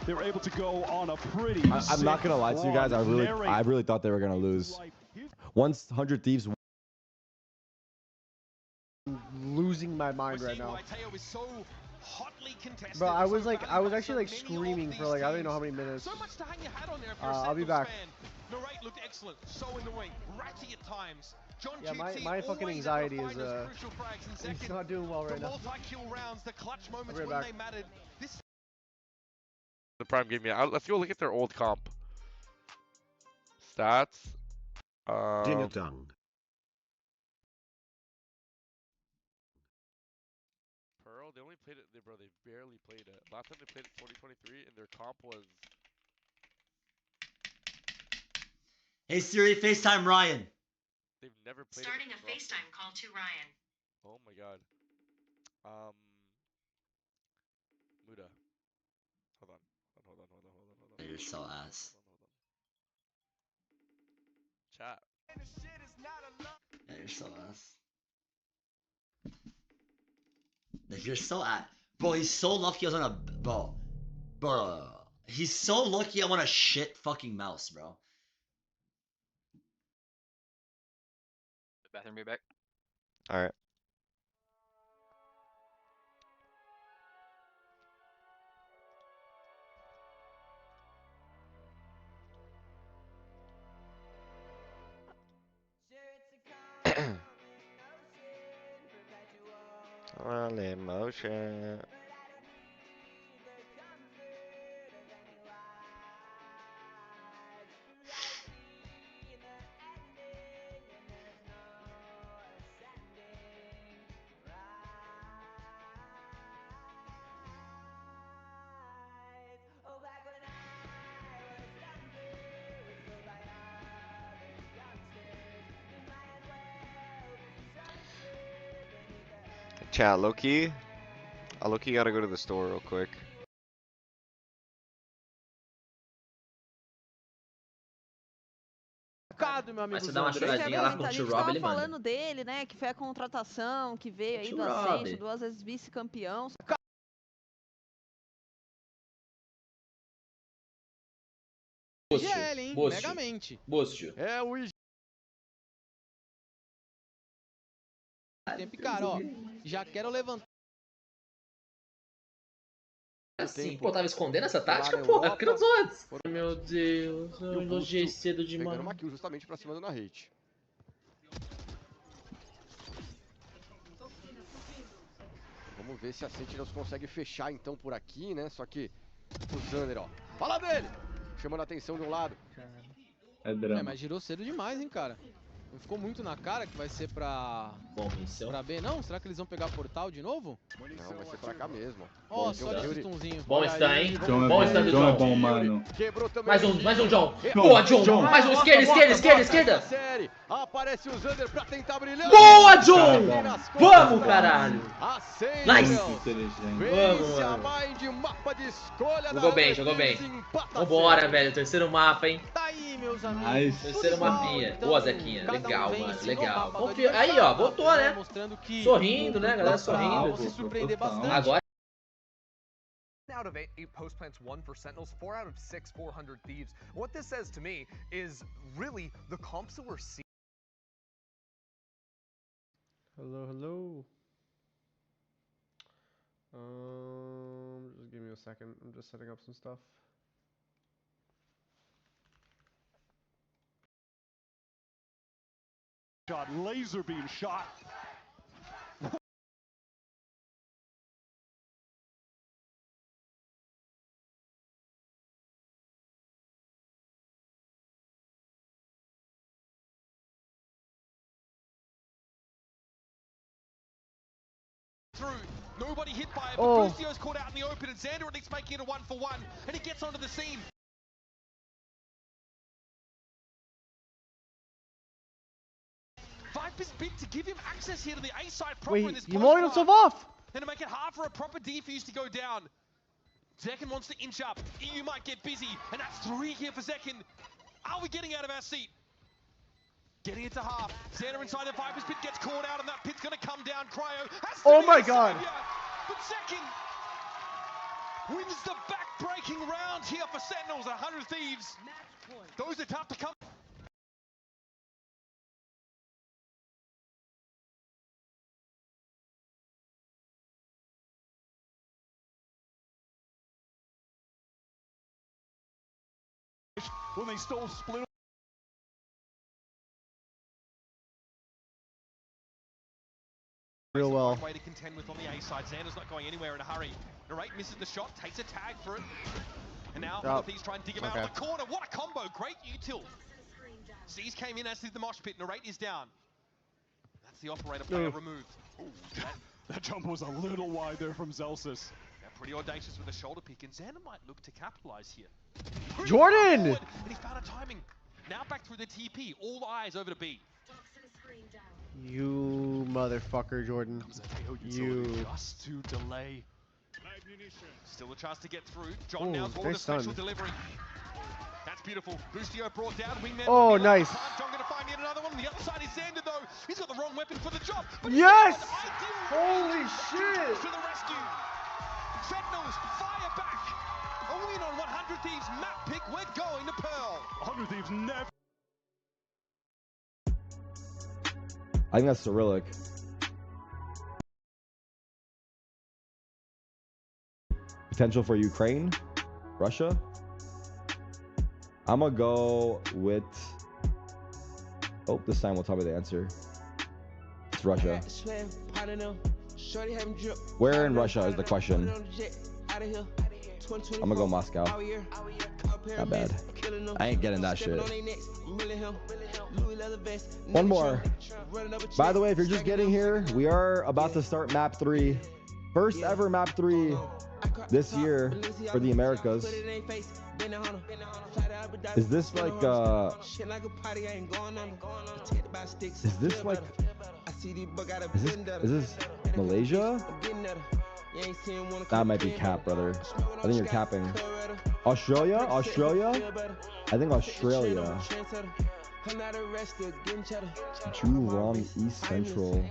they were able to go on a pretty. I'm not gonna lie to you guys. I really thought they were gonna lose. Once 100 Thieves. Losing my mind right now. Bro, I was actually like screaming for like I don't even know how many minutes. I'll be back. Narrate looked excellent. So in the wing, ratty at times. Yeah, my fucking anxiety is it's not doing well right now. I'll be back. The Prime gave me. Let's go look at their old comp stats. Ding a dong. Pearl, they only played it. Bro, they barely played it. Last time they played it 2023, and their comp was. Hey Siri, FaceTime Ryan. They've never played. Starting a FaceTime call to Ryan. Oh my god. Muda. Hold on. You're so ass. Chat. Yeah, you're so ass. Like, you're so ass. Bro, he's so lucky I was on a... Bro. He's so lucky I'm on a shit fucking mouse, bro. Bathroom, be back. Alright. Well, emotion. Chat, low-key. I low-key gotta go to the store real quick. Mas você dá uma choradinha lá com o Tio Rob, ele manda. falando dele, né? Que foi a contratação que veio aí do Rob. Ascenso, 2 vezes vice-campeão. GL, hein? Megamente. Boost. É o tempo, cara, ó. Já quero levantar. Assim, pô, tava escondendo essa tática, porra, porque não usou antes. Meu Deus, eu elogiei cedo demais. Pegando uma kill justamente pra cima do Narrate. Vamos ver se a Sentinels consegue fechar então por aqui, né? Só que o Zander, ó. Fala dele! Chamando a atenção de um lado. É drama. É, mas girou cedo demais, hein, cara. Não ficou muito na cara que vai ser pra... Pra B, não? Será que eles vão pegar portal de novo? Não, vai ser pra cá mesmo. Ó, só de sustunzinho. Bom stand, hein? John Bom stand do John John. é bom, mano. Mais um John. Boa, John. Mais um, esquerda. Aparece o Zander pra tentar brilhar. Boa, John! Vamos, caralho. Nice. Vamos, mano. Jogou bem. Vambora, velho. Terceiro mapa, hein? Tá aí, meus amigos. Terceiro mapinha. Boa, Zequinha. Legal, mano. Legal. Aí, ó. Botou, né? Sorrindo, né, galera? Sorrindo. Se surpreender bastante. Agora. Out of 8 post plants, 1 for Sentinels, 4 out of 6 400 Thieves. What this says to me is really the comps that we're seeing. Hello. Just give me a second. I'm just setting up some stuff. Shot, laser beam shot. Through. Nobody hit by it, but Crucio's caught out in the open, and Xander at least making it a 1-for-1, and he gets onto the scene. Viper's bid to give him access here to the A side proper in this Wait, mowing himself off! And to make it hard for a proper defuse to go down. Zekin wants to inch up. EU might get busy, and that's 3 here for Zekin. Are we getting out of our seat? Getting it to half. Xander inside the Viper's pit gets caught out, and that pit's going to come down. Cryo has to Oh be my the god! savior, but Zekin wins the back-breaking round here for Sentinels. 100 Thieves. Those are tough to come. When they stole split. Real well. Way to contend with on the A side. Xander's not going anywhere in a hurry. Narrate misses the shot, takes a tag for it. And now Thieves try and dig him out of the corner. What a combo. Great util. Z's came in, as did the mosh pit. Narrate is down. That's the operator player removed. Ooh, that jump was a little wide there from Zelsis. Now pretty audacious with the shoulder pick, and Xander might look to capitalize here. Jordan! And he found a timing. Now back through the TP. All eyes over to B. You motherfucker, Jordan. You. Just to delay. Still a chance to get through. John Ooh, now's got a nice special stun. delivery. That's beautiful. Boostio brought down. Wingman. Oh, nice. John gonna find yet another one. On the other side is Xander though. He's got the wrong weapon for the job. Yes! Holy shit! To the rescue. Sentinels fire back. A win on 100 Thieves map pick. We're going to Pearl. 100 Thieves never. I think that's Cyrillic. Potential for Ukraine? Russia? I'm gonna go with... Oh, this time we'll tell me the answer. It's Russia. Where in Russia is the question? I'm gonna go Moscow. Not bad. I ain't getting that shit. One more. By the way, if you're just getting here, we are about to start map 3. First ever map 3 this year for the Americas. Is this like is this Malaysia? That might be cap, brother. I think you're capping. Australia? I think Australia. Jurong East Central.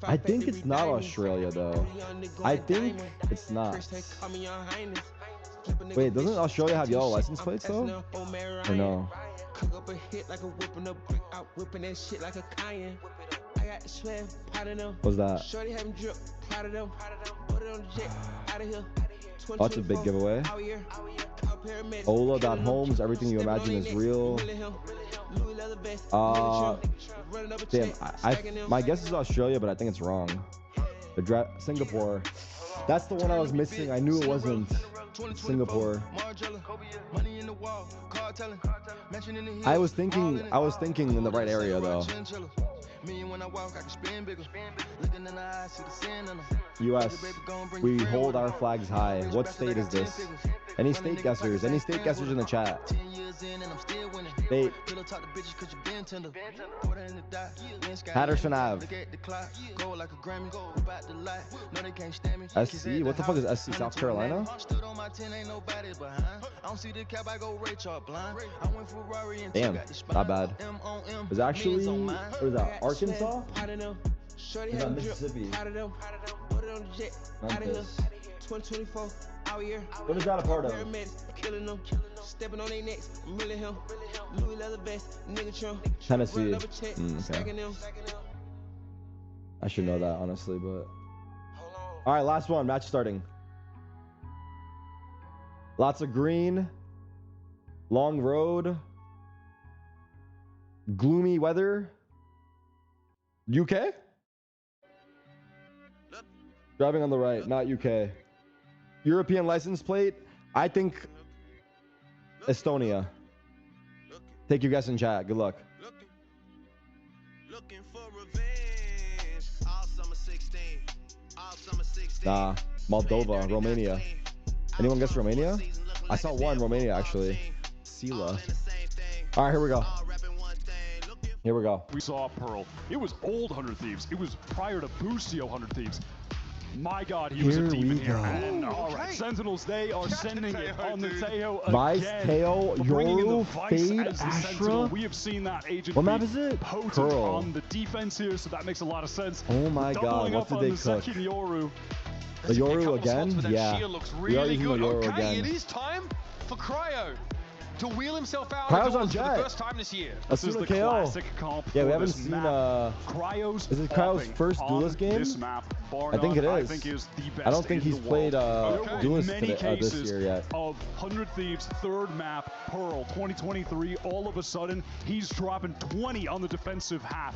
I think it's not Australia though. I think it's not. Wait, doesn't Australia have yellow license plates though? Or no? What's that? Oh, that's a big giveaway. Ola.Holmes, everything you imagine is real. Damn, my guess is Australia, but I think it's wrong. Singapore. That's the one I was missing. I knew it wasn't Singapore. I was thinking in the right area though. US, we hold our flags high. What state is this? Any state guessers? Any state guessers in the chat? State. Patterson Ave. SC? What the fuck is SC? South Carolina? Damn, not bad. It's actually, what is that, Arkansas? Is that Mississippi? Memphis. What is that a part of? Tennessee. Okay. I should know that honestly, but all right, last one. Match starting. Lots of green. Long road. Gloomy weather. UK? Driving on the right, not UK. European license plate, I think Estonia. Take your guess in chat. Good luck. Nah, Moldova, Romania. Anyone guess Romania? I saw one Romania actually. Sila. All right, here we go. Here we go. We saw Pearl. It was old 100 Thieves. It was prior to Boostio 100 Thieves. My God, he was a demon here. And all right, Sentinels, they are sending it on the Teo Vice, again. Teo, Yoru, Fade, Astra. We have seen that agent. What map is it? Potent Pearl. on the defense here, so that makes a lot of sense. Oh my God, what did they cook? The Yoru. The Yoru again? Yeah. We are using the Yoru Okay, again. it is time for Cryo to wheel himself out Cryo's on for Jet. the first time this year. This is the KO. classic comp. Yeah, we haven't seen Cryo's is it Cryo's first duelist game? This map, I think it is. I think is the best. I don't think he's played duelist this year yet. Of 100 Thieves third map, Pearl 2023, all of a sudden he's dropping 20 on the defensive half.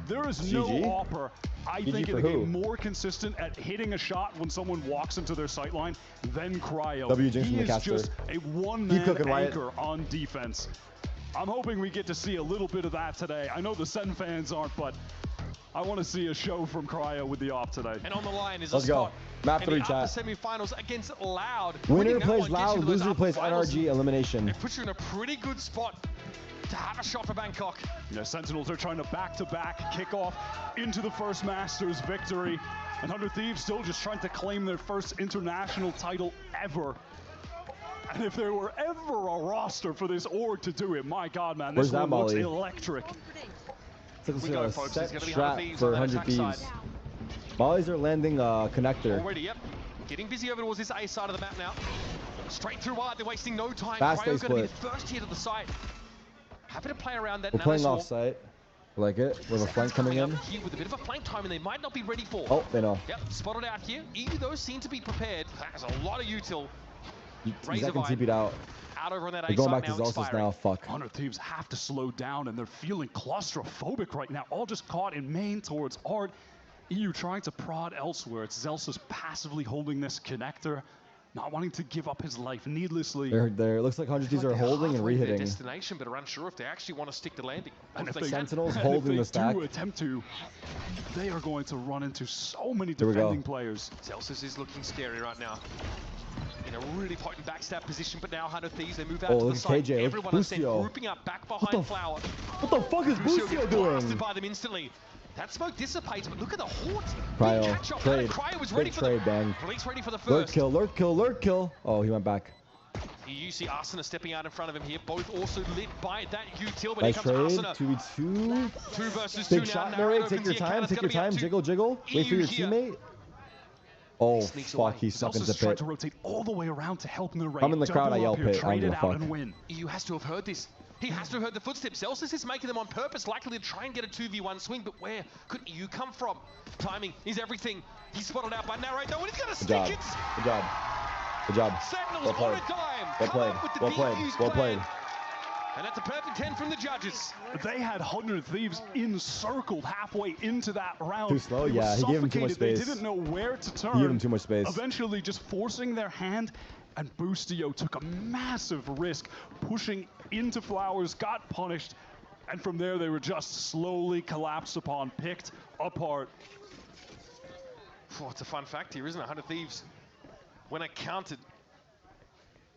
There is no offer, I think, in the game more consistent at hitting a shot when someone walks into their sightline than Cryo. He is just a one-man anchor on defense. I'm hoping we get to see a little bit of that today. I know the Sen fans aren't, but I want to see a show from Cryo with the op today. And on the line is Let's go. Map 3 chat. Semifinals against Loud. Winner plays Loud, loser plays NRG elimination. It puts you in a pretty good spot to have a shot for Bangkok. Yeah, Sentinels are trying to back-to-back kick off into the first Masters victory. And 100 Thieves still just trying to claim their first international title ever. And if there were ever a roster for this org to do it, my God, man, this one looks electric. It's like a set strat for 100 Thieves. Mollies are landing connector. Already, yep. Getting busy over towards this A side of the map now. Straight through wide, they're wasting no time. Fast Cryo's going to be split. the first hit of the site. Happy to play around that. We're playing off site. Like it. With a flank coming in. Here with a bit of a flank timing they might not be ready for. Oh, they know. Yep, spotted out here. Either those seem to be prepared. That's a lot of util. Second TP'd out. Out over on that They're A going side back to now, Zelsus expiring. now. Fuck. 100 Thieves have to slow down, and they're feeling claustrophobic right now. All just caught in main towards Art. EU trying to prod elsewhere. It's Zelsus passively holding this connector, not wanting to give up his life needlessly. It looks like 100 Thieves are holding and Their re-hitting. destination, but are unsure if they actually want to stick to landing. And if they they Sentinels can, holding and the if stack. they do attempt to, they are going to run into so many Here we go. defending players. Zelsus is looking scary right now. In a really potent backstab position, but now 100 Thieves, they move out Oh, to look the at side. KJ, look at Everyone is sent Busio. grouping up back behind Flower. What the fuck is Busio Busio gets doing? blasted by them instantly. That smoke dissipates, but look at the Hort. Cryo, Catch up. trade. Cryo was ready Big for trade, the bang. Release ready for the Lurk first. kill, lurk kill, lurk kill. Oh, he went back. You see Arsena stepping out in front of him here, both also lit by that util, but Nice here comes trade. Arsena. 2v2. 2 versus Big 2 shot, now. Murray. Narrow Take your opens here. time, Canada's take your gonna be up time. to Jiggle, jiggle. Wait for EU your here. teammate. Oh, sneaks fuck. away. He snuck into Zelsus tried pit. to rotate all the way around to help in the raid. I'm in the crowd, I Double yell up here, pit. I don't trade give it a out fuck. and win. EU has to have heard this. He has to have heard the footsteps. Zelsus is making them on purpose, likely to try and get a 2v1 swing, but where could EU come from? Timing is everything. He's spotted out by Narrow, though, and he's going to Good job. stick it. Good job. Good job. Sentinels Well on played. a dime. Well Come played. up with the Well played. DQ's Well plan. played. And that's a perfect 10 from the judges. They had 100 Thieves encircled halfway into that round. Too slow? They were Yeah, he gave him too much suffocated. space. They didn't know where to turn. He gave him too much space. Eventually just forcing their hand, and Boostio took a massive risk, pushing into Flowers, got punished, and from there they were just slowly collapsed upon, picked apart. Oh, it's a fun fact here, isn't it? 100 Thieves, when it counted.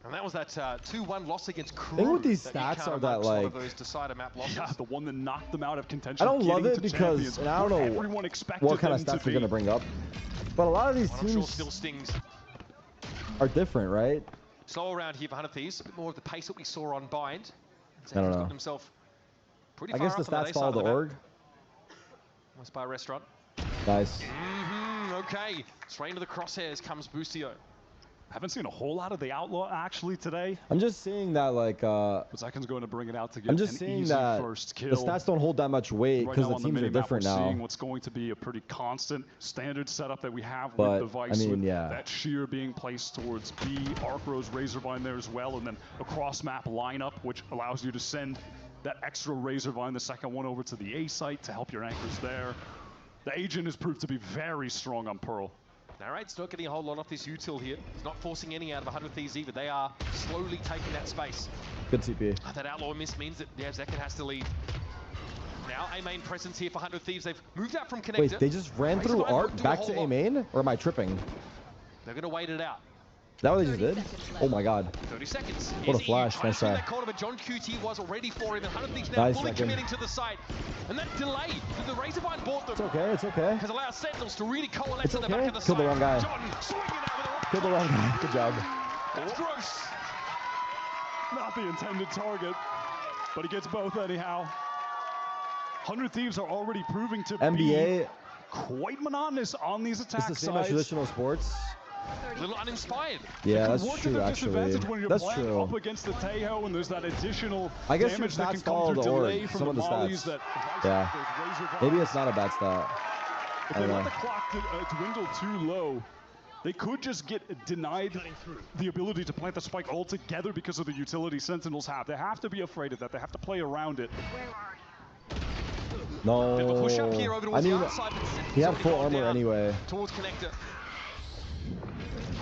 And that was that 2-1 loss against KRU. thing with these that you stats count are amongst that, one of like- those decider map losses. Yeah, the one that knocked them out of contention. I don't love getting it to because, champions, and I don't where know everyone expected what kind of them stats to they're going to be. bring up, but a lot of these One I'm sure teams still stings. are different, right? Slow around here for 100 Thieves, a bit more of the pace that we saw on Bind. I don't He's know. got himself pretty I far guess the up on that stats A side follow of the map. org. West Bar Restaurant. Nice. Okay, straight into the crosshairs comes Boostio. Haven't seen a whole lot of the Outlaw actually today. I'm just seeing that, like, Zaken's going to bring it out to get I'm just an seeing easy that first kill. the stats don't hold that much weight Right because now the on teams are minimap, different we're now. seeing what's going to be a pretty constant standard setup that we have But, with the I Vice, mean, with yeah. that shear being placed towards B, Arcrow's Razorvine there as well, and then a cross-map lineup, which allows you to send that extra Razorvine, the second one, over to the A site to help your anchors there. The Agent has proved to be very strong on Pearl. Narrate's not getting a whole lot off this util here. He's not forcing any out of 100 Thieves either. They are slowly taking that space. Good TP. That Outlaw miss means that Zeken has to leave. Now, A main presence here for 100 Thieves. They've moved out from Connector. Wait, they just ran through Razorvine Art won't do a back whole to A lot. main? Or am I tripping? They're going to wait it out. Is that what they just did? Oh my god. 30 seconds. What a Here's flash. EU trying Nice to swing try. that corner, but John QT was ready for him. And 100 Thieves now Nice fully second. committing to the site. And that delay that the Razorvine bought them It's okay, it's okay. has allowed Sentinels to really coalesce It's at the back okay. of the Killed the site. wrong guy. John swinging out with a Killed the wrong guy. Good job. That's gross. Not the intended target, but he gets both anyhow. 100 Thieves are already proving to NBA. be quite monotonous on these It's attack the same as sides. traditional sports. A little uninspired. Yeah, It that's could work to true, their actually. disadvantage when you're That's playing true. up against the Tejo, and there's that additional I guess your damage that can stats come follow through the org, delay from some the of the mollies stats. that Yeah. those Razor Maybe Vines. it's not a bad stat. If I they don't let know. the clock dwindle too low, they could just get denied the ability to plant the spike altogether because of the utility Sentinels have. They have to be afraid of that. They have to play around it. No. Bit of a push up here over I towards mean, the outside, but Sentinels he had already full gone armor down anyway. towards Connector.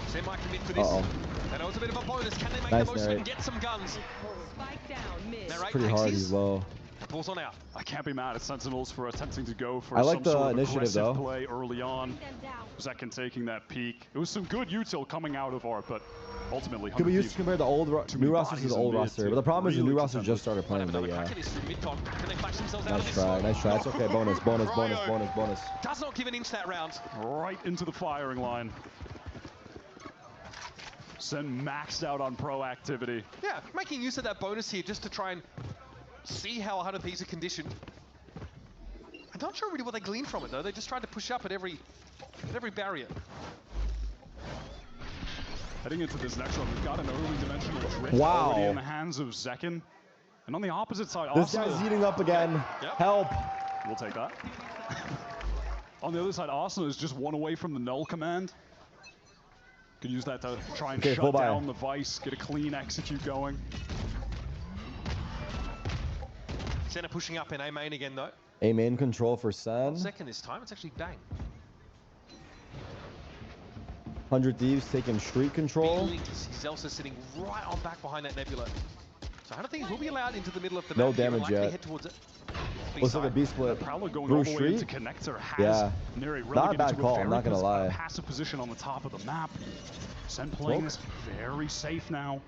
Semi-commit for this. Uh-oh. And it was a bit of a bonus. Can they make Nice, the most of it and Narrate. get some guns? Spike down mid. Narrate Pretty takes hard, his. he's low. Balls on out. I can't be mad at Sentinels for attempting to go for I like some the sort of initiative, aggressive though. play early on. Zekin taking that peek. It was some good util coming out of Art, but ultimately, Could be used to compare the old new rosters to the old roster, but the problem is the new roster just started playing. But yeah. Nice try, nice try. It's okay. Bonus, bonus, bonus, bonus, bonus. Does not give an inch that round. Right into the firing line. Sen maxed out on proactivity. Yeah, making use of that bonus here just to try and see how 100 Thieves are conditioned. I'm not sure really what they gleaned from it though. They just tried to push up at every barrier. Heading into this next one, we've got an early dimensional drift Wow. already in the hands of Zekin. And on the opposite side, This Arsenal. guy's heating up again. Yep. Help. We'll take that. On the other side, Arsenal is just one away from the null command. Could use that to try and shut down the Vice, get a clean execute going. Center pushing up in A main again though. A main control for Sen. Second this time, it's actually Bang. 100 Thieves taking street control. Zelsa sitting right on back behind that Nebula. So 100 Thieves will be allowed into the middle of the No map here and damage likely yet. head towards it. Looks like a B split. Prowler going Through all the way street. into connector has Yeah. Neri Not a relegated bad to call, a I'm not gonna lie. passive position on the top of the map. Sen playing this very safe now.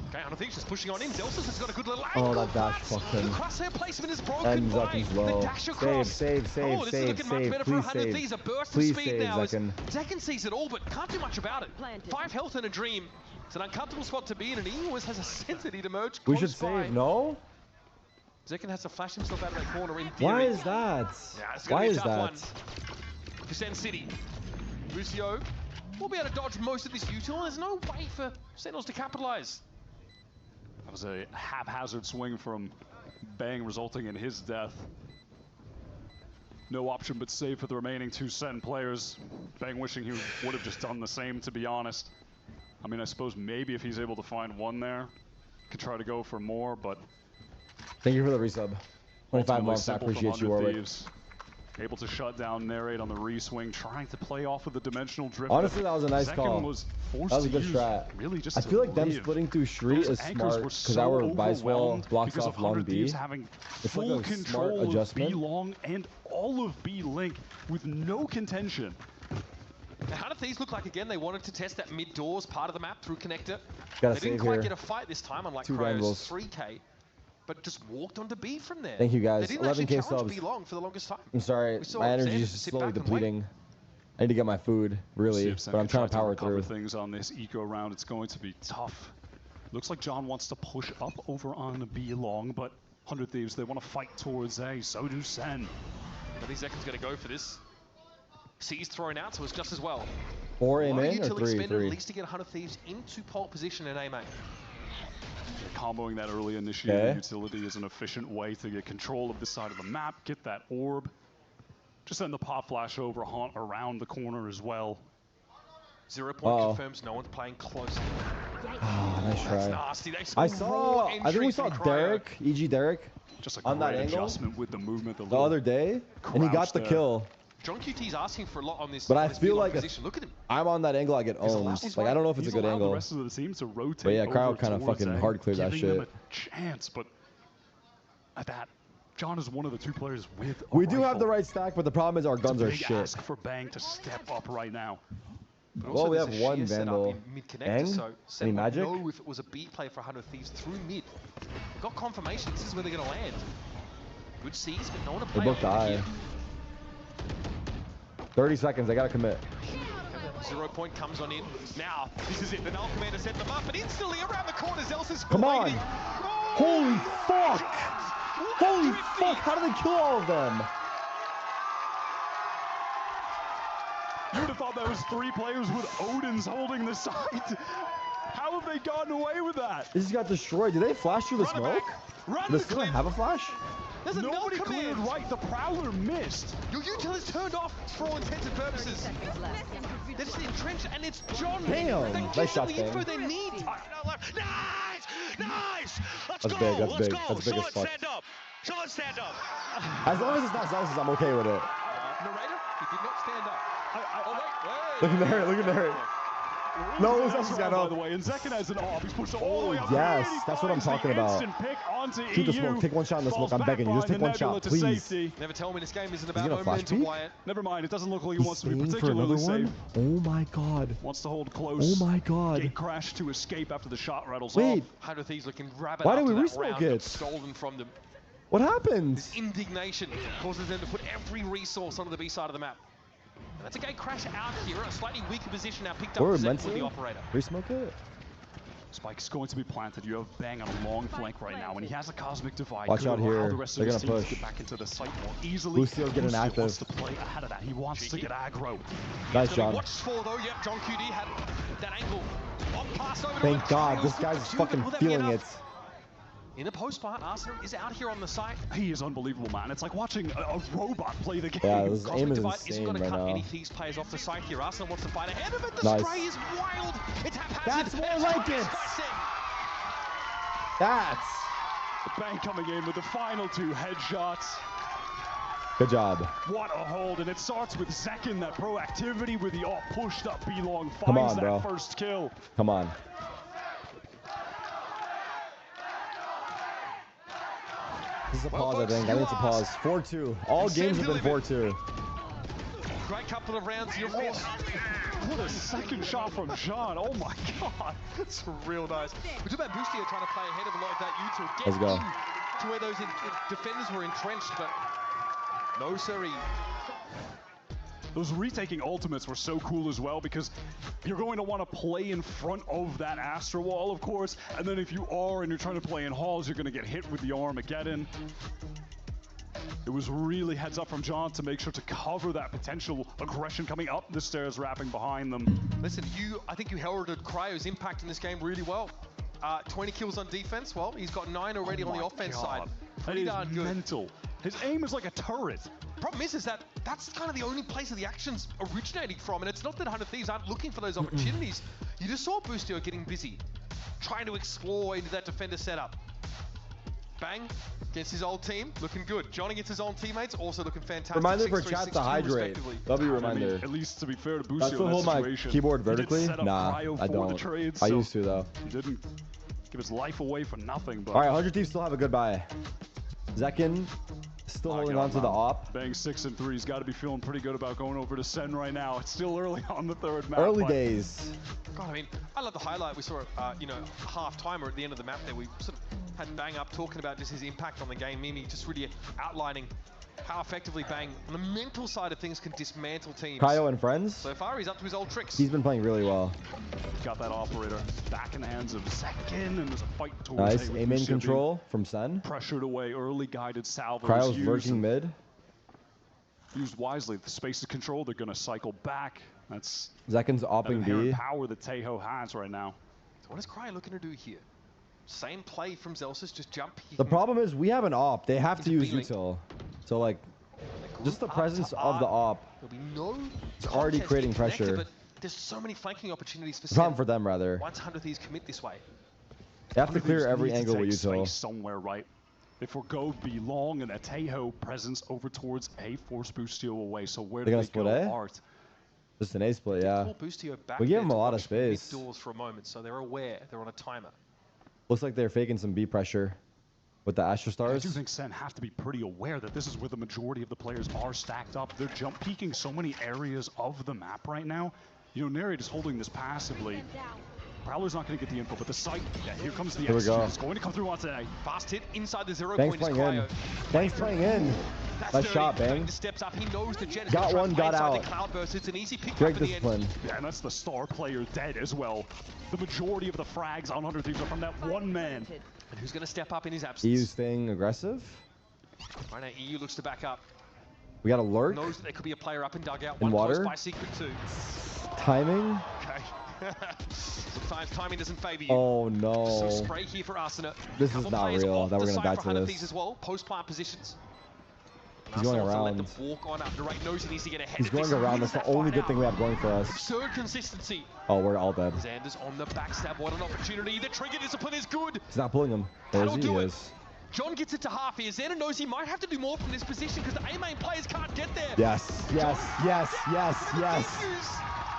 Okay, 100 Thieves just pushing on in. Zelsa's has got a good little Oh, angle. that dash fucked him. The crosshair placement is broken And by Zekin's the low. dash across. Save, Oh, this is looking much better for please 100 save. Thieves. A burst Please of speed save, now. Zekin. Zekin sees it all, but can't do much about it. 5 health and a dream. It's an uncomfortable spot to be in, and he always has a sense that he'd emerge We close should by. save, no? Zekin has to flash himself out of that corner in theory. Why is that? Yeah, it's gonna Why be a is tough that? one for Sen City. Lucio will be able to dodge most of this util, and there's no way for Sentinels to capitalize. That was a haphazard swing from Bang, resulting in his death. No option but save for the remaining 2 Sen players. Bang wishing he would have just done the same, to be honest. I mean, I suppose maybe if he's able to find one there, could try to go for more, but Thank you for the resub. 25 ultimately months, I simple from appreciate you, 100 Warwick. Thieves. Able to shut down Narrate on the re-swing, trying to play off with the dimensional drift. Honestly, that was a nice Zekin call. was That forced was a to good use strat. really just I to feel like them live. splitting through street Those is anchors smart were because so our Vice well overwhelmed blocks because off of long 100 B. Thieves having It's full like a smart control of B adjustment. long and all of B link with no contention. Now, 100 Thieves look like, again, they wanted to test that mid-doors part of the map through connector. Gotta They didn't save quite here. get a fight this time, unlike 2 Cryo's Vandals. 3K, but just walked onto B from there. Thank you, guys. They didn't actually 11K challenge subs. B long for the longest time. I'm sorry, We saw my energy Sanders is just sit slowly back and depleting. I need to get my food, really, See if Sen but I'm can trying to try power recover through. things on this eco round. It's going to be tough. Looks like John wants to push up over on the B long, but 100 Thieves, they want to fight towards A. So do Sen. I think Zekin's going to go for this. C's thrown out, so it's just as well. 4 A A lot of main or util 3? expended 3. at least to get 100 Thieves into pole position in A main. Comboing that early initiating Okay. utility is an efficient way to get control of this side of the map, get that orb. Just send the pop flash over, haunt around the corner as well. 0 point confirms no one's playing close. Oh, nice That's try. nasty. They I saw saw, raw I think entry we saw from Cryo. Derek, EG Derek, Just a on that great angle adjustment with the movement. the other day, and he got crouch the there. kill. John QT's asking for a lot on this. But on I this feel B-long like if position. Look at him. I'm on that angle, I get He's allowed- owned. he's Like, I don't know if it's he's a good allowed angle. the rest of the team to rotate But yeah, Cryo over kind of towards fucking A, hard cleared that giving them shit. a chance, but at that, John is one of the 2 players with a We do have rifle. the right stack, but the problem is our It's a guns are big shit. ask for Bang to step up right now. But Well, also we there's have a one sheer setup Vandal. in mid-connector, Bang? so Any Sen would magic? know if it was a B play for 100 Thieves through mid. We've got confirmation this is where they're going to land. Good C's, but no one to They play both on die. here. 30 seconds, I gotta commit. 0 point comes on in. Now, this is it. The Null Commander set them up, and instantly around the corner, Zelsa's Come on! waiting. Holy fuck! Holy fuck! How did they kill all of them? You would have thought that was 3 players with Odins holding the side. How have they gotten away with that? This just got destroyed. Did they flash through the smoke? Run Does the Slim clip. have a flash? There's a Nobody Null cleared command. right. The Prowler missed. Your util is turned off for all intents and purposes. They're just entrenched, and it's John. Damn. That Nice gives shot, them the info Bang. they need. Nice! Nice! Let's That's go! big, that's Let's big, go! that's big Show as us fuck. stand up! Show us stand up! As long as it's not Zelsa's, I'm okay with it. Narrator, he did not stand up. Oh, wait. Look at Merritt, look at Merritt. No, Zekin's got by up. the way, and Zekin has an off. He's pushed all the way up. Yes, that's what I'm talking about. Pick onto Shoot the EU. smoke. Take one shot in the smoke. I'm begging you. Just take one shot, please. Never tell me this game isn't Is about he gonna flash momentum, peek? Wyatt. Never mind. It doesn't look like he He's wants to be staying for particularly another safe. one? Oh my god. Wants to hold close. Oh my god. Gate crash to escape after the shot rattles Wait. off. 100 Thieves looking rabid Why did after we that resmoke round it? got stolen from them. What happened? This indignation causes them to put every resource onto the B side of the map. And that's a gate crash out here, a slightly weaker position now picked up We're with meant the to operator. resmoke it. Spike's going to be planted. You have Bang on a long flank right now, and he has a cosmic divide. Watch Could out allow here. The rest They're of his gonna team to push. get back into the site more easily. Lucio getting active. Wants to play ahead of that. He wants to get aggro. Nice job. Watched for though, yep, John QD had that angle. On pass over to Thank him. God, this Cryo's guy's good for two, fucking but will that be feeling it. enough? In the post part, Arsenal is out here on the site. He is unbelievable, man. It's like watching a robot play the game. Yeah, this Cosmic aim is Divide isn't insane going to right cut now. any Thieves players off the site here. Arsenal wants to fight ahead of it. The Nice. spray is wild. It's haphazard. That's more It's like twice it. pressing. That's Bang coming in with the final 2 headshots. good job. What a hold, and it starts with Zekin, that proactivity with the all pushed up B-long, Come finds on, that bro. first kill. Come on. This is a pause, I think. I think it's a pause. 4-2. All games have been 4-2. Great couple of rounds here, of course. What a second shot from Jean. Oh my god. It's real nice. We talk about Boostia trying to play ahead of a lot of that U to Let's get go. in to where those defenders were entrenched, but no siree. Those retaking ultimates were so cool as well, because you're going to want to play in front of that Astra wall, of course, and then if you are and you're trying to play in halls, you're going to get hit with the Armageddon. It was really heads up from John to make sure to cover that potential aggression coming up the stairs, wrapping behind them. Listen, I think you heralded Cryo's impact in this game really well. 20 kills on defense. Well, he's got 9 already on the offense side. Pretty darn good. Mental. His aim is like a turret. Problem is that that's kind of the only place that the action's originating from, and it's not that 100 Thieves aren't looking for those opportunities. You just saw Boostio getting busy, trying to explore into that defender setup. Bang against his old team, looking good. John against his own teammates, also looking fantastic. Reminder for 6-3, chat to 6-2 hydrate. respectively. W reminder. At least to be fair to Busio, That's to hold my keyboard vertically? He did set up Nah, Cryo I for don't. The trade, I so used to though. He didn't give his life away for nothing. But All right, 100 Thieves still have a good buy. Zekin still holding on to the op. Bang 6 and 3. He's got to be feeling pretty good about going over to Sen right now. It's still early on the 3rd map. Early but days. God, I mean, I love the highlight. We saw, half-timer at the end of the map there. We sort of had Bang up talking about just his impact on the game. Mimi just really outlining how effectively Bang, on the mental side of things, can dismantle teams. Cryo and friends. So far, he's up to his old tricks. He's been playing really well. Got that operator back in the hands of Zekin, and there's a fight towards Nice A with aim in Busio control from Sen. being pressured away. Early guided salvos. Cryo's used, lurking mid. Used wisely. The space is controlled. They're going to cycle back. That's Zekin's that opping inherent B. power that Tejo has right now. So what is Cryo looking to do here? Same play from Zelsis, just jump. The problem is we have an op. They have to Into use B-Link. util. So like, just the Up presence to of the op. There'll be no It's already contest creating being connected, pressure. But there's so many flanking opportunities for The problem Sen. for them rather. Once 100 Thieves commit this way. They have to clear Thieves every need to angle with take util. space somewhere, right? They forgo B long and a Tejo presence over towards A, force Boostio away. So where do They're they gonna go? split A? Art. Just an A split, yeah. Pull Boostio back We give there them to a lot of watch mid space. doors for a moment, so they're aware. They're on a timer. Looks like they're faking some B pressure with the Astra I Stars. do think Sen have to be pretty aware that this is where the majority of the players are stacked up. They're jump peeking so many areas of the map right now. You know, Neri is holding this passively. Prowler's not going to get the info, but the site, yeah, here comes the Here we extra. go. It's going to come through onto A. Fast hit inside the 0 Bang's point is playing in. Cryo. Bang's playing in. That's Nice dirty. shot, Bang. Just steps up. He knows the Jet is Got gonna try one, and play got inside out. the Cloudburst. It's an easy pick Great up in the discipline. end. Yeah, and that's the star player dead as well. The majority of the frags on 100 Thieves are from that one man. And who's going to step up in his absence? EU's staying aggressive. Right now, EU looks to back up. We got a lurk. Knows that there could be a player up in dugout. In One water. close by Secret 2. Timing. Okay. Sometimes timing doesn't favor you. Oh Some no. spray here for Arsena. This is Couple not players real off that the we're gonna side die for to 100 this. Thieves as well. Post plant positions. He's going Arsenal around. Let them walk on up. Direct knows he needs to get ahead He's of this going and around. wins That's the that only fight good thing we out. have going for us. Absurd consistency. Oh, we're all dead. Xander's on the backstab. What an opportunity. The trigger discipline is good. He's not pulling him. There's That'll do he it. is. John gets it to half here. Xander knows he might have to do more from this position because the A main players can't get there. Yes. Yes. Yes. Yes. Yes. Continues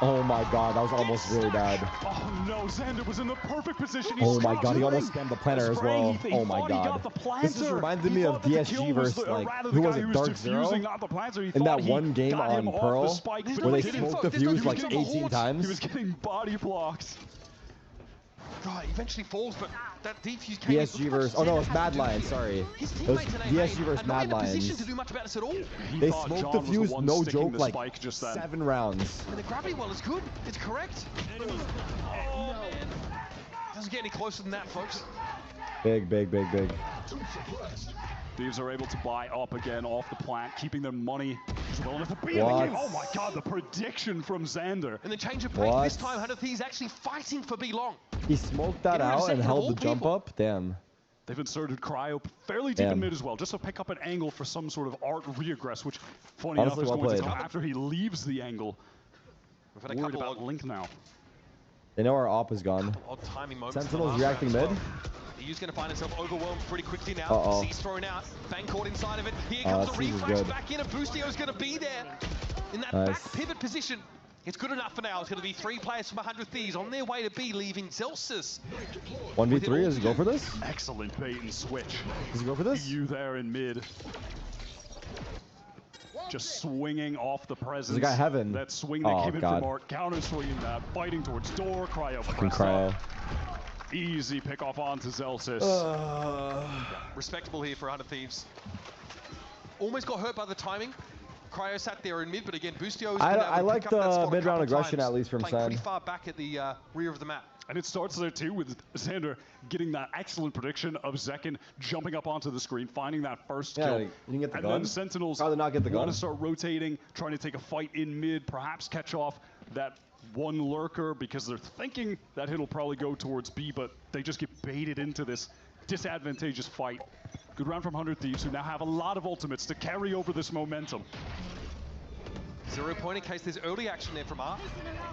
Oh my god, that was almost really bad. Oh no, Xander was in the perfect position. Oh my god, he almost spammed the planter as well. Oh my god. This just reminded me of DSG versus, like, who was it, Dark Zero? In that one game on Pearl, where they smoked the fuse like 18 times. He was getting body blocks. Right, eventually falls, but that defuse came DSG versus, oh no, it's Mad Lions, sorry. It was DSG versus Mad Lions. To do much about this at all. They smoked the fuse, no joke, like 7 rounds. And the gravity well is good. It's correct. Oh, man. Doesn't get any closer than that, folks. Big. Thieves are able to buy up again off the plant, keeping their money well enough to be in the game. Oh my god, the prediction from Xander. And the change of pace this time, 100 Thieves actually fighting for B long. He smoked that out and held the jump up. Damn. They've inserted Cryo fairly deep in mid as well, just to pick up an angle for some sort of art regress, which, funny enough, is going to come after he leaves the angle. We've had a Worried couple about Link now. They know our op is gone. Odd timing moments. Sentinels reacting mid. He's going to find himself overwhelmed pretty quickly now. C's thrown out. Bang caught inside of it. Here comes the reflex back in, and Boostio's going to be there in that back pivot position. It's good enough for now. It's going to be 3 players from 100 Thieves on their way to B, leaving Zelsus. 1v3, does he go for this? Excellent bait and switch. Does he go for this? You there in mid. Just swinging off the presence. There's a guy Heaven. That swing that came in from Art, counter swinging that, fighting towards door, Cryo. Fucking Cryo. Easy pick off onto Zelsus. Respectable here for 100 Thieves. Almost got hurt by the timing. Cryo sat there in mid, but again, Boostio is I like the mid-round aggression at least from Sen. Pretty far back at the rear of the map. And it starts there too with Xander getting that excellent prediction of Zekin jumping up onto the screen, finding that first kill. You can get the and gun. Then Sentinels Probably not get the gun. want to start rotating, trying to take a fight in mid, perhaps catch off that one lurker because they're thinking that hit'll probably go towards B, but they just get baited into this disadvantageous fight. Good round from 100 Thieves, who now have a lot of ultimates to carry over this momentum. 0 point in case there's early action there from R.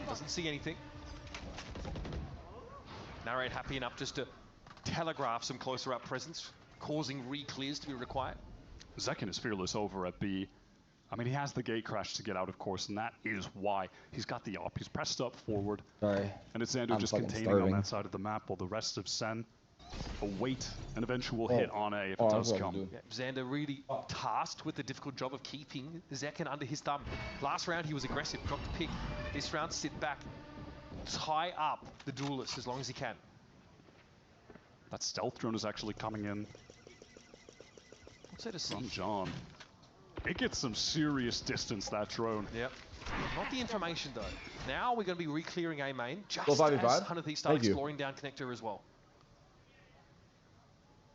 Doesn't see anything. Narrate happy enough just to telegraph some closer up presence, causing re-clears to be required. Zekin is fearless over at B. I mean, he has the gate crash to get out, of course, and that is why he's got the op. He's pressed up forward. Sorry. And it's Xander just containing on that side of the map while the rest of Sen await an eventual hit on A if it does come. Yeah, Xander really tasked with the difficult job of keeping Zekin under his thumb. Last round he was aggressive, got the pick. This round sit back, tie up the duelist as long as he can. That stealth drone is actually coming in. What's that to see? From John. It gets some serious distance, that drone. Yep. Not the information though. Now we're going to be re-clearing A main, just as 100 Thieves start exploring down connector as well.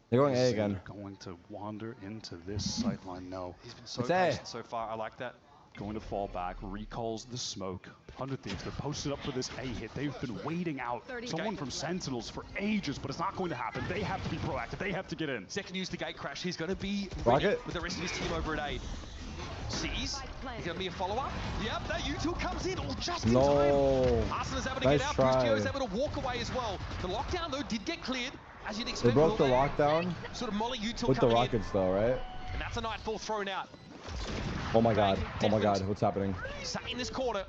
They're going A again. They're going to wander into this sightline. No. He's been so patient so far. I like that. Going to fall back, recalls the smoke. 100 Thieves, they're posted up for this A hit. They've been waiting out someone from Sentinels for ages, but it's not going to happen. They have to be proactive. They have to get in. Second use the gate crash. He's going to be ready with the rest of his team over at A. Sees. He's going to be a follow-up. Yep, that U2 comes in just in time. Arson is able to get out. Boostio is able to walk away as well. The lockdown, though, did get cleared, as you'd expect. They broke the lockdown. Sort of Molly U2 with the rockets, though, right? And that's a Nightfall thrown out. Oh my god. Oh my god. What's happening? Sat in this corner.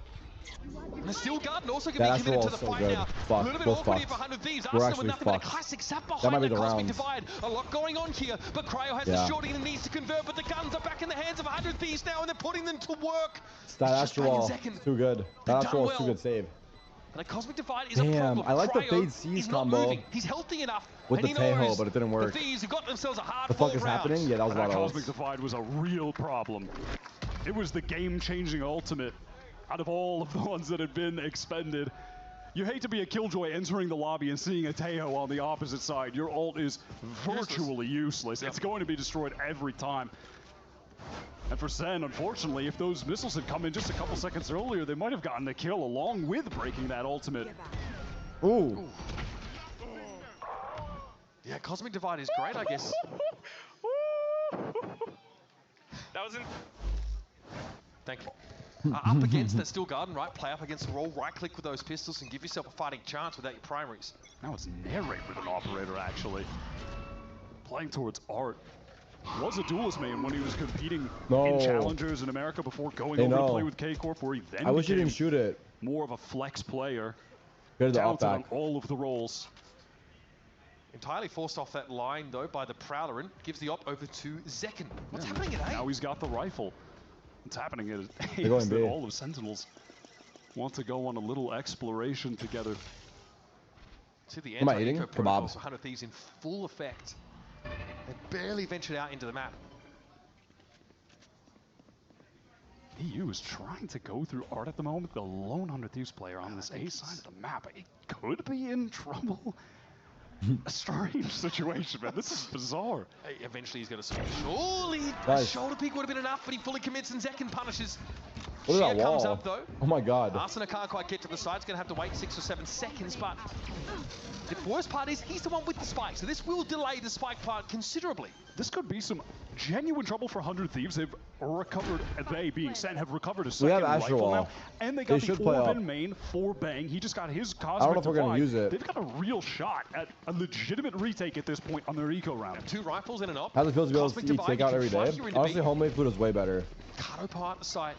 And the Steel Garden also going to be committed to the fight now. Fuck. A little bit awkward here for 100 Thieves. We're Arsenal with nothing but a fucked. classic sap That might behind be the the Cosmic round. Divide. A lot going on here, but Cryo has the shorting and needs to convert, but the guns are back in the hands of 100 Thieves now, and they're putting them to work. That Astro Wall. Too good. That Astro Wall is too good save. And a Cosmic Divide is a problem. I like the Cryo Fade Seize is not combo. moving. He's healthy enough. With and the he Tejo, knows but it didn't work. The Thieves have got themselves a hard The fuck fought is round. happening? Yeah, that was a lot That of Cosmic Divide was a real problem. It was the game-changing ultimate out of all of the ones that had been expended. You hate to be a Killjoy entering the lobby and seeing a Tejo on the opposite side. Your ult is virtually useless. It's going to be destroyed every time. And for Sen, unfortunately, if those missiles had come in just a couple seconds earlier, they might have gotten the kill along with breaking that ultimate. Ooh. Yeah, Cosmic Divide is great, I guess. That was in. Thank you. Up against that Steel Garden, right? Play up against the roll, right-click with those pistols and give yourself a fighting chance without your primaries. Now it's narrate with an operator, actually. Playing towards Art. Was a duelist main when he was competing in Challengers in America before going over to play with K-Corp, where he then I wish he didn't shoot it. more of a flex player. Go to the Talented on back. all of the roles. Entirely forced off that line, though, by the Prowler, and gives the op over to Zekken. What's happening at A? Now he's got the rifle. What's happening at A They're going is that B. all of Sentinels want to go on a little exploration together. See the Am I eating? anti-eco protocols Kebab. for 100 Thieves in full effect. They barely ventured out into the map. EU is trying to go through art at the moment. The lone 100 Thieves player on this A side of the map. It could be in trouble. A strange situation, man. This is bizarre. Hey, eventually he's going to switch. Surely a Nice. shoulder peek would have been enough, but he fully commits and Zekken punishes. Look at that Sheer comes wall. up, though. Oh my god. Arsena can't quite get to the side. He's going to have to wait 6 or 7 seconds, but the worst part is he's the one with the spike, so this will delay the spike part considerably. This could be some genuine trouble for 100 Thieves. They've recovered, they being sent, have recovered a We have second Astro rifle Wall. now. And they They got should the play orb up. in main for Bang. He just got his I don't Cosmic know if we're gonna Divide. use it. They've got a real shot at a legitimate retake at this point on their eco round. 2 rifles in an op. How's it feel to be able Cosmic to eat Divide, takeout you every can fly day? here into Honestly, B. homemade food is way better. Kato part the site.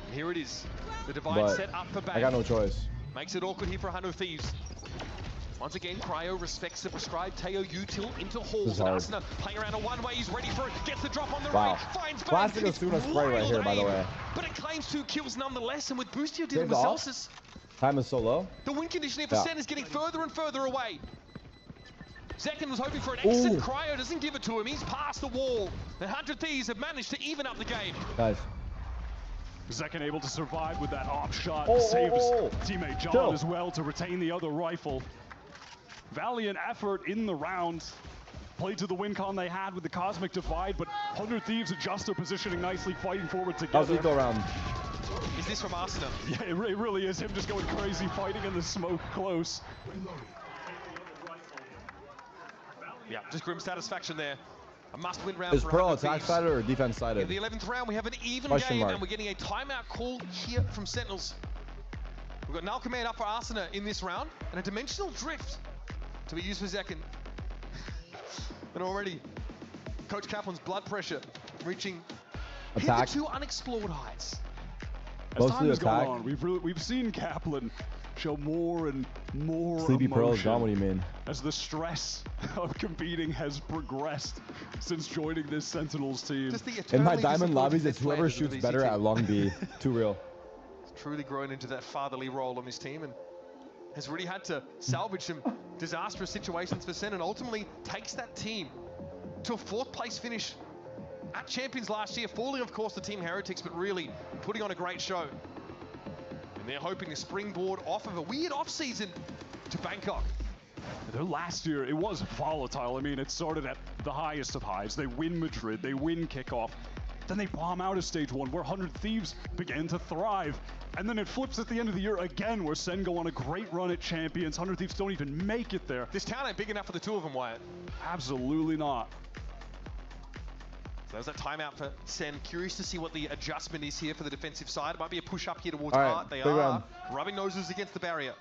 And here it is. The Divide But set up for Bang. I got no choice. Makes it awkward here for 100 Thieves. Once again, Cryo respects the prescribed Teo util into This halls. is hard. Arsena playing around a one-way. He's ready for it. Gets the drop on the Wow. right. Finds Bang. Classic It's Asuna spray right wild here, by the aim, way. But it claims 2 kills nonetheless. And with Boostio dealing Saved with off. Celsius, Time is so low. the win condition here for Yeah. Sen is getting further and further away. Zekken was hoping for an exit. Ooh. Cryo doesn't give it to him. He's past the wall. The 100 Thieves have managed to even up the game. Guys. Zekken able to survive with that op shot. Oh, Save his oh, oh. teammate John Kill. as well to retain the other rifle. Valiant effort in the round. Played to the win con they had with the Cosmic Divide, but 100 Thieves adjust their positioning nicely, fighting forward That was together. eco round. Is this from Arsena? Yeah, it really is him just going crazy, fighting in the smoke close. Yeah, just grim satisfaction there. A must-win round Is for Pearl 100 attack Thieves. sided or defense In sided? the 11th round, we have an even Question game, mark. and we're getting a timeout call here from Sentinels. We've got null command up for Arsena in this round, and a dimensional drift to be used for Zekken. And already, Coach Kaplan's blood pressure reaching Attack. hitherto unexplored heights. As Mostly time has gone attack. on, we've seen Kaplan show more and more Sleepy Pearl is emotion gone, what do you mean? as the stress of competing has progressed since joining this Sentinels team. Just the In my eternally diamond lobbies, disappointed it's whoever players of the shoots better VCT. at long B. Too real. Truly grown into that fatherly role on this team and has really had to salvage some disastrous situations for Sen and ultimately takes that team to a 4th place finish at Champions last year, falling of course to Team Heretics, but really putting on a great show. And they're hoping to springboard off of a weird off-season to Bangkok. Their last year, it was volatile. I mean, it started at the highest of highs. They win Madrid, they win kickoff. Then they bomb out of stage 1, where 100 Thieves began to thrive. And then it flips at the end of the year again, where Sen go on a great run at Champions. 100 Thieves don't even make it there. This town ain't big enough for the 2 of them, Wyatt. Absolutely not. So there's that timeout for Sen. Curious to see what the adjustment is here for the defensive side. It might be a push up here towards All right, Hart. They big are round. rubbing noses against the barrier.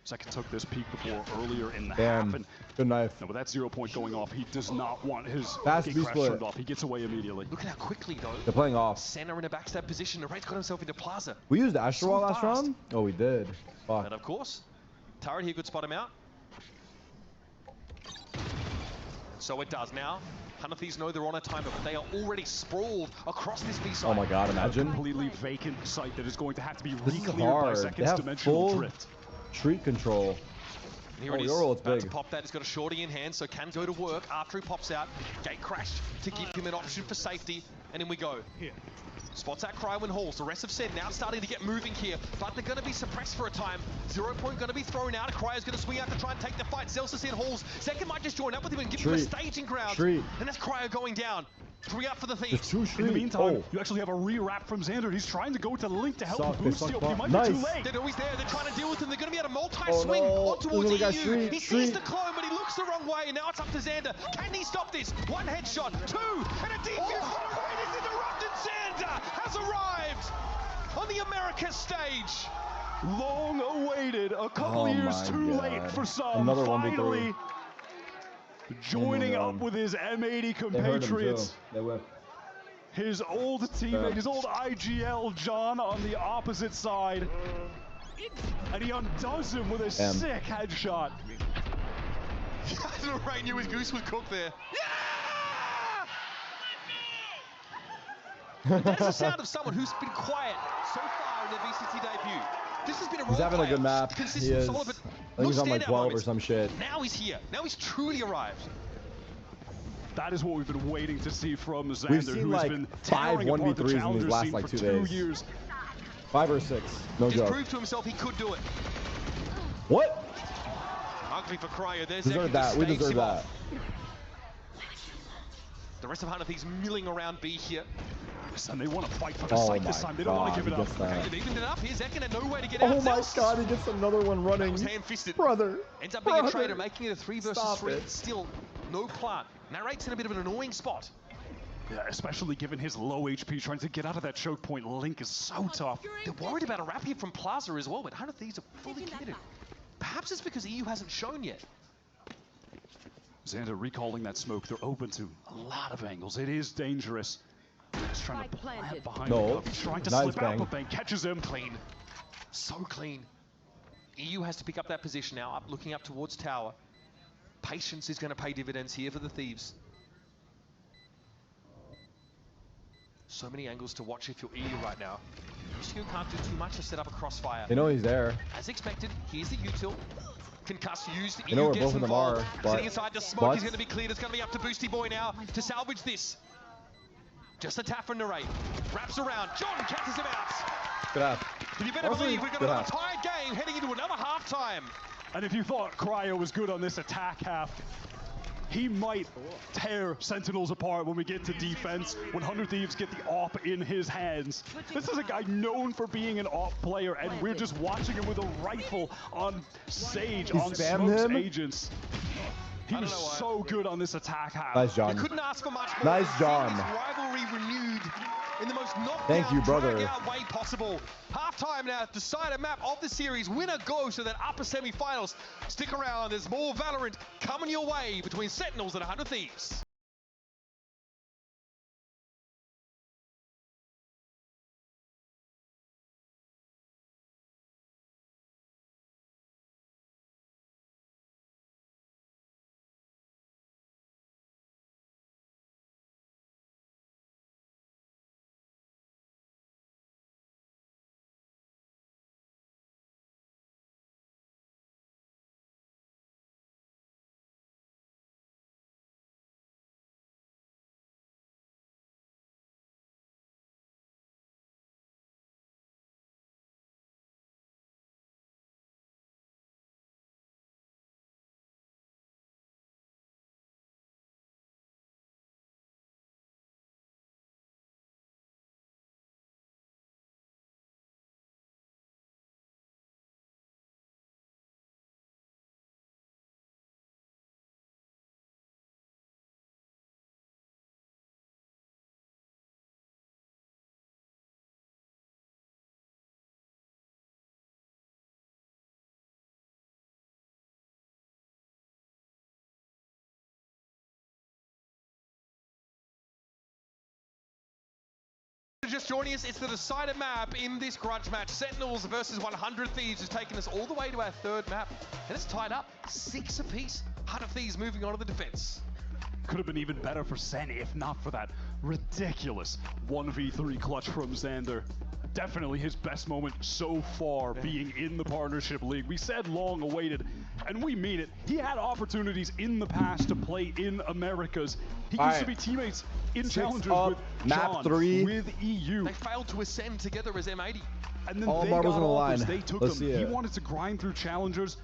Zekken took this peek before earlier in the Damn. half. And Good knife. no, with that 0 point going off, he does not want his Fast gate B Oh, crash split. turned off. He gets away immediately. Look at how quickly, though. They're playing off. Sen are in a backstab position. The Red's got himself into Plaza. We used Astro Wall So last fast. round? Oh, we did. Fuck. And of course, Tarik here could spot him out. So it does now. 100 Thieves know they're on a timer, but they are already sprawled across this B side. Oh my god, A imagine. completely vacant site that is going to have to be This is re-cleared by hard. They Zekken's have dimensional full drift. treat control. And here Oh, it is. Euro, it's About to big. pop that. He's got a shorty in hand, so can go to work after he pops out. Gate crashed to give him an option for safety, and in we go. Spots out Cryo and Halls. The rest of Sen now starting to get moving here, but they're going to be suppressed for a time. 0 point going to be thrown out. Cryo's going to swing out to try and take the fight. Celsius in Halls. Zekken might just join up with him and give him a Treat. staging ground. Treat. And that's Cryo going down. 3 up for the Thieves. Just 2 In street. the meantime, Oh. you actually have a re-wrap from Xander. He's trying to go to Link to help Suck, they boost suck you. ball. He might Nice. be too late. They're always there. They're trying to deal with him. They're going to be at a multi-swing Oh, no. on towards Ooh, we got EU. Street, He sees Street. the clone, but he looks the wrong way. Now it's up to Xander. Can he stop this? 1 headshot, 2, and a defuse from the raid is interrupted. Xander has arrived on the Americas stage. Long awaited, a couple Oh years my too God. late for some. Another 1v3. Finally joining Oh my up God. with his M80 They heard him too. compatriots. They whipped. his old teammate, his old IGL John on the opposite side. And he undoes him with a sick headshot. Ray knew his goose was cooked there. That's the sound of someone who's been quiet so far in their VCT debut. This has been a He's having a good map. He is. Solid, but I think he's on like 12 or some shit. Now he's here. Now he's truly arrived. That is what we've been waiting to see from Xander, We've seen who like has been 5 1v3s in these last like 2 days. Years. 5 or 6. No Just joke. proved to himself he could do it. What? Ugly for Cryo. There's Deserve that. We deserve that. The rest of 100 Thieves milling around B here. And they want to fight for the site this time. They don't want to give it up. Okay, they've evened it up. Here's Ekin and nowhere to get out. Oh my god, he gets another one running. Hand-fisted. Brother. Ends up being a traitor, making it a 3 versus 3. Still no plant. Narrate's in a bit of an annoying spot. Yeah, especially given his low HP, trying to get out of that choke point link is so tough. They're worried about a wrap here from Plaza as well, but 100 Thieves are fully committed. Perhaps it's because EU hasn't shown yet. Xander recalling that smoke. They're open to a lot of angles. It is dangerous. He's trying to plant behind the cup. He's trying to slip out, but Bang catches him. Clean. So clean. EU has to pick up that position now, looking up towards tower. Patience is going to pay dividends here for the Thieves. So many angles to watch if you're EU right now. Michigo can't do too much to set up a crossfire. They know he's there. As expected, here's the util. Concuss used. I know where both of them are, but... Sitting inside the smoke is going to be cleared. It's going to be up to Boosty Boy now to salvage this. Just a tap from Narrate. Wraps around. John catches him out. Good half. But you better believe we've got another tied game heading into another halftime. And if you thought Cryo was good on this attack half, he might tear Sentinels apart when we get to defense, when 100 Thieves get the AWP in his hands. This is a guy known for being an AWP player, and we're just watching him with a rifle on Sage, on Smoke's agents. He was so good on this attack half. Nice, John. You couldn't ask for much more. Nice, John. Rivalry renewed in the most knockdown, thank you, brother. way possible. Halftime now, decided map of the series. Winner goes to that upper semi-finals. Stick around, there's more Valorant coming your way between Sentinels and 100 Thieves. Just joining us, it's the decided map in this grudge match. Sentinels versus 100 Thieves has taken us all the way to our 3rd map, and it's tied up 6 apiece. 100 Thieves moving on to the defense. Could have been even better for Sen if not for that ridiculous 1v3 clutch from Xander. Definitely his best moment so far being in the partnership league. We said long awaited, and we mean it. He had opportunities in the past to play in Americas. He used to be teammates in Challengers with John, with EU. They failed to ascend together as M80. And then all they marbles got on the offers, line. they took Let's them. see He it. wanted to grind through Challengers,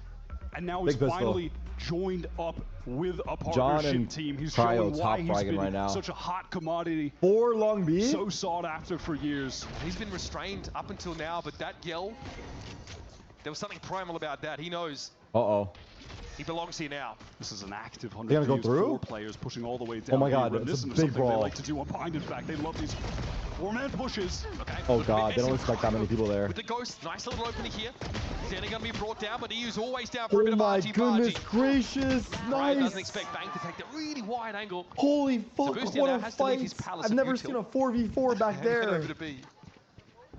and now he's Big pistol. finally joined up with a John partnership and team. He's Cryo showing why top he's fragging been right now. such a hot commodity. 4 long B. So sought after for years. He's been restrained up until now, but that yell, there was something primal about that. He knows. Uh-oh. He belongs here now. This is an active 100 They gotta go Thieves, through? 4 players pushing all the way down. Oh my god, Reminiscent it's a of big something they brawl. like to do on Bind. In fact, they love these 4-man pushes. Okay. Oh god, they don't expect that many people there. With the ghost, nice little opening here. He's only going to be brought down, but he is always down for Oh a bit of my argy goodness bargy. gracious, Cryo nice. doesn't expect Bang to take the really wide angle. Holy fuck, Zabustia what now a has to leave fight. his palace I've of never util. seen a 4v4 back And there. over to B.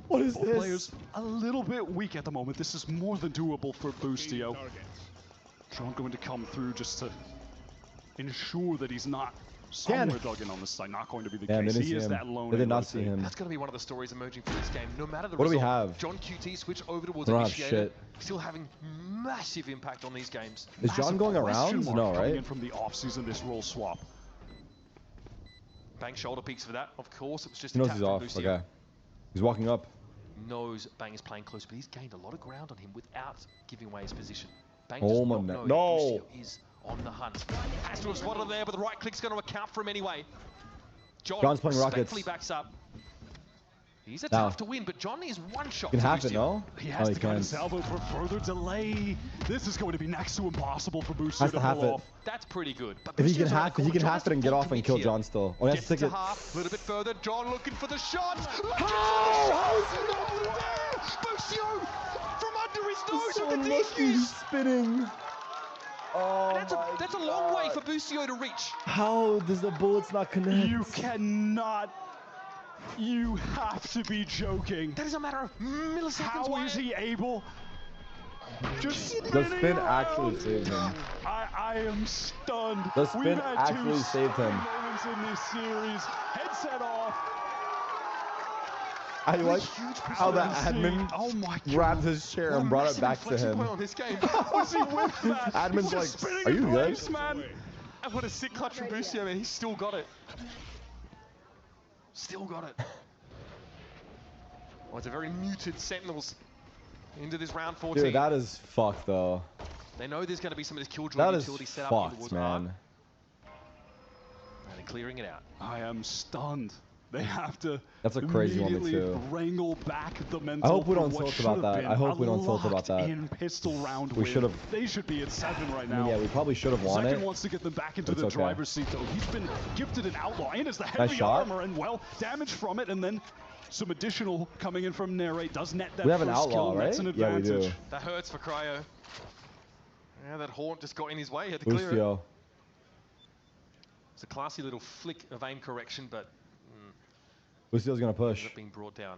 What is Both this? players a little bit weak at the moment. This is more than doable for Boostio. Sean going to come through just to ensure that he's not somewhere dug in on this side. Not going to be the case. He is that lone. They did not see him. That's going to be one of the stories emerging from this game. No matter the What do result, we have? John QT switch over towards They don't have Initiator, shit. still having massive impact on these games. Is John going around? No, Coming right? in from the offseason, this role swap. Bang shoulder peeks for that. Of course, it was just He a knows tap he's from off. Boostio. Okay. He's walking up. Knows Bang is playing close, but he's gained a lot of ground on him without giving away his position. Bang Oh does my not no- know no. Boostio is on the hunt. Has to have spotted there, but the right click's going to account for him anyway. John's playing respectfully rockets. backs up. He's a Now. tough to win, but John is one shot. He can to hack it, Boostio. no? He has he to go to can. salvo for further delay. This is going to be next to impossible for Boostio Has to to have pull it. off. That's pretty good. But If he can Boostio's on hack, the he court. can John hack has it and to get full off and commit kill here. John still. Oh, he has Gets to it stick to it. half, a little bit further. John looking for the shot. How is he not there? Boostio from under his nose so with the lucky he's defuse. spinning? Oh That's a long way for Boostio to reach. How does the bullets not connect? You cannot. You have to be joking. That is a matter of milliseconds. How is he able? Just The spin actually saved him. I am stunned. The spin We've had actually two saved him. moments in this series. Headset off. I like how the admin Oh my God. grabbed his chair and brought it back to him. On this game. Was he with that? Admin's He's like, just spinning are you in good? place, man. And what a sick clutch from Boostio, man. He's still got it. Still got it. Oh, it's a very muted Sentinels into this round 14. Dude, that is fucked though. They know there's going to be some of this killjoy That is utility set up in fucked, towards man. Arm. And they're clearing it out. I am stunned. They have to That's a crazy one, immediately too. wrangle back the mental. I hope we for don't what tilt should about have that. been I hope we a don't tilt about that. locked-in pistol round We win. should have. They should be at 7 right I now. mean, yeah, we probably should have won Second it. wants to get them back into It's the okay. driver's seat, though. He's been gifted an outlaw and has the heavy shot. armor and, well, damage from it, and then some additional coming in from Narrate. Does net that We have an first outlaw, kill, nets right? an Yeah, we advantage. do. That hurts for Cryo. Yeah, that Haunt just got in his way. He had to clear it. Boostio. It's a classy little flick of aim correction, but Boostio's gonna ends push. up being brought down.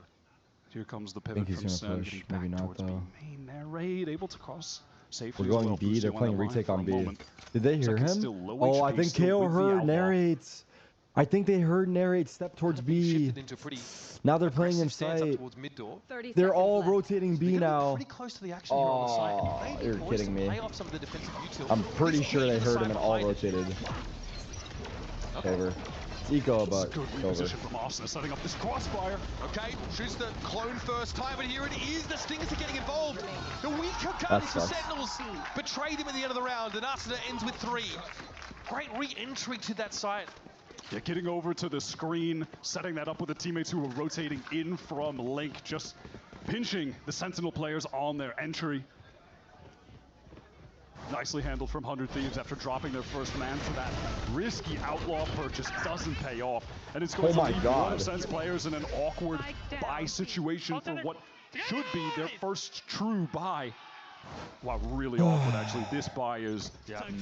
Here comes the I pivot think he's from gonna Sen, push. getting Maybe back not towards B though. main. Narrate able to cross safely. We're as going well. B. They're Boostio playing on the line retake for a on B. moment. Did they hear Second him? still low Oh, I HP, think still KO with the heard outlaw. narrates. I think they heard narrate step towards B. Shifted into a pretty Now they're playing in aggressive stance up sight. towards mid door. They're all rotating B They're gonna be now. pretty close to the action here on the site. Oh, Maybe you're poised kidding to me. play off some of the defensive util. I'm pretty He's sure they waiting the heard side him and all behind it. rotated. Over. It's eco, but Good it's over. reposition from Austin, setting up this crossfire. Okay, shoots the clone first time, but here it is. The Stingers are getting involved. The weaker That cards for sucks. Sentinels betrayed him at the end of the round, and Arsenal ends with 3. Great re-entry to that site. Yeah, getting over to the screen, setting that up with the teammates who were rotating in from Link, just pinching the Sentinel players on their entry. Nicely handled from 100 Thieves after dropping their first man for that risky outlaw purchase. Doesn't pay off, and it's going Oh to my leave God. one of Sen's players in an awkward buy situation for what should be their first true buy. Wow, really awkward actually. This buy is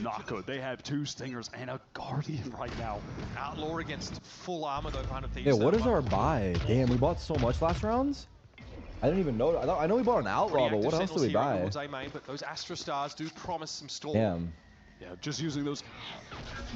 not good. They have 2 Stingers and a Guardian right now. Outlaw against full armor though, 100 Thieves. Yeah, what is our buy? Damn, we bought so much last rounds? I didn't even know. I know we bought an outlaw, but what else did we buy? A main, but those Astra Stars do promise some storm. Damn. Yeah, just using those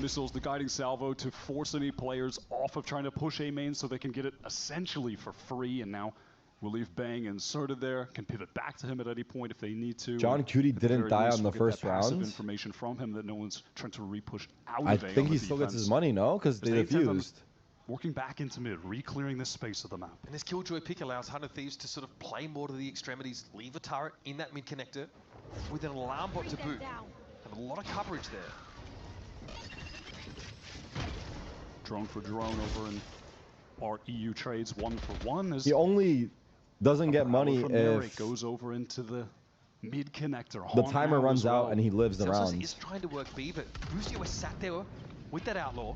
missiles, the guiding salvo, to force any players off of trying to push A main so they can get it essentially for free. And now we'll leave Bang inserted there, can pivot back to him at any point if they need to. John Cutie At the didn't very die least, on the we'll get first that passive round. information from him that no one's trying to re-push out I of A think on he the still gets his defense. money, no? Because they There's 8-10 on- defused. Working back into mid, re-clearing this space of the map. And this Killjoy pick allows 100 Thieves to sort of play more to the extremities, leave a turret in that mid connector with an alarm bot to boot. Have a lot of coverage there. Drone for drone over in our EU trades 1-for-1. As He only doesn't get money from there, if it goes over into the mid connector. the Haunt timer now runs as out well. and he lives the Celsius rounds. is trying to work B, but Boostio was sat there with that outlaw.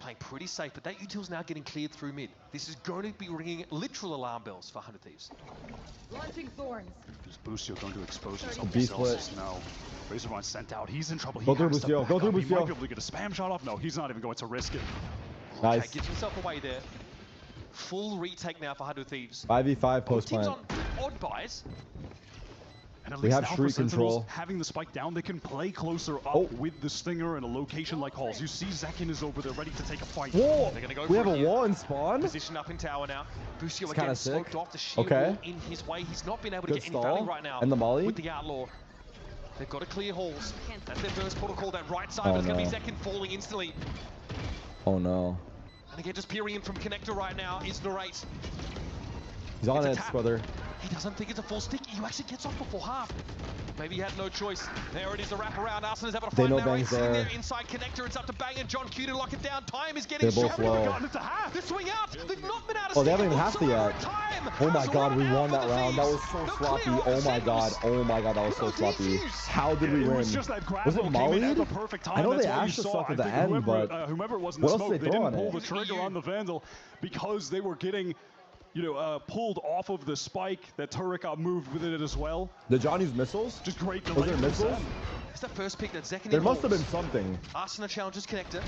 playing pretty safe, but that util's now getting cleared through mid. This is going to be ringing literal alarm bells for 100 Thieves. Launching thorns. Is Busio going to expose himself? B split. No. Razorvine sent out. He's in trouble. He Go through has to Busio. back Go through up. He might Busio. be able to get a spam shot off. No, he's not even going to risk it. Nice. Okay, gets himself away there. Full retake now for 100 Thieves. 5v5 post Teams plant. on odd buys. And at We least have now for street Sentinels, control. having the spike down, they can play closer up with the Stinger in a location like Halls. You see Zekin is over there ready to take a fight. Whoa! They're gonna go We for have a it here. wall in spawn? Position up in tower now. Busio It's again kinda sick. smoked off the shield Okay. wall in his way. He's not been able to Good get any stall. value right now. And the molly? With the Outlaw. They've got to clear halls. That's their first protocol. That right side, Oh, but it's going to no. be Zekin falling instantly. Oh no. And again, just peering in from Connector right now is Narrate. He's on It's it, a tap. brother. He doesn't think it's a full stick. He actually gets off before half. Maybe he had no choice. There it is, the wrap around. Arsenal is able to They find know Narrate Bang's sitting there. there inside Connector. It's up to Bang and John Q to lock it down. Time is getting They're both short. low. Gotten it to half. The swing out. They've not been out of Oh, they haven't sync even half the whatsoever yet. in time. Oh my It's god, we run out won for that the round. That was Thieves. so No sloppy. clear off Oh the my god. Sentinels. Oh my god, that was so sloppy. How did we It win? was just that grab Was it roll came in at mollied? the perfect time. I know That's they what you ashed the saw. stuff I at the think end, whoever, but whoever it was in what the else smoke, did they they throw didn't on pull it? the trigger on the Vandal because they were getting, pulled off of the spike that Tarik got moved with it as well. Did John use missiles? Just great Was delay there from missiles? Sen. It's the first pick that Zekin There must have been holds. something. Arsenal challenges Connector.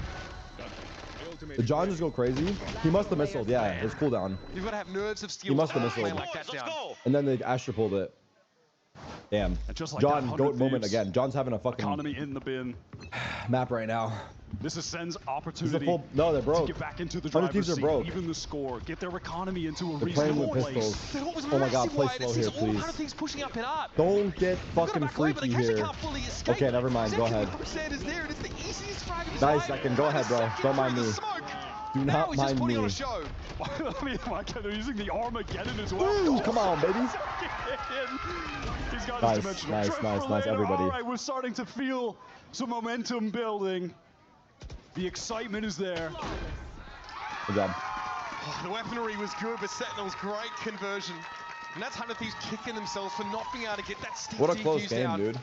Did John just go crazy? He must have missiled, yeah. His cooldown. You've got to have nerves of steel. He must have to play missiled. like that down. And then they Astra pulled it. Damn. And just like John, that, 100 goat moment Thieves. again. John's having a fucking Economy in the bin. map right now. This is Sen's This is a opportunity full, no, they're to broke. get back into the 100 driver's Thieves are seat, broke. even the score, get their economy into a They're playing reasonable with place. pistols. They thought it was Oh my god, massive play wide. slow This here, is all please. 100 Thieves pushing up and up. Don't get fucking Back away, but freaky they actually here. can't fully escape. Okay, never mind. Go Zekin ahead. with Crusaders there, and it's the easiest frag of his Nice, life. second. Go ahead, bro. Second Don't mind through me. the smoke. Do Now not he's just mind putting on me. a show. I mean, they're using the Armageddon as well. Woo, come on, baby. He's got Nice, his dimensional nice, drift nice, for nice, later. everybody. All right, we're starting to feel some momentum building. The excitement is there. Good job. Oh, the weaponry was good, but Sentinels, great conversion. And that's 100 Thieves kicking themselves for not being able to get that stick What a close defused game, out. dude.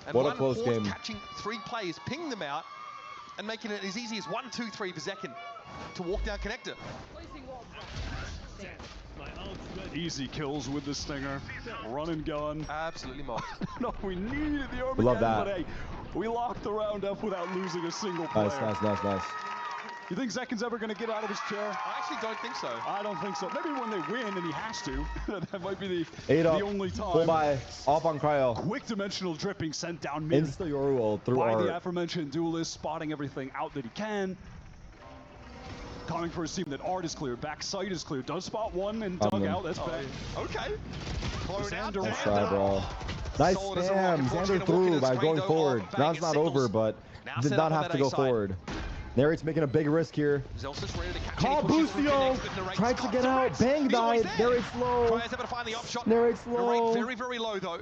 And What a one close fourth game. catching 3 players, ping them out, and making it as easy as 1, 2, 3 for Zekin to walk down Connector. Easy kills with the Stinger. Run and gun. Absolutely mocked. No, we needed the Armageddon, We love that. but hey, we locked the round up without losing a single player. Nice, nice, nice, nice. You think Zekin's ever going to get out of his chair? I actually don't think so. I don't think so. Maybe when they win and he has to. That might be the 8 up. only time. Full buy. Off on cryo. Quick dimensional dripping sent down mid Insta Yoru ult through by the art. aforementioned duelist, spotting everything out that he can. Coming for a team that art is clear, backside is clear. Does spot one and dug out. That's bad. Okay. Xander Nice try, bro. Nice spam. Xander through by going forward. Round's not over, but did not have to go forward. Narrate's making a big risk here. Zelsa's ready to catch Call any pushes from Busio. Connect, but Narrate's Tried to got get the out. Narrate's- Bang he's always died. there. Narrate's low. Tries able to find the upshot. Narrate's low. Narrate very, very low though.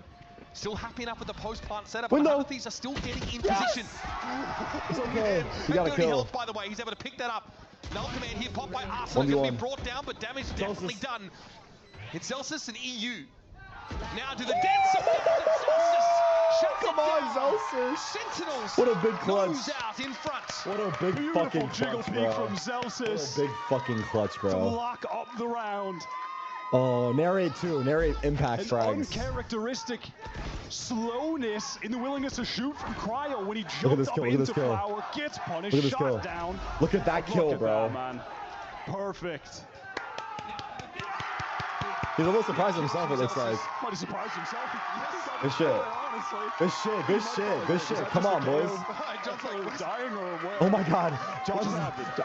Still happy enough with the post plant setup. Window. But 100 Thieves are still getting in position. It's okay. And You got a dirty kill. health, by the way. He's able to pick that up. Null command here, popped by Arsenal. Going to be 1v1. brought down, but damage definitely Zelsis. done. It's Zelsis and EU. Now to the dead zone. Zelsis shuts Come it on, down. Zelsis. Sentinels. What a big clutch. Goes out in front. What a big Beautiful fucking jiggle clutch, peek bro. from What Zelsis a big fucking clutch, to bro. lock up the round. Oh, Narrate too. Narrate impact An frags. uncharacteristic slowness in the willingness to shoot from Cryo when he Look at jumped this up kill, look at into this kill. Flower, gets punished, Look at this shot kill. down. Look at that kill, Look at bro. that, man. Perfect. He's almost surprised himself, it looks like. Might have surprised himself. Good shit. Honestly. Good shit, good shit, good shit. Come on, boys. John's like dying or what? Oh my god. John's,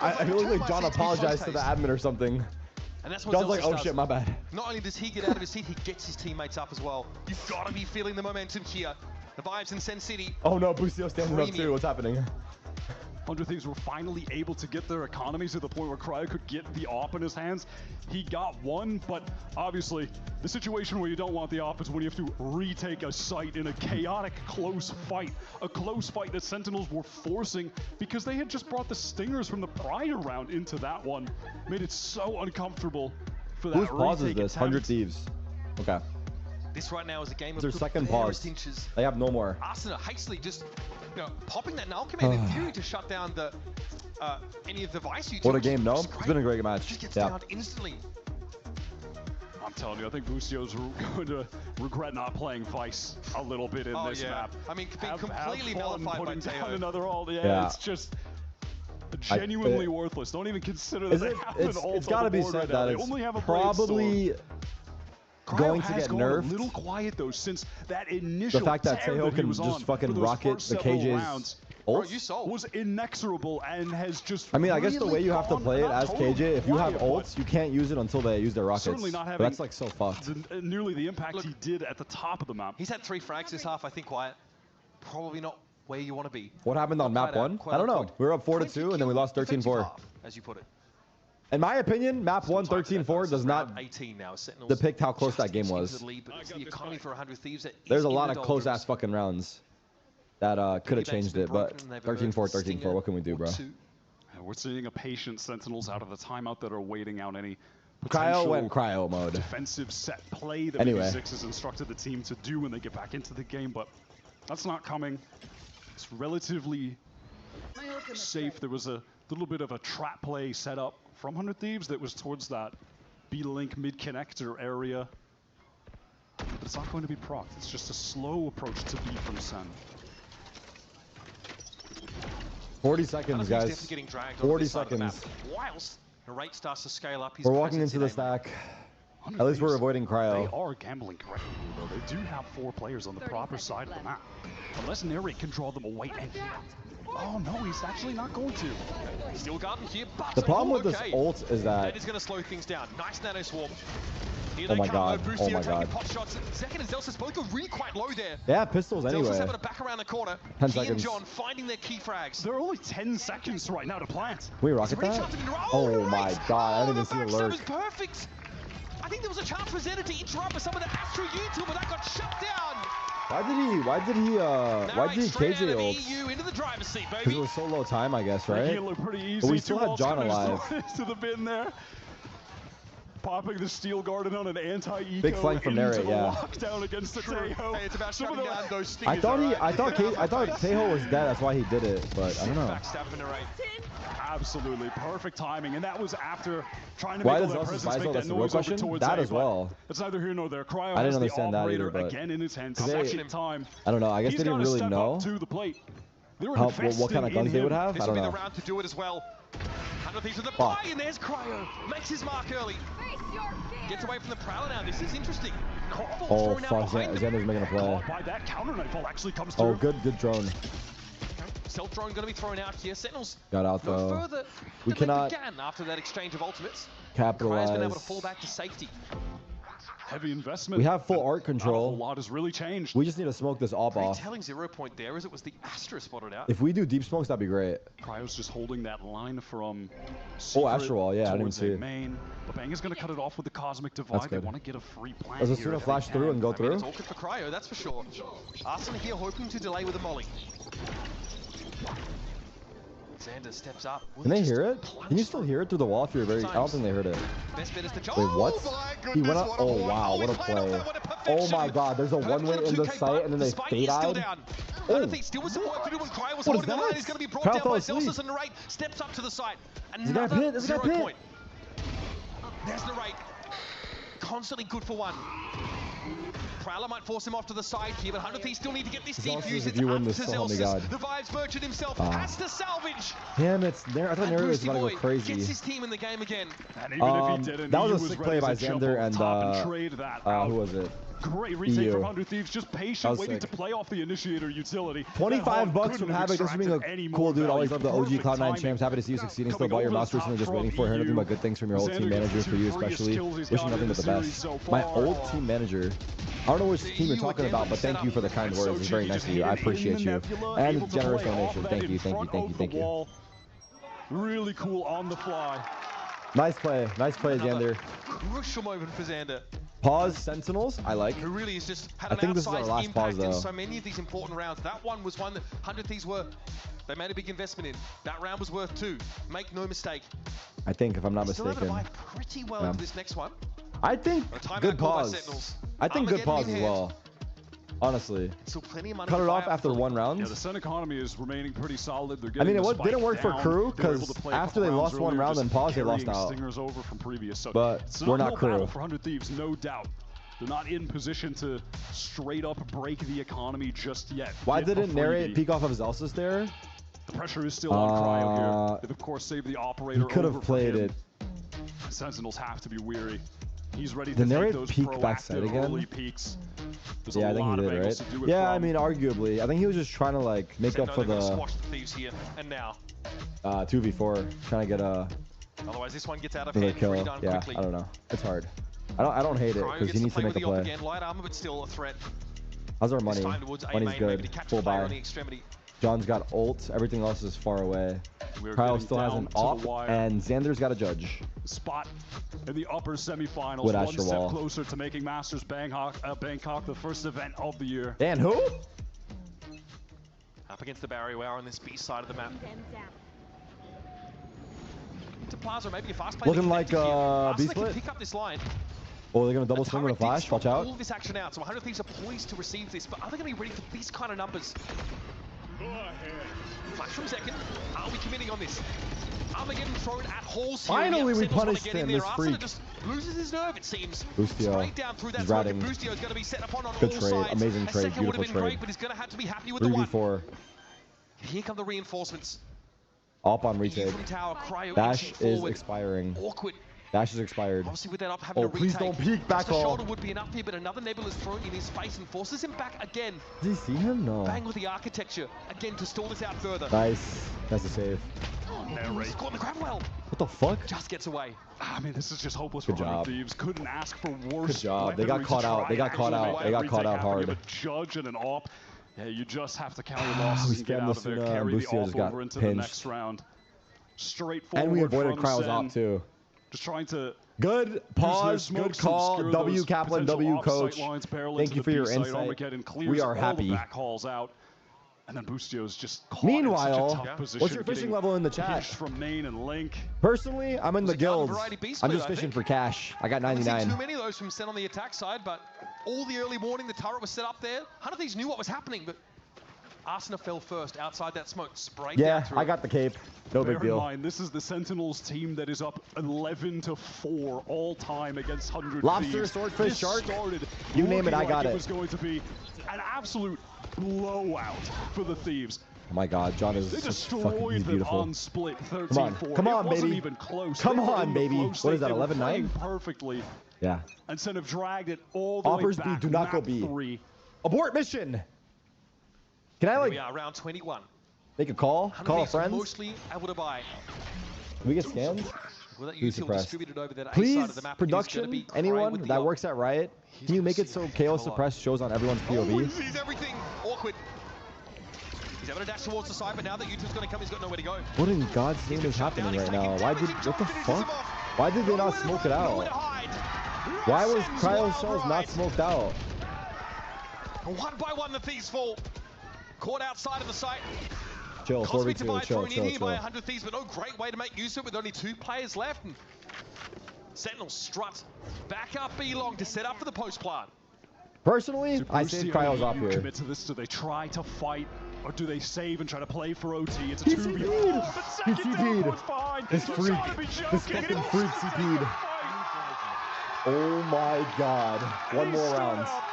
I feel like John apologized to the admin or something. And that's what John's Zelsis like, oh does. shit, my bad. Not only does he get out of his seat, he gets his teammates up as well. You've got to be feeling the momentum here. The vibes in Sen City. Oh no, Busio standing up too. What's happening? 100 Thieves were finally able to get their economies to the point where Cryo could get the AWP in his hands. He got one, but obviously the situation where you don't want the AWP is when you have to retake a site in a chaotic close fight. A close fight that Sentinels were forcing because they had just brought the Stingers from the prior round into that one. Made it so uncomfortable for that Whose pause is retake this? attempt. 100 Thieves. Okay. This right now is a game It's of their second the pause. inches. They have no more. Arsenal hastily just popping that null command in theory to shut down the any of the Vice What a game, no? It's been a great match. Just gets Yeah. down instantly. I'm telling you, I think Bussio's going to regret not playing Vice a little bit in this map. I mean, being completely nullified by Teo. Another ult. Yeah. It's just genuinely worthless. Don't even consider that they have an ult. It's got to be said that it's probably going to get nerfed. A little quiet though, since that initial the fact that Teo can just fucking rocket the KJ's ult was inexorable and has just. I mean, I guess the way you have to play it as KJ, if you have quiet, ults, you can't use it until they use their rockets. Certainly not But having that's like so fucked. Nearly the impact he did at the top of the map. He's had 3 frags this half, I think, Quiet. Probably not where you want to be. What happened on map 1? I don't know. We were up 4-2 and then we lost 13-4. As you put it. In my opinion, map 1 13-4 does not 18 now. Sentinels depict how close that game was. The economy for 100 Thieves that There's is a in lot the of close ass doldrums. fucking rounds that could have changed it, but 13-4, 13-4. What can we do, bro? We're seeing a patient Sentinels out of the timeout that are waiting out any Cryo went cryo mode. defensive set play that Anyway. Six has instructed the team to do when they get back into the game, but that's not coming. It's relatively safe. There was a little bit of a trap play set up from 100 Thieves that was towards that B-Link mid-connector area. But it's not going to be procced. It's just a slow approach to B from Sen. 40 seconds, guys. Definitely getting dragged 40 side of the map. seconds. Whilst the rate starts to scale up, We're walking into the stack. At least we're avoiding cryo. They are gambling correctly, though. They do have 4 players on the proper side of the map. Unless Narrate can draw them away, and oh no, he's actually not going to. Still guarding here, but The problem with this ult is that is going to slow things down. Nice nano swarm. Here Oh they my come, god, though. oh Busio my taking god. pot shots. Second and Zelsis both are really quite low there. They have pistols Zelsis anyway. having to back around the corner. 10 He and seconds. John finding their key frags. There are only 10 seconds right now to plant. Can we rocket that? Oh my god, I didn't even see the That lurk. was perfect. I think there was a chance for Zeta to interrupt with some of the Astro U2, but that got shut down. Why did he KJ ult? EU into the driver's seat, Because baby. it was so low time, I guess, right? Making it look pretty easy. But we still 2 had John ults alive. to the bin there. Popping the Steel Garden on an anti-eco. Big flank from into Narrate, the yeah. lockdown against the Tejo. Hey, it's about Some of shutting the- down those I stingers. thought Tejo was dead. That's why he did it. But I don't know. Backstab for Narrate. Absolutely perfect timing, and that was after trying to Why make all does that Zelsis presence buy make Zol? that That's the real noise over question. towards That A, as but well. it's neither here nor there. Cryo I didn't has the understand that operator either, but- again in his hands. 'Cause they- Second time. I don't know. I guess He's they didn't gotta really step know up to the plate. They were what kind of investing guns in they would him. have. This I will don't be the know. round to do it as well. 100 Thieves with the Fuck. buy, and there's Cryo. Makes his mark early. Gets away from the Prowler now. This is interesting. Knockball Oh thrown out fuck, behind him. Xander's making a play. Caught by that counter nightfall actually comes through. Oh, good drone. Self drone going to be thrown out here. Sentinels Got out no though. further We than cannot they began after that exchange of ultimates. capitalize. Cryo's been able to fall back to safety. Heavy investment. We have full art A control. lot has really changed. We just need to smoke this op Pretty off. telling 0 point there as it was the Astra spotted out. If we do deep smokes, that'd be great. Cryo's just holding that line from Oh, secret Astro Wall, yeah, I didn't towards see a it. main. But Bang is going to cut it off with the Cosmic That's Divide. They good. want to get a free plant Does here Asuna if they flash through can. and go I mean, through? it's all good for Cryo, that's for sure. Arsenal here hoping to delay with a molly. Xander steps up. Can they hear it? Can you still hear it through the wall if you're very... I don't think they heard it. Best bet is to jump. Wait, what? My He went goodness, up... what a Oh, horn. wow, what a he's playing off play. that one to Oh perfection. my god, there's a one-way in the 2K sight and then they Spike is still fade-eyed. down. Oh. Another thing, still with some work to do when Cryo was What holding is the line. that? He's going to be brought Cryo down fell by asleep. Zelsis and Narrate. Steps up to the side. Is he got a Another pit? Is he got a 0 pit? point. There's Narrate. Constantly good for one. Prowler might force him off to the side here, but 100 Thieves still need to get this Zelsis, defuse. if It's you up win to this, oh my God. Zelsis. The Vibes Merchant himself Ah. has to salvage. Damn it. I thought And Narrate was Boosty about to Boy go crazy. gets his team in the game again. And even if he didn't, that he was a sick play ready by to jump Xander up and top and trade that out. who was it? Great retake EU. from 100 Thieves, just That patient, was waiting sick. to play off the initiator utility. That 25 Hog bucks from couldn't have Havoc. Thanks for being extracted any a more cool dude. value. Always love the OG Perfect Cloud9 timing. champs. Happy to see you succeeding. Still Coming bought your over mouse the recently. top Just waiting from for. Heard nothing EU. but good things from your old team Xander gets manager. the For two you freest especially. kills he's Wishing gotten nothing in but the the series best. so My far. old team manager. I don't know which team you're talking about, but thank you for the kind words. It's very nice of you. I appreciate you. And generous donation. Thank you, thank you, thank you, thank you. Really cool on the fly. Nice play. Nice play, Xander. Crucial moment for Xander. Pause Sentinels. I like. Who really has just had I an think this is our outsized last impact pause, though. in so many of these important rounds. That one was one that 100 Thieves they made a big investment in. That round was worth 2. Make no mistake. I think, if I'm not Still able to mistaken. buy pretty well Yeah. into this next one. I think A timeout good call by pause. Sentinels. I think good Armageddon pause in as hand. well. Honestly. Still plenty of money Cut to it buy off up after for- one round. Yeah, the Sun economy is remaining pretty solid. They're I getting mean, the it spike didn't work for down. KRU They were able because to play a after they couple lost rounds one earlier, round in just pause, they lost carrying out. Stingers over from previous. So But it's an we're not uphill battle KRU. for 100 Thieves, no doubt. They're not in position to straight up break the economy just yet. Why Get a didn't Narrate freebie. peek off of Zelsis there? The pressure is still on Cryo here. They've of course saved the operator. He could over have for played him. it. Sentinels have to be weary. He's ready Did to take Narrate those peek backside proactive again? early peaks. There's Yeah, a I think lot he of did, angles right? to do it Yeah, I from. mean, arguably. I think he was just trying to like make up for They're gonna the squash the Thieves here and now. 2v4, trying to get a Otherwise, this one gets out of another hand kill. pretty darn Yeah, quickly. I don't know. It's hard. I don't hate it Cryo because gets he needs to play make with a the op play. again. Light armor, but still a threat. How's our This money? time towards A Money's main, maybe to good. catch Full a player buy. on the extremity. John's got ult. Everything else is far away. We're Kyle getting still has an down to the op, wire. and Xander's got a judge. Spot in the upper semifinals, Would one Asher step Wall. closer to making Masters Bangkok the first event of the year. Dan, who? Up against the barrier, we are on this B side of the map. To Plaza, maybe a fast play. Looking like B Plaza split. can pick up this line. Oh, they're gonna double swing with a flash. Watch out. All of this action out, so 100 Thieves are poised to receive this, but are they going to be ready for these kind of numbers? Flash from second. Are we committing on this? Are they getting thrown at holes here? Finally, we Sentinels wanna punished get in him, there. this Arsene freak. just loses his nerve, it seems. Boostio. Straight down through that He's smoke, ratting. and Boostio is going to be set upon on Good all trade. sides. Amazing A trade. second would have Beautiful been trade. great, but he's going to have to be happy with the one. 3v4. Here come the reinforcements. Op on retake. From tower, Cryo Dash inching is forward. expiring. Awkward. Dash is expired. Obviously, with that up, having Oh, to retake. please don't peek back The off. shoulder would be enough here, but another Nebula is thrown in his face and forces him back again. Does he see him? No. Bang with the architecture again to stall this out further. Nice. That's a save. He's caught in the grab well. What the fuck? Just gets away. I mean, this is just hopeless Good for 100 job. Thieves. Couldn't ask for worse. Good job. They got weaponry to caught out. try They got and caught actually out. They got retake caught out after you have hard. a judge and an op. Yeah, you just have to count your losses We and get scammed out of there. Messina, Carry the Boostio op just got over into the pinched. next round. Straightforward. And we avoided from Cryo's Sen. op too. Just trying to Good use their pause. smokes Good to call. obscure W those Kaplan. potential W off coach. sight lines, barrel Thank into you the for your B site. insight. Armageddon clears We are all the happy. back calls out. And then Boostio's just caught in Meanwhile, such a tough position, what's your fishing getting level in the chat? pinched from main and link. Personally, I'm in the guilds. variety B I'm split, just I fishing think. for cash. I got Haven't seen 99. too many of those from Sen on the attack side, but all the early warning, the turret was set up there. 100 Thieves knew what was happening, but Arsena fell first outside that smoke, sprayed down Yeah, through I it. got the cape. No Bear big in deal. mind, this is the Sentinels team that is up 11-4 all time against 100 Lobster, Thieves. swordfish, This shark. started You name it, I looking got like it. was going to be an absolute blowout for the Thieves. Oh my God, John is They just fucking. destroyed He's them beautiful. on split 13-4. Come on, come on, it wasn't baby. even close. Come They were on, in the baby. flow What state. is that, They were 11-9? playing perfectly. Yeah. And Sen have dragged it all the Offers way B, back. do not go map B. 3. Abort mission. Can I Here like we are, round 21. make a call? 100 Call a Thieves are friend? mostly able to buy. Can we get scanned? With that Who's util suppressed? distributed over that A Please, side of the map, it is gonna production, be Cryo anyone with the that op. works at Riot, can you make it so KO suppressed shows on everyone's Oh, POV? he sees everything. Awkward. He's able to dash towards the side, but now that U2's going to come, he's got nowhere to go. What in God's name is happening right now? Why did what the fuck? Why did they not smoke it out? Why was Cryo cells not smoked out? One by one, the Thieves fall. Caught outside of the site. Chill, Cosmic 4v2, Divide chill, thrown in chill, here by chill. 100 Thieves, but no great way to make use of it with only 2 players left. And Sentinels strut back up B long to set up for the post plant. Personally, I say Boostio, Cryo's off you here. commit to this? Do they try to fight, or do they save and try to play for OT? It's a He 2v4. CP'd. But He second down CP'd. was fine. This You freak. gotta be This joking. fucking It freak was a CP'd. second fight. Oh my God. One He more stood round. up.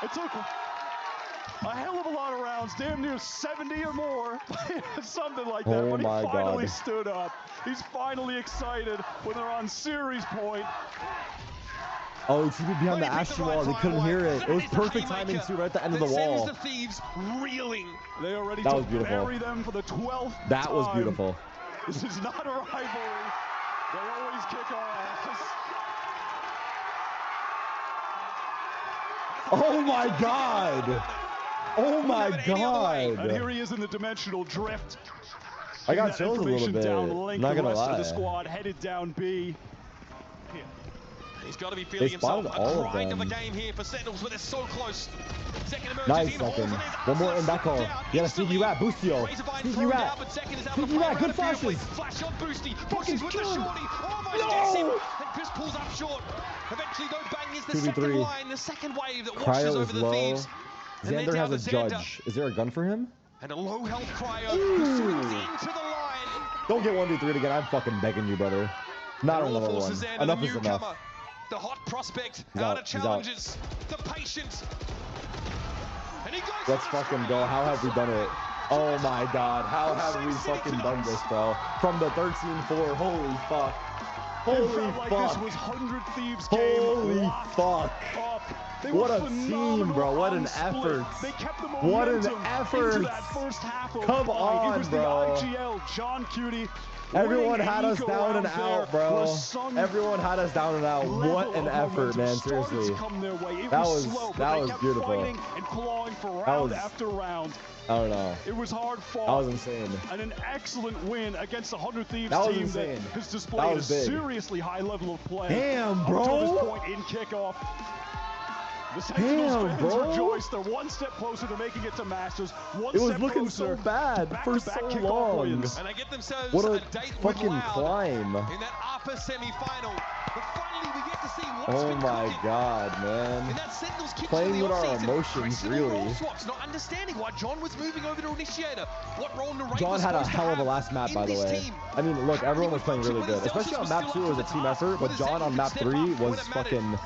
It took a hell of a lot of rounds, damn near 70 or more, something like that, Oh but he my finally God. stood up. He's finally excited when they're on series point. Oh, he CP'd behind the Ashen wall. They couldn't hear it. It was perfect timing too, right at the end of the That sends wall. the Thieves reeling. They are ready That to was beautiful. bury them for the 12th That was time. beautiful. This is not a rivalry. They always kick our ass. Oh my God. Oh my And God. here he is in the dimensional drift. I got That chills a little information bit. down link. Not The gonna rest of lie. the squad headed down B. He's got to be feeling himself. spotted all A of grind of the them. game here for Sentinels, but they're so close. Second emerges Nice in, holds, second. and there's One more Arsena in back hole. slipped down You got a sneaky rat, Boostio. Razorvine Sneaky thrown rat. down, but second is able to Sneaky play rat, around good it beautifully. flashes. Flash on Boosty. Fucking Pushes with the kill him. shorty. Almost No. gets him. And Chris pulls up short. Eventually, though, bang is the 2v3. second line, the second wave that Cryo washes is over the low. Thieves. Xander has a judge. Is there a gun for him? And a low health cryo who swings into the line. Don't get 1v3 again. I'm fucking begging you, brother. Not on number one. Enough is enough. The hot prospect out of challenges. The patient. And he goes. Let's fucking go. How have we done it? Oh my god. How have we fucking done this, bro? From the 13-4. Holy fuck. Holy fuck. Like this was 100 Thieves game. Holy fuck. What a team, bro. What an effort. What an effort. Come on, bro. John Cutie. Everyone had us down and out, bro. Everyone had us down and out. What an effort, man. Seriously. That was beautiful. That was after round. I don't know. It was hard fought. That was insane. And an excellent win against the 100 Thieves team that has displayed a seriously high level of play. Damn, bro. Up to this point in kickoff. The Sentinels fans rejoice. They're one step closer to making it to Masters. It was looking so bad for so long. And they get themselves what a date fucking with climb. In that upper semi-final. But finally we get to see what's oh my god, man. In that Sentinels kicks playing with our offseason. emotions, really. Swaps, not understanding why John was moving over to Initiator. What role Narrate John was had a supposed to hell of a have last map, by the in this way. team. I mean, look, everyone was playing really good. Especially on map 2, it was a team effort, but John on map 3 was fucking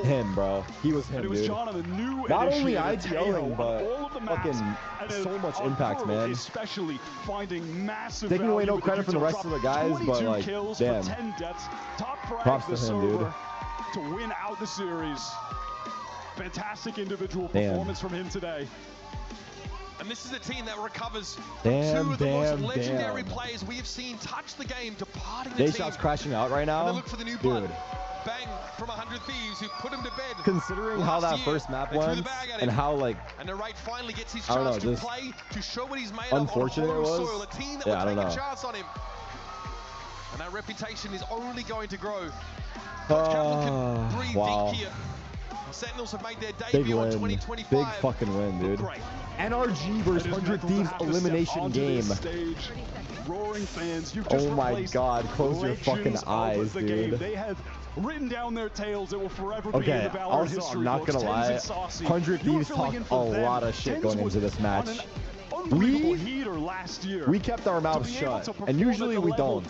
him, bro. He was him, dude. Not only IGLing, but fucking so much impact, man. Especially finding massive taking away no credit from the rest of the guys, but like, damn. Props to him, dude. To win out the series. Fantastic individual performance from him today. And this is a team that recovers two of the most legendary players we have seen touch the game, departing the team. Shot's crashing out right now. And they look for the new blood. Bang from 100 Thieves who put him to bed. Considering how that first map went and how like and Narrate finally gets his chance to play to show what he's made of unfortunate on it was. Soil, a team that would take a chance on him. And that reputation is only going to grow. Coach Kaplan can breathe deep here. Sentinels have made their debut in 2025. Big fucking win, dude. NRG versus 100 Thieves elimination game. Roaring fans, oh my god, close your fucking eyes, dude. They have written down their tales. It will forever be in the Valorant also, history I'm not gonna lie. 100 Thieves talked a lot of shit going into this match. We kept our mouths shut, and usually we don't.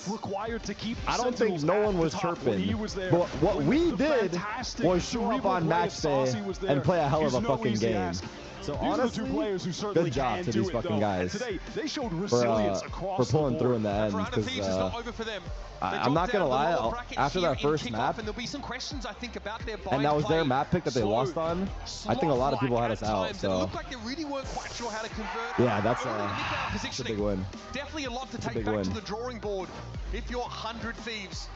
I don't think no one was chirping, but what we did was show up on match day and play a hell of a fucking game. So honestly, good job to these fucking guys for pulling through in the end. Because I'm not gonna lie, after that first map, and that was their map pick that they lost on, I think a lot of people had us out. So yeah, that's a big win. Definitely a lot to take back to the drawing board if you're 100 Thieves.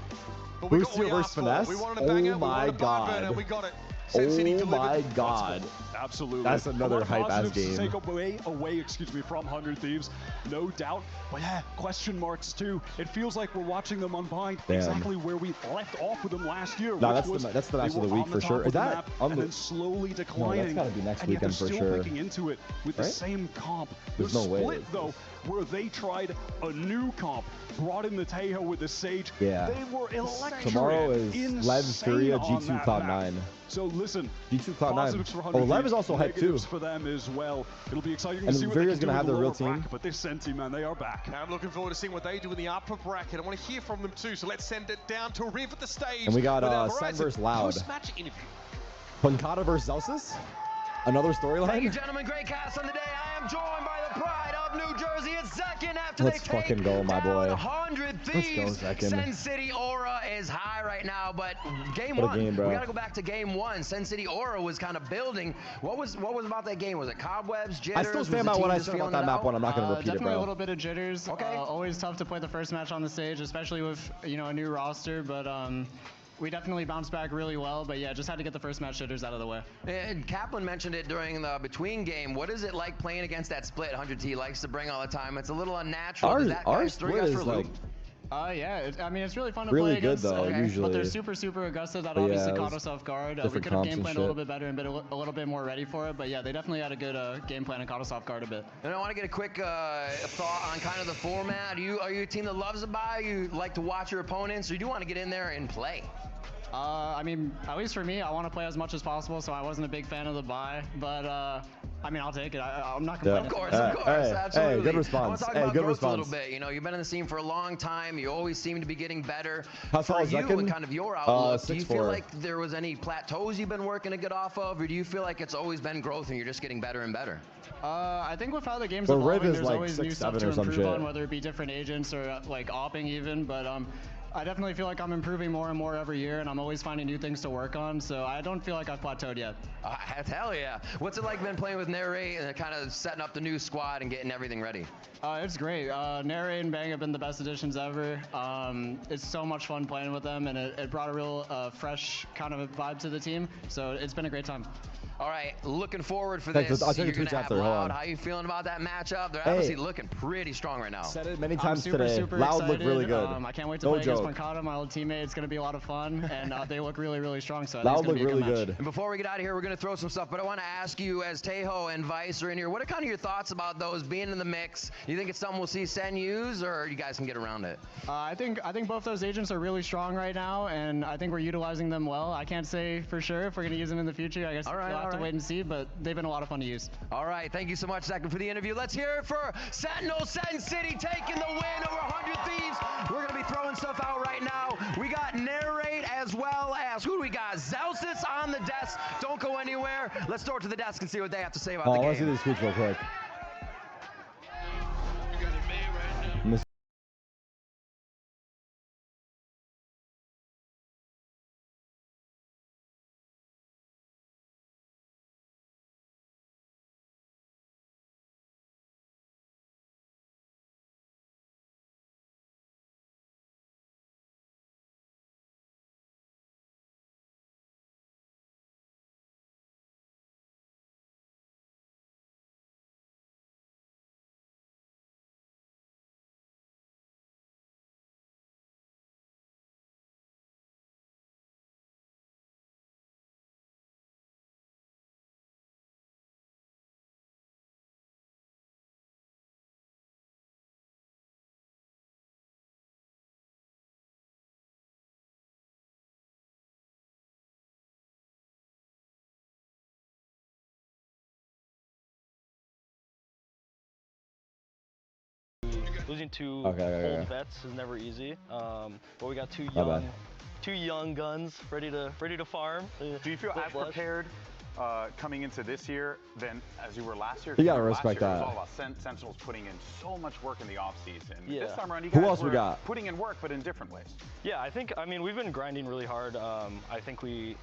Boost your versus finesse. Oh my god. We got it. Oh my god. Absolutely. That's another hype-ass game. Take away, from 100 Thieves, no doubt. But yeah, question marks too. It feels like we're watching them unbind exactly where we left off with them last year. No, that's the match of the week for sure. Is that and then slowly declining? No, that's gotta be next weekend for sure. Still picking into it with the same comp. There's no way. Split though, where they tried a new comp, brought in the Tejo with the Sage. Yeah. They were electric. Tomorrow is Lev Furia G2 Cloud9. So listen, G2 Cloud9. Oh, Lev is also hyped too. For them as well. It'll be exciting to see what Furia's gonna have their real team. Bracket, but this Senti, man, they are back. Now I'm looking forward to seeing what they do in the upper bracket. I want to hear from them too. So let's send it down to Riv at the stage. And we got Sen vs Loud. Pancata versus Zelsis. Another storyline. Thank you, gentlemen. Great cast on the day. I am joined by the pride of New Jersey. It's second after Let's they fucking take go, my boy. 100 Thieves. Let's go, Sen City Aura is high right now, but game one. We gotta go back to game one. Sen City Aura was kind of building. What was about that game? Was it cobwebs, jitters? I still stand by what I said about that map one. I'm not gonna repeat it, bro. Definitely a little bit of jitters. Okay. Always tough to play the first match on the stage, especially with a new roster, but we definitely bounced back really well, but yeah, just had to get the first match jitters out of the way. And Kaplan mentioned it during the between game. What is it like playing against that split 100T likes to bring all the time? It's a little unnatural. Our split is like... yeah, I mean, it's really fun to really play against. Good though, usually. But they're super, super aggressive. That obviously caught us off guard. We could have game planned a little bit better and been a little bit more ready for it. But yeah, they definitely had a good game plan and caught us off guard a bit. And I want to get a quick thought on kind of the format. Are you a team that loves to buy? You like to watch your opponents, or you do want to get in there and play? I mean, at least for me, I want to play as much as possible, so I wasn't a big fan of the buy, but I mean, I'll take it. I'm not complaining. Of course, absolutely. Hey, good response. I want to talk about growth a little bit. You know, you've been in the scene for a long time. You always seem to be getting better. How tall is you and kind of your outlook, do you 6'4". feel like there was any plateaus you've been working to get off of, or do you feel like it's always been growth and you're just getting better and better? I think with how the game's evolving, there's always new stuff to improve on, whether it be different agents or like opping even, but I definitely feel like I'm improving more and more every year, and I'm always finding new things to work on, so I don't feel like I've plateaued yet. Hell yeah. What's it like been playing with Narrate and kind of setting up the new squad and getting everything ready? It's great. Narrate and Bang have been the best additions ever. It's so much fun playing with them, and it brought a real fresh kind of a vibe to the team, so it's been a great time. All right, looking forward for this. You're going to have Loud. How are you feeling about that matchup? They're obviously looking pretty strong right now. Said it many times today. Super Loud excited. looked really good. I can't wait to play against Mankata, my old teammate. It's going to be a lot of fun, and they look really, really strong, so I think it's going to be a good match. And before we get out of here, we're going to throw some stuff, but I want to ask you, as Tejo and Vice are in here, what are kind of your thoughts about those being in the mix? Do you think it's something we'll see Sen use, or you guys can get around it? I think both those agents are really strong right now, and I think we're utilizing them well. I can't say for sure if we're going to use them in the future. I guess we'll have to wait and see, but they've been a lot of fun to use. All right, thank you so much, Zach, for the interview. Let's hear it for Sentinels, Sen City taking the win over 100 Thieves. We're going to be throwing stuff out right now. We got Narrate as well as, who do we got? Zelsis on the desk. Don't go anywhere. Let's throw it to the desk and see what they have to say about the game. Let's do this speech real quick. Losing two old vets is never easy, but we got two young guns ready to farm. Do you feel as prepared coming into this year than as you were last year? You gotta respect that. It was all about Sentinels putting in so much work in the off season. Yeah. This time around, you guys Who else we were got? putting in work, but in different ways. Yeah, I mean, we've been grinding really hard. I think we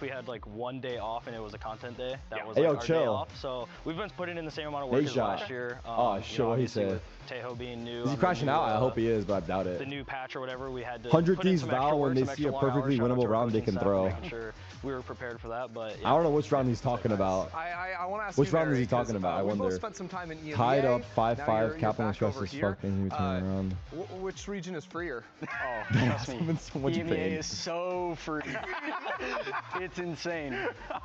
had like 1 day off, and it was a content day. That was like our day off. So we've been putting in the same amount of work as last year. Oh, sure, what he said. Tejo being new. Is he crashing out? I hope he is, but I doubt it. The new patch or whatever, we had to 100 put in Thieves some Val when they see a perfectly winnable round they can throw. I'm sure we were prepared for that, but yeah. I don't know which round he's talking about. I want to ask which you, round is he talking about? I wonder. We both spent some time in EMEA. Tied up 5-5. You're Capital back Stress over is here. fucking turning around. Which region is freer? Oh, trust me. So much EMEA pain. is so free. It's insane.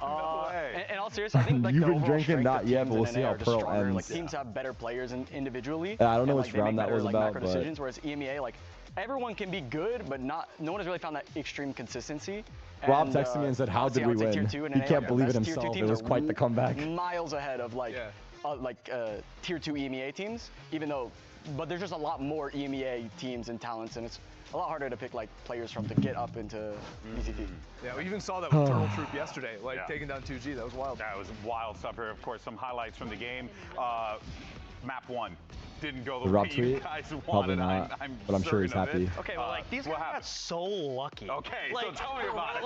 No way. And all seriousness, I think like You've the been overall drinking, strength not of yet, teams but we'll in see NA how are just Pearl stronger. ends. Like teams have better players individually. Yeah, I don't know and, which they make round that better, was like, about, macro decisions, whereas EMEA, like everyone can be good, but no one has really found that extreme consistency. Rob texted me and said, "How did we win?" He can't believe it himself. It was quite the comeback. Miles ahead of tier 2 EMEA teams, but there's just a lot more EMEA teams and talents, and it's a lot harder to pick like players from to get up into BCT. Yeah, we even saw that with Turtle Troop yesterday, taking down 2G. That was wild. That was wild stuff here. Of course, some highlights from the game. Map 1 didn't go the way you guys Probably wanted. not, I'm but I'm sure he's certain of happy. it. Okay, well, like these guys got so lucky. Okay, like, so tell me about it.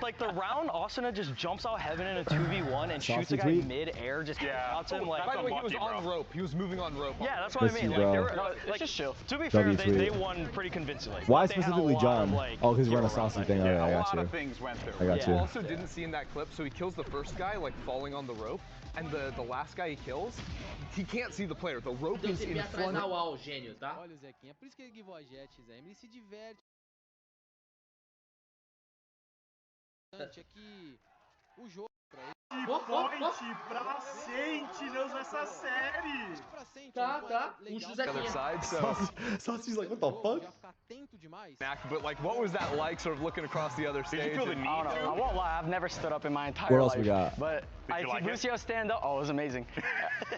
Like the round, Asuna just jumps out heaven in a 2v1 and shoots a guy mid-air, just headshots him. Like, by the way, he was on rope. He was moving on rope. Yeah, that's what I mean. Like, they were, like, just chill. To be fair, they won pretty convincingly. Why specifically John? Oh, because we're on a saucy thing. Alright, I got you. A lot of things went through. I got you. Also didn't see in that clip, so he kills the first guy like falling on the rope, and the last guy he kills, he can't see the player. The rope is in front. Gênio, tá? Olha o Zequinha, por isso que ele givou a Jet, Zé. Ele se diverte. Aqui o jogo pra ele. Point pra Sentinels essa série. Tá. Other side, so Saucy's like, what the fuck? But like, what was that like, sort of looking across the other stage? Did you feel the need? I don't know. I won't lie. I've never stood up in my entire What else life. we got? But I see like Lucio stand up. Oh, it was amazing.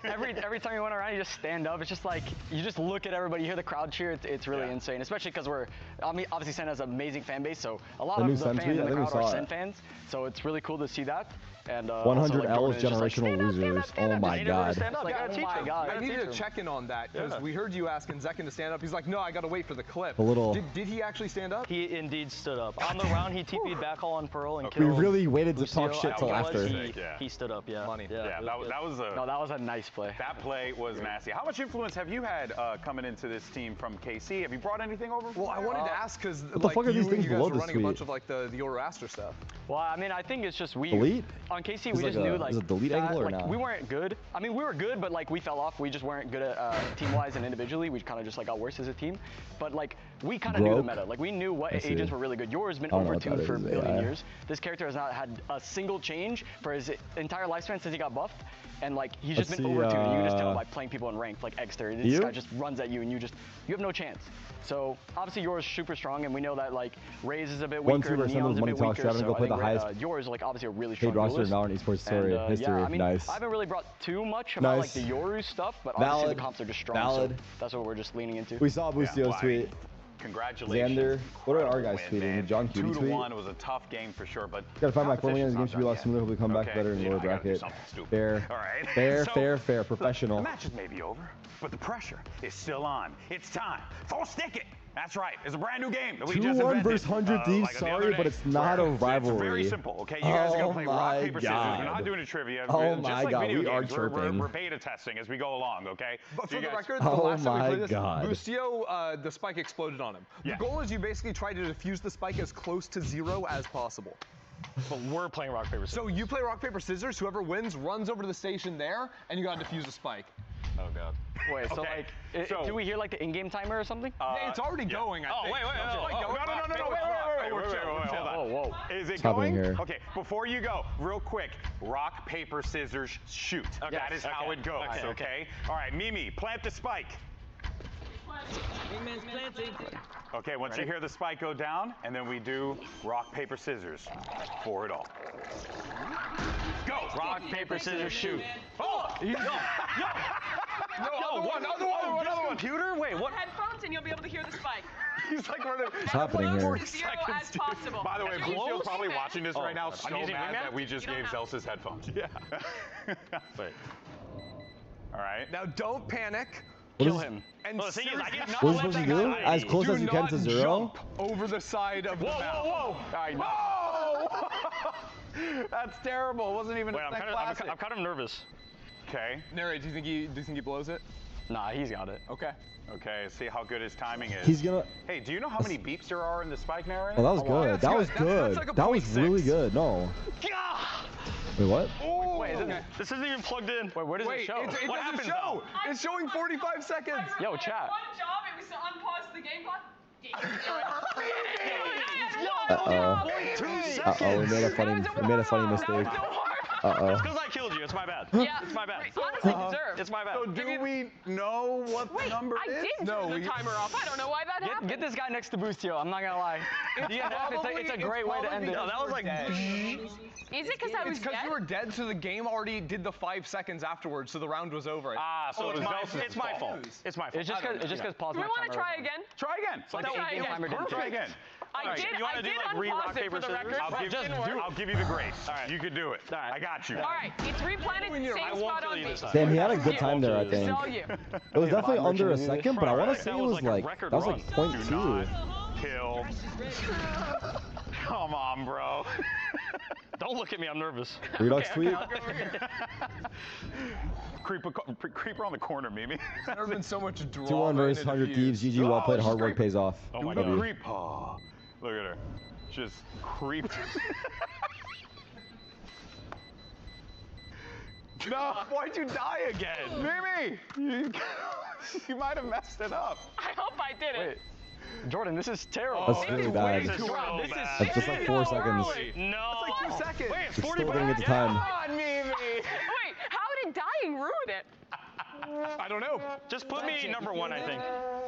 every time you went around, you just stand up. It's just like you just look at everybody. You hear the crowd cheer. It's really insane. Especially because obviously Sen has an amazing fan base. So a lot of the fans in the crowd are Sen fans. So it's really cool to see that. And 100 L's generational losers. Oh my god. I needed to check in on that because we heard you asking Zekin to stand up. He's like, no, I gotta wait for the clip. A little. Did he actually stand up? He indeed stood up. On the round, he TP'd back all on Pearl and killed. We really waited to Lucio. talk shit till after. He stood up, yeah. That was a nice play. That play was nasty. How much influence have you had coming into this team from KC? Have you brought anything over? Well, I wanted to ask because what the fuck are these things below guys were running a bunch of like the Euroaster stuff. Well, I mean, I think it's just Delete? On KC, we just knew like is it delete angle or not? We weren't good. I mean, we were good, but like we fell off. We just weren't good at team-wise and individually. We kind of just like got worse as a team. But like we kind of knew the meta. Like we knew what agents were really good. Yours has been overtuned for a billion years. This character has not had a single change for his entire lifespan since he got buffed. And like he's just been overtuned. You can just tell by playing people in ranked like Exter. This guy just runs at you and you have no chance. So obviously yours is super strong, and we know that like Raze is a bit weaker, Neon's a bit weaker. So go play the highest yours is like obviously a really strong paid roster in Valorant esports story history. I mean, nice. I haven't really brought too much about like the Yoru stuff, but obviously the comps are just strong. So that's what we're just leaning into. We saw Boostio's tweet. Congratulations. Xander, what are our guys tweeting? John Cutie tweet? 2-1. It was a tough game for sure, but gotta find my form again. The game should be a lot smoother. Hopefully come back better in lower bracket. Fair. All right. Fair. Professional. The matches may be over, but the pressure is still on. It's time. Full stick it. That's right. It's a brand new game that we just invented. 2-1 versus 100 Thieves. Sorry, but it's not a rivalry. It's very simple, okay? You guys are going to play rock, paper, scissors. We're not doing a trivia. Oh just my like god, video we are games. chirping. We're beta testing as we go along, okay? But so for the record, the last time we played this, god. Bustio, the spike exploded on him. The goal is you basically try to defuse the spike as close to 0 as possible. But we're playing rock, paper, scissors. So you play rock, paper, scissors. Whoever wins runs over to the station there, and you got to defuse the spike. Oh god. Wait, so like, do we hear like the in-game timer or something? It's already going. I think. Wait. Whoa. Is it going? Here. Okay, before you go, real quick, rock, paper, scissors, shoot. Okay. That is how it goes, okay? All right, Mimi, plant the spike. Wingman's planting. Okay, once you hear the spike go down, and then we do rock, paper, scissors for it all. Go! Rock, paper, scissors, shoot. Oh! Another one. Computer? Wait, what? Headphones and you'll be able to hear the spike. He's like running. What's happening here? Zero as possible. By the way, Lucio's probably watching this right now, so using mad Wingman? that we just gave Zelsa's headphones. Yeah. Wait. All right. Now don't panic. Kill him. And the thing is, I did not what are let you supposed that to do? guy. As close as you can to 0? Jump over the side of the map. Whoa. I know. That's terrible. It wasn't even. Wait, I'm kind of nervous. Okay. Narrate, do you think he blows it? Nah, he's got it. Okay. Okay, see how good his timing is. He's gonna. Hey, do you know how many beeps there are in the spike narrator? Oh, that was good. That was good. That's like That was really good. No. Wait, what? Oh, wait, this isn't even plugged in. Wait, where does it show? It what doesn't happens show. It's showing 45 seconds. Yo, chat. One job, it was to unpause the game clock. We made a funny mistake. It's because I killed you. It's my bad. Yeah. It's my bad. Honestly deserved. It's my bad. So do we know what the number I is? did turn the timer off. I don't know why that happened. Get this guy next to Boostio. I'm not gonna lie. It's a great way to end it. No, that was like. Is it because I was It's because you were dead, so the game already did the 5 seconds afterwards, so the round was over. So it's my fault. It's my fault. It's just because pause. Do we want to try again? Try again. Try again. I did. You want to do like re-rock, paper, scissors? I'll give you the grace. All right. You can do it. All right. I got you. All right, it's replanted, same spot on me. Damn, he had a good time there, I think. Saw you. It was definitely under a second, but I want to say it was like, that was like 0.2. Kill. Come on, bro. Don't look at me, I'm nervous. Redux tweet? Creeper on the corner, Mimi. There's been so much drama. 2-1 versus 100 Thieves. GG, well played. Hard work pays off. Oh my god. Creep. Oh, look at her. Just creeped. No, why'd you die again? Mimi! You might have messed it up. I hope I didn't. Jordan, this is terrible. That's really bad. That's just like 4 seconds. No. That's like 2 seconds. Wait, it's You're 40 still didn't get the time. Come on, Mimi. Wait, how did dying ruin it? I don't know. Just put me number 1, I think.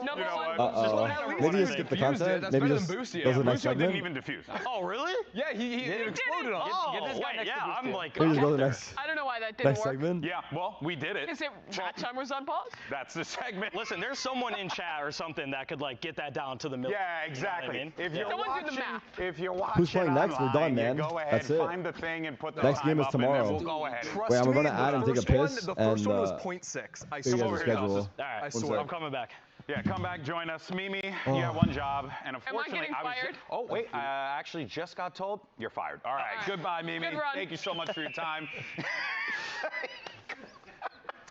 Number one. Uh-oh. Maybe you skip the content. That's Maybe better just than go Boosty. to the next Lucio didn't segment. even defuse. Oh, really? Yeah, he exploded on. Get this guy next to I'm Boosty. like, Maybe just go to the next, I don't know why that didn't next work. segment. Yeah, well, we did it. Is it chat time was on pause? That's the segment. Listen, there's someone in chat or something that could like get that down to the middle. Yeah, exactly. You know what If you're Someone do the watching, math. if you're watching Who's playing next? We're online, done, man. you go ahead, That's it. find the thing and put the Next time game is up, and then tomorrow. we'll go ahead. Trust Wait, I'm me, gonna add and take a piss. The first and, one was 0.6. I figure out the swear. schedule. All right, I One swear. sec. I'm coming back. Yeah, come back, join us. Mimi, Oh. you have one job, and Am I unfortunately, getting fired? Oh, wait, I actually just got told you're fired. All right, right. goodbye, Mimi. Good run. Thank you so much for your time.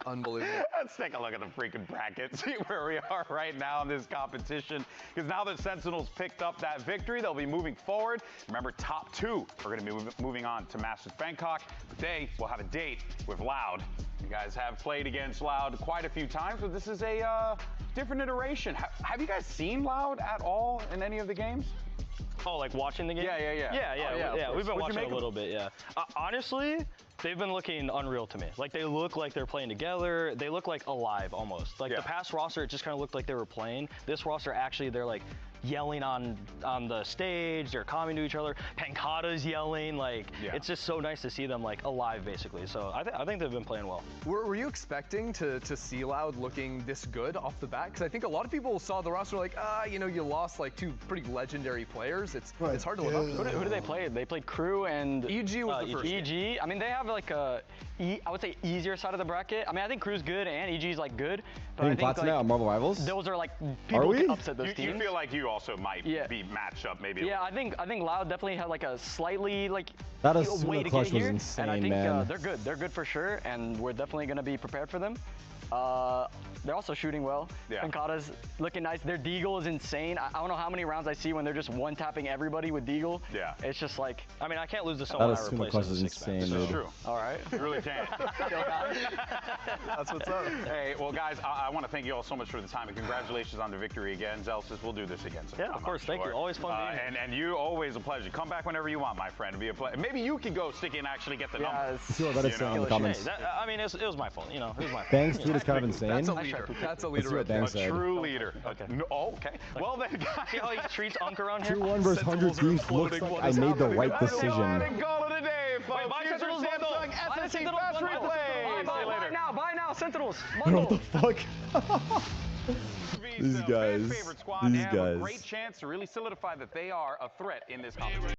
Unbelievable. Let's take a look at the freaking bracket, see where we are right now in this competition. Because now that Sentinels picked up that victory, they'll be moving forward. Remember, top 2 are going to be moving on to Masters Bangkok. But they will have a date with Loud. You guys have played against Loud quite a few times, but this is a different iteration. Have you guys seen Loud at all in any of the games? Oh, like watching the game? Yeah. Yeah, we've been What'd you watching a little bit, yeah. Honestly, they've been looking unreal to me. Like, they look like they're playing together. They look like alive, almost. Like, the past roster, it just kind of looked like they were playing. This roster, actually, they're, like, yelling on the stage. They're calming to each other. Pankata's yelling. Like, it's just so nice to see them, like, alive, basically. So I think they've been playing well. Were you expecting to see Loud looking this good off the bat? Because I think a lot of people saw the roster like, you know, you lost like 2 pretty legendary players. It's hard to live up to. Who did they play? They played KRU and EG was the first EG. game. I mean, they have like I would say easier side of the bracket. I mean, I think KRU's good and EG's like good. But I think like, Marvel Rivals? Those are like people can upset those teams. You feel like you also might be matched up maybe. Yeah, I think Loud definitely had like a slightly like that way to clutch get here, was insane, and I think man. they're good. They're good for sure, and we're definitely gonna be prepared for them. They're also shooting well. Pankata's looking nice. Their Deagle is insane. I don't know how many rounds I see when they're just one-tapping everybody with Deagle. Yeah. It's just like, I mean, I can't lose to someone I replace. That is insane, dude. It's true. All right. You really can't. That's what's up. Hey, well, guys, I want to thank you all so much for the time, and congratulations on the victory again. Zelsis, we'll do this again sometime. Yeah, of course. Thank you. Always fun being here. And you, always a pleasure. Come back whenever you want, my friend. It'd be a pleasure. Maybe you could go stick in and actually get the number. See what that is saying in the comments. Hey, I mean, it was my fault. You know, it was my fault. Bang's tweet is kind of insane. That's a leader. That's a leader. A true leader. Okay. Okay. Well then, guys. See how he treats Unk around here? 2-1 versus 100 teams looks like I made the right decision. Call it a day, folks. Bye, Sentinels. Bye now, Sentinels. What the fuck? These guys. Favorite squad. They have a great chance to really solidify that they are a threat in this competition.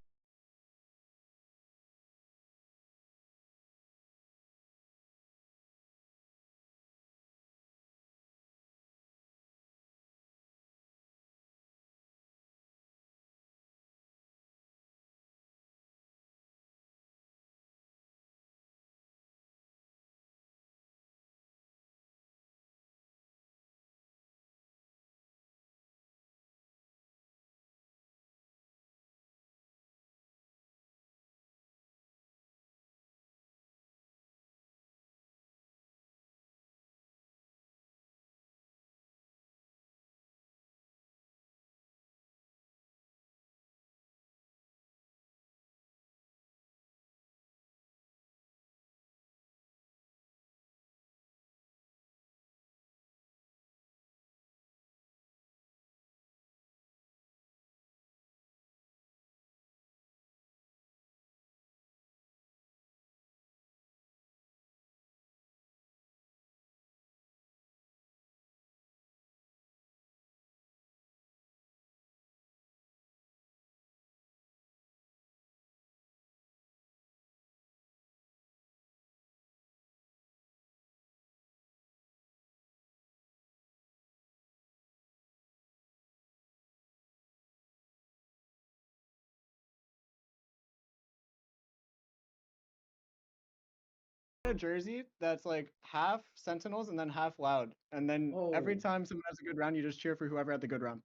A jersey that's like half Sentinels and then half Loud, and then every time someone has a good round, you just cheer for whoever had the good round.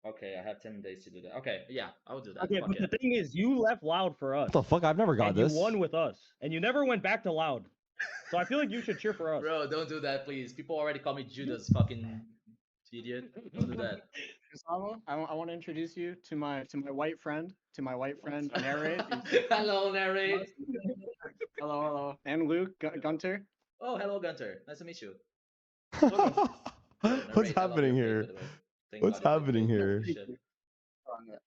Okay, I have 10 days to do that. Okay, yeah, I'll do that. Okay, but the thing is, you left Loud for us. What the fuck? I've never got this. You won with us, and you never went back to Loud. So I feel like you should cheer for us. Bro, don't do that, please. People already call me Judas, fucking idiot. Don't do that. Gustavo, I want to introduce you to my white friend, Narrate. Hello, Narrate. Hello. And Luke, Gunter. Oh, hello, Gunter. Nice to meet you. What's happening here? What's happening here?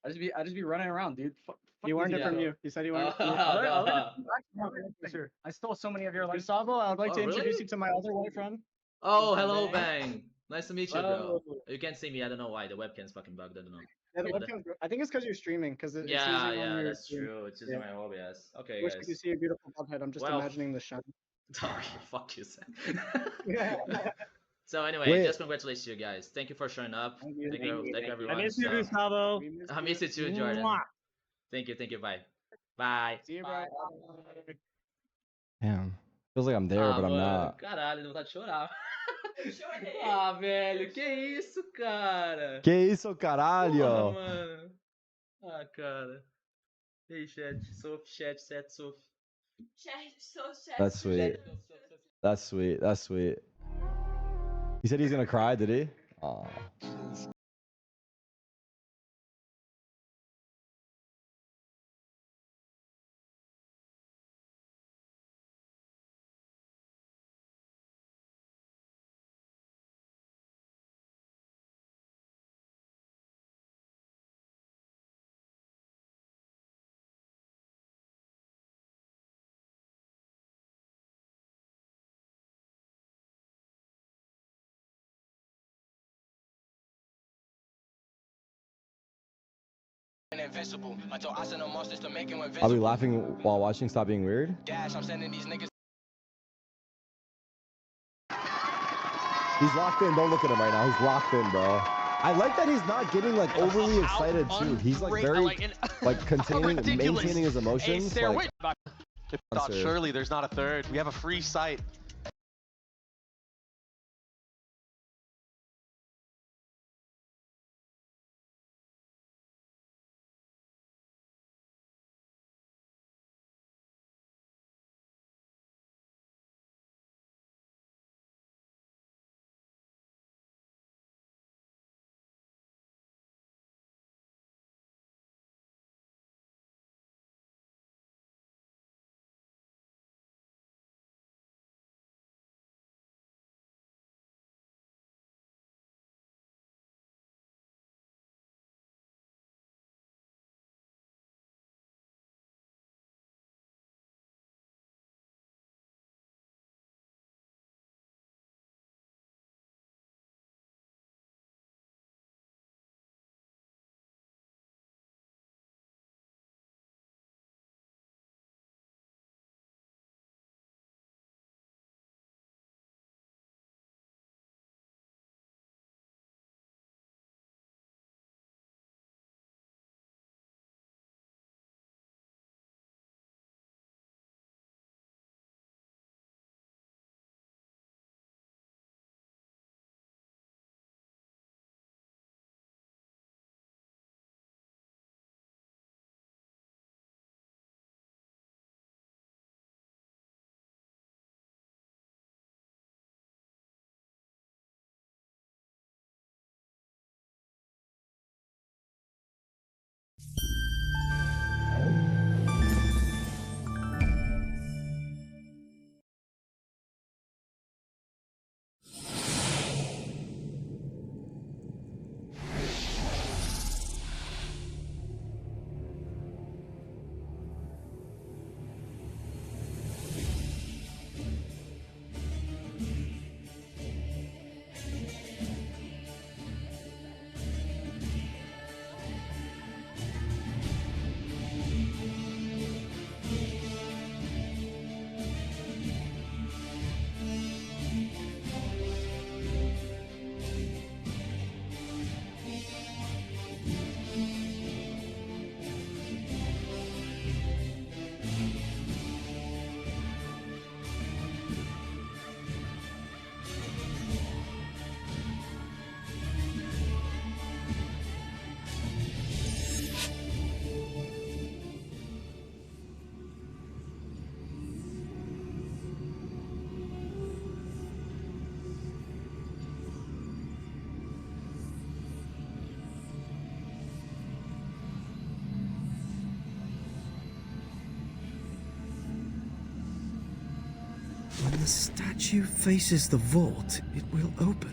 I just be running around, dude. He learned it from you. He said he learned it from you. I stole so many of your lives. Gustavo, I would like to introduce you to my other white friend. Oh, hello, Bang. Nice to meet you, bro. You can't see me. I don't know why. The webcam's fucking bugged. I don't know. Yeah, I think it's because you're streaming. Yeah, that's true. It's using my OBS. Okay, I wish guys. you could see a beautiful head. I'm just imagining the shine. Sorry, fuck you, Sam. Yeah. So anyway, just congratulations to you guys. Thank you for showing up. Thank you everyone. I miss you, Gustavo. I miss you too, Jordan. Thank you. Bye. Bye. See you, bye. Damn. Feels like I'm there, but I'm not. Caralho, deu vontade de chorar. Ah, velho, que isso, cara? Que isso, caralho? Porra, mano. Ah, cara. Ei, chat, chat, Sof. That's sweet. That's sweet. He said he's gonna cry, did he? Aw. I'll be laughing while watching. Stop being weird. I'm sending these niggas. He's locked in. Don't look at him right now. He's locked in, bro. I like that he's not getting like overly excited too. He's like very like maintaining his emotions. Like, surely there's not a third. We have a free site. When the statue faces the vault, it will open.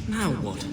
Now what?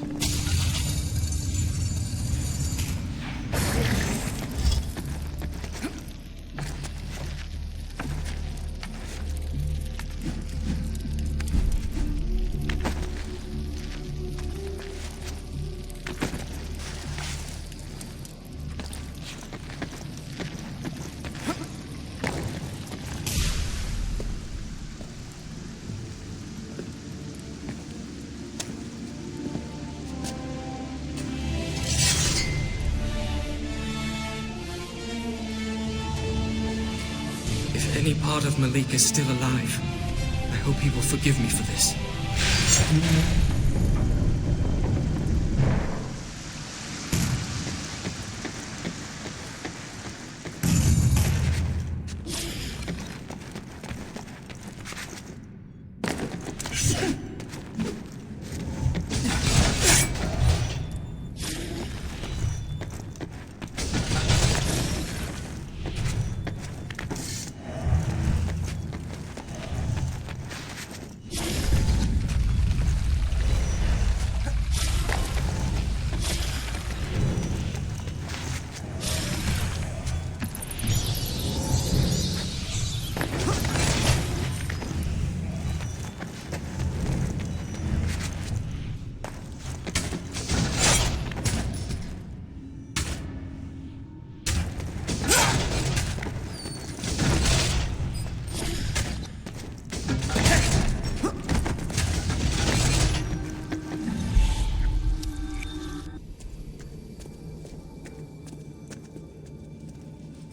If any part of Malik is still alive, I hope he will forgive me for this.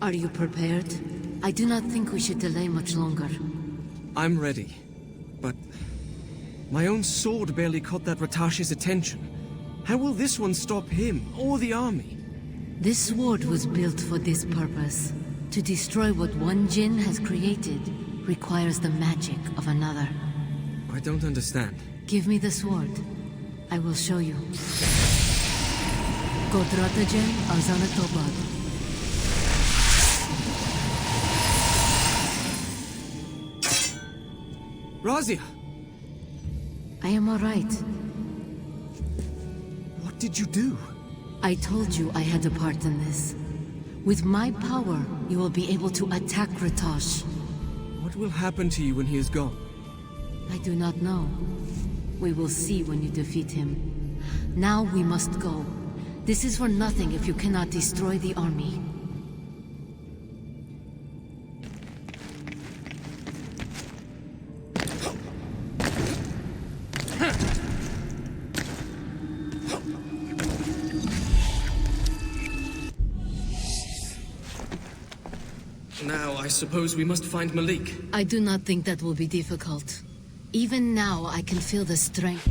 Are you prepared? I do not think we should delay much longer. I'm ready, but my own sword barely caught that Ratashi's attention. How will this one stop him, or the army? This sword was built for this purpose. To destroy what one Jinn has created requires the magic of another. I don't understand. Give me the sword. I will show you. Godratajen Azanatobad. Razia! I am alright. What did you do? I told you I had a part in this. With my power, you will be able to attack Ratash. What will happen to you when he is gone? I do not know. We will see when you defeat him. Now we must go. This is for nothing if you cannot destroy the army. Now, I suppose we must find Malik. I do not think that will be difficult. Even now, I can feel the strength.